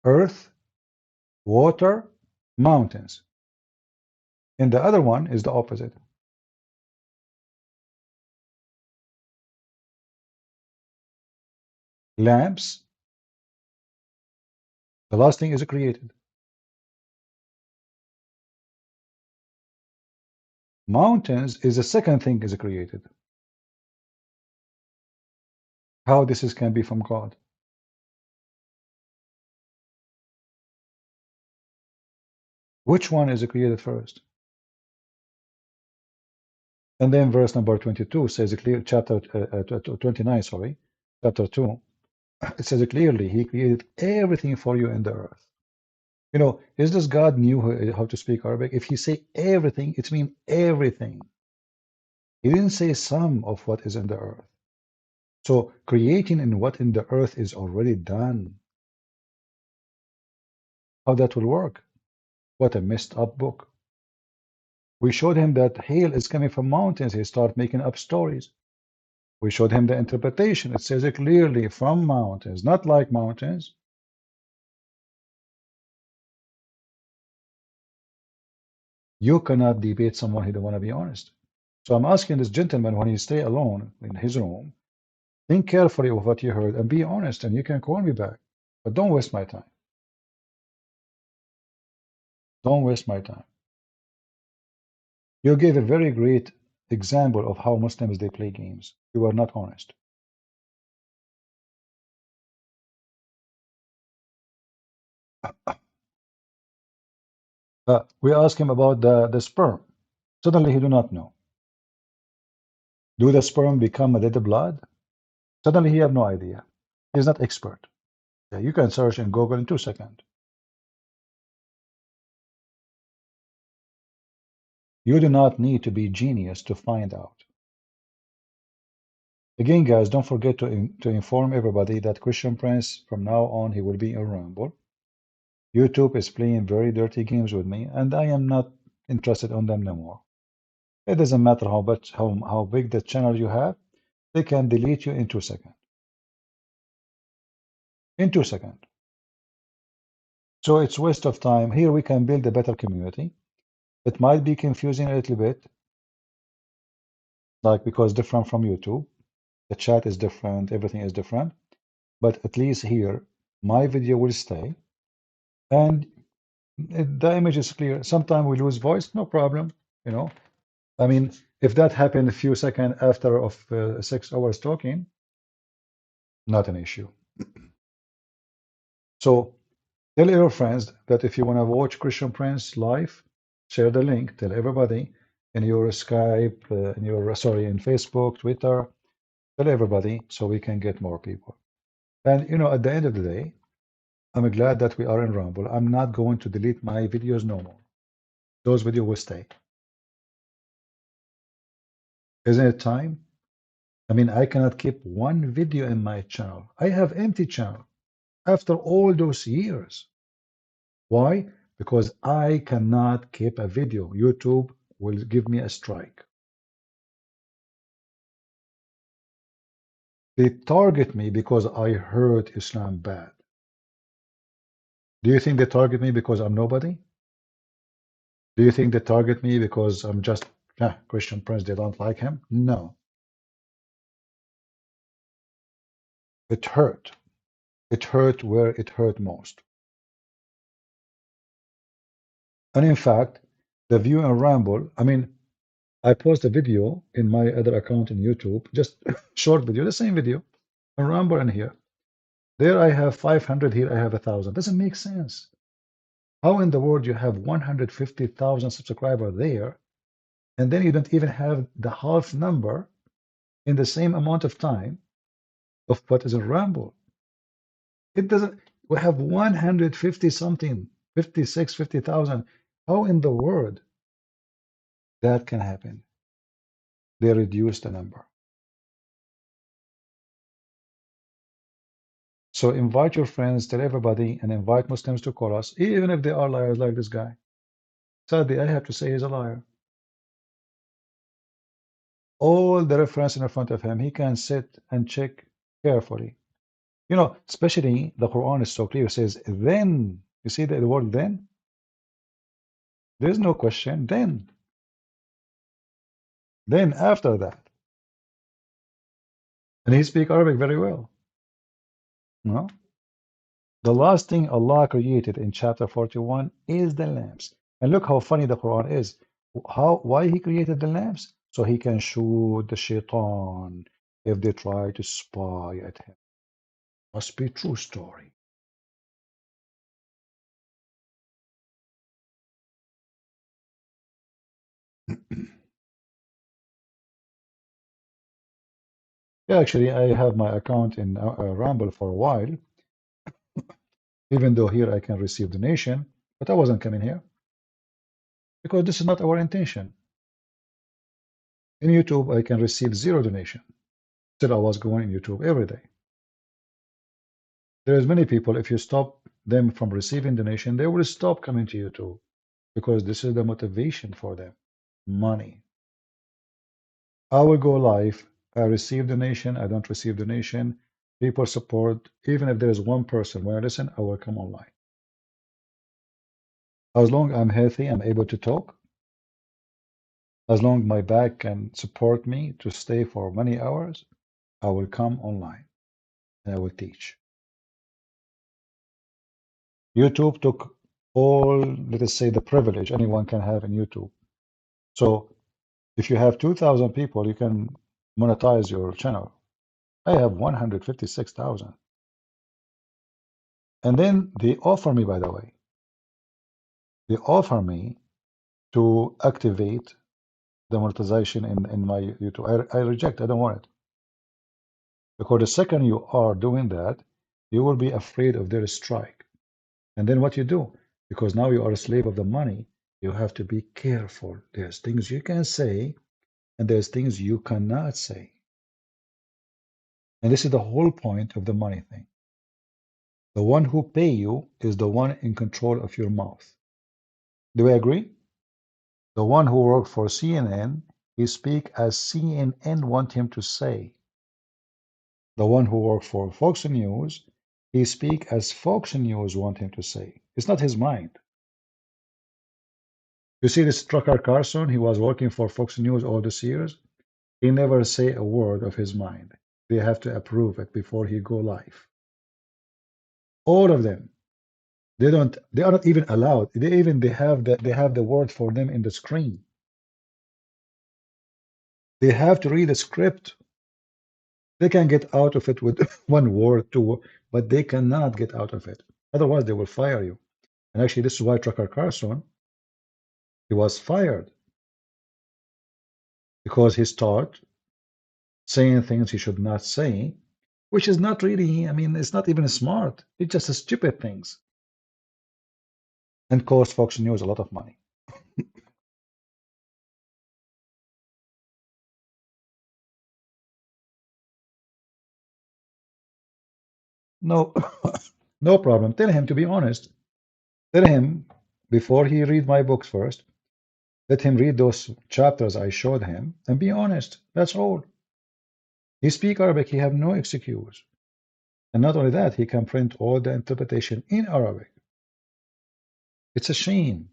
earth, water, mountains. And the other one is the opposite. Lamps, the last thing is created. Mountains is the second thing is created. How this can be from God? Which one is created first? And then verse number 22 says clear, chapter 29, sorry, chapter 2. It says clearly, He created everything for you in the earth. You know, is this God knew how to speak Arabic? If He say everything, it means everything. He didn't say some of what is in the earth. So creating in what in the earth is already done. How that will work? What a messed up book. We showed him that hail is coming from mountains. He started making up stories. We showed him the interpretation. It says it clearly from mountains, not like mountains. You cannot debate someone who don't want to be honest. So I'm asking this gentleman when he stay alone in his room, think carefully of what you heard and be honest, and you can call me back. But don't waste my time. Don't waste my time. You gave a very great example of how Muslims they play games. You are not honest. We ask him about the sperm. Suddenly he do not know. Do the sperm become a dead blood? Suddenly he have no idea. He's not expert. Yeah, you can search in Google in 2 seconds. You do not need to be genius to find out. Again, guys, don't forget to inform everybody that Christian Prince, from now on, he will be in Rumble. YouTube is playing very dirty games with me, and I am not interested on them no more. It doesn't matter how big the channel you have, they can delete you in 2 seconds. In 2 seconds. So it's waste of time. Here we can build a better community. It might be confusing a little bit, like because different from YouTube. The chat is different, everything is different. But at least here, my video will stay. And the image is clear. Sometimes we lose voice, no problem. You know, I mean, if that happened a few seconds after of 6 hours talking, not an issue. So tell your friends that if you want to watch Christian Prince live, share the link. Tell everybody in your Skype, in Facebook, Twitter. Tell everybody so we can get more people. And you know, at the end of the day, I'm glad that we are in Rumble. I'm not going to delete my videos no more. Those videos will stay. Isn't it time? I mean, I cannot keep one video in my channel. I have empty channel after all those years. Why? Because I cannot keep a video. YouTube will give me a strike. They target me because I heard Islam bad. Do you think they target me because I'm nobody? Do you think they target me because I'm just Christian Prince? They don't like him? No. It hurt. It hurt where it hurt most. And in fact, the view and ramble, I mean, I post a video in my other account in YouTube, just short video, the same video, and ramble in here. There I have 500, here I have 1,000. Doesn't make sense. How in the world you have 150,000 subscribers there, and then you don't even have the half number in the same amount of time of what is a ramble? It doesn't. We have 150 something, 56, 50,000. How in the world that can happen? They reduce the number. So invite your friends, tell everybody, and invite Muslims to call us, even if they are liars like this guy. Sadly, I have to say he's a liar. All the reference in front of him, he can sit and check carefully. You know, especially the Quran is so clear. It says, then. You see the word then? There's no question. Then. Then after that. And he speaks Arabic very well. No? The last thing Allah created in chapter 41 is the lamps. And look how funny the Quran is. Why he created the lamps? So he can shoot the shaitan if they try to spy at him. Must be true story. Yeah, actually, I have my account in Rumble for a while, even though here I can receive donation, but I wasn't coming here because this is not our intention. In YouTube, I can receive 0 donation. Still, I was going in YouTube every day. There's many people, if you stop them from receiving donation, they will stop coming to YouTube because this is the motivation for them, money. I will go live. I receive donation. I don't receive donation. People support. Even if there is one person when I listen, I will come online. As long as I'm healthy, I'm able to talk. As long as my back can support me to stay for many hours, I will come online and I will teach. YouTube took all, let us say, the privilege anyone can have in YouTube. So if you have 2,000 people, you can monetize your channel. I have 156,000. And then they offer me, by the way, they offer me to activate the monetization in my YouTube. I reject, I don't want it. Because the second you are doing that, you will be afraid of their strike. And then what you do? Because now you are a slave of the money, you have to be careful. There's things you can say, and there's things you cannot say. And this is the whole point of the money thing. The one who pay you is the one in control of your mouth. Do we agree? The one who worked for CNN, he speak as CNN want him to say. The one who worked for Fox News, he speak as Fox News want him to say. It's not his mind. You see this Tucker Carlson, he was working for Fox News all these years. He never say a word of his mind. They have to approve it before he go live. All of them. They are not even allowed. They have the word for them in the screen. They have to read a script. They can get out of it with one word, two, but they cannot get out of it. Otherwise, they will fire you. And actually, this is why Tucker Carlson, he was fired. Because he started saying things he should not say, which is not really, I mean, it's not even smart. It's just a stupid things. And cost Fox News a lot of money. No, no problem. Tell him to be honest. Tell him before he read my books first. Let him read those chapters I showed him and be honest. That's all. He speak Arabic. He have no excuse. And not only that, he can print all the interpretation in Arabic. It's a shame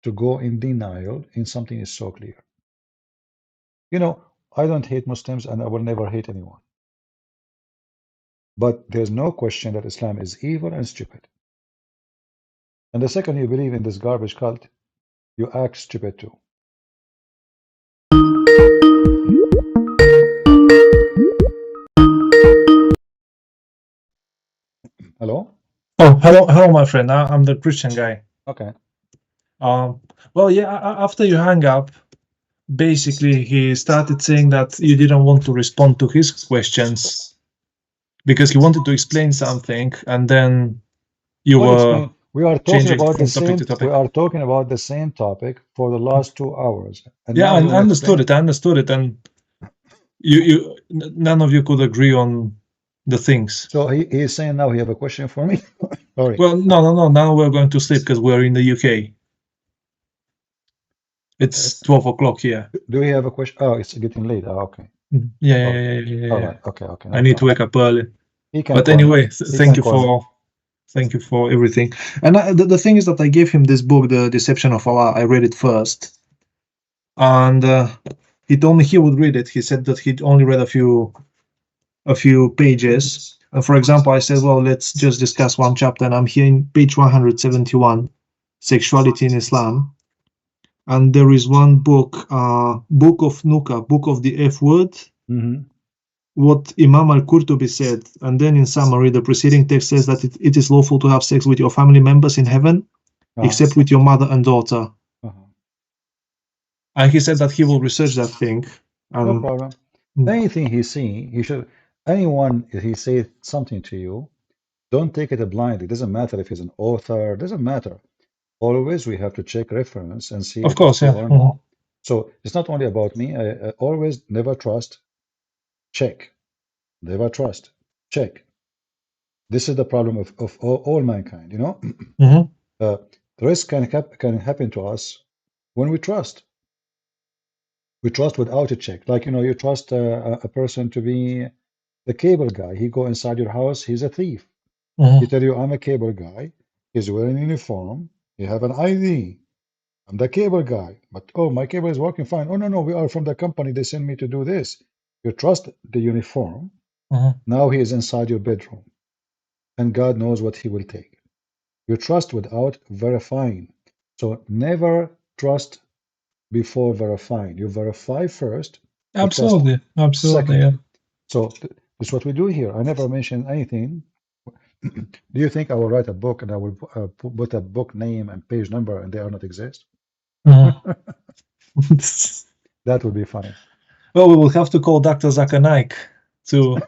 to go in denial in something is so clear. You know, I don't hate Muslims and I will never hate anyone. But there's no question that Islam is evil and stupid. And the second you believe in this garbage cult, you act stupid too. Hello? Oh, hello, my friend. I'm the Christian guy. Okay. Well, yeah. After you hang up, basically he started saying that you didn't want to respond to his questions because he wanted to explain something, and then you were we are talking changing about the from topic same. to topic. We are talking about the same topic for the last 2 hours. And Yeah, now I you wanna understood explain- it. I understood it, and none of you could agree on the things. So he is saying now he have a question for me. Sorry. Well, no. Now we're going to sleep because we're in the UK. It's 12 o'clock here. Do we have a question? Oh, it's getting late. Oh, okay. Yeah. All right. Okay. I need to wake up early. He can But call anyway, me. He thank can you call me. thank you for everything. And the thing is that I gave him this book, The Deception of Allah. I read it first, and he told me he would read it. He said that he'd only read a few pages. And for example, I said, well, let's just discuss one chapter, and I'm here in page 171, Sexuality in Islam. And there is one book, Book of Nuka, Book of the F Word, what Imam al-Qurtubi said. And then in summary, the preceding text says that it is lawful to have sex with your family members in heaven, except with your mother and daughter. And he said that he will research that thing. No problem. Anything he see, he should. Anyone if he say something to you, don't take it blind. It doesn't matter if he's an author. It doesn't matter. Always we have to check reference and see Of if course, it's yeah. true or not. So it's not only about me. I always never trust. Check. Never trust. Check. This is the problem of all mankind. You know, risk can happen to us when we trust. We trust without a check. Like, you know, you trust a person to be the cable guy. He go inside your house, he's a thief. He tell you, I'm a cable guy. He's wearing a uniform. You have an ID. I'm the cable guy. But, oh, my cable is working fine. Oh, no, we are from the company. They send me to do this. You trust the uniform. Now he is inside your bedroom. And God knows what he will take. You trust without verifying. So never trust before verifying. You verify first. You trust Absolutely, second. yeah. So this is what we do here. I never mention anything. Do you think I will write a book and I will put a book name and page number and they are not exist? That would be funny. Well, we will have to call Dr. Zakir Naik to.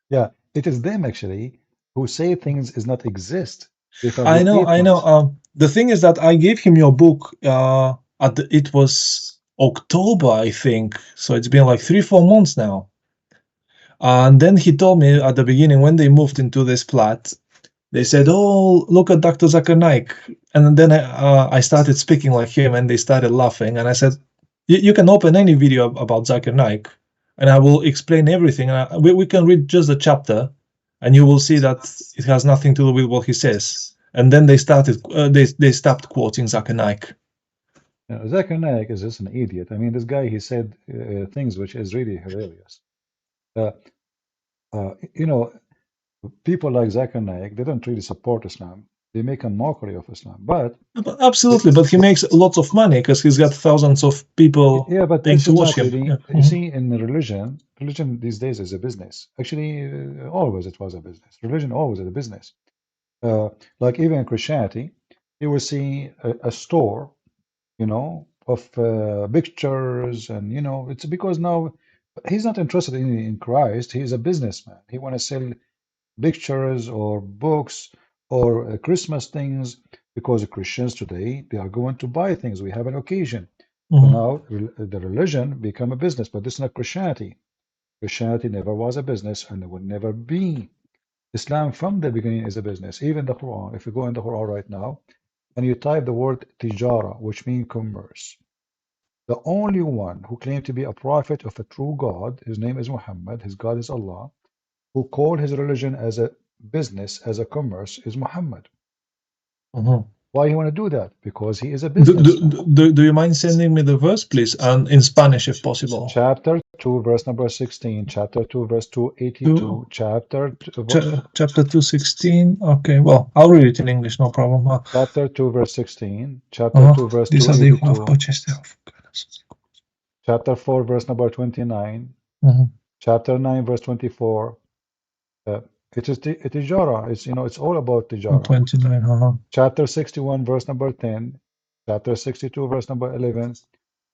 Yeah, it is them actually who say things is not exist. I know. The thing is that I gave him your book. It was October, I think. So it's been like 3-4 months now. And then he told me at the beginning when they moved into this flat, they said, "Oh, look at Dr. Zakir Naik." And then I started speaking like him, and they started laughing. And I said, "You can open any video about Zakir Naik, and I will explain everything. We can read just the chapter, and you will see that it has nothing to do with what he says." And then they started. They stopped quoting Zakir Naik. Zakir Naik is just an idiot. I mean, this guy, he said things which is really hilarious. You know, people like Zakir Naik, they don't really support Islam. They make a mockery of Islam. But absolutely, but he makes lots of money because he's got thousands of people paying to watch him. Really, you see, in religion these days is a business. Actually, always it was a business. Religion always is a business. Like even in Christianity, you will see a store, you know, of pictures, and you know, it's because now he's not interested in Christ. He's a businessman. He want to sell pictures or books or Christmas things because Christians today they are going to buy things. We have an occasion. So now the religion become a business, but this is not Christianity. Christianity never was a business and it will never be. Islam from the beginning is a business. Even the Quran, if you go in the Quran right now and you type the word tijara, which means commerce, the only one who claimed to be a prophet of a true God, his name is Muhammad, his God is Allah, who called his religion as a business, as a commerce, is Muhammad. Why he want to do that? Because he is a Do, businessman. do you mind sending me the verse, please, and in Spanish if possible? Chapter 2, verse number 16. Chapter 2, verse 282. Chapter 2:16. Okay, well, I'll read it in English, no problem. Chapter 2, verse 16. Chapter 2, verse 282. Chapter 4, verse number 29. Chapter 9, verse 24. It is tijara. It's all about tijara. 29. Chapter 61, verse number 10. Chapter 62, verse number 11.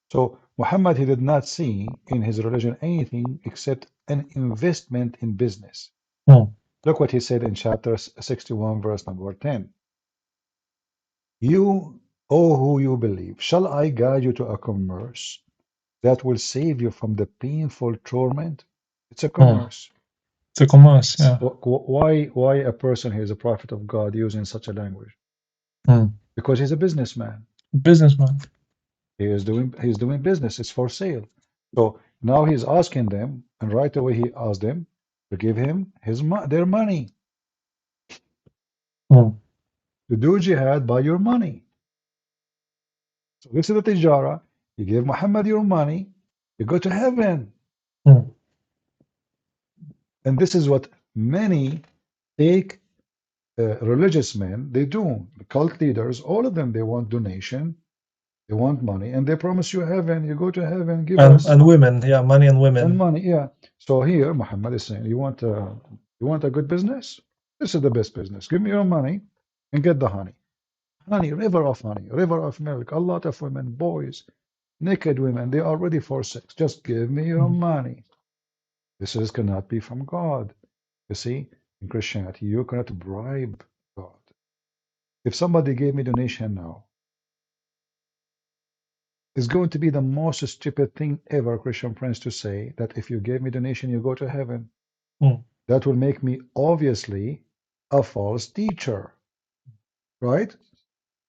So Muhammad, he did not see in his religion anything except an investment in business. Look what he said in chapter 61, verse number 10. You, O who you believe, shall I guide you to a commerce that will save you from the painful torment? It's a commerce. It's a commerce, yeah. Why a person who is a prophet of God using such a language? Because he's a businessman. Businessman. He's doing business. It's for sale. So now he's asking them, and right away he asked them to give him their money. To do jihad by your money. So this is the tijara. You give Muhammad your money, you go to heaven. And this is what many fake religious men, they do. The cult leaders, all of them, they want donation, they want money, and they promise you heaven. You go to heaven, give us. And women, yeah, money and women. And money, yeah. So here, Muhammad is saying, you want a good business? This is the best business. Give me your money and get the honey. Honey, river of milk, a lot of women, boys, naked women, they are ready for sex. Just give me your money. This cannot be from God. You see, in Christianity, you cannot bribe God. If somebody gave me donation now, it's going to be the most stupid thing ever, Christian friends, to say that if you gave me donation, you go to heaven. That will make me obviously a false teacher. Right?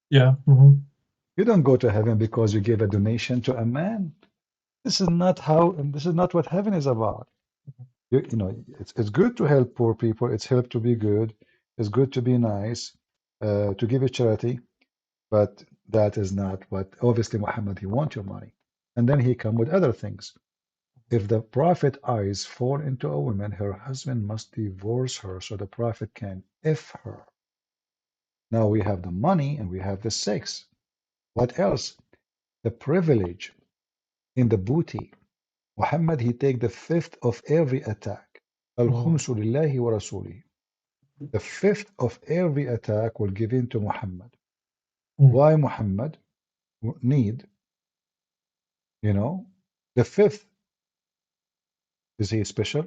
Yeah. You don't go to heaven because you gave a donation to a man. This is not what heaven is about. It's good to help poor people. It's help to be good. It's good to be nice, to give a charity. But that is not what, obviously, Muhammad, he wants your money. And then he come with other things. If the prophet eyes fall into a woman, her husband must divorce her so the prophet can F her. Now we have the money and we have the sex. What else? The privilege in the booty. Muhammad, he take the fifth of every attack. Al-khumsu lillahi wa rasuli. The fifth of every attack will give in to Muhammad. Why Muhammad need, the fifth? Is he special?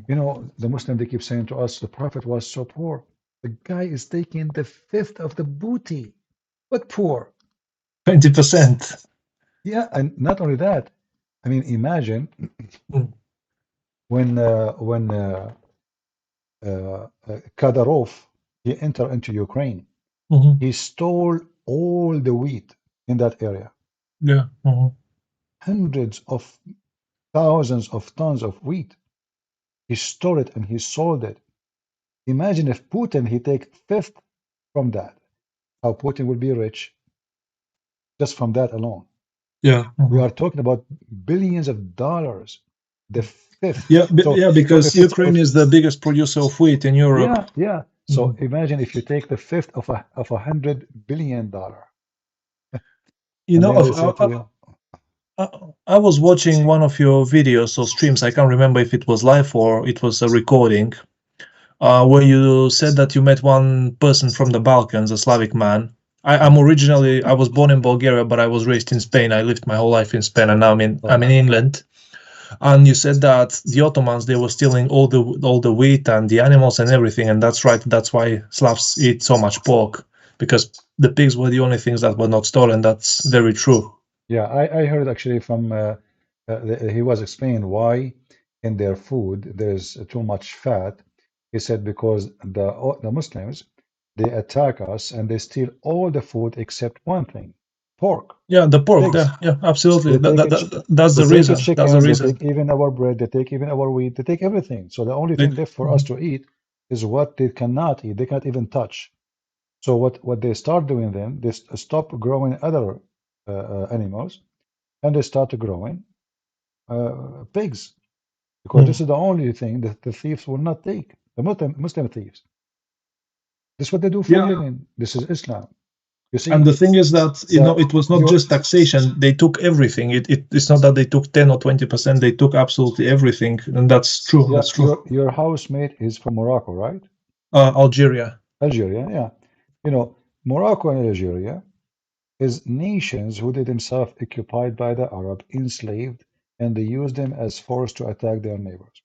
The Muslim, they keep saying to us, the Prophet was so poor. The guy is taking the fifth of the booty. But poor? 20%. Yeah, and not only that. I mean, imagine when Kadyrov, he entered into Ukraine. He stole all the wheat in that area. Yeah. Hundreds of thousands of tons of wheat. He stole it and he sold it. Imagine if Putin, he take fifth from that. How Putin will be rich just from that alone. Yeah. We are talking about billions of dollars. The fifth. Yeah, because Ukraine is the biggest producer of wheat in Europe. Yeah. So imagine if you take the fifth of $100 billion. I was watching one of your videos or streams. I can't remember if it was live or it was a recording, where you said that you met one person from the Balkans, a Slavic man. I was born in Bulgaria, but I was raised in Spain. I lived my whole life in Spain, and now I'm in England. And you said that the Ottomans, they were stealing all the wheat and the animals and everything, and that's right. That's why Slavs eat so much pork, because the pigs were the only things that were not stolen. That's very true. Yeah, I heard actually from he was explaining why in their food there's too much fat. He said because the Muslims, they attack us and they steal all the food except one thing, pork. Yeah, the pork. Yeah, absolutely. That's the reason. That's the reason. They take even our bread. They take even our wheat. They take everything. So the only thing left for us to eat is what they cannot eat. They can't even touch. So what they start doing then, they stop growing other animals, and they start growing pigs, because this is the only thing that the thieves will not take. The Muslim thieves. This is what they do for a living. This is Islam. You see, and the thing is that it was not just taxation; they took everything. It's not that they took 10 or 20%; they took absolutely everything, and that's true. Yeah, that's true. Your housemate is from Morocco, right? Algeria. Algeria, yeah. Morocco and Algeria is nations who they themselves occupied by the Arab, enslaved, and they used them as force to attack their neighbors.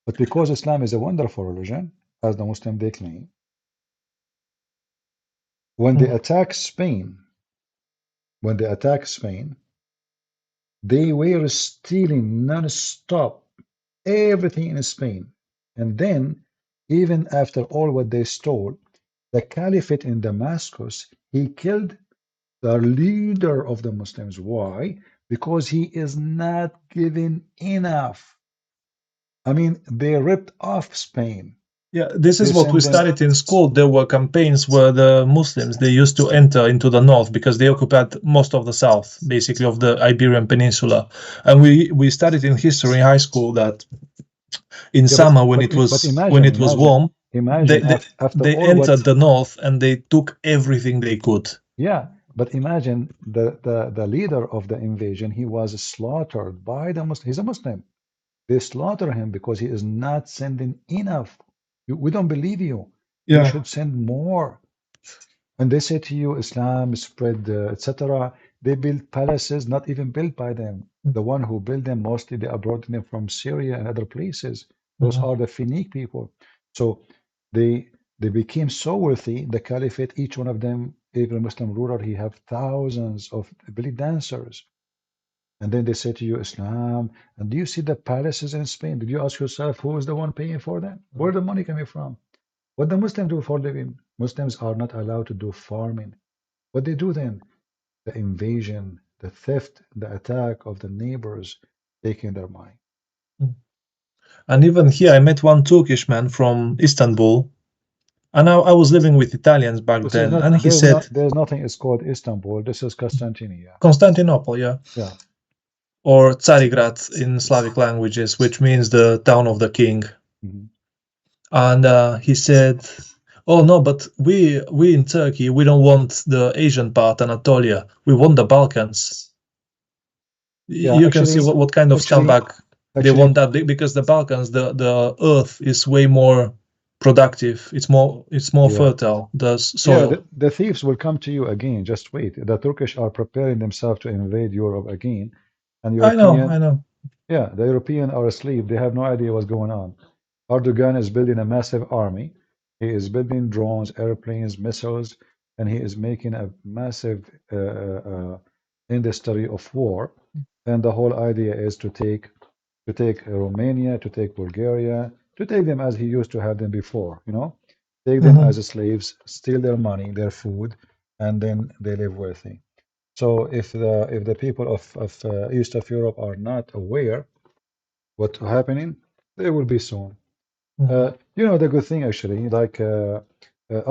But because Islam is a wonderful religion, as the Muslim they claim, when they attack Spain, they were stealing non-stop everything in Spain. And then, even after all what they stole, the caliphate in Damascus, he killed the leader of the Muslims. Why? Because he is not giving enough. I mean, they ripped off Spain. Yeah, this is what we studied in school. There were campaigns where the Muslims, they used to enter into the north because they occupied most of the south, basically of the Iberian Peninsula. And we studied in history in high school that in summer when it was warm, they entered the north and they took everything they could. Yeah, but imagine the leader of the invasion, he was slaughtered by the Muslim. He's a Muslim. They slaughter him because he is not sending enough. We don't believe you. Yeah. You should send more. And they say to you, Islam spread, etc. They build palaces, not even built by them. The one who built them, mostly they brought them from Syria and other places. Those are the Phoenician people. So they became so wealthy, the caliphate, each one of them, every Muslim ruler, he have thousands of belly dancers. And then they say to you, Islam, and do you see the palaces in Spain? Did you ask yourself who is the one paying for them? Where the money coming from? What the Muslims do for a living? Muslims are not allowed to do farming. What they do then? The invasion, the theft, the attack of the neighbors, taking their money. And even here, I met one Turkish man from Istanbul, and I was living with Italians back then, and he said, "There's nothing. It's called Istanbul. This is Constantinople." Constantinople, yeah. Yeah. Or Tsarigrad in Slavic languages, which means the town of the king. And he said, "Oh no, but we in Turkey, we don't want the Asian part, Anatolia. We want the Balkans." Yeah, you can see what kind of scumbag they want that, because the Balkans, the earth is way more productive. It's more fertile. The soil. Yeah, the thieves will come to you again. Just wait. The Turkish are preparing themselves to invade Europe again. And I know. Yeah, the Europeans are asleep. They have no idea what's going on. Erdogan is building a massive army. He is building drones, airplanes, missiles, and he is making a massive industry of war. And the whole idea is to take Romania, to take Bulgaria, to take them as he used to have them before. Take them as slaves, steal their money, their food, and then they live wealthy. So if the people of East of Europe are not aware what's happening, they will be soon. The good thing actually, like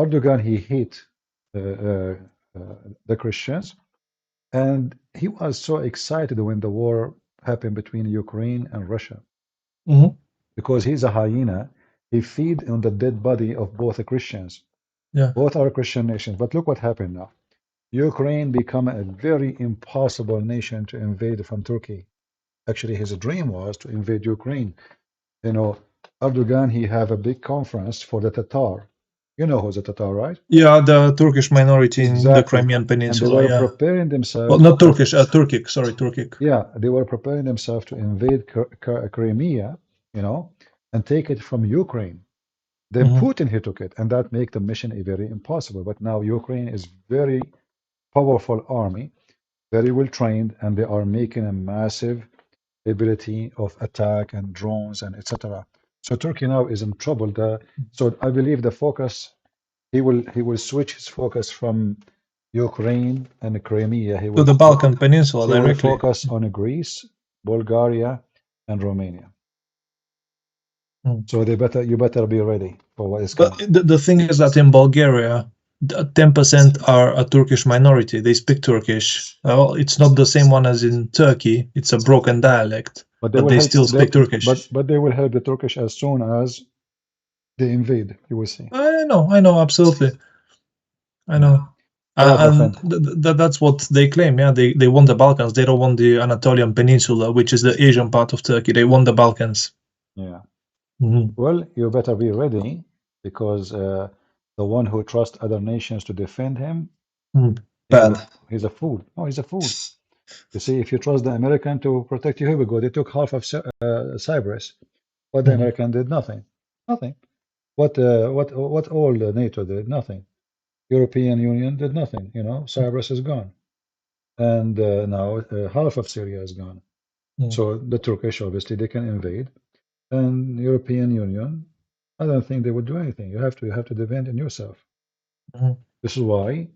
Erdogan, he hate the Christians, and he was so excited when the war happened between Ukraine and Russia, because he's a hyena. He feed on the dead body of both the Christians. Yeah. Both are Christian nations. But look what happened now. Ukraine become a very impossible nation to invade from Turkey. Actually, his dream was to invade Ukraine. Erdogan, he have a big conference for the Tatar. You know who's the Tatar, right? Yeah, the Turkish minority in the Crimean Peninsula. And they were preparing themselves. Well, not Turkish, Turkic. Sorry, Turkic. Yeah, they were preparing themselves to invade Crimea, and take it from Ukraine. Then Putin, he took it, and that made the mission very impossible. But now Ukraine is very powerful army, very well trained, and they are making a massive ability of attack and drones and etc. So Turkey now is in trouble. So I believe the focus, he will switch his focus from Ukraine and Crimea. He will to the Balkan Peninsula directly. He will focus on Greece, Bulgaria, and Romania. So you better be ready. for what is But coming. the thing is that in Bulgaria, 10% are a Turkish minority. They speak Turkish. Well, it's not the same one as in Turkey. It's a broken dialect, But but they still speak Turkish. But they will help the Turkish as soon as they invade. You will see. I know, absolutely. I know. All right, my And friend. that's what they claim. Yeah, they want the Balkans. They don't want the Anatolian Peninsula, which is the Asian part of Turkey. They want the Balkans. Yeah. Mhm. Well, you better be ready because the one who trusts other nations to defend him, Bad. he's a fool. No, he's a fool. You see, if you trust the American to protect you, here we go. They took half of Cyprus, but the Mhm. American did nothing. Nothing. What all the NATO did? Nothing. European Union did nothing. You know, Cyprus is gone, and now half of Syria is gone. So the Turkish obviously they can invade, and European Union, I don't think they would do anything. You have to defend in yourself. Mhm. This is why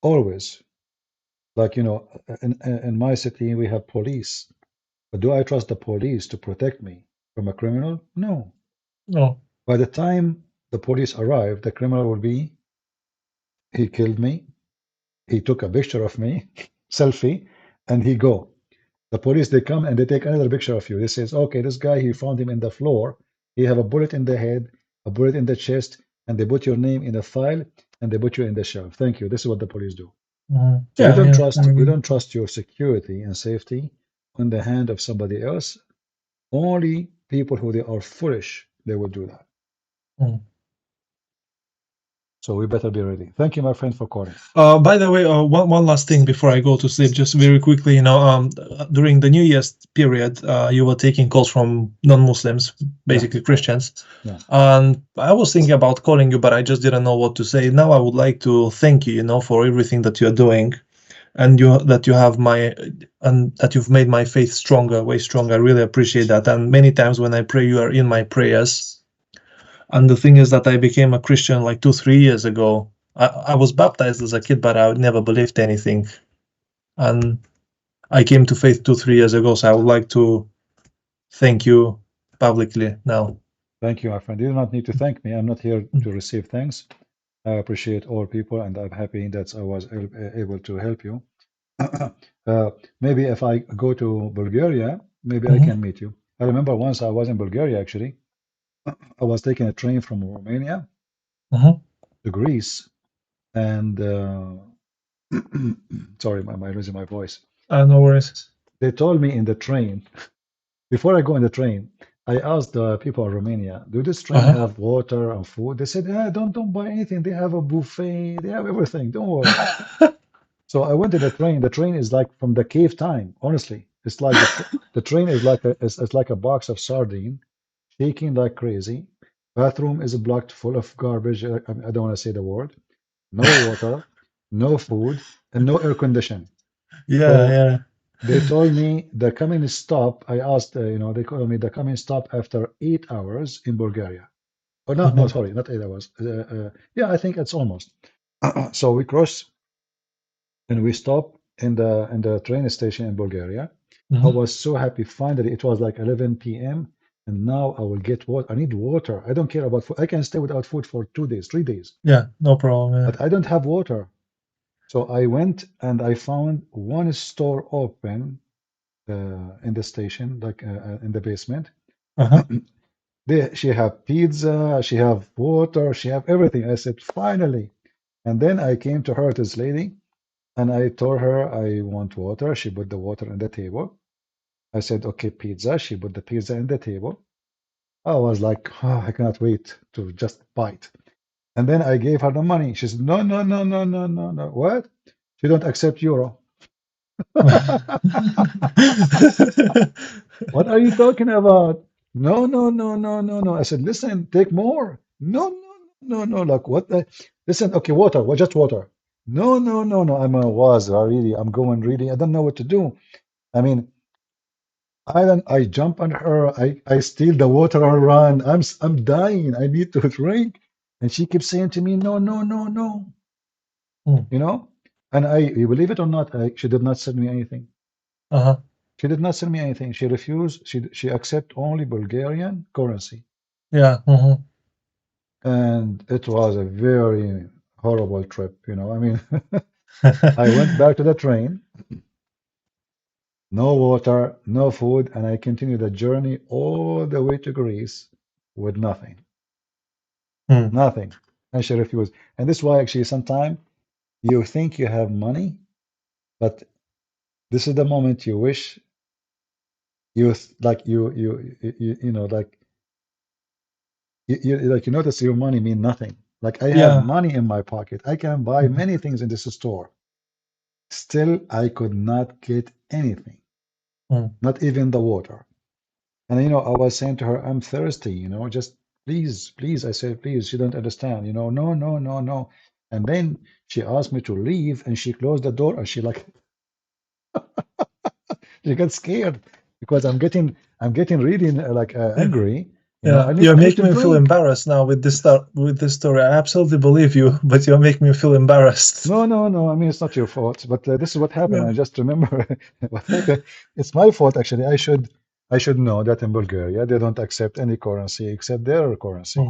always, like you know, in my city we have police, but do I trust the police to protect me from a criminal? No. No. By the time the police arrive, the criminal will be he killed me, he took a picture of me, selfie, and he go. The police they come and they take another picture of you. They says, okay, this guy he found him in the floor. He have a bullet in the head, a bullet in the chest, and they put your name in a file and they put you in the shelf. Thank you. This is what the police do. Mhm. So Yeah, yeah. we don't trust your security and safety on the hand of somebody else. Only people who they are foolish, they will do that. Mhm. So we better be ready. Thank you, my friend, for calling. By the way, one last thing before I go to sleep, just very quickly, you know, during the New Year's period, you were taking calls from non-Muslims, basically Christians. Yeah. And I was thinking about calling you, but I just didn't know what to say. Now I would like to thank you, you know, for everything that you're doing, and that you've made my faith stronger, way stronger. I really appreciate that. And many times when I pray, you are in my prayers. And the thing is that I became a Christian like 2-3 years ago. I was baptized as a kid, but I never believed anything. And I came to faith 2-3 years ago, so I would like to thank you publicly now. Thank you, my friend. You do not need to thank me. I'm not here to receive thanks. I appreciate all people, and I'm happy that I was able to help you. Maybe if I go to Bulgaria, maybe I can meet you. I remember once I was in Bulgaria, actually. I was taking a train from Romania to Greece, and sorry, I'm losing my voice. No worries. They told me in the train, before I go in the train, I asked the people in Romania, do this train have water and food? They said, yeah, don't buy anything. They have a buffet. They have everything. Don't worry. So I went to the train. The train is like from the cave time. Honestly, it's like the train is like it's like a box of sardine, shaking like crazy. Bathroom is blocked full of garbage. I don't want to say the word. No water, no food, and no air condition. Yeah. They told me the coming stop. I asked, they told me the coming stop after 8 hours in Bulgaria. Oh, no, sorry, not 8 hours. Yeah, I think it's almost. So we cross and we stop in the train station in Bulgaria. I was so happy. Finally, it was like 11 p.m. and now I will get water. I need water. I don't care about food. I can stay without food for 2 days, 3 days. Yeah, no problem. But I don't have water. So I went and I found one store open in the station, like in the basement. She have pizza, she have water, she have everything. I said, finally. And then I came to her, this lady, and I told her I want water. She put the water on the table. I said, okay, pizza. She put the pizza on the table. I was like, oh, I cannot wait to just bite. And then I gave her the money. She said, no, no, no, no, no, no, no. What? She don't accept euro. What are you talking about? No, no, no, no, no, no. I said, listen, take more. No, no, no, no, no. Like what? Listen, okay, water. What? Just water. No, no, no, no. I'm going really. I don't know what to do. I mean, I jump on her. I steal the water and run. I'm dying. I need to drink. And she keeps saying to me, no, no, no, no. You know? And you believe it or not, she did not send me anything. She did not send me anything. She refused. She accept only Bulgarian currency. Yeah. And it was a very horrible trip, you know. I mean, I went back to the train, no water, no food, and I continued the journey all the way to Greece with nothing. Nothing. And she refused. And this is why actually sometimes you think you have money, but this is the moment you wish like you know like you notice your money mean nothing. Like I have Yeah. money in my pocket. I can buy many things in this store. Still, I could not get anything, not even the water. And you know, I was saying to her, I'm thirsty, you know, just please, please. I said, please, she don't understand, you know, no, no, no, no. And then she asked me to leave and she closed the door and she like she got scared because I'm getting really angry. You know, Yeah, I need you're I need to making me feel drink. embarrassed now with this story. I absolutely believe you, but you're making me feel embarrassed. No, no, no. I mean, it's not your fault, but this is what happened. Yeah. I just remember what happened. It's my fault actually. I should know that in Bulgaria they don't accept any currency except their currency.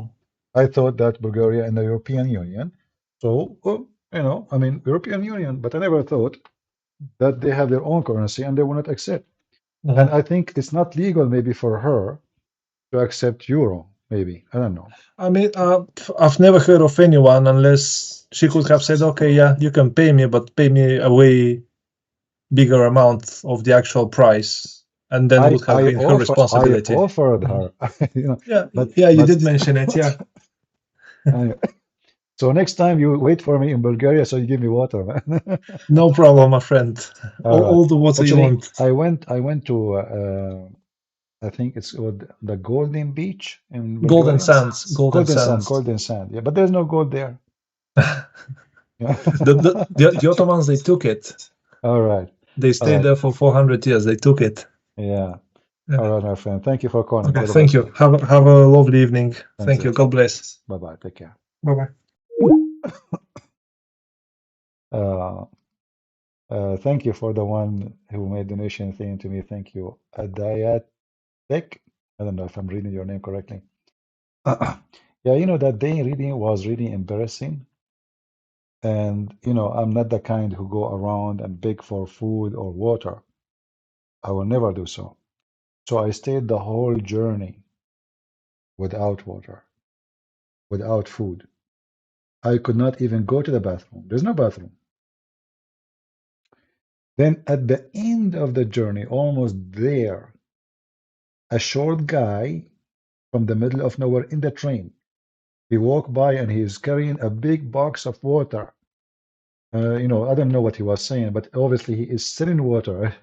I thought that Bulgaria in the European Union, so you know, I mean European Union, but I never thought that they have their own currency and they will not accept. And I think it's not legal maybe for her to accept euro. Maybe I don't know. I mean, I've never heard of anyone unless she could have said, okay, yeah, you can pay me, but pay me a way bigger amount of the actual price, and then would have been her I responsibility. offered her, you know, Yeah, but yeah, you did mention it, yeah. So next time you wait for me in Bulgaria, so you give me water, man. No problem, my friend. All right. All the water you Actually, want. I went to I think it's called the Golden Beach in Golden Bulgaria. Sands, Golden Sands. Golden Sand. Yeah, but there's no gold there. The Ottomans, they took it. All right. They stayed there for 400 years. They took it. Yeah. Yeah. All right, my friend. Thank you for calling. Okay, All the thank best. you. Have a lovely evening. Thank you. Thanks. God bless. Bye-bye. Take care. Bye-bye. Thank you for the one who made donation thing to me. Thank you. Adayatek. I don't know if I'm reading your name correctly. Yeah, you know, that day reading was really embarrassing. And, you know, I'm not the kind who go around and beg for food or water. I will never do so. So I stayed the whole journey without water, without food. I could not even go to the bathroom. There's no bathroom. Then at the end of the journey, almost there, a short guy from the middle of nowhere in the train. He walked by and he's carrying a big box of water. You know, I don't know what he was saying, but obviously he is selling water.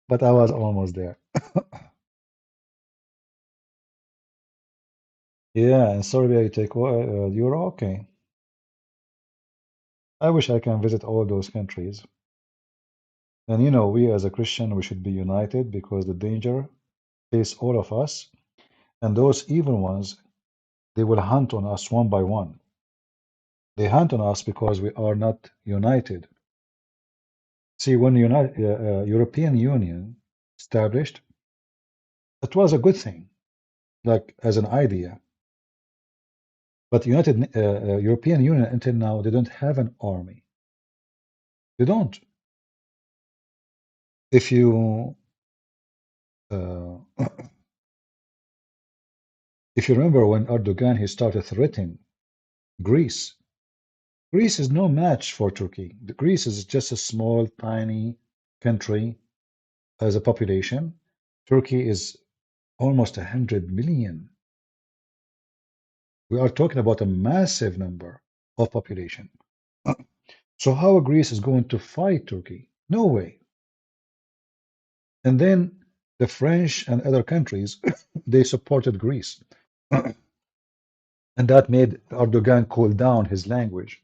But I was almost there. Yeah, and Serbia, you take euro. Okay. I wish I can visit all those countries. And you know, we as a Christian, we should be united because the danger face all of us. And those evil ones, they will hunt on us one by one. They hunt on us because we are not united. See, when European Union established, it was a good thing, like as an idea. But European Union until now, they don't have an army. They don't. If you uh, if you remember when Erdogan he started threatening Greece, Greece is no match for Turkey. Greece is just a small, tiny country as a population. Turkey is almost 100 million. We are talking about a massive number of population. So how Greece is going to fight Turkey? No way. And then the French and other countries, they supported Greece. And that made Erdogan cool down his language.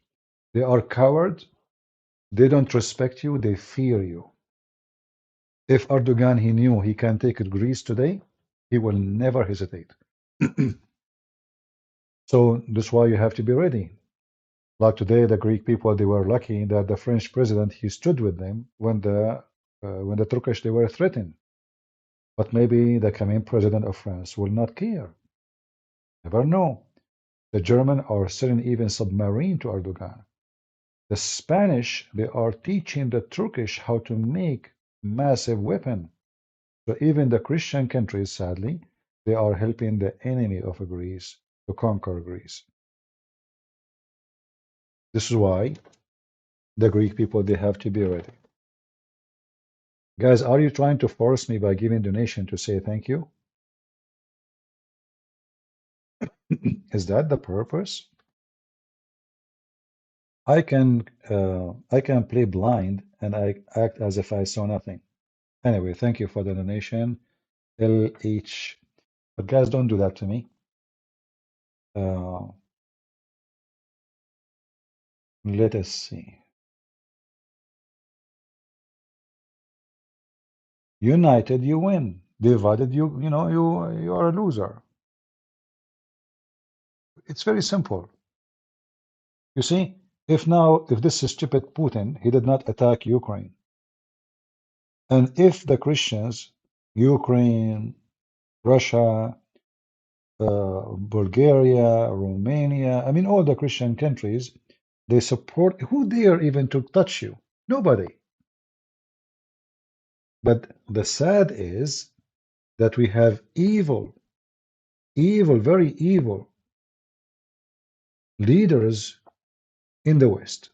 They are cowards. They don't respect you. They fear you. If Erdogan he knew he can take Greece today, he will never hesitate. So that's why you have to be ready. Like today, the Greek people they were lucky that the French president he stood with them when the Turkish they were threatened. But maybe the coming president of France will not care. Never know. The German are selling even submarine to Erdogan. The Spanish, they are teaching the Turkish how to make massive weapon. So even the Christian countries, sadly, they are helping the enemy of Greece to conquer Greece. This is why the Greek people, they have to be ready. Guys, are you trying to force me by giving donation to say thank you? Is that the purpose? I can play blind and I act as if I saw nothing. Anyway, thank you for the donation, LH. But guys, don't do that to me. Let us see. United, you win. Divided, you know, you are a loser. It's very simple. You see, if this stupid Putin, he did not attack Ukraine, and if the Christians, Ukraine, Russia, Bulgaria, Romania, I mean all the Christian countries, they support, who dare even to touch you? Nobody. But the sad is that we have evil, very evil leaders in the West.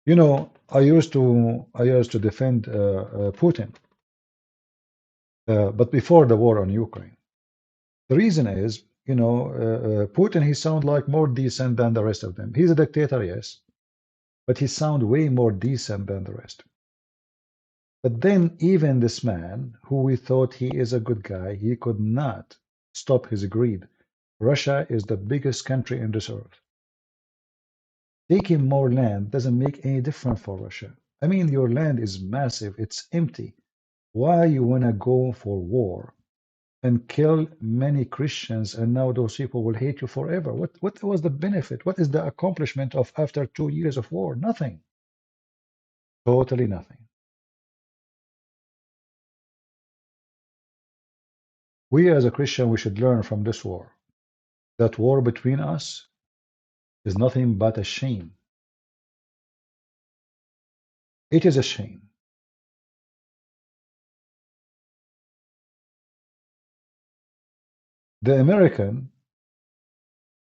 You know, I used to defend Putin, but before the war on Ukraine. The reason is, you know, Putin, he sounds like more decent than the rest of them. He's a dictator, yes, but he sounds way more decent than the rest. But then even this man, who we thought he is a good guy, he could not stop his greed. Russia is the biggest country in this earth. Taking more land doesn't make any difference for Russia. I mean, your land is massive, it's empty. Why you want to go for war and kill many Christians, and now those people will hate you forever? What was the benefit? What is the accomplishment of after 2 years of war? Nothing. Totally nothing. We as a Christian, we should learn from this war. That war between us is nothing but a shame. It is a shame. The American,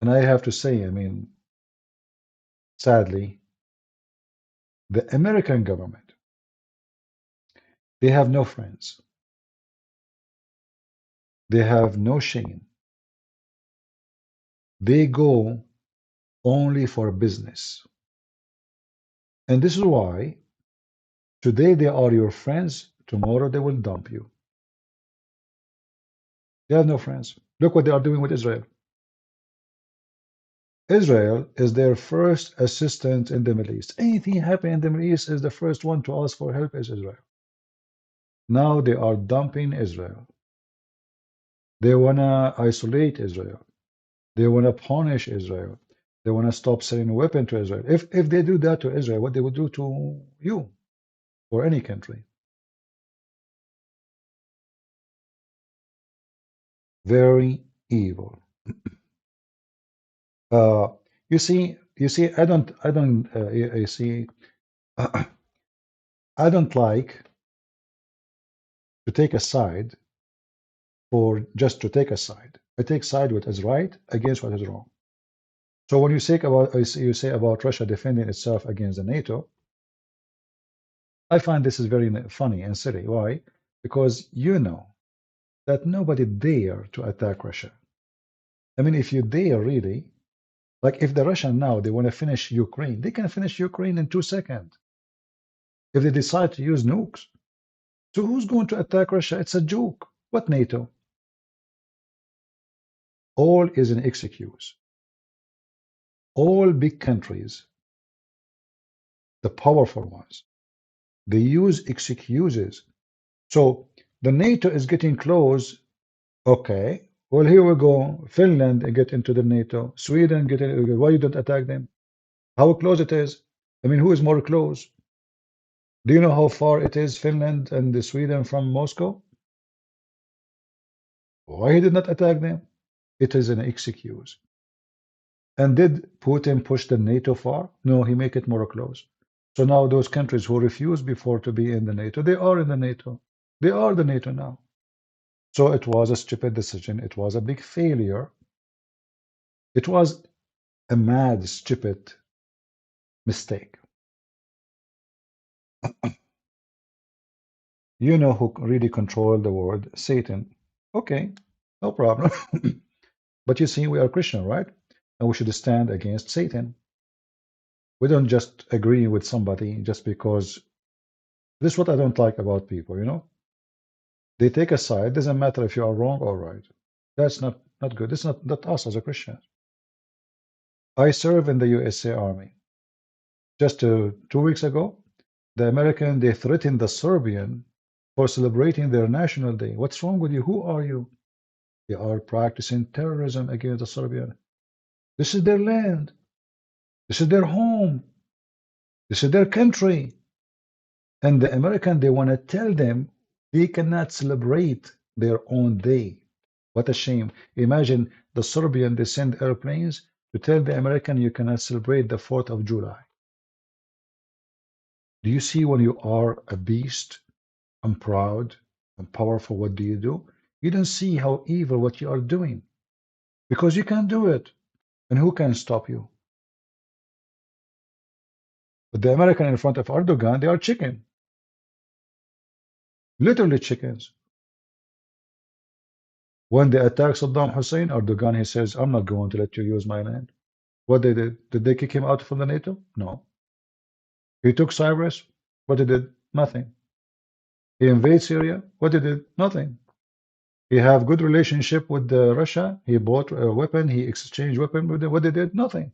and I have to say, I mean, sadly, the American government, they have no friends. They have no shame. They go only for business. And this is why today they are your friends, tomorrow they will dump you. They have no friends. Look what they are doing with Israel. Israel is their first assistant in the Middle East. Anything happening in the Middle East is the first one to ask for help is Israel. Now they are dumping Israel. They want to isolate Israel. They want to punish Israel. They want to stop selling weapons to Israel. If they do that to Israel, what they would do to you or any country? Very evil. You see, I don't, you see, I don't like to take a side for just to take a side. I take side what is right against what is wrong. So when you say about Russia defending itself against the NATO, I find this is very funny and silly. Why? Because you know that nobody dare to attack Russia. I mean, if you dare really, like if the Russian now they want to finish Ukraine, they can finish Ukraine in 2 seconds. If they decide to use nukes. So who's going to attack Russia? It's a joke. What NATO? All is an excuse. All big countries, the powerful ones, they use excuses. So the NATO is getting close. Okay, well, here we go. Finland get into the NATO. Sweden get in. Why you don't attack them? How close it is? I mean, who is more close? Do you know how far it is, Finland and Sweden, from Moscow? Why he did not attack them? It is an excuse. And did Putin push the NATO far? No, he make it more close. So now those countries who refused before to be in the NATO, they are in the NATO. They are the NATO now. So it was a stupid decision. It was a big failure. It was a mad, stupid mistake. You know who really controlled the world? Satan. Okay, no problem. But you see, we are Christian, right? And we should stand against Satan. We don't just agree with somebody just because. This is what I don't like about people, you know? They take a side. Doesn't matter if you are wrong or right. That's not good. It's not us as a Christian. I serve in the USA Army. Just 2 weeks ago, the American, they threatened the Serbian for celebrating their national day. What's wrong with you? Who are you? They are practicing terrorism against the Serbian. This is their land. This is their home. This is their country. And the American, they want to tell them they cannot celebrate their own day. What a shame. Imagine the Serbian, they send airplanes to tell the American you cannot celebrate the 4th of July. Do you see when you are a beast and proud and powerful, what do? You don't see how evil what you are doing because you can't do it. And who can stop you? But the American in front of Erdogan, they are chicken. Literally chickens. When they attack Saddam Hussein, Erdogan, he says, I'm not going to let you use my land. What they did? Did they kick him out from the NATO? No. He took Cyprus. What they did? Nothing. He invaded Syria. What they did? Nothing. He have good relationship with Russia. He bought a weapon. He exchanged weapon with them. What they did? Nothing.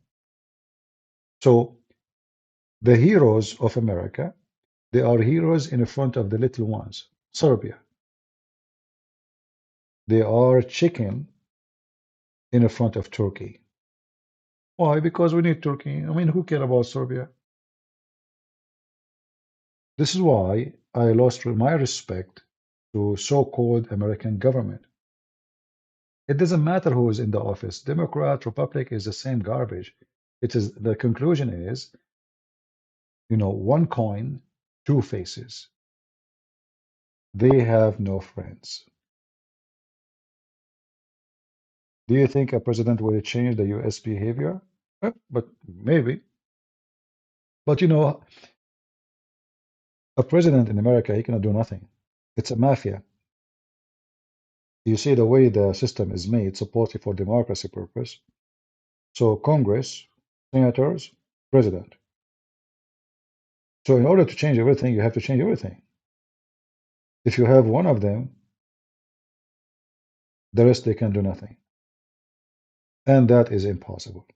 So the heroes of America, they are heroes in front of the little ones. Serbia. They are chicken in front of Turkey. Why? Because we need Turkey. I mean, who cares about Serbia? This is why I lost my respect to so-called American government. It doesn't matter who is in the office. Democrat, Republic is the same garbage. It is the conclusion is, you know, one coin, two faces. They have no friends. Do you think a president will change the US behavior? But maybe. But you know, a president in America, he cannot do nothing. It's a mafia. You see the way the system is made, supported for democracy purpose. So Congress, senators, president. So in order to change everything, you have to change everything. If you have one of them, the rest they can do nothing. And that is impossible.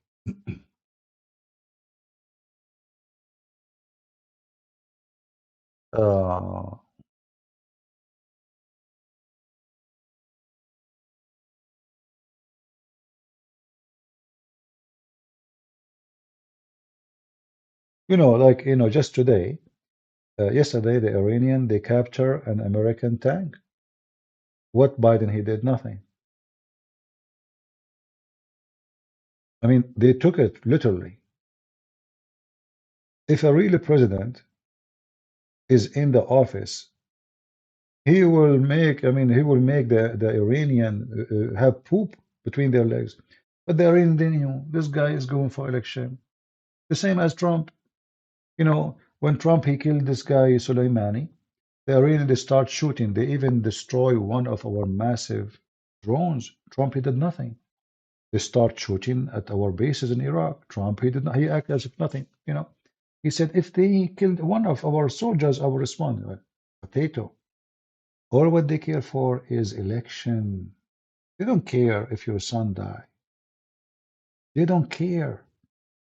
You know, like, you know, just today, yesterday, the Iranian, they capture an American tank. What Biden, he did nothing. I mean, they took it literally. If a real president is in the office, he will make, I mean, he will make the Iranian have poop between their legs. But the Iranian, they knew this guy is going for election. The same as Trump. You know, when Trump, he killed this guy, Soleimani, the Iranian, they start shooting. They even destroy one of our massive drones. Trump, he did nothing. They start shooting at our bases in Iraq. Trump, he did not, he acted as if nothing, you know. He said, if they killed one of our soldiers, I will respond. Potato. All what they care for is election. They don't care if your son die. They don't care.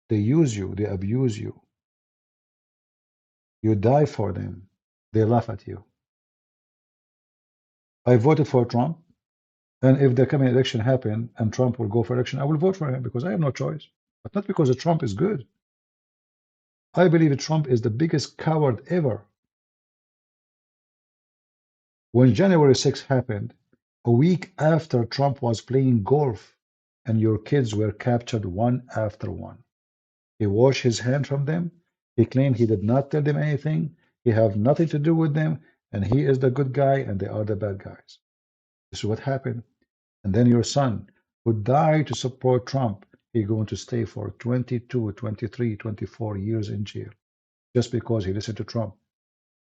They use you. They abuse you. You die for them. They laugh at you. I voted for Trump. And if the coming election happen and Trump will go for election, I will vote for him because I have no choice. But not because Trump is good. I believe Trump is the biggest coward ever. When January 6th happened, A week after Trump was playing golf and your kids were captured one after one. He washed his hand from them. He claimed he did not tell them anything. He have nothing to do with them, and he is the good guy and they are the bad guys. This is what happened. And then your son, who died to support Trump, he's going to stay for 22, 23, 24 years in jail just because he listened to Trump.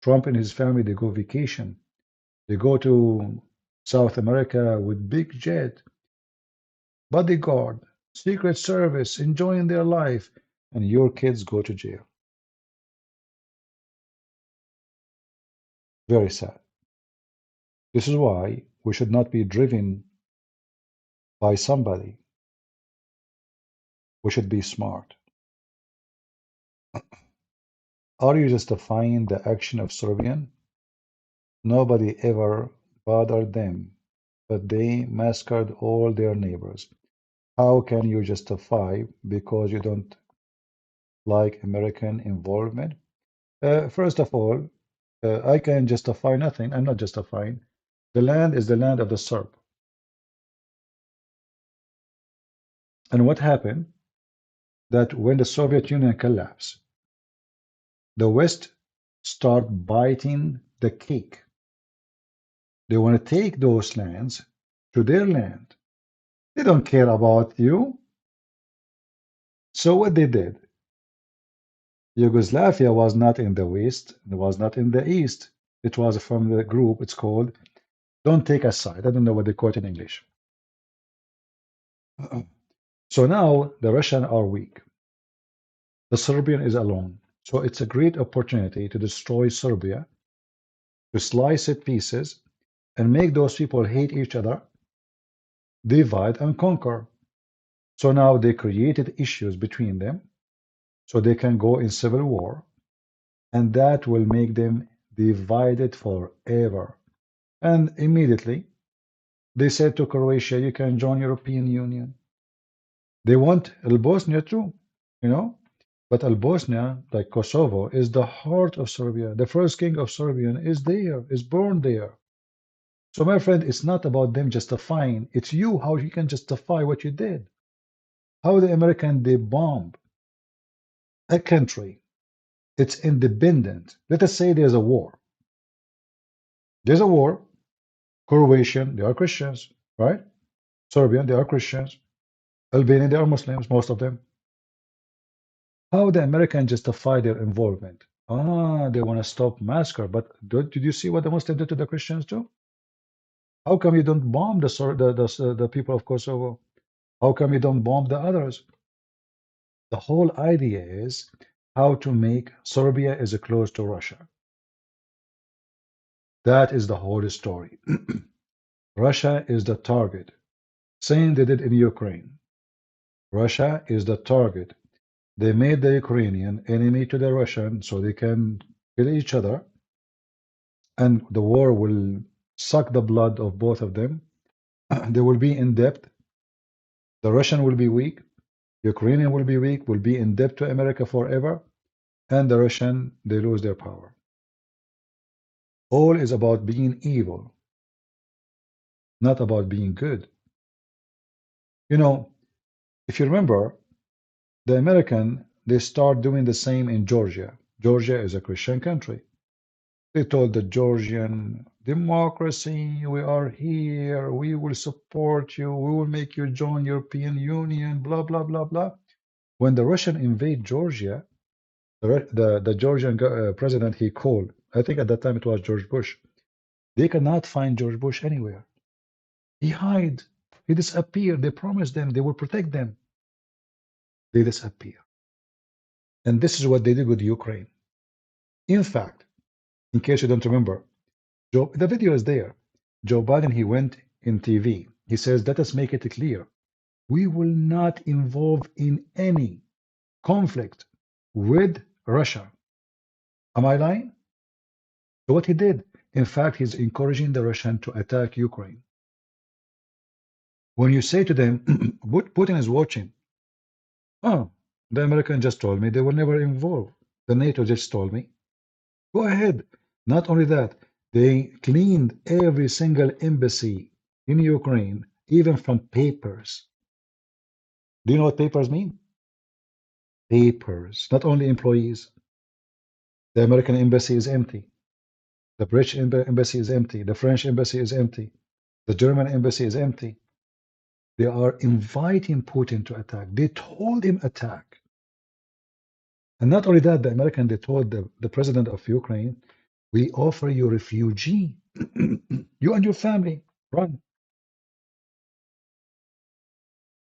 Trump and his family, they go vacation. They go to South America with big jet, bodyguard, Secret Service, enjoying their life, and your kids go to jail. Very sad. This is why we should not be driven by somebody. We should be smart. Are you justifying the action of Serbian? Nobody ever bothered them, but they massacred all their neighbors. How can you justify because you don't like American involvement? First of all, I can justify nothing. I'm not justifying. The land is the land of the Serb. And what happened? That when the Soviet Union collapsed, the West start biting the cake. They want to take those lands to their land. They don't care about you. So what they did? Yugoslavia was not in the West, it was not in the East. It was from the group, it's called Don't Take a Side. I don't know what they call it in English. So now the Russians are weak. The Serbian is alone. So it's a great opportunity to destroy Serbia, to slice it pieces, and make those people hate each other, divide and conquer. So now they created issues between them, so they can go in civil war, and that will make them divided forever. And immediately, they said to Croatia, you can join European Union. They want Albania too, you know? But Albania, like Kosovo, is the heart of Serbia. The first king of Serbian is there, is born there. So my friend, it's not about them justifying. It's you, how you can justify what you did. How the American, they bomb a country. It's independent. Let us say there's a war. There's a war. Croatian, they are Christians, right? Serbian, they are Christians. Albanian, they are Muslims, most of them. How the Americans justify their involvement? They want to stop massacre, but did you see what the Muslims did to the Christians too? How come you don't bomb the people of Kosovo? How come you don't bomb the others? The whole idea is how to make Serbia is close to Russia. That is the whole story. Russia is the target. Same they did in Ukraine. Russia is the target. They made the Ukrainian enemy to the Russian so they can kill each other, and the war will suck the blood of both of them. They will be in debt. The Russian will be weak. Ukrainian will be weak, will be in debt to America forever, and the Russian, they lose their power. All is about being evil, not about being good. You know, if you remember, the American, they start doing the same in Georgia. Georgia is a Christian country. They told the Georgian democracy, we are here, we will support you, we will make you join European Union, blah, blah, blah, blah. When the Russian invade Georgia, the Georgian president, he called, I think at that time it was George Bush. They cannot find George Bush anywhere. He hid, he disappeared. They promised them they will protect them. They disappear. And this is what they did with Ukraine. In fact, in case you don't remember, the video is there. Joe Biden, he went in TV. He says, let us make it clear. We will not involve in any conflict with Russia. Am I lying? So what he did, in fact, he's encouraging the Russian to attack Ukraine. When you say to them, Putin is watching, oh, the American just told me they were never involved. The NATO just told me. Go ahead. Not only that, they cleaned every single embassy in Ukraine, even from papers. Do you know what papers mean? Papers, not only employees. The American embassy is empty. The British embassy is empty. The French embassy is empty. The German embassy is empty. They are inviting Putin to attack. They told him attack. And not only that, the American, they told the president of Ukraine, we offer you refugee. You and your family, run.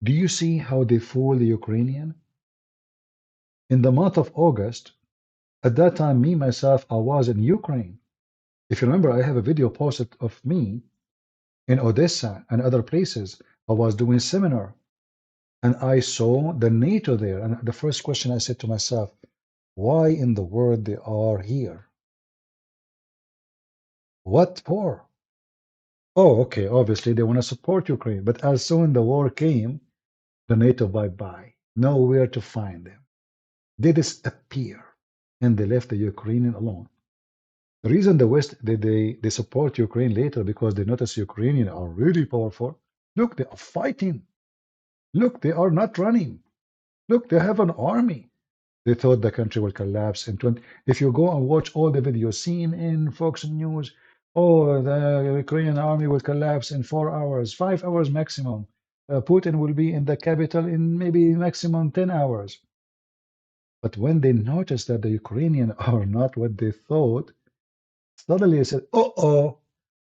Do you see how they fool the Ukrainian? In the month of August, at that time, me, myself, I was in Ukraine. If you remember, I have a video posted of me in Odessa and other places. I was doing seminar and I saw the NATO there. And the first question I said to myself, why in the world they are here? What for? Oh, okay, obviously they want to support Ukraine. But as soon the war came, the NATO bye-bye. Nowhere to find them. They disappear and they left the Ukrainian alone. The reason the West they support Ukraine later because they notice Ukrainians are really powerful. Look, they are fighting. Look, they are not running. Look, they have an army. They thought the country will collapse in 20. If you go and watch all the videos seen in Fox News, oh, the Ukrainian army will collapse in 4 hours, 5 hours maximum. Putin will be in the capital in maybe maximum 10 hours. But when they noticed that the Ukrainians are not what they thought, suddenly they said, oh,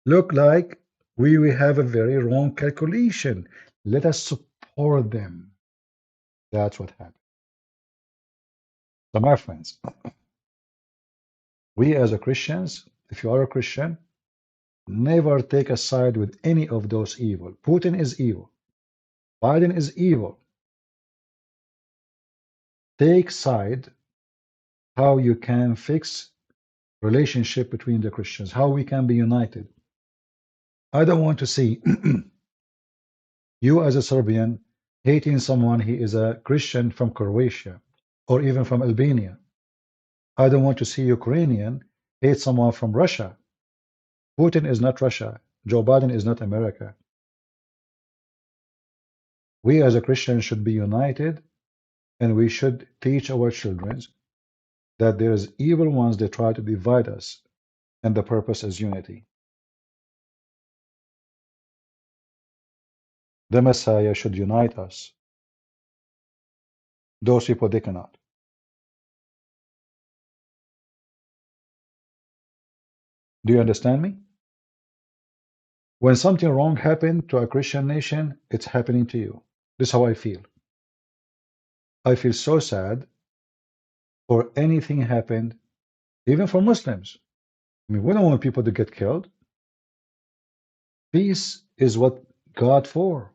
look like we have a very wrong calculation. Let us support them. That's what happened. So, my friends, we as a Christians, if you are a Christian, never take a side with any of those evil. Putin is evil. Biden is evil. Take side how you can fix relationship between the Christians, how we can be united. I don't want to see you as a Serbian hating someone he is a Christian from Croatia or even from Albania. I don't want to see Ukrainian hate someone from Russia. Putin is not Russia. Joe Biden is not America. We as a Christian should be united and we should teach our children that there's evil ones that try to divide us and the purpose is unity. The Messiah should unite us. Those people, they cannot. Do you understand me? When something wrong happened to a Christian nation, it's happening to you. This is how I feel. I feel so sad for anything happened, even for Muslims. I mean, we don't want people to get killed. Peace is what God for.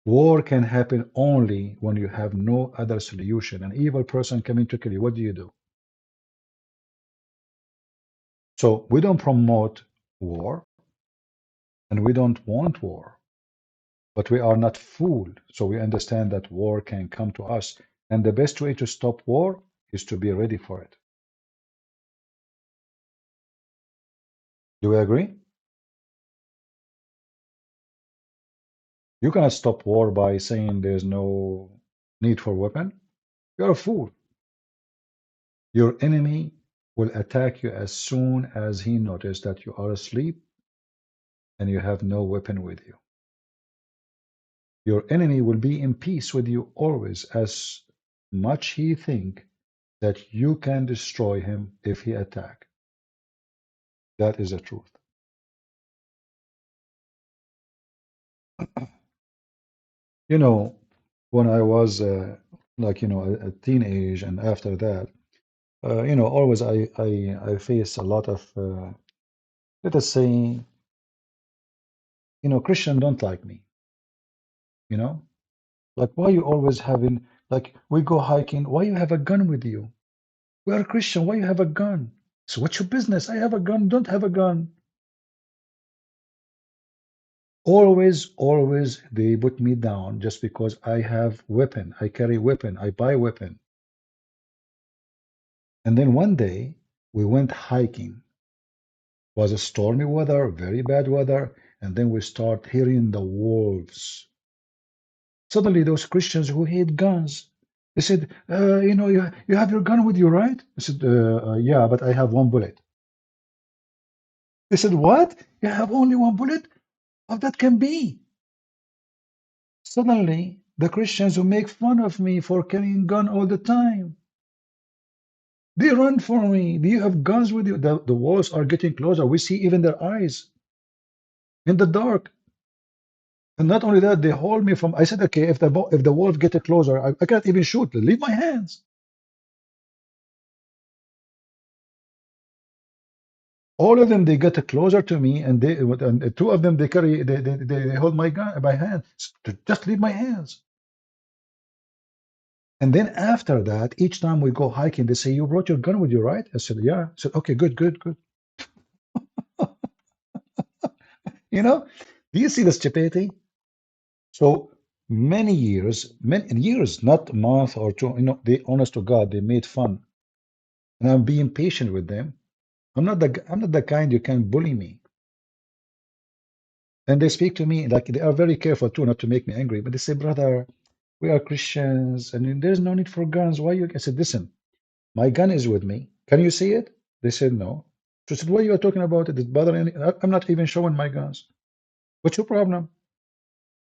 War can happen only when you have no other solution. An evil person coming to kill you, what do? So we don't promote war, and we don't want war. But we are not fooled, so we understand that war can come to us. And the best way to stop war is to be ready for it. Do we agree? You cannot stop war by saying there's no need for weapon. You're a fool. Your enemy will attack you as soon as he notices that you are asleep and you have no weapon with you. Your enemy will be in peace with you always, as much he think that you can destroy him if he attack. That is the truth. You know, when I was a teenage and after that, always I face a lot of, let us say, Christian don't like me, like why you always having, like we go hiking, why you have a gun with you? We are Christian, why you have a gun? So what's your business? I have a gun, don't have a gun. Always they put me down just because I have weapon, I carry weapon, I buy weapon. And then one day we went hiking. It was a stormy weather, very bad weather. and then we start hearing the wolves. Suddenly, those Christians who hate guns, they said, you have your gun with you, right? I said, yeah, but I have one bullet. They said, what? You have only one bullet? How that can be? Suddenly, the Christians who make fun of me for carrying gun all the time, they run for me. Do you have guns with you? The walls are getting closer. We see even their eyes in the dark. And not only that, they hold me from. I said, okay, if the walls get closer, I can't even shoot. Leave my hands. All of them, they get closer to me, and two of them, they hold my gun, my hand. Just leave my hands. And then after that, each time we go hiking, they say, you brought your gun with you, right? I said, yeah. I said, okay, good, good, good. Do you see the stupidity? So many years, not a month or two, they, honest to God, they made fun. And I'm being patient with them. I'm not the kind you can bully me. And they speak to me like they are very careful too, not to make me angry. But they say, brother, we are Christians, and there's no need for guns. Why you? I said, listen, my gun is with me. Can you see it? They said no. So I said, what are you talking about? It is bothering. I'm not even showing my guns. What's your problem?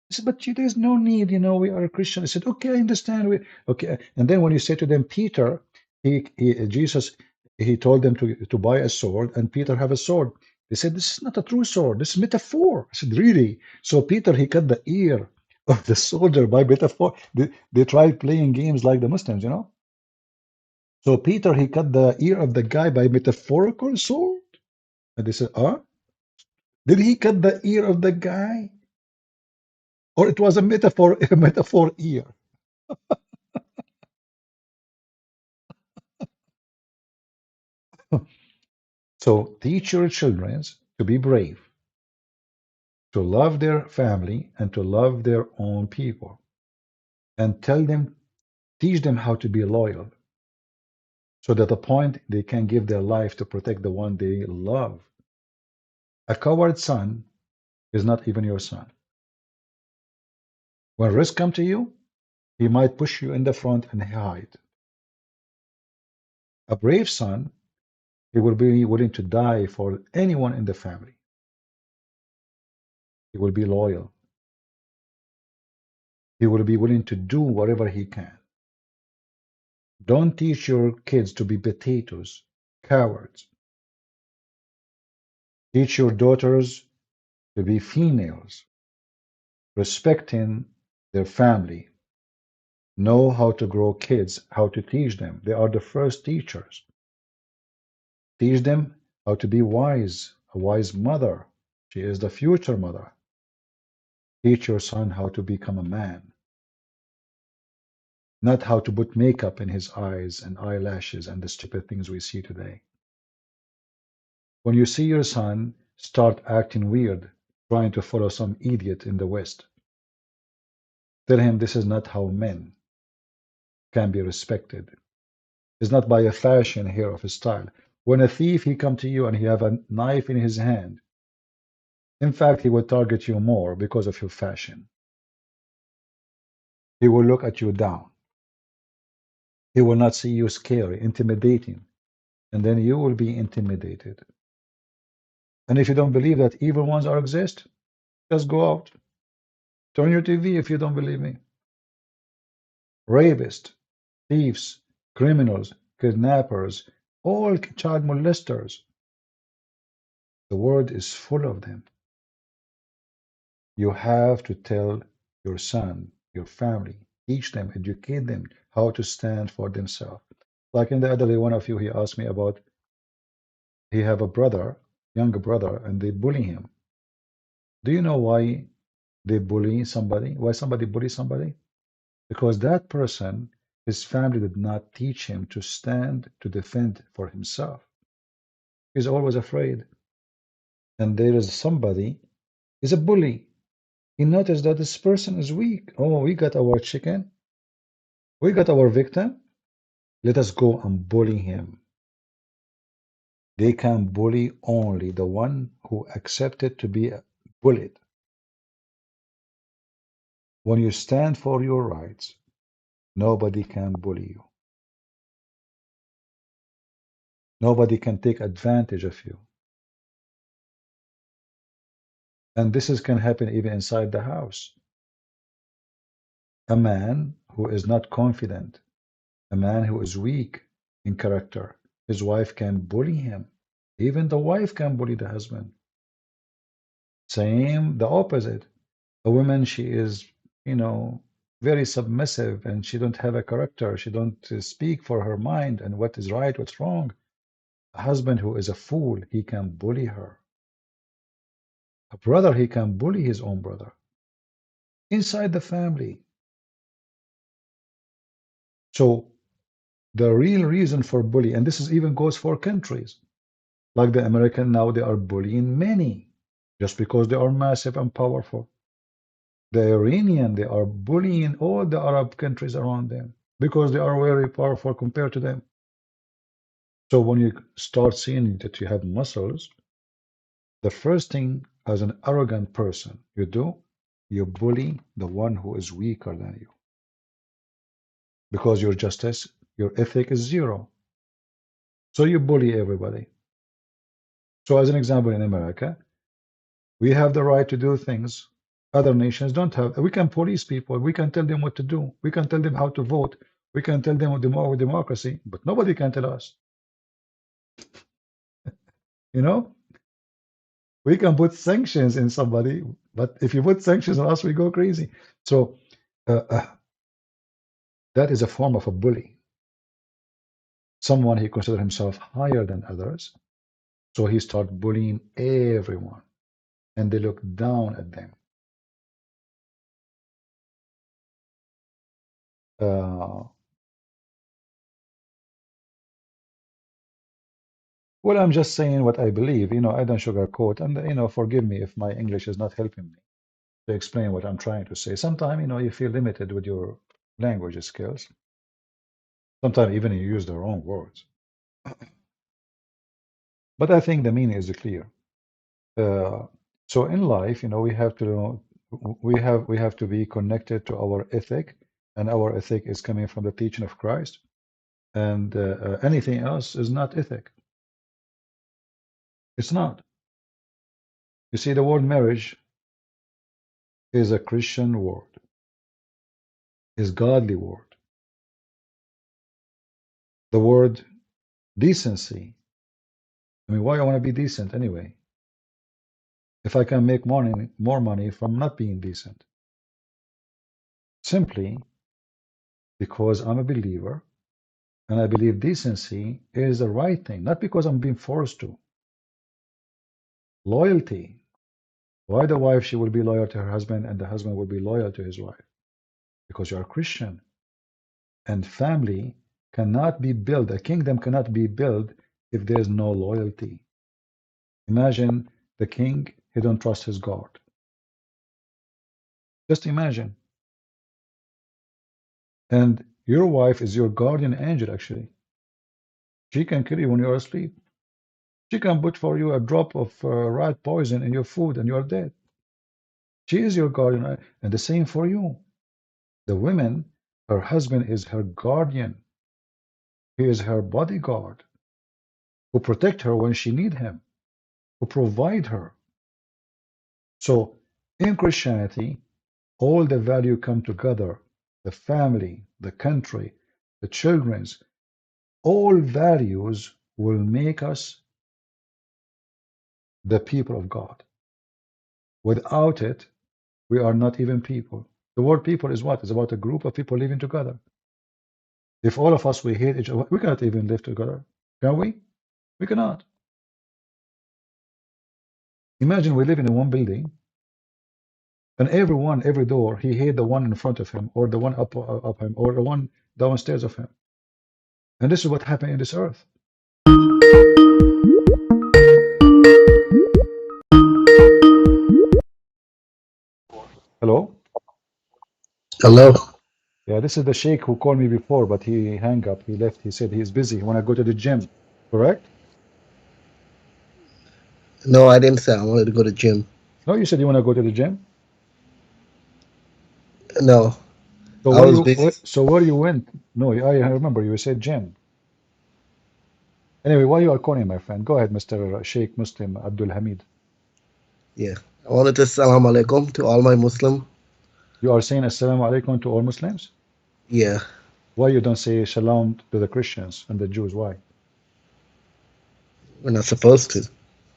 I said, but there's no need. We are a Christian. I said, okay, I understand. Okay. And then when you say to them, Peter, Jesus, he told them to buy a sword, and Peter have a sword. They said, this is not a true sword. This is metaphor. I said, really? So Peter, he cut the ear of the soldier by metaphor. They tried playing games like the Muslims. So Peter, he cut the ear of the guy by metaphorical sword. And they said, did he cut the ear of the guy? Or it was a metaphor, a metaphor ear? So teach your children to be brave, to love their family, and to love their own people. And teach them how to be loyal, so that at the point they can give their life to protect the one they love. A coward son is not even your son. When risk comes to you, he might push you in the front and hide. A brave son, he will be willing to die for anyone in the family. He will be loyal. He will be willing to do whatever he can. Don't teach your kids to be potatoes, cowards. Teach your daughters to be females, respecting their family. Know how to grow kids, how to teach them. They are the first teachers. Teach them how to be wise, a wise mother. She is the future mother. Teach your son how to become a man, not how to put makeup in his eyes and eyelashes and the stupid things we see today. When you see your son start acting weird, trying to follow some idiot in the West, tell him this is not how men can be respected. It's not by a fashion here of a style. When a thief, he come to you and he have a knife in his hand, in fact, he will target you more because of your fashion. He will look at you down. He will not see you scary, intimidating, and then you will be intimidated. And if you don't believe that evil ones are exist, just go out. Turn your TV if you don't believe me. Rapists, thieves, criminals, kidnappers, all child molesters. The world is full of them. You have to tell your son, your family, teach them, educate them how to stand for themselves. Like in the other day, one of you, he asked me about, he have a brother, younger brother, and they bully him. Do you know why they bully somebody? Why somebody bullies somebody? Because that person, his family did not teach him to stand to defend for himself. He's always afraid. And there is somebody, is a bully. He noticed that this person is weak. Oh, we got our chicken. We got our victim. Let us go and bully him. They can bully only the one who accepted to be bullied. When you stand for your rights, nobody can bully you. Nobody can take advantage of you. And this can happen even inside the house. A man who is not confident, a man who is weak in character, his wife can bully him. Even the wife can bully the husband. Same, the opposite. A woman, she is, very submissive and she don't have a character. She don't speak for her mind and what is right, what's wrong. A husband who is a fool, he can bully her. A brother, he can bully his own brother. Inside the family. So the real reason for bullying, and this is even goes for countries, like the American now, they are bullying many just because they are massive and powerful. The Iranian, they are bullying all the Arab countries around them because they are very powerful compared to them. So when you start seeing that you have muscles, the first thing as an arrogant person you do, you bully the one who is weaker than you. Because your justice, your ethic is zero. So you bully everybody. So as an example, in America, we have the right to do things other nations don't have. We can police people. We can tell them what to do. We can tell them how to vote. We can tell them more democracy, but nobody can tell us. We can put sanctions in somebody, but if you put sanctions on us, we go crazy. So that is a form of a bully. Someone he considers himself higher than others, so he starts bullying everyone, and they look down at them. Well, I'm just saying what I believe. I don't sugarcoat, and forgive me if my English is not helping me to explain what I'm trying to say. Sometimes, you feel limited with your language skills. Sometimes even you use the wrong words. But I think the meaning is clear. So in life, we have to be connected to our ethic, and our ethic is coming from the teaching of Christ, and anything else is not ethic. It's not. You see, the word marriage is a Christian word, is godly word. The word decency. I mean, why I want to be decent anyway? If I can make more money from not being decent. Simply because I'm a believer and I believe decency is the right thing, not because I'm being forced to. Loyalty. Why the wife, she will be loyal to her husband and the husband will be loyal to his wife? Because you are Christian. And family cannot be built, a kingdom cannot be built if there is no loyalty. Imagine the king, he don't trust his God. Just imagine. And your wife is your guardian angel, actually. She can kill you when you're asleep. She can put for you a drop of rat poison in your food and you're dead. She is your guardian, and the same for you. The woman, her husband is her guardian. He is her bodyguard, who protect her when she need him, who provide her. So in Christianity, all the value come together. The family, the country, the children's, all values will make us the people of God. Without it, we are not even people. The word people is what? It's about a group of people living together. If all of us, we hate each other, we cannot even live together. Can we? We cannot. Imagine we live in one building and everyone, every door, he hate the one in front of him or the one up him or the one downstairs of him. And this is what happened in this earth. Hello? Hello? Yeah, this is the sheikh who called me before, but he hung up. He left. He said he's busy. He want to go to the gym. Correct? No, I didn't say I wanted to go to gym. No, you said you want to go to the gym. No, So I where was you busy. so where you went? No, I remember you said gym. Anyway, why you are calling, my friend? Go ahead, Mr. Sheikh Muslim Abdul Hamid. Yeah, I wanted to salam alaikum to all my Muslim. You are saying assalamu alaikum to all Muslims? Yeah, Why you don't say shalom to the Christians and the Jews? Why? we're not supposed to.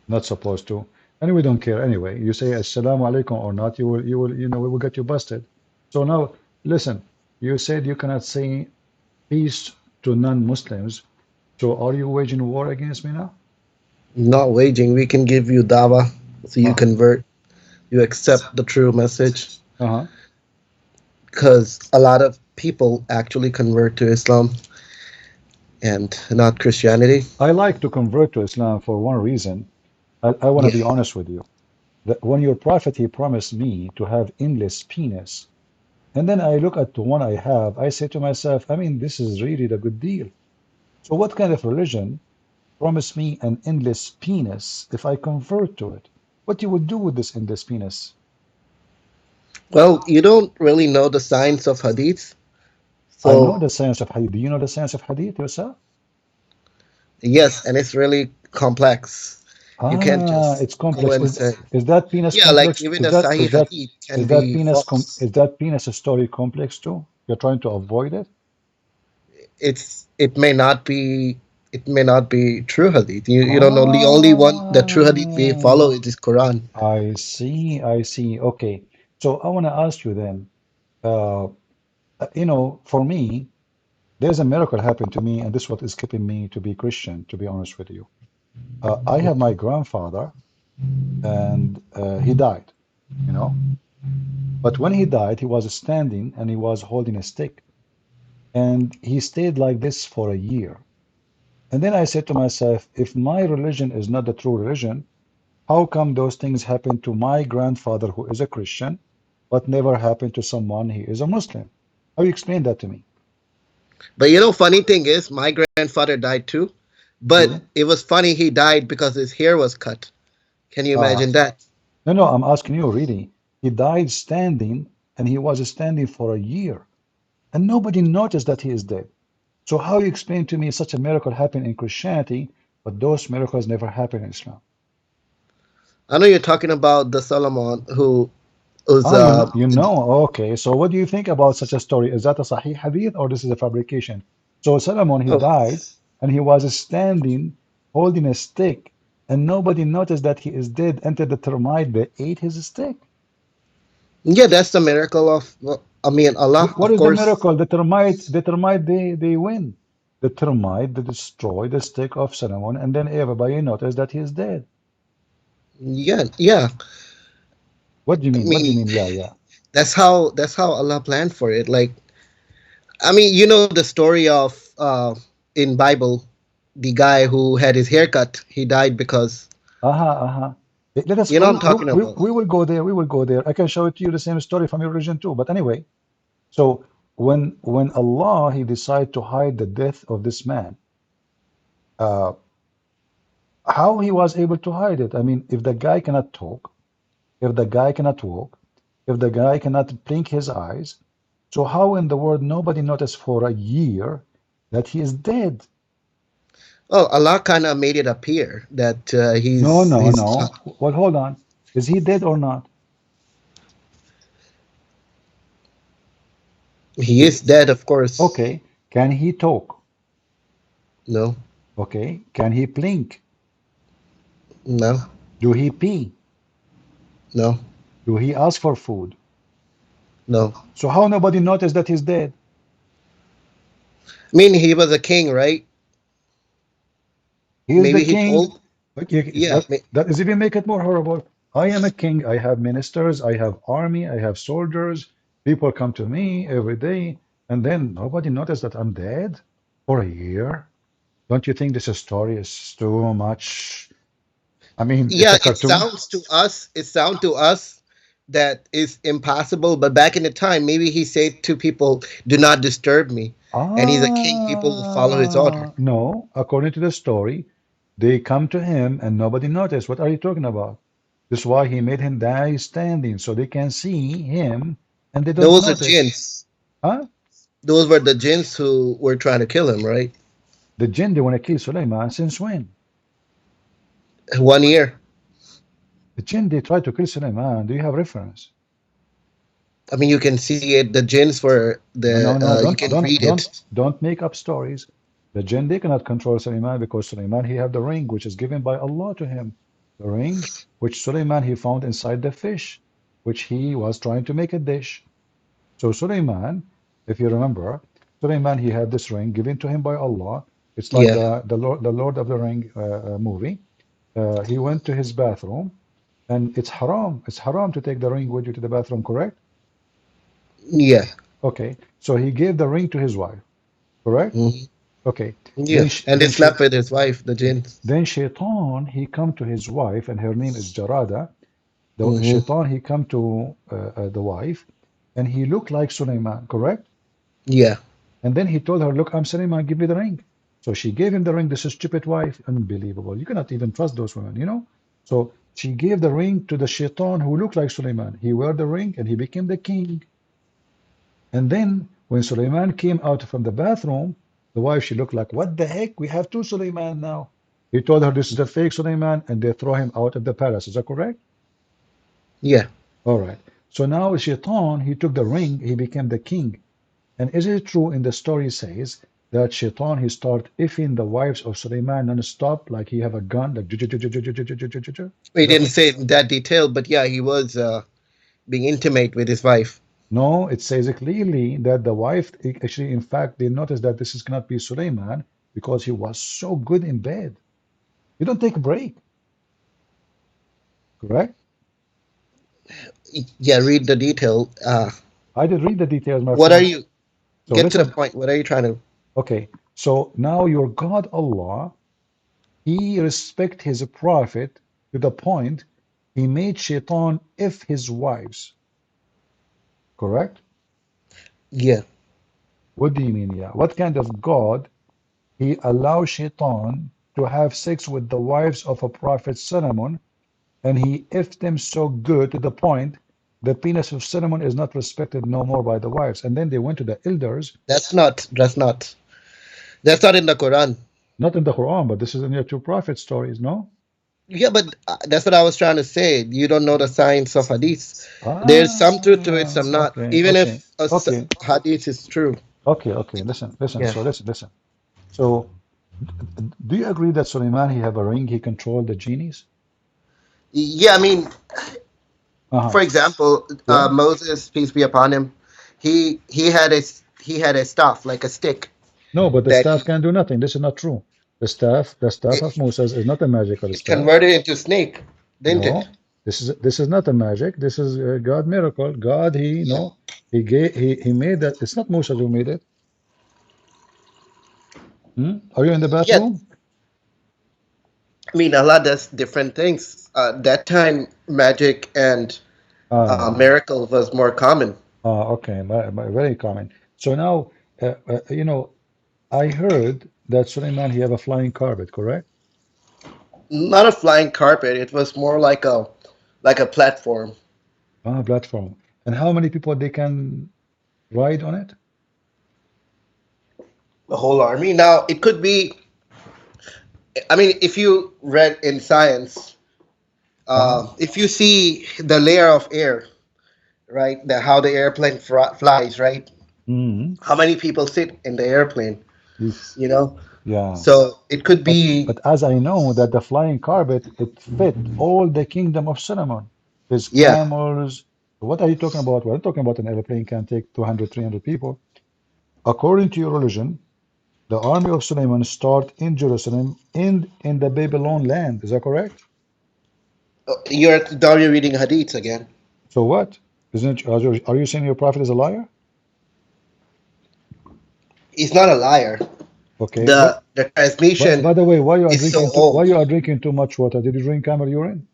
Not supposed to. And we don't care anyway. You say assalamu alaikum or not, we will get you busted. So now, listen, you said you cannot say peace to non-Muslims. So are you waging war against me now? Not waging. We can give you dawah, so you Uh-huh. convert, you accept the true message. Uh-huh. Because a lot of people actually convert to Islam and not Christianity. I like to convert to Islam for one reason. I want to be Yeah. honest with you. That when your prophet, he promised me to have endless penis. And then I look at the one I have, I say to myself, I mean, this is really the good deal. So what kind of religion promised me an endless penis if I convert to it? What you would do with this endless penis? Well, you don't really know the science of hadith. I know So, the science of hadith. Do you know the science of hadith yourself? yes, and it's really complex. You can't Ah, just it's go complex. and say, Is that penis yeah, like complex? even Is a that Sahih is that hadith can is that be penis false. is that penis story complex too? You're trying to avoid it? It may not be, it may not be true hadith. You don't know. The only one, the true hadith we follow Ah, is Quran. I see, I see. Okay. So I want to ask you then, uh, for me, there's a miracle happened to me, and this is what is keeping me to be Christian, to be honest with you. I have my grandfather, and he died, you know. But when he died, he was standing and he was holding a stick, and he stayed like this for a year. And then I said to myself, if my religion is not the true religion, how come those things happen to my grandfather who is a Christian, but never happened to someone who is a Muslim? How you explain that to me? But you know, funny thing is, my grandfather died too. But True. it was funny he died because his hair was cut. Can you Uh, imagine that? no, I'm asking you really. He died standing, and he was standing for a year, and nobody noticed that he is dead. So how you explain to me such a miracle happened in Christianity, but those miracles never happen in Islam? I know you're talking about the Solomon who was Ah, okay. So what do you think about such a story? Is that a Sahih hadith or this is a fabrication? So Solomon, he oh, died and he was standing holding a stick, and nobody noticed that he is dead until the termite, they ate his stick. yeah, that's the miracle of, well, I mean, Allah, What of is the course. miracle? The termite, they win. The termite, they destroy the stick of Solomon, and then everybody noticed that he is dead. Yeah, yeah. What do you I mean? What do you mean, mean? Yeah, yeah. that's how Allah planned for it. Like, I mean, you know the story of in Bible, the guy who had his hair cut, he died because, Uh-huh. Let us, you know what I'm talking about. we will go there. We will go there. I can show it to you the same story from your religion too. But anyway, so when Allah, he decided to hide the death of this man, uh, how he was able to hide it? I mean, if the guy cannot talk, if the guy cannot walk, if the guy cannot blink his eyes, so how in the world nobody noticed for a year that he is dead? Well, Allah kind of made it appear that No, he's no, he's no. Well, hold on. Is he dead or not? he is dead, of course. Okay. Can he talk? No, Okay. Can he blink? no, Do he pee? no, Do he ask for food? no. So how nobody noticed that he's dead? I mean, he was a king, right? He is the Maybe he king. told, But yeah, that is even make it more horrible. I am a king. I have ministers. I have army. I have soldiers. People come to me every day, and then nobody noticed that I'm dead for a year. Don't you think this story is too much? I mean, it's yeah. a cartoon. It sounds to us that is impossible. But back in the time, maybe he said to people, "Do not disturb me," and he's a king. People will follow his order. No. According to the story, they come to him and nobody noticed. What are you talking about? This is why he made him die standing, so they can see him and they don't Those are notice. jinns. Huh? Those were the jinns who were trying to kill him, right? The jinn, they want to kill Suleiman since when? 1 year. The jinn, they tried to kill Suleiman. Do you have reference? I mean, you can see it. The jinns were the. No, you can read it. don't make up stories. The jinn, they cannot control Suleiman because Suleiman, he have the ring which is given by Allah to him. The ring which Suleiman he found inside the fish, which he was trying to make a dish. So Suleiman, if you remember, Suleiman, he had this ring given to him by Allah. It's like the Lord of the Ring movie. He went to his bathroom, and it's haram. It's haram to take the ring with you to the bathroom, correct? Yeah. Okay. So he gave the ring to his wife, correct? Okay. Yeah. And they slept with his wife, the jinn. Then Shaitan, he come to his wife, and her name is Jarada. The Shaitan, he come to the wife, and he looked like Suleiman, correct? Yeah. And then he told her, look, I'm Suleiman, give me the ring. So she gave him the ring. This is stupid wife. Unbelievable. You cannot even trust those women, you know? So she gave the ring to the Shaitan who looked like Suleiman. He wore the ring and he became the king. And then when Suleiman came out from the bathroom, the wife, she looked like, what the heck? We have two Suleiman now. He told her this is a fake Suleiman, and they throw him out of the palace. Is that correct? Yeah. All right. So now Shaitan, he took the ring, he became the king. And is it true in the story says that Shaitan, he start effing the wives of Suleiman non-stop, like he have a gun, like He didn't say in that detail, but yeah, he was being intimate with his wife. No, it says clearly that the wife, actually, in fact, they noticed that this cannot be Suleiman because he was so good in bed. You don't take a break. Correct? Yeah, read the detail. I did read the details, my what friend. are you? So get listen. to the point. What are you trying to? Okay, so now your God Allah, he respect his prophet to the point he made Shaitan if his wives. Correct? Yeah. What do you mean, yeah? What kind of God he allows Shaitan to have sex with the wives of a prophet Solomon, and he effed them so good to the point the penis of Solomon is not respected no more by the wives. And then they went to the elders. That's not in the Quran. Not in the Quran, but this is in your two prophet stories, no? Yeah, but that's what I was trying to say. You don't know the science of hadith. There's some truth to it, some not. Even if hadith is true. Okay, listen. Yeah. So listen. So do you agree that Suleiman, he have a ring, he controlled the genies? Yeah, I mean, for example, Moses, peace be upon him, he had a staff, like a stick. No, but the staff can do nothing. This is not true. The staff of Moses is not a magical staff. Converted into snake, didn't it? This is not a magic. This is a God miracle. God, he made that. It's not Moses who made it. Are you in the bathroom? I mean, Allah does different things. That time, magic and miracle was more common. Okay, very common. So now, I heard that Suleiman, he have a flying carpet, correct? Not a flying carpet. It was more like a platform. Platform. And how many people they can ride on it? The whole army. Now, it could be. I mean, if you read in science, if you see the layer of air, right, how the airplane flies, right? How many people sit in the airplane? You know. Yeah. So it could be. But as I know that the flying carpet, it fit all the kingdom of Solomon. His camels. What are you talking about? We're talking about an airplane can take 200, 300 people. According to your religion, the army of Solomon start in Jerusalem and in the Babylon land. Is that correct? You're reading hadiths again. So what? Are you saying your prophet is a liar? He's not a liar. Okay. The transmission. By the way, why you are drinking? So old. Why you are drinking too much water? Did you drink camel urine?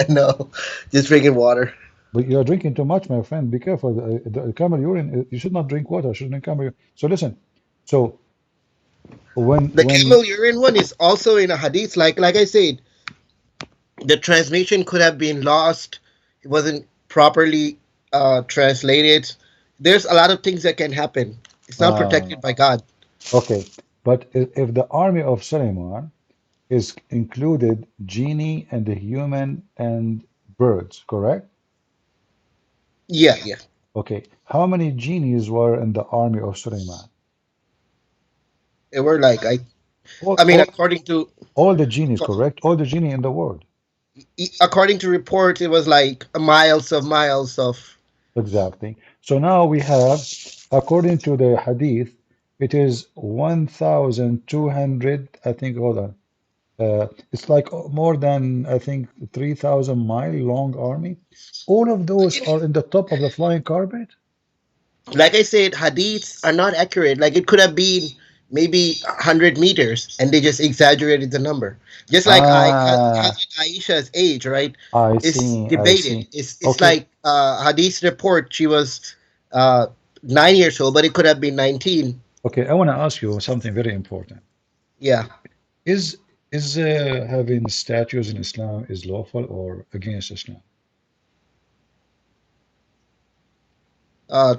No, just drinking water. But you are drinking too much, my friend. Be careful. The camel urine. You should not drink water. You should drink camel urine. So listen. So when camel urine one is also in a hadith, like I said, the translation could have been lost. It wasn't properly translated. There's a lot of things that can happen. It's not Uh, protected by God. okay, but if the army of Suleiman is included genie and the human and birds, correct? Yeah, yeah. Okay, how many genies were in the army of Suleiman? They were like All, I mean, all, all the genies, correct? All the genie in the world. according to reports, it was like miles of. Exactly. So now we have, according to the hadith, it is 1,200, I think, hold on. It's like more than, I think, 3,000-mile long army. All of those are in the top of the flying carpet? Like I said, hadiths are not accurate. Like it could have been maybe 100 meters, and they just exaggerated the number. Just like Ah, Aisha's age, right? I It's see, I debated. see. It's Okay, like hadith report. She was uh, 9 years old, but it could have been 19. okay. I want to ask you something very important. Yeah. Is having statues in Islam is lawful or against Islam? Uh,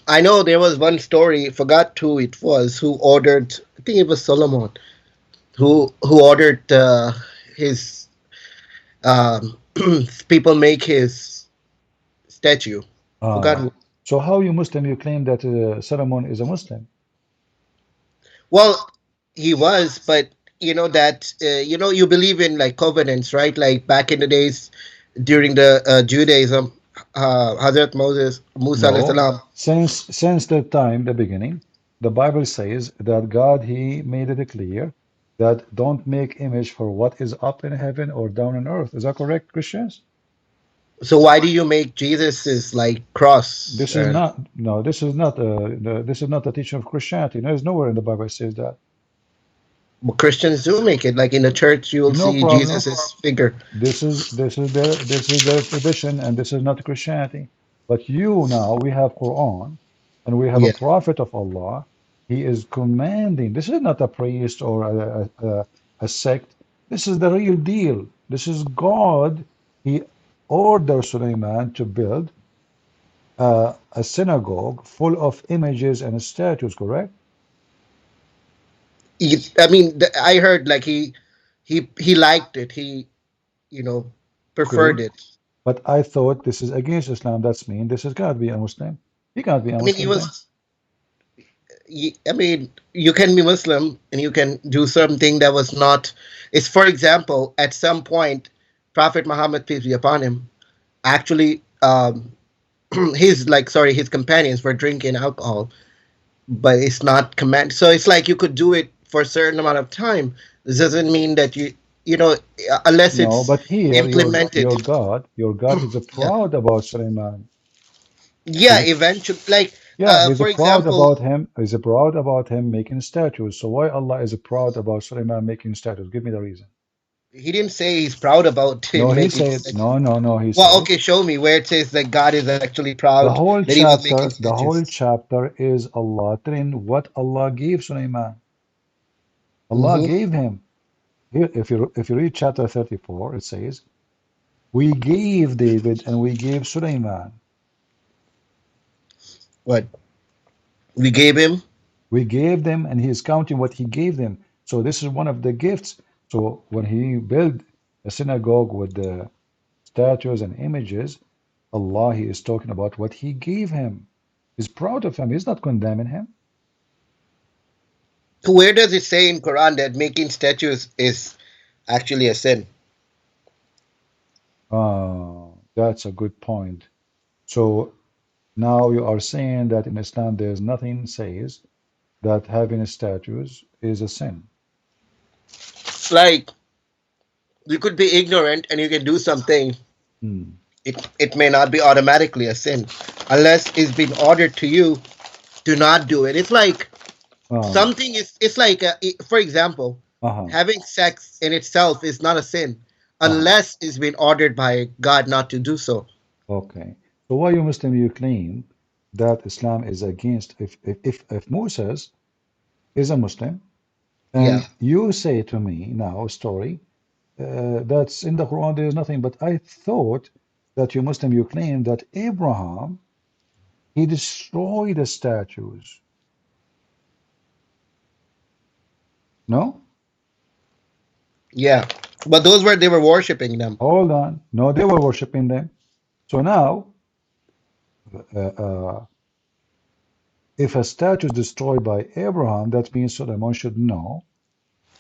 I know there was one story. Forgot who it was who ordered. I think it was Solomon who ordered his people make his statue. Forgot Ah, who. so how you Muslim you claim that Solomon is a Muslim? Well, he was, but you know that you believe in like covenants, right? Like back in the days during the Judaism, Hazrat Musa alayhi No, salam. since the time, the beginning, the Bible says that God He made it clear that don't make image for what is up in heaven or down on earth. Is that correct, Christians? So why do you make Jesus's like cross? This is not no, this is not this is not the teaching of Christianity. There's nowhere in the Bible it says that. Christians do make it. Like in the church, you will No see problem. Jesus's figure. This is their tradition and this is not Christianity. But you now we have Quran and we have a Yeah. prophet of Allah. He is commanding. This is not a priest or a sect. This is the real deal. This is God. He ordered Sulaiman to build a synagogue full of images and statues, correct? I mean, I heard like he liked it. He you know Okay. preferred it. But I thought this is against Islam. That's mean this is can't be a Muslim. He can't be a I mean, he Muslim then. was. I mean, you can be Muslim and you can do something that was not. It's for example, at some point, Prophet Muhammad peace be upon him, actually, his companions were drinking alcohol, but it's not command. So it's like you could do it for a certain amount of time. This doesn't mean that unless No, it's but here implemented. your God is Yeah. proud about Sulaiman. Yeah, eventually, like Yeah, he's for proud example, about him. He's proud about him making statues. So why Allah is proud about Sulaiman making statues? Give me the reason. he didn't say he's proud about No, him he making said statues. no, no, no. He Well, said okay, show me where it says that God is actually the proud whole that he was making chapter, the whole statues. chapter is Allah telling what Allah gave Sulaiman. Allah Hmm. gave him. Here, if you read chapter 34, it says, "We gave David and we gave Sulaiman." What we gave him? We gave them, and he is counting what he gave them. So this is one of the gifts. So when he built a synagogue with the statues and images, Allah, he is talking about what he gave him. He's proud of him. He's not condemning him. So where does it say in Quran that making statues is actually a sin? That's a good point. So now you are saying that in Islam there's nothing says that having statues is a sin. Like you could be ignorant and you can do something. Hmm. It may not be automatically a sin unless it's been ordered to you to not do it. It's like something is. It's like for example, Uh-huh. having sex in itself is not a sin unless it's been ordered by God not to do so. Okay. So why you Muslim you claim that Islam is against if Moses is a Muslim Yeah. and you say to me now a story that's in the Quran. There is nothing. But I thought that you Muslim, you claim that Abraham, he destroyed the statues. No? Yeah, but those were they were worshiping them. Hold on. No, they were worshiping them. So now, uh, uh, if a statue is destroyed by Abraham, that means Solomon should know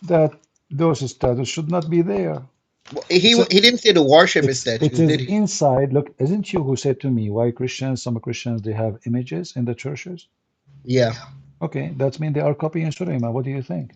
that those statues should not be there. He didn't say to worship his It statues, is did he? inside. Look, isn't you who said to me why Christians, some Christians, they have images in the churches? Yeah. Okay, that means they are copying Sulaiman. What do you think?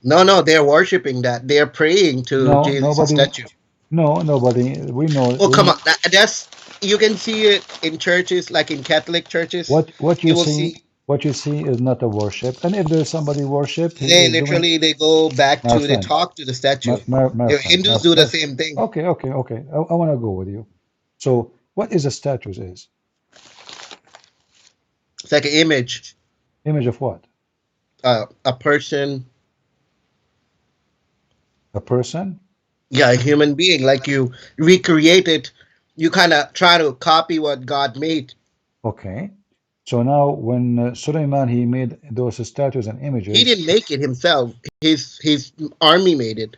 No, they're worshiping that. They're praying to No, Jesus' nobody. statue. No, nobody. We know. Oh, We come know on. That's you can see it in churches, like in Catholic churches. what You you will see. see What you see is not a worship. And if there's somebody worship, he they is doing. literally they go back My to they friend, talk to the statue. my friend, Hindus do the same thing. okay, okay, okay. I want to go with you. So, what is a statue? Is It's like an image, image of what? a person, A person? yeah, a human being. Like you recreate it, you kind of try to copy what God made. Okay. So now, when Suleiman he made those statues and He images, didn't make it himself. His army made it.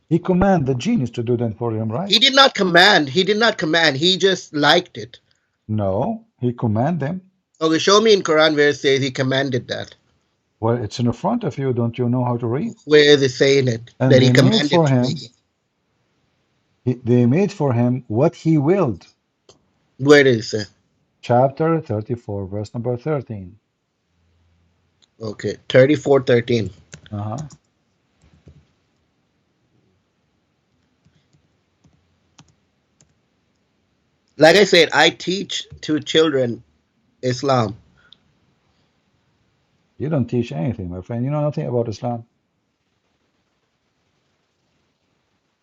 he commanded the genius to do that for him, right? He did not command. He did not command. He just liked it. No, he commanded them. Okay, show me in Quran where it says he commanded that. Well, it's in the front of you. Don't you know how to read? Where is it saying it? And That he they made commanded for to him. make it. They made for him what he willed. Where is it? Chapter 34, verse number 13. Okay, 34:13. Uh-huh. Like I said, I teach to children Islam. You don't teach anything, my friend. You know nothing about Islam.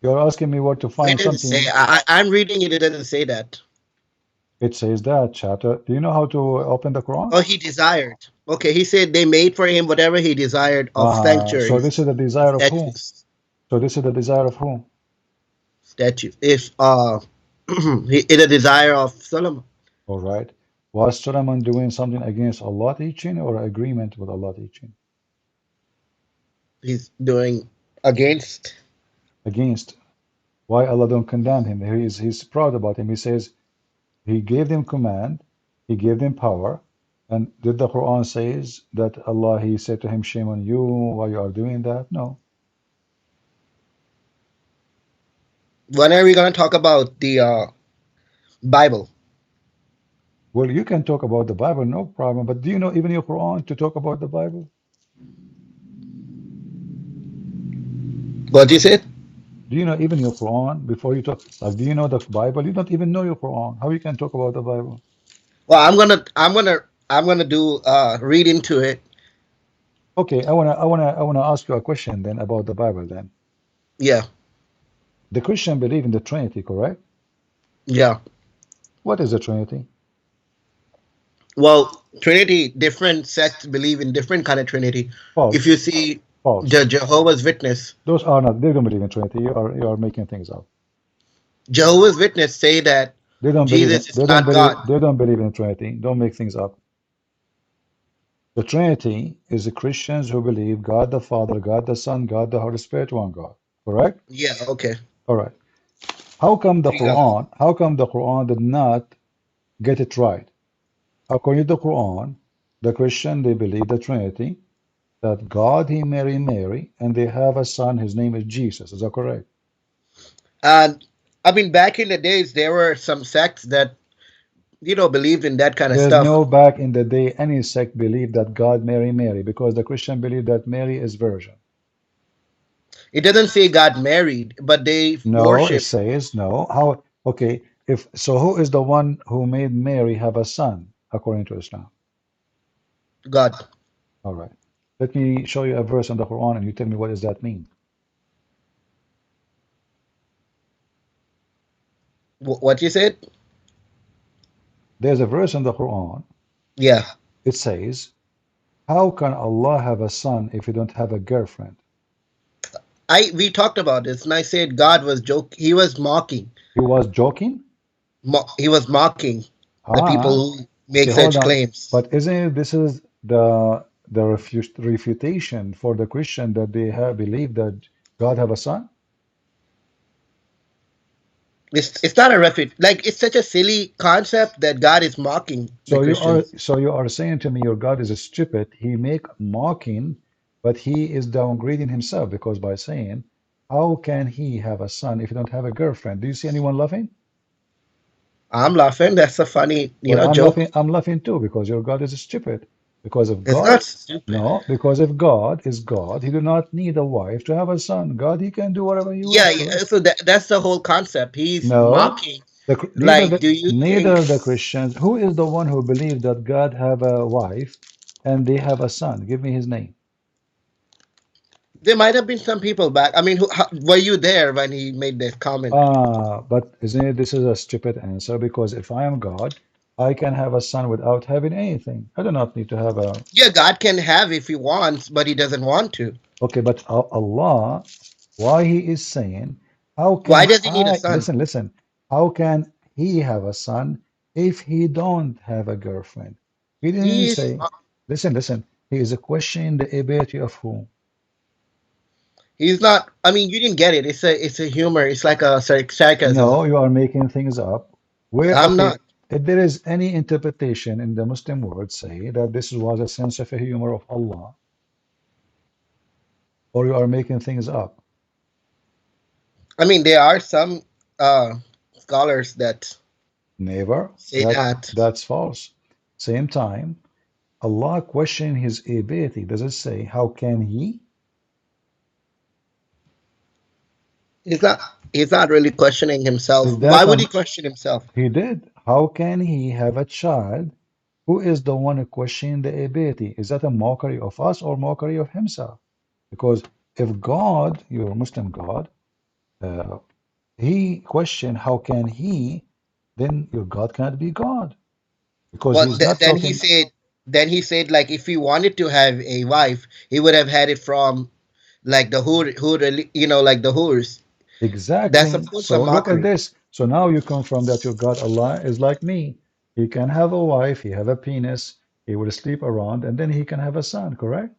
You're asking me where to Where find does it something. say? I'm reading it. It doesn't say that. It says that chapter. Do you know how to open the Quran? Oh, he desired. Okay, he said they made for him whatever he desired of So sanctuaries, this is the desire of who? statues, So this is the desire of who? statues. If in a desire of Solomon, All right. Was Solomon doing something against Allah teaching or agreement with Allah teaching? he's doing against. Against. Why Allah don't condemn him? He's proud about him. He says he gave them command, he gave them power, and did the Quran says that Allah he said to him, shame on you, why you are doing that? No. When are we going to talk about the Bible? Well, you can talk about the Bible, no problem. But do you know even your Quran to talk about the Bible? What you said? Do you know even your Quran before you talk? Like, do you know the Bible? You don't even know your Quran. How you can talk about the Bible? Well, I'm gonna do read into it. Okay, I wanna ask you a question then about the Bible then. Yeah. The Christian believe in the Trinity, correct? Yeah. What is the Trinity? Well, Trinity, different sects believe in different kind of Trinity. False. If you see False. the Jehovah's Witness, Those are not. They don't believe in Trinity. You are making things up. Jehovah's Witness say that They don't Jesus is believe. They not don't believe. God. They don't believe in Trinity. Don't make things up. The Trinity is the Christians who believe God the Father, God the Son, God the Holy Spirit, one God. Correct? Yeah. Okay. All right. How come the Three gods. Quran? How come the Quran did not get it right? According to the Quran, the Christian they believe the Trinity, that God he married Mary, and they have a son. His name is Jesus. Is that correct? And I mean, back in the days, there were some sects that believed in that kind of There's stuff. no back in the day any sect believed that God married Mary because the Christian believe that Mary is virgin. It doesn't say God married, but they No, worship it says no. How? Okay. If so, who is the one who made Mary have a son according to Islam? God. All right. Let me show you a verse in the Quran, and you tell me what does that mean. What you said? There's a verse in the Quran. Yeah. It says, "How can Allah have a son if you don't have a girlfriend?" we talked about this, and I said God was he was mocking. He was joking? He was mocking the people who make Okay, hold such on. claims. But isn't it, this is the refutation for the Christian that they have believed that God have a son? It's not a refute. Like, it's such a silly concept that God is mocking the Christians. So you are saying to me your God is stupid. He make mocking, but he is downgrading himself because by saying, how can he have a son if he don't have a girlfriend? Do you see anyone laughing? I'm laughing. That's a funny, Well, joke. I'm laughing too because your God is stupid. Because if It's God, not stupid. no, because if God is God, he do not need a wife to have a son. God, he can do whatever he Yeah, wants, yeah. correct? So that's the whole concept. He's No, mocking. neither Like, do you think neither the Christians. Who is the one who believes that God have a wife and they have a son? Give me his name. there might have been some people back? I mean, were you there when he made that comment? But isn't it, this is a stupid answer because if I am God, I can have a son without having anything. I do not need to have a. Yeah, God can have if he wants, but he doesn't want to. Okay, but Allah, why he is saying, how Why can does he need a I, son? listen, how can he have a son if he don't have a girlfriend? He didn't He's say, listen, he is questioning the ability of who? he's not. I mean, you didn't get it. It's a humor. It's like a sarcasm. No, you are making things up. Where, I'm okay, not. if there is any interpretation in the Muslim world say that this was a sense of a humor of Allah, or you are making things up. I mean, there are some scholars that Never. say that. That's false. Same time, Allah questioning his ability. Does it say, how can he? He's not. He's not really questioning himself. Is Why that would he question himself? he did? How can he have a child who is the one questioning the ability? Is that a mockery of us or mockery of himself? Because if God, your Muslim God, uh, he questioned how can he, then your God cannot be God because Well, he's not then he talking. said. Then he said, like, if he wanted to have a wife, he would have had it from, like, the like the whores. That's, Exactly. of course, a So look at mockery. this. So now you confirm that your God Allah is like me. He can have a wife, he have a penis, he will sleep around, and then he can have a son, correct?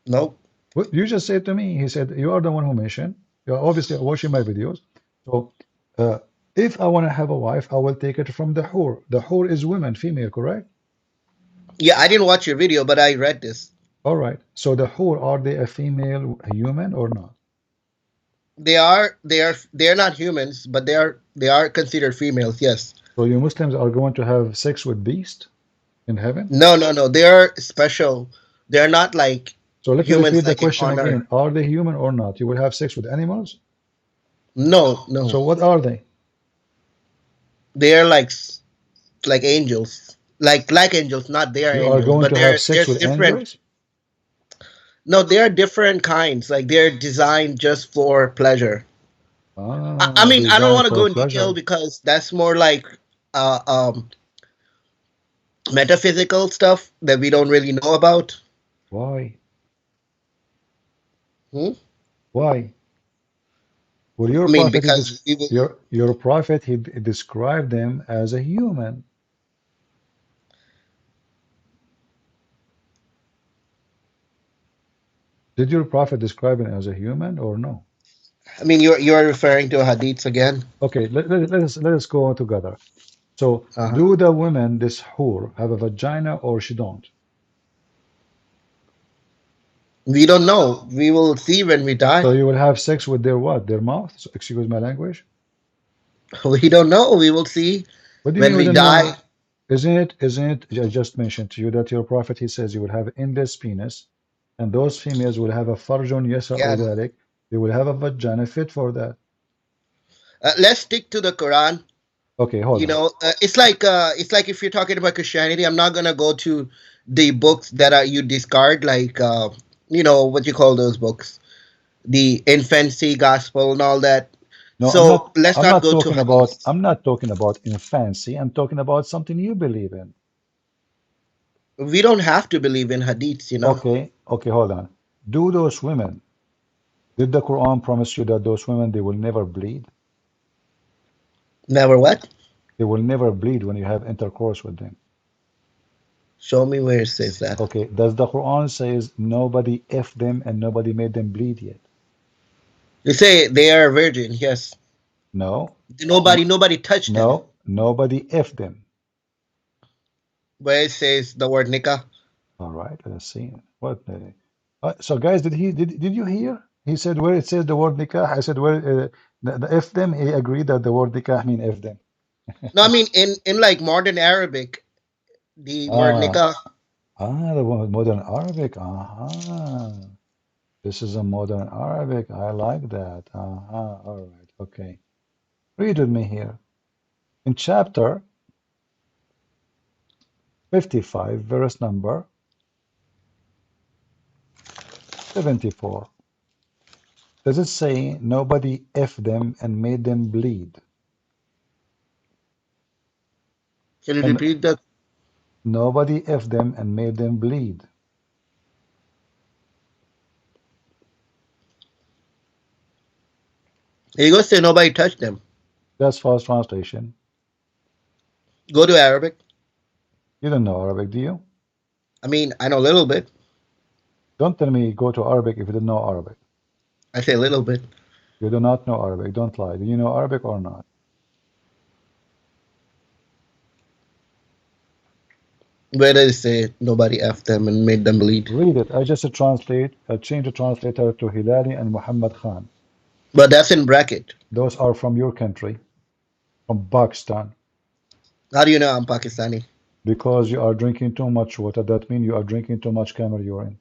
Nope. What you just said to me, he said, you are the one who mentioned. You're obviously watching my videos. So uh, if I want to have a wife, I will take it from the whore. The whore is women, female, correct? Yeah, I didn't watch your video, but I read this. All right. So the whore, are they a female a human or not? They are not humans, but they are considered females. Yes. So you Muslims are going to have sex with beast in heaven? No, no, no. They are special. They're not like So let me repeat humans the like in question on Earth. again. Are they human or not? You will have sex with animals? No, no. So what are they? They are like angels, like angels. Not they are You are angels, going but to have sex there's with different. angels? No, they are different kinds. Like, they're designed just for pleasure. I mean, I don't Designed want to for go in detail pleasure. because that's more like uh, um, metaphysical stuff that we don't really know about. Why? Hmm? Why? Well, your I mean, prophet, because we will. your prophet, he described them as a human. Did your prophet describe him as a human or no? I mean, you're referring to hadiths again. Okay, let us go on together. So, Uh-huh. do the women, this whore, have a vagina or she don't? We don't know. We will see when we die. So you will have sex with their what? Their mouth? So, excuse my language. We don't know. We will see What do you when mean we we don't know? die. Isn't it? I just mentioned to you that your prophet, he says you will have endless penis, and those females will have a farjun yasa Yeah. udalik. They will have a vagina fit for that. Let's stick to the Quran. Okay, hold on. It's like if you're talking about Christianity, I'm not gonna go to the books that are you discard, like what you call those books, the infancy gospel and all that. No, So let's not go to hadith. I'm not talking about infancy. I'm talking about something you believe in. We don't have to believe in hadiths. Okay, hold on. Do those women Did the Quran promise you that those women, they will never bleed? Never what? They will never bleed when you have intercourse with them. Show me where it says that. Okay, does the Quran says nobody F them and nobody made them bleed yet? They say they are a virgin, yes. No. Nobody touched them. No, nobody F them. Where it says the word nikah. All right, let's see. What? So guys, did you hear? He said where it says the word nikah. I said where the F them. He agreed that the word nikah mean F them. No, I mean in like modern Arabic, the word nikah. The modern Arabic. This is a modern Arabic. I like that. All right. Okay. Read with me here. In chapter 55, verse number 74. Does it say nobody F them and made them bleed? Can you repeat that? Nobody F them and made them bleed. You go say nobody touched them. That's false translation. Go to Arabic. You don't know Arabic, do you? I mean, I know a little bit. Don't tell me go to Arabic if you don't know Arabic. I say a little bit. You do not know Arabic. Don't lie. Do you know Arabic or not? Where does it say nobody F them and made them bleed? Read it. I just change the translator to Hilali and Muhammad Khan. But that's in bracket. Those are from your country, from Pakistan. How do you know I'm Pakistani? Because you are drinking too much water. That means you are drinking too much camel urine.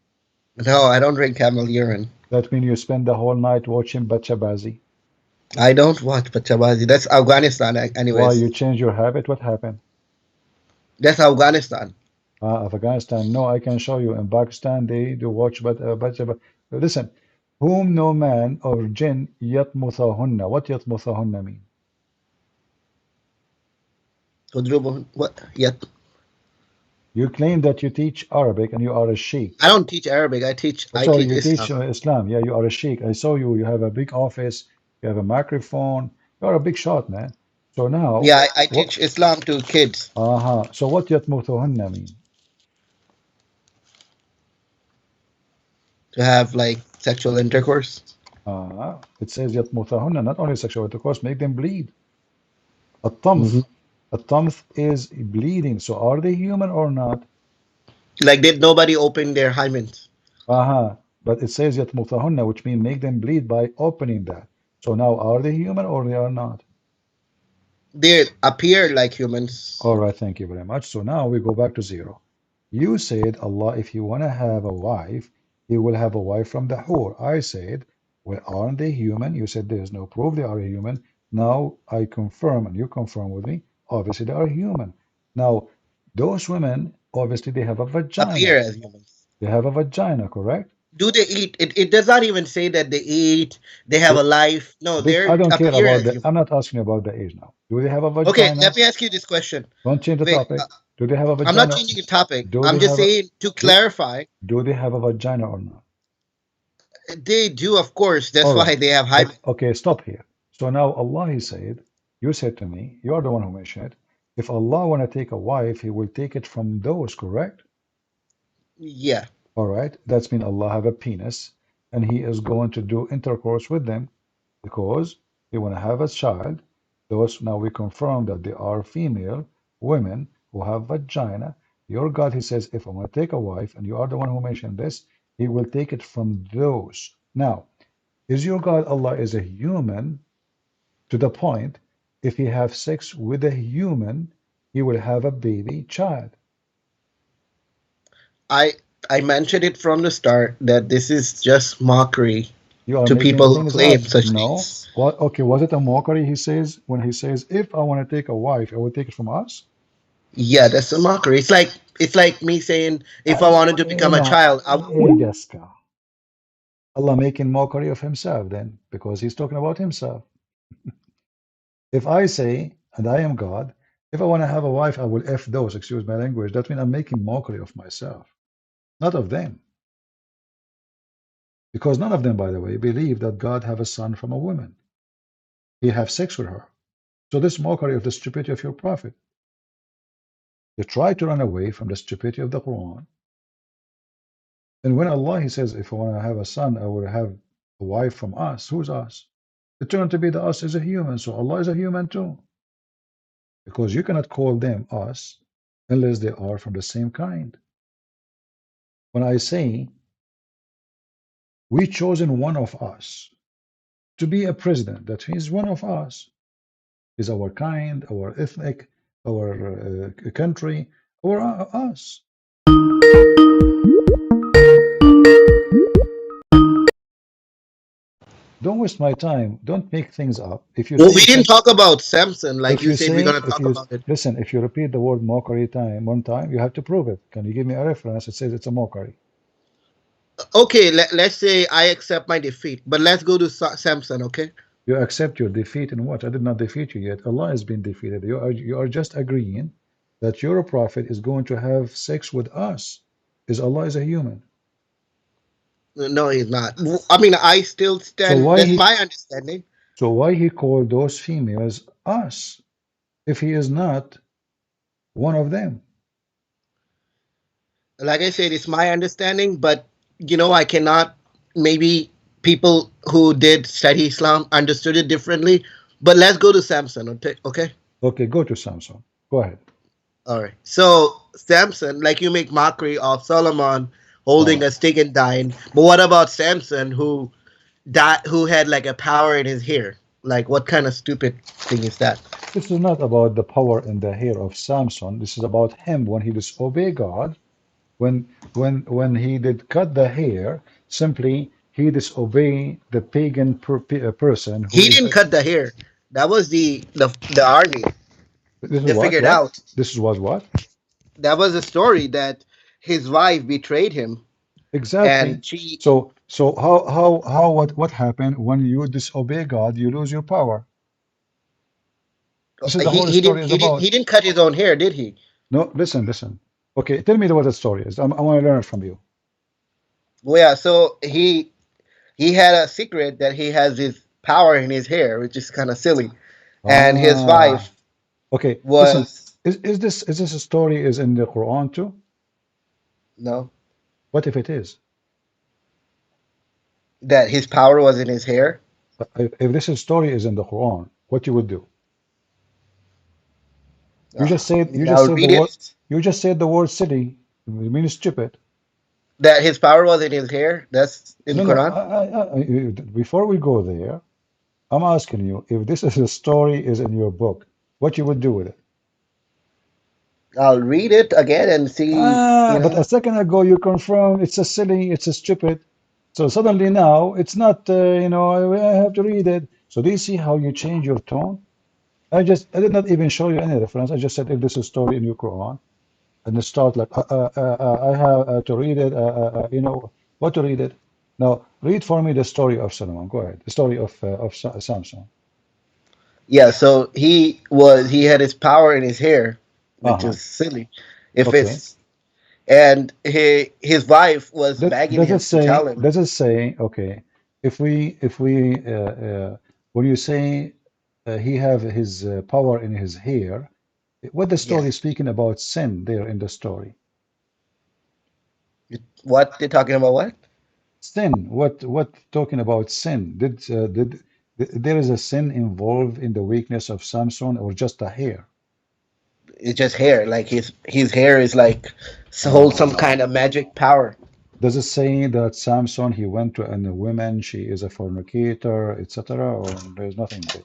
No, I don't drink camel urine. That means you spend the whole night watching Bachabazi. I don't watch Bachabazi. That's Afghanistan, anyways. Why you change your habit? What happened? That's Afghanistan. Afghanistan. No, I can show you. In Pakistan, they do watch Bachabazi. Listen, whom no man or jinn yatmuthahunna. What yatmuthahunna mean? What? Yet. You claim that you teach Arabic and you are a sheikh. I don't teach Arabic. I teach you Islam. teach Islam. Yeah, you are a sheikh. I saw you. You have a big office. You have a microphone. You are a big shot, man. So now. Yeah, I teach Islam to kids. So what yatmuthuhunna mean? To have like sexual intercourse. It says yatmuthuhunna, not only sexual intercourse, make them bleed. At-tamth. At-tamth is bleeding. So are they human or not? Like did nobody open their hymens? But it says yatmuthuhunna, which means make them bleed by opening that. So now are they human or they are not? They appear like humans. All right, thank you very much. So now we go back to zero. You said, Allah, if you want to have a wife, He will have a wife from the hur. I said, well, aren't they human? You said there's no proof they are human. Now I confirm, and you confirm with me, obviously they are human. Now, those women, obviously they have a vagina. Appear as humans. They have a vagina, correct? Do they eat? It does not even say that they eat, they have a life. No, they're I don't care appear about as that. humans. I'm not asking about the age now. Do they have a vagina? Okay, let me ask you this question. Don't change the Wait, topic. Do they have a vagina? I'm not changing the topic. I'm just saying to clarify. Do they have a vagina or not? They do, of course. That's why they have hymen. Okay, stop here. So now Allah, He said, you said to me, you are the one who mentioned it. If Allah want to take a wife, He will take it from those, correct? Yeah. All right. That's mean Allah have a penis, and He is going to do intercourse with them because He want to have a child. Those now we confirm that they are female women who have vagina. Your God, He says, if I want to take a wife, and you are the one who mentioned this, He will take it from those. Now, is your God Allah is a human to the point if He have sex with a human, He will have a baby child? I mentioned it from the start that this is just mockery to making people who things claim up. such No. things. What? Okay, was it a mockery he says when he says, if I want to take a wife, I will take it from us? Yeah, that's a mockery. It's like me saying if I wanted to become a child, I Allah making mockery of Himself then, because He's talking about Himself. If I say, and I am God, if I want to have a wife, I will F those, excuse my language. That means I'm making mockery of myself, not of them. Because none of them, by the way, believe that God have a son from a woman. He have sex with her. So this mockery of the stupidity of your prophet. You try to run away from the stupidity of the Quran. And when Allah, He says, if I want to have a son, I will have a wife from us. Who's us? It turned to be the us is a human. So Allah is a human too. Because you cannot call them us unless they are from the same kind. When I say we chosen one of us to be a president, that he's one of us, is our kind, our ethnic, our country, or us. Don't waste my time. Don't make things up. If you Well, say we didn't talk about Samson like if you you said we're say gonna talk about it. listen, if you repeat the word mockery one time, you have to prove it. Can you give me a reference that says it's a mockery? Okay, let's say I accept my defeat, but let's go to Samson, okay? You accept your defeat in what? I did not defeat you yet. Allah has been defeated. You are just agreeing that your prophet is going to have sex with us. Is Allah is a human? No, he's not. I mean, I still So stand. why That's he my understanding. so why he called those females us if he is not one of them? Like I said, it's my understanding, but I cannot. Maybe people who did study Islam understood it differently. But let's go to Samson, okay? Okay, go to Samson. Go ahead. All right. So Samson, like you make mockery of Solomon holding a stick and dying, but what about Samson who died, who had like a power in his hair? Like, what kind of stupid thing is that? This is not about the power in the hair of Samson. This is about him when he disobeyed God. When he did cut the hair, simply he disobeyed the pagan person who He is. didn't cut the hair. That was the army. This is They what figured what? out. This was what? That was a story that his wife betrayed him, Exactly. and she So how what happened when you disobey God? You lose your power. This is the he whole he story didn't is he didn't about. he didn't cut his own hair, did he? No, listen. Okay, tell me what the story is. I want to learn it from you. Well, yeah. So he had a secret that he has his power in his hair, which is kind of silly, and his Ah, wife okay. Listen, was is this a story is in the Quran too? no What if it is? that his power was in his hair. If this story is in the Quran, what you would do? You just I said mean, I'll read the word. it. You just said the word silly. You mean stupid. That his power was in his hair. That's in No, no. Quran. Before we go there, I'm asking you if this is a story is in your book, what you would do with it? I'll read it again and see. But a second ago you confirmed it's a silly, it's a stupid. So suddenly now it's not. I have to read it. So do you see how you change your tone? I did not even show you any reference. I just said if this is a story in your Quran, and it start like I have to read it. What to read it? Now read for me the story of Solomon. Go ahead. The story of Samson. Yeah, so he had his power in his hair, which Uh-huh. is silly. If Okay. it's and his wife was begging Does it him to say? tell him. Does it say? Okay. If we when you say he have his power in his hair, what the story is Yes. speaking about sin there in the story? What they're talking about? What? Sin. What talking about sin? There is a sin involved in the weakness of Samson or just a hair? It's just hair. Like his hair is like hold some Uh, kind of magic power. does it say that Samson he went to a woman, she is a fornicator, etc., or there's nothing there?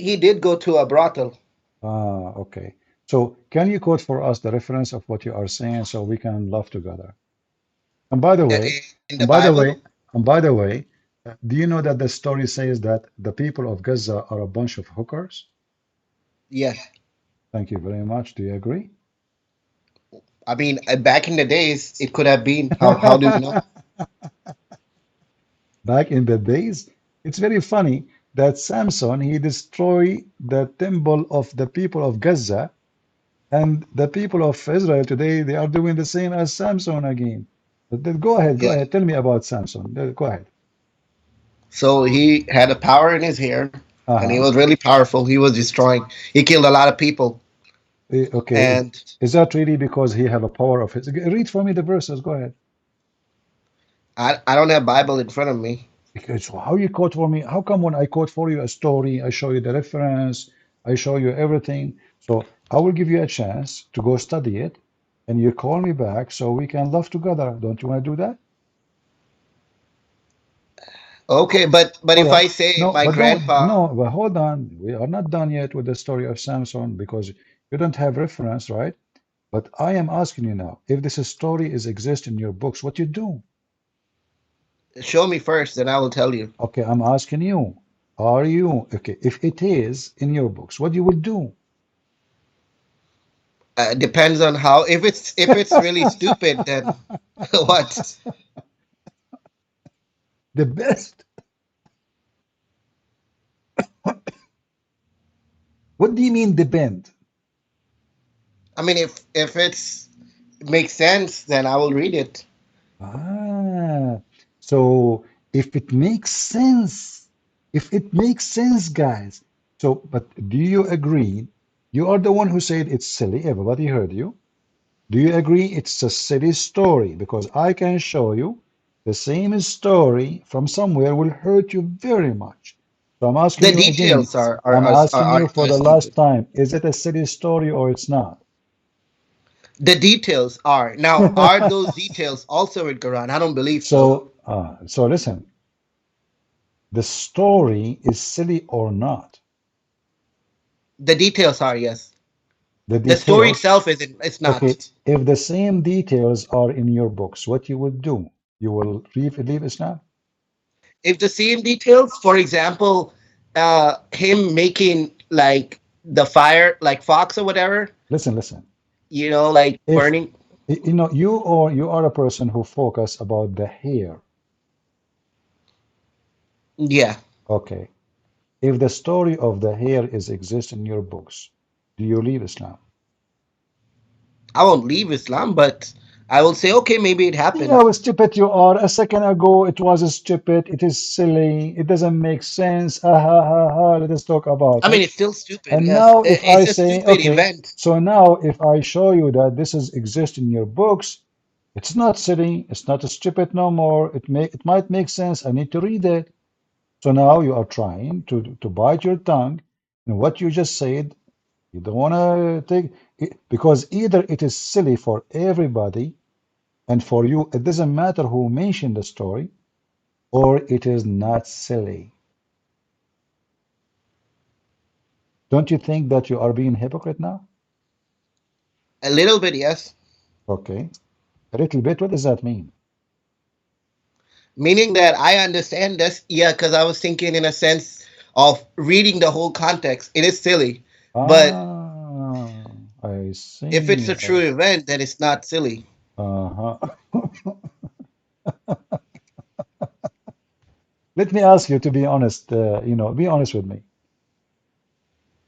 He did go to a brothel. Okay. So can you quote for us the reference of what you are saying so we can laugh together? And by the way, In the and by the Bible. way, and by the way, do you know that the story says that the people of Gaza are a bunch of hookers? Yes. Thank you very much. Do you agree? I mean, back in the days, it could have been. How do you know? Back in the days, it's very funny that Samson he destroyed the temple of the people of Gaza, and the people of Israel today they are doing the same as Samson again. Go ahead, go Yeah. ahead. Tell me about Samson. Go ahead. So he had a power in his hair, and he Uh-huh. was really powerful. He was destroying. He killed a lot of people, Okay, and is that really because he have a power of his? Read for me the verses. Go ahead. I don't have Bible in front of me. Because how you quote for me? How come when I quote for you a story, I show you the reference, I show you everything. So I will give you a chance to go study it, and you call me back so we can laugh together. Don't you want to do that? Okay, but All if right. I say No, my but don't. grandpa, No, but hold on. We are not done yet with the story of Samson because you don't have reference, right? But I am asking you now, if this story is exist in your books, what you do? show me first, then I will tell you. Okay, I'm asking you, are you okay? If it is in your books, what you will do? Depends on how. If it's really stupid, then what? The best. What do you mean depend? I mean, if it's makes sense, then I will read it. Ah, so if it makes sense, if it makes sense, guys. So, but do you agree? You are the one who said it's silly. Everybody heard you. Do you agree it's a silly story? Because I can show you the same story from somewhere will hurt you very much. So I'm asking The you again. details are are I'm are, are, asking are you for are the last stupid. time. Is it a silly story or it's not? The details are now. Are those details also in Quran? I don't believe so. So listen, the story is silly or not. The details are, yes. The The story details, itself isn't. It's okay, not. if the same details are in your books, what you will do? You will leave Islam? If the same details, for example, him making like the fire, like fox or whatever, Listen. like If burning. you are a person who focus about the hair, Yeah, okay. If the story of the hair is exist in your books, do you leave Islam? I won't leave Islam, but I will say, okay, maybe it See happened. how stupid you are. A second ago it was stupid. It is silly. It doesn't make sense. Ha ha ha ha. Let us talk about I mean, it. it's still stupid. And Yes, now if I it's a say, stupid okay, event. so now if I show you that this is exist in your books, it's not silly, it's not stupid no more. It might make sense. I need to read it. So now you are trying to bite your tongue, and what you just said, you don't want to take it because either it is silly for everybody, and for you it doesn't matter who mentioned the story, or it is not silly. Don't you think that you are being hypocrite now? A little bit, yes. Okay. A little bit, what does that mean? Meaning that I understand this, yeah, because I was thinking in a sense of reading the whole context. It is silly, but Ah, I if it's see. a true event, then it's not silly. Uh-huh. Let me ask you to be honest, be honest with me.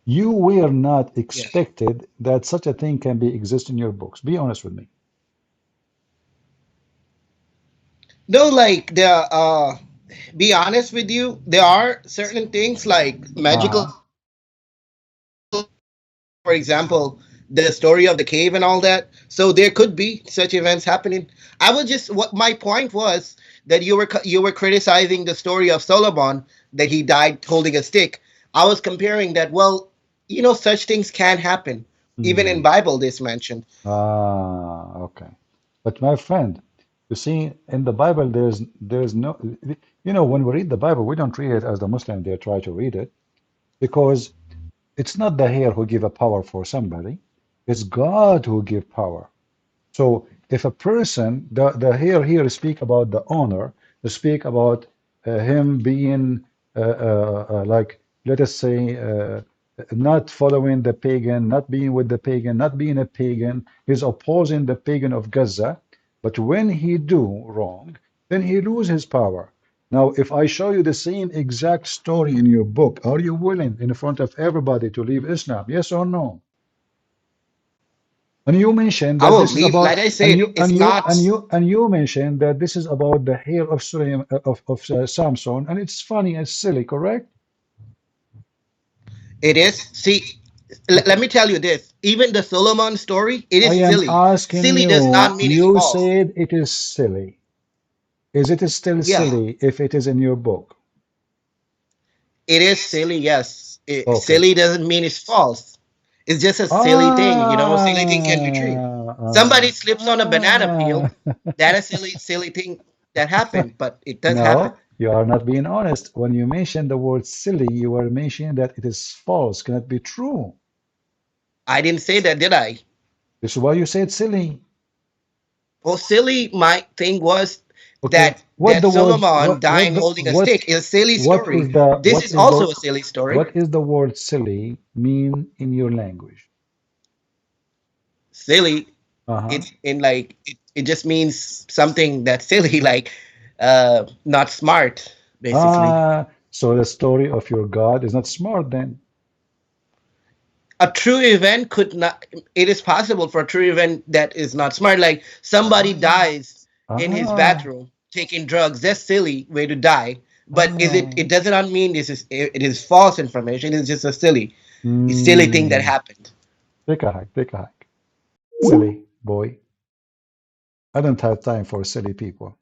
You were not Yeah. expected that such a thing can be exist in your books. Be honest with me. No, like be honest with you, there are certain things like magical, Uh-huh. for example, the story of the cave and all that. So there could be such events happening. I was just what my point was that you were criticizing the story of Solomon that he died holding a stick. I was comparing that. Well, such things can happen. Even in Hmm. Bible, this mentioned. Ah, okay. But my friend, you see, in the Bible, there's no, when we read the Bible, we don't read it as the Muslim they try to read it because it's not the hair who give a power for somebody, it's God who give power. So if a person, the here speak about the honor, they speak about him being like, let us say, not following the pagan, not being with the pagan, not being a pagan. He's opposing the pagan of Gaza. But when he do wrong, then he lose his power. Now, if I show you the same exact story in your book, are you willing in front of everybody to leave Islam? Yes or no? And you mentioned I that will this is leave. about, Like I said, it's not. and you mentioned that this is about the hair of Samson, and it's funny and silly, correct? It is. See, let Okay. me tell you this. Even the Solomon story, it I is am silly. asking Silly does you, not mean it's you false. said it is silly. Is it still Yeah, silly if it is in your book? it is silly. Yes, Okay. silly doesn't mean it's false. It's just a silly thing. You know, silly thing can be true. Somebody slips on a banana peel. That is silly thing that happened, but it does happen. No, you are not being honest. When you mention the word silly, you are mentioning that it is false, cannot be true. I didn't say that, did I? This is why you said silly. Well, silly. My thing was Okay. that Solomon dying holding a stick is a silly story. This is also a silly story. what is the word silly mean in your language? Silly. Uh-huh. It's in like it just means something that's silly, like not smart, basically. So the story of your God is not smart then. A true event could not. It is possible for a true event that is not smart, like somebody dies in his Ah, bathroom taking drugs. That's silly way to die. But is it? ah. It does not mean this is. It is false information. It's just a silly thing that Mm. happened. Take a hike, take a hike. Silly boy. I don't have time for silly people.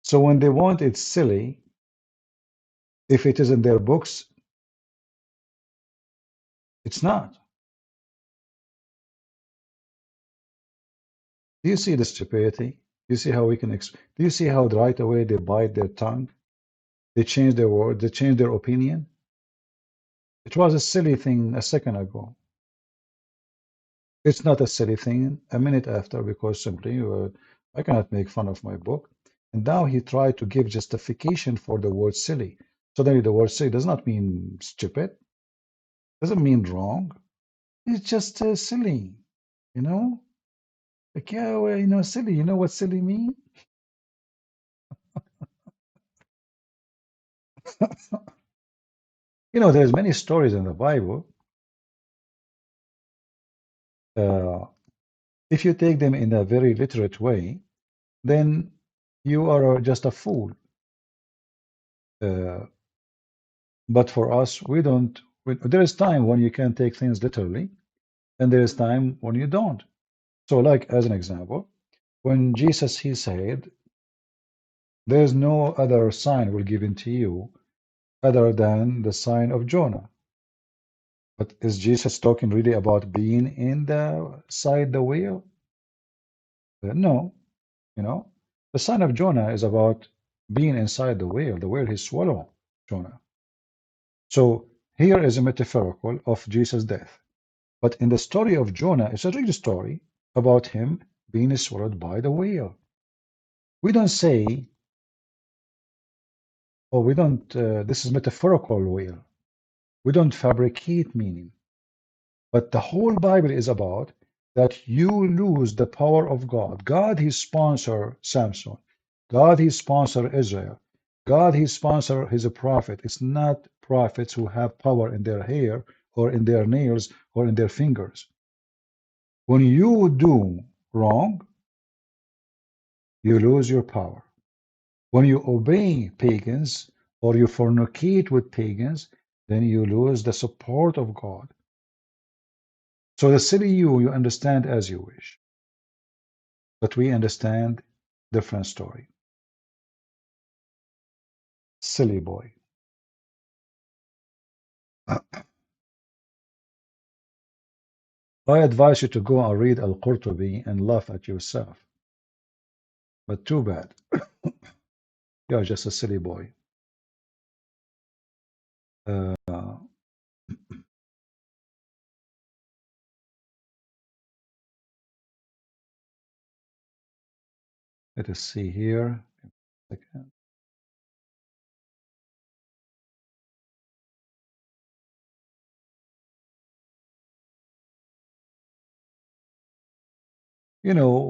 So when they want it silly, if it is in their books, it's not. Do you see the stupidity? Do you see how we can do you see how right away they bite their tongue? They change their word, they change their opinion. It was a silly thing a second ago. It's not a silly thing a minute after because simply I cannot make fun of my book. And now he tried to give justification for the word silly. Suddenly the word silly does not mean stupid, doesn't mean wrong. It's just silly, you know? Like, yeah, well, silly. You know what silly mean? There's many stories in the Bible. Uh, if you take them in a very literate way, then you are just a fool. Uh, but for us, we don't. There is time when you can take things literally, and there is time when you don't. So, like as an example, when Jesus he said, "There is no other sign will given to you other than the sign of Jonah." But is Jesus talking really about being inside the whale? No, you know, the sign of Jonah is about being inside the whale. The whale he swallowed Jonah. So here is a metaphorical of Jesus' death. But in the story of Jonah, it's a real story about him being swallowed by the whale. We don't say, oh, we don't, this is metaphorical whale. We don't fabricate meaning. But the whole Bible is about that you lose the power of God. God, he sponsor Samson. God, he sponsor Israel. God, he sponsor his prophet. It's not prophets who have power in their hair or in their nails or in their fingers. When you do wrong, you lose your power. When you obey pagans or you fornicate with pagans, then you lose the support of God. So the silly you understand as you wish. But we understand different story. Silly boy. I advise you to go and read Al-Qurtubi and laugh at yourself. But too bad. You're just a silly boy. Uh, let us see here. Second.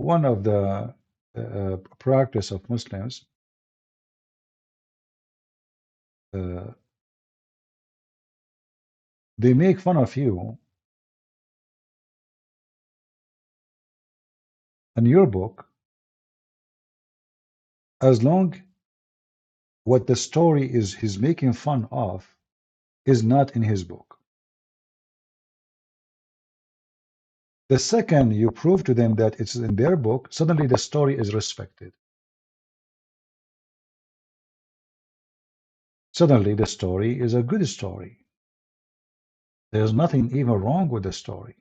One of the practice of Muslims, uh, they make fun of you in your book, as long what the story is he's making fun of is not in his book. The second you prove to them that it's in their book, suddenly the story is respected. Suddenly the story is a good story. There's nothing even wrong with the story.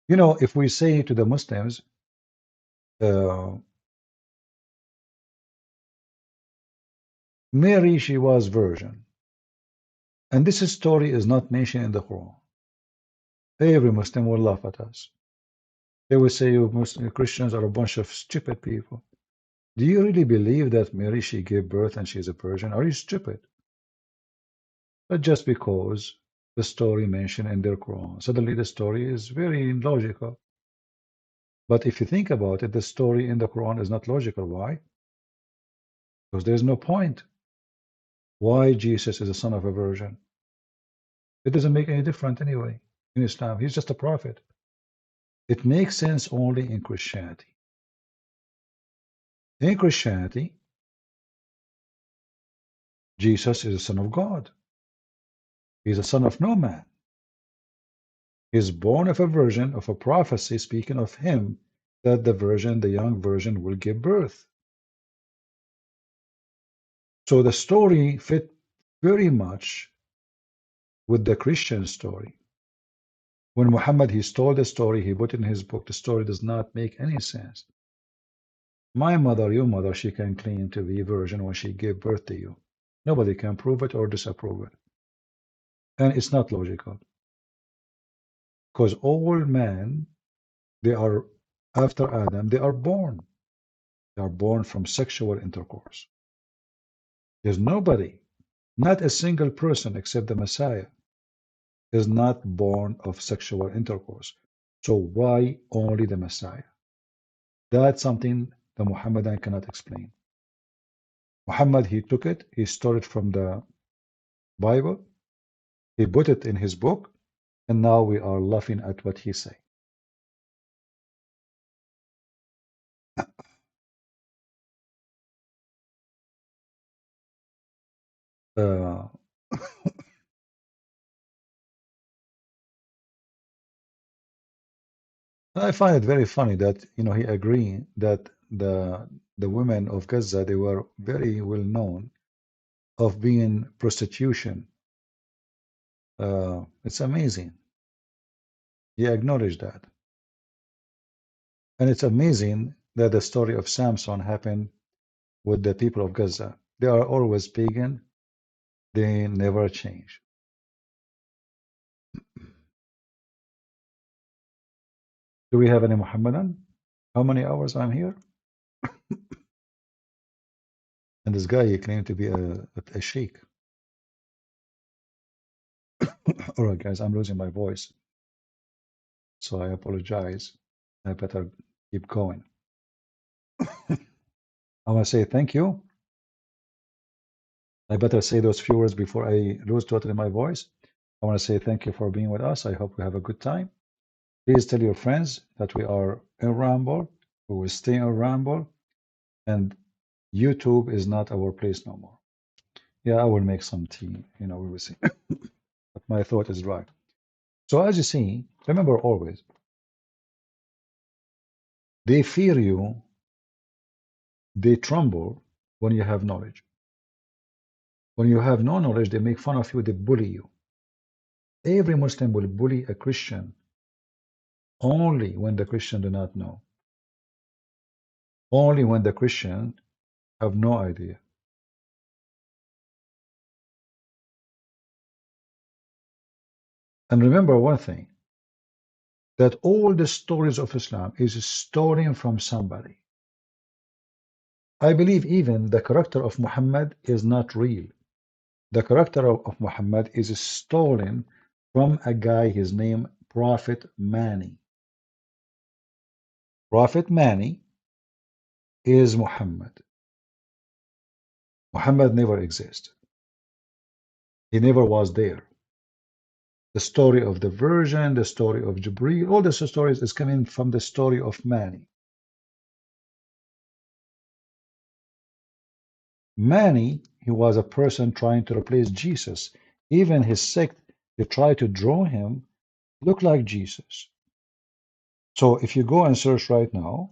You know, if we say to the Muslims, Mary, she was virgin, and this story is not mentioned in the Quran, every Muslim will laugh at us. They will say, you Muslim Christians are a bunch of stupid people. Do you really believe that Mary, she gave birth and she's a virgin? Are you stupid? But just because the story mentioned in their Quran, suddenly the story is very logical. But if you think about it, the story in the Quran is not logical. Why? Because there's no point. Why Jesus is the son of a virgin? It doesn't make any difference anyway in Islam. He's just a prophet. It makes sense only in Christianity. In Christianity, Jesus is the Son of God. He's the son of no man. He's born of a virgin, of a prophecy speaking of him, that the virgin, the young virgin, will give birth. So the story fit very much with the Christian story. When Muhammad, he stole the story, he put it in his book, the story does not make any sense. My mother, your mother, she can claim to be a virgin when she gave birth to you. Nobody can prove it or disapprove it. And it's not logical. Because all men, they are, after Adam, they are born. They are born from sexual intercourse. There's nobody, not a single person except the Messiah, is not born of sexual intercourse. So why only the Messiah? That's something the Muhammadan cannot explain. Muhammad, he took it, he stole it from the Bible, he put it in his book, and now we are laughing at what he say. Uh, I find it very funny that he agreed that the women of Gaza, they were very well known of being prostitution. It's amazing. He acknowledged that. And it's amazing that the story of Samson happened with the people of Gaza. They are always pagan. They never change. Do we have any Muhammadan? How many hours I'm here? And this guy, he claimed to be a sheikh. All right, guys, I'm losing my voice. So I apologize. I better keep going. I want to say thank you. I better say those few words before I lose totally my voice. I want to say thank you for being with us. I hope we have a good time. Please tell your friends that we are in Ramble. We will stay in Ramble. And YouTube is not our place no more. Yeah, I will make some tea. We will see. But my throat is dry. So as you see, remember always, they fear you, they tremble when you have knowledge. When you have no knowledge, they make fun of you, they bully you. Every Muslim will bully a Christian only when the Christian do not know. Only when the Christian have no idea. And remember one thing, that all the stories of Islam is stolen from somebody. I believe even the character of Muhammad is not real. The character of Muhammad is stolen from a guy, his name Prophet Mani. Prophet Mani is Muhammad. Muhammad never existed. He never was there. The story of the Virgin, the story of Jibreel, all these stories is coming from the story of Mani. Mani, he was a person trying to replace Jesus. Even his sect, they try to draw him look like Jesus. So if you go and search right now,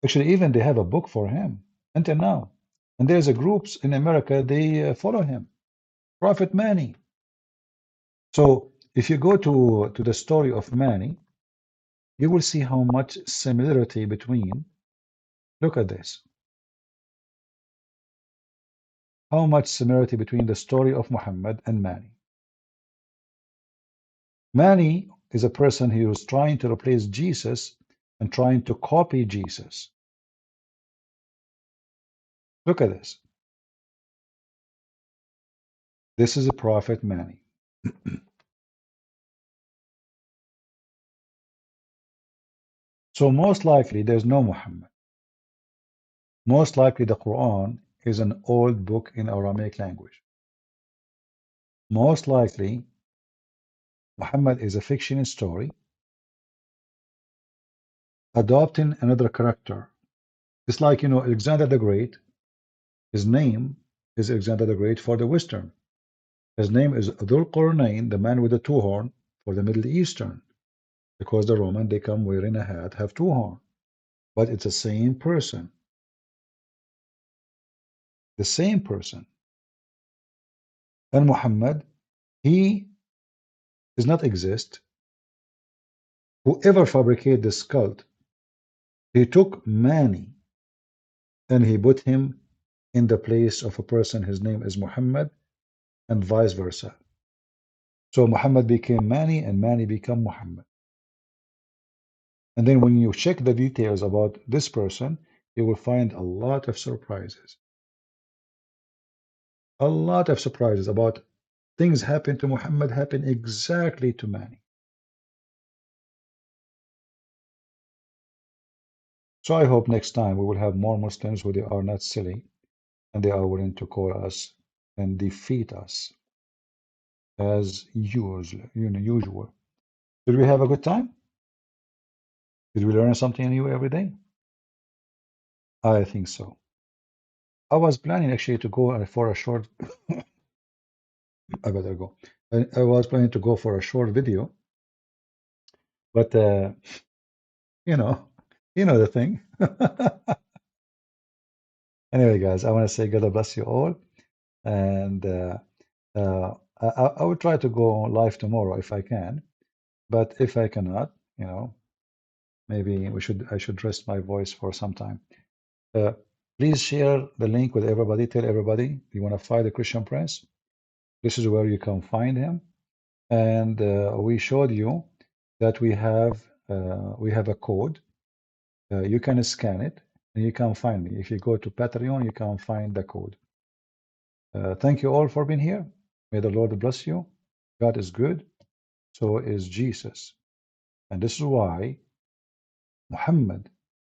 actually even they have a book for him until now. And there's a groups in America, they follow him, Prophet Mani. So if you go to the story of Mani, you will see how much similarity between, look at this, how much similarity between the story of Muhammad and Mani. Mani is a person who was trying to replace Jesus and trying to copy Jesus. Look at this. This is a prophet Mani. So most likely there's no Muhammad. Most likely the Quran is an old book in Aramaic language. Most likely Muhammad is a fictional story adopting another character. It's like, Alexander the Great, his name is Alexander the Great for the Western. His name is Dhul Qarnayn, the man with the two horn, for the Middle Eastern. Because the Roman, they come wearing a hat, have two horn. But it's the same person. The same person. And Muhammad, he does not exist. Whoever fabricated this cult, he took Mani and he put him in the place of a person, his name is Muhammad, and vice versa. So Muhammad became Mani and Mani became Muhammad. And then when you check the details about this person, you will find a lot of surprises. A lot of surprises about things happen to Muhammad happen exactly to Mani. So I hope next time we will have more Muslims who they are not silly and they are willing to call us and defeat us as usual. Did we have a good time? Did we learn something new every day? I think so. I was planning actually to go for a short I better go. I was planning to go for a short video, but you know, the thing. Anyway, guys, I want to say God bless you all, and I will try to go live tomorrow if I can, but if I cannot, maybe I should rest my voice for some time. Please share the link with everybody. Tell everybody you want to fight the Christian Prince. This is where you can find him. And we showed you that we have a code. You can scan it and you can find me. If you go to Patreon, you can find the code. Thank you all for being here. May the Lord bless you. God is good. So is Jesus. And this is why Muhammad,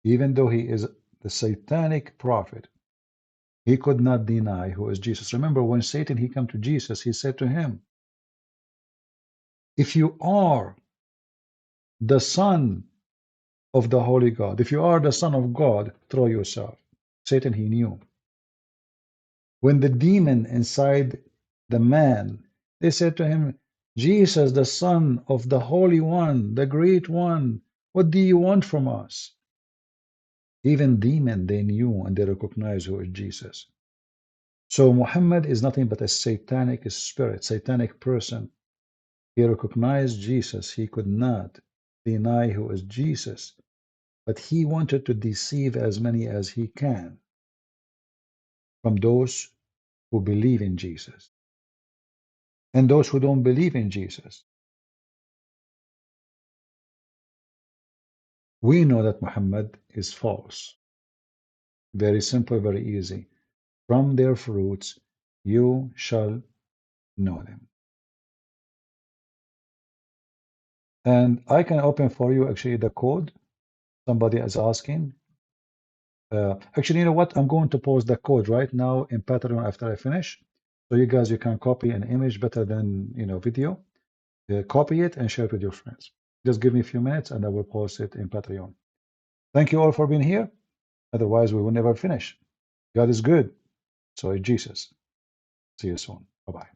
even though he is the satanic prophet, he could not deny who is Jesus. Remember when Satan, he came to Jesus, he said to him, if you are the son of the Holy God, if you are the son of God, throw yourself. Satan, he knew. When the demon inside the man, they said to him, Jesus, the son of the Holy One, the Great One, what do you want from us? Even demon, they knew and they recognized who is Jesus. So Muhammad is nothing but a satanic spirit, satanic person. He recognized Jesus. He could not deny who is Jesus, but he wanted to deceive as many as he can from those who believe in Jesus and those who don't believe in Jesus. We know that Muhammad is false. Very simple, very easy. From their fruits you shall know them. And I can open for you actually the code. Somebody is asking. Actually, you know what? I'm going to post the code right now in Patreon after I finish. So you guys, you can copy an image better than video. Copy it and share it with your friends. Just give me a few minutes and I will post it in Patreon. Thank you all for being here. Otherwise, we will never finish. God is good. So is Jesus. See you soon. Bye-bye.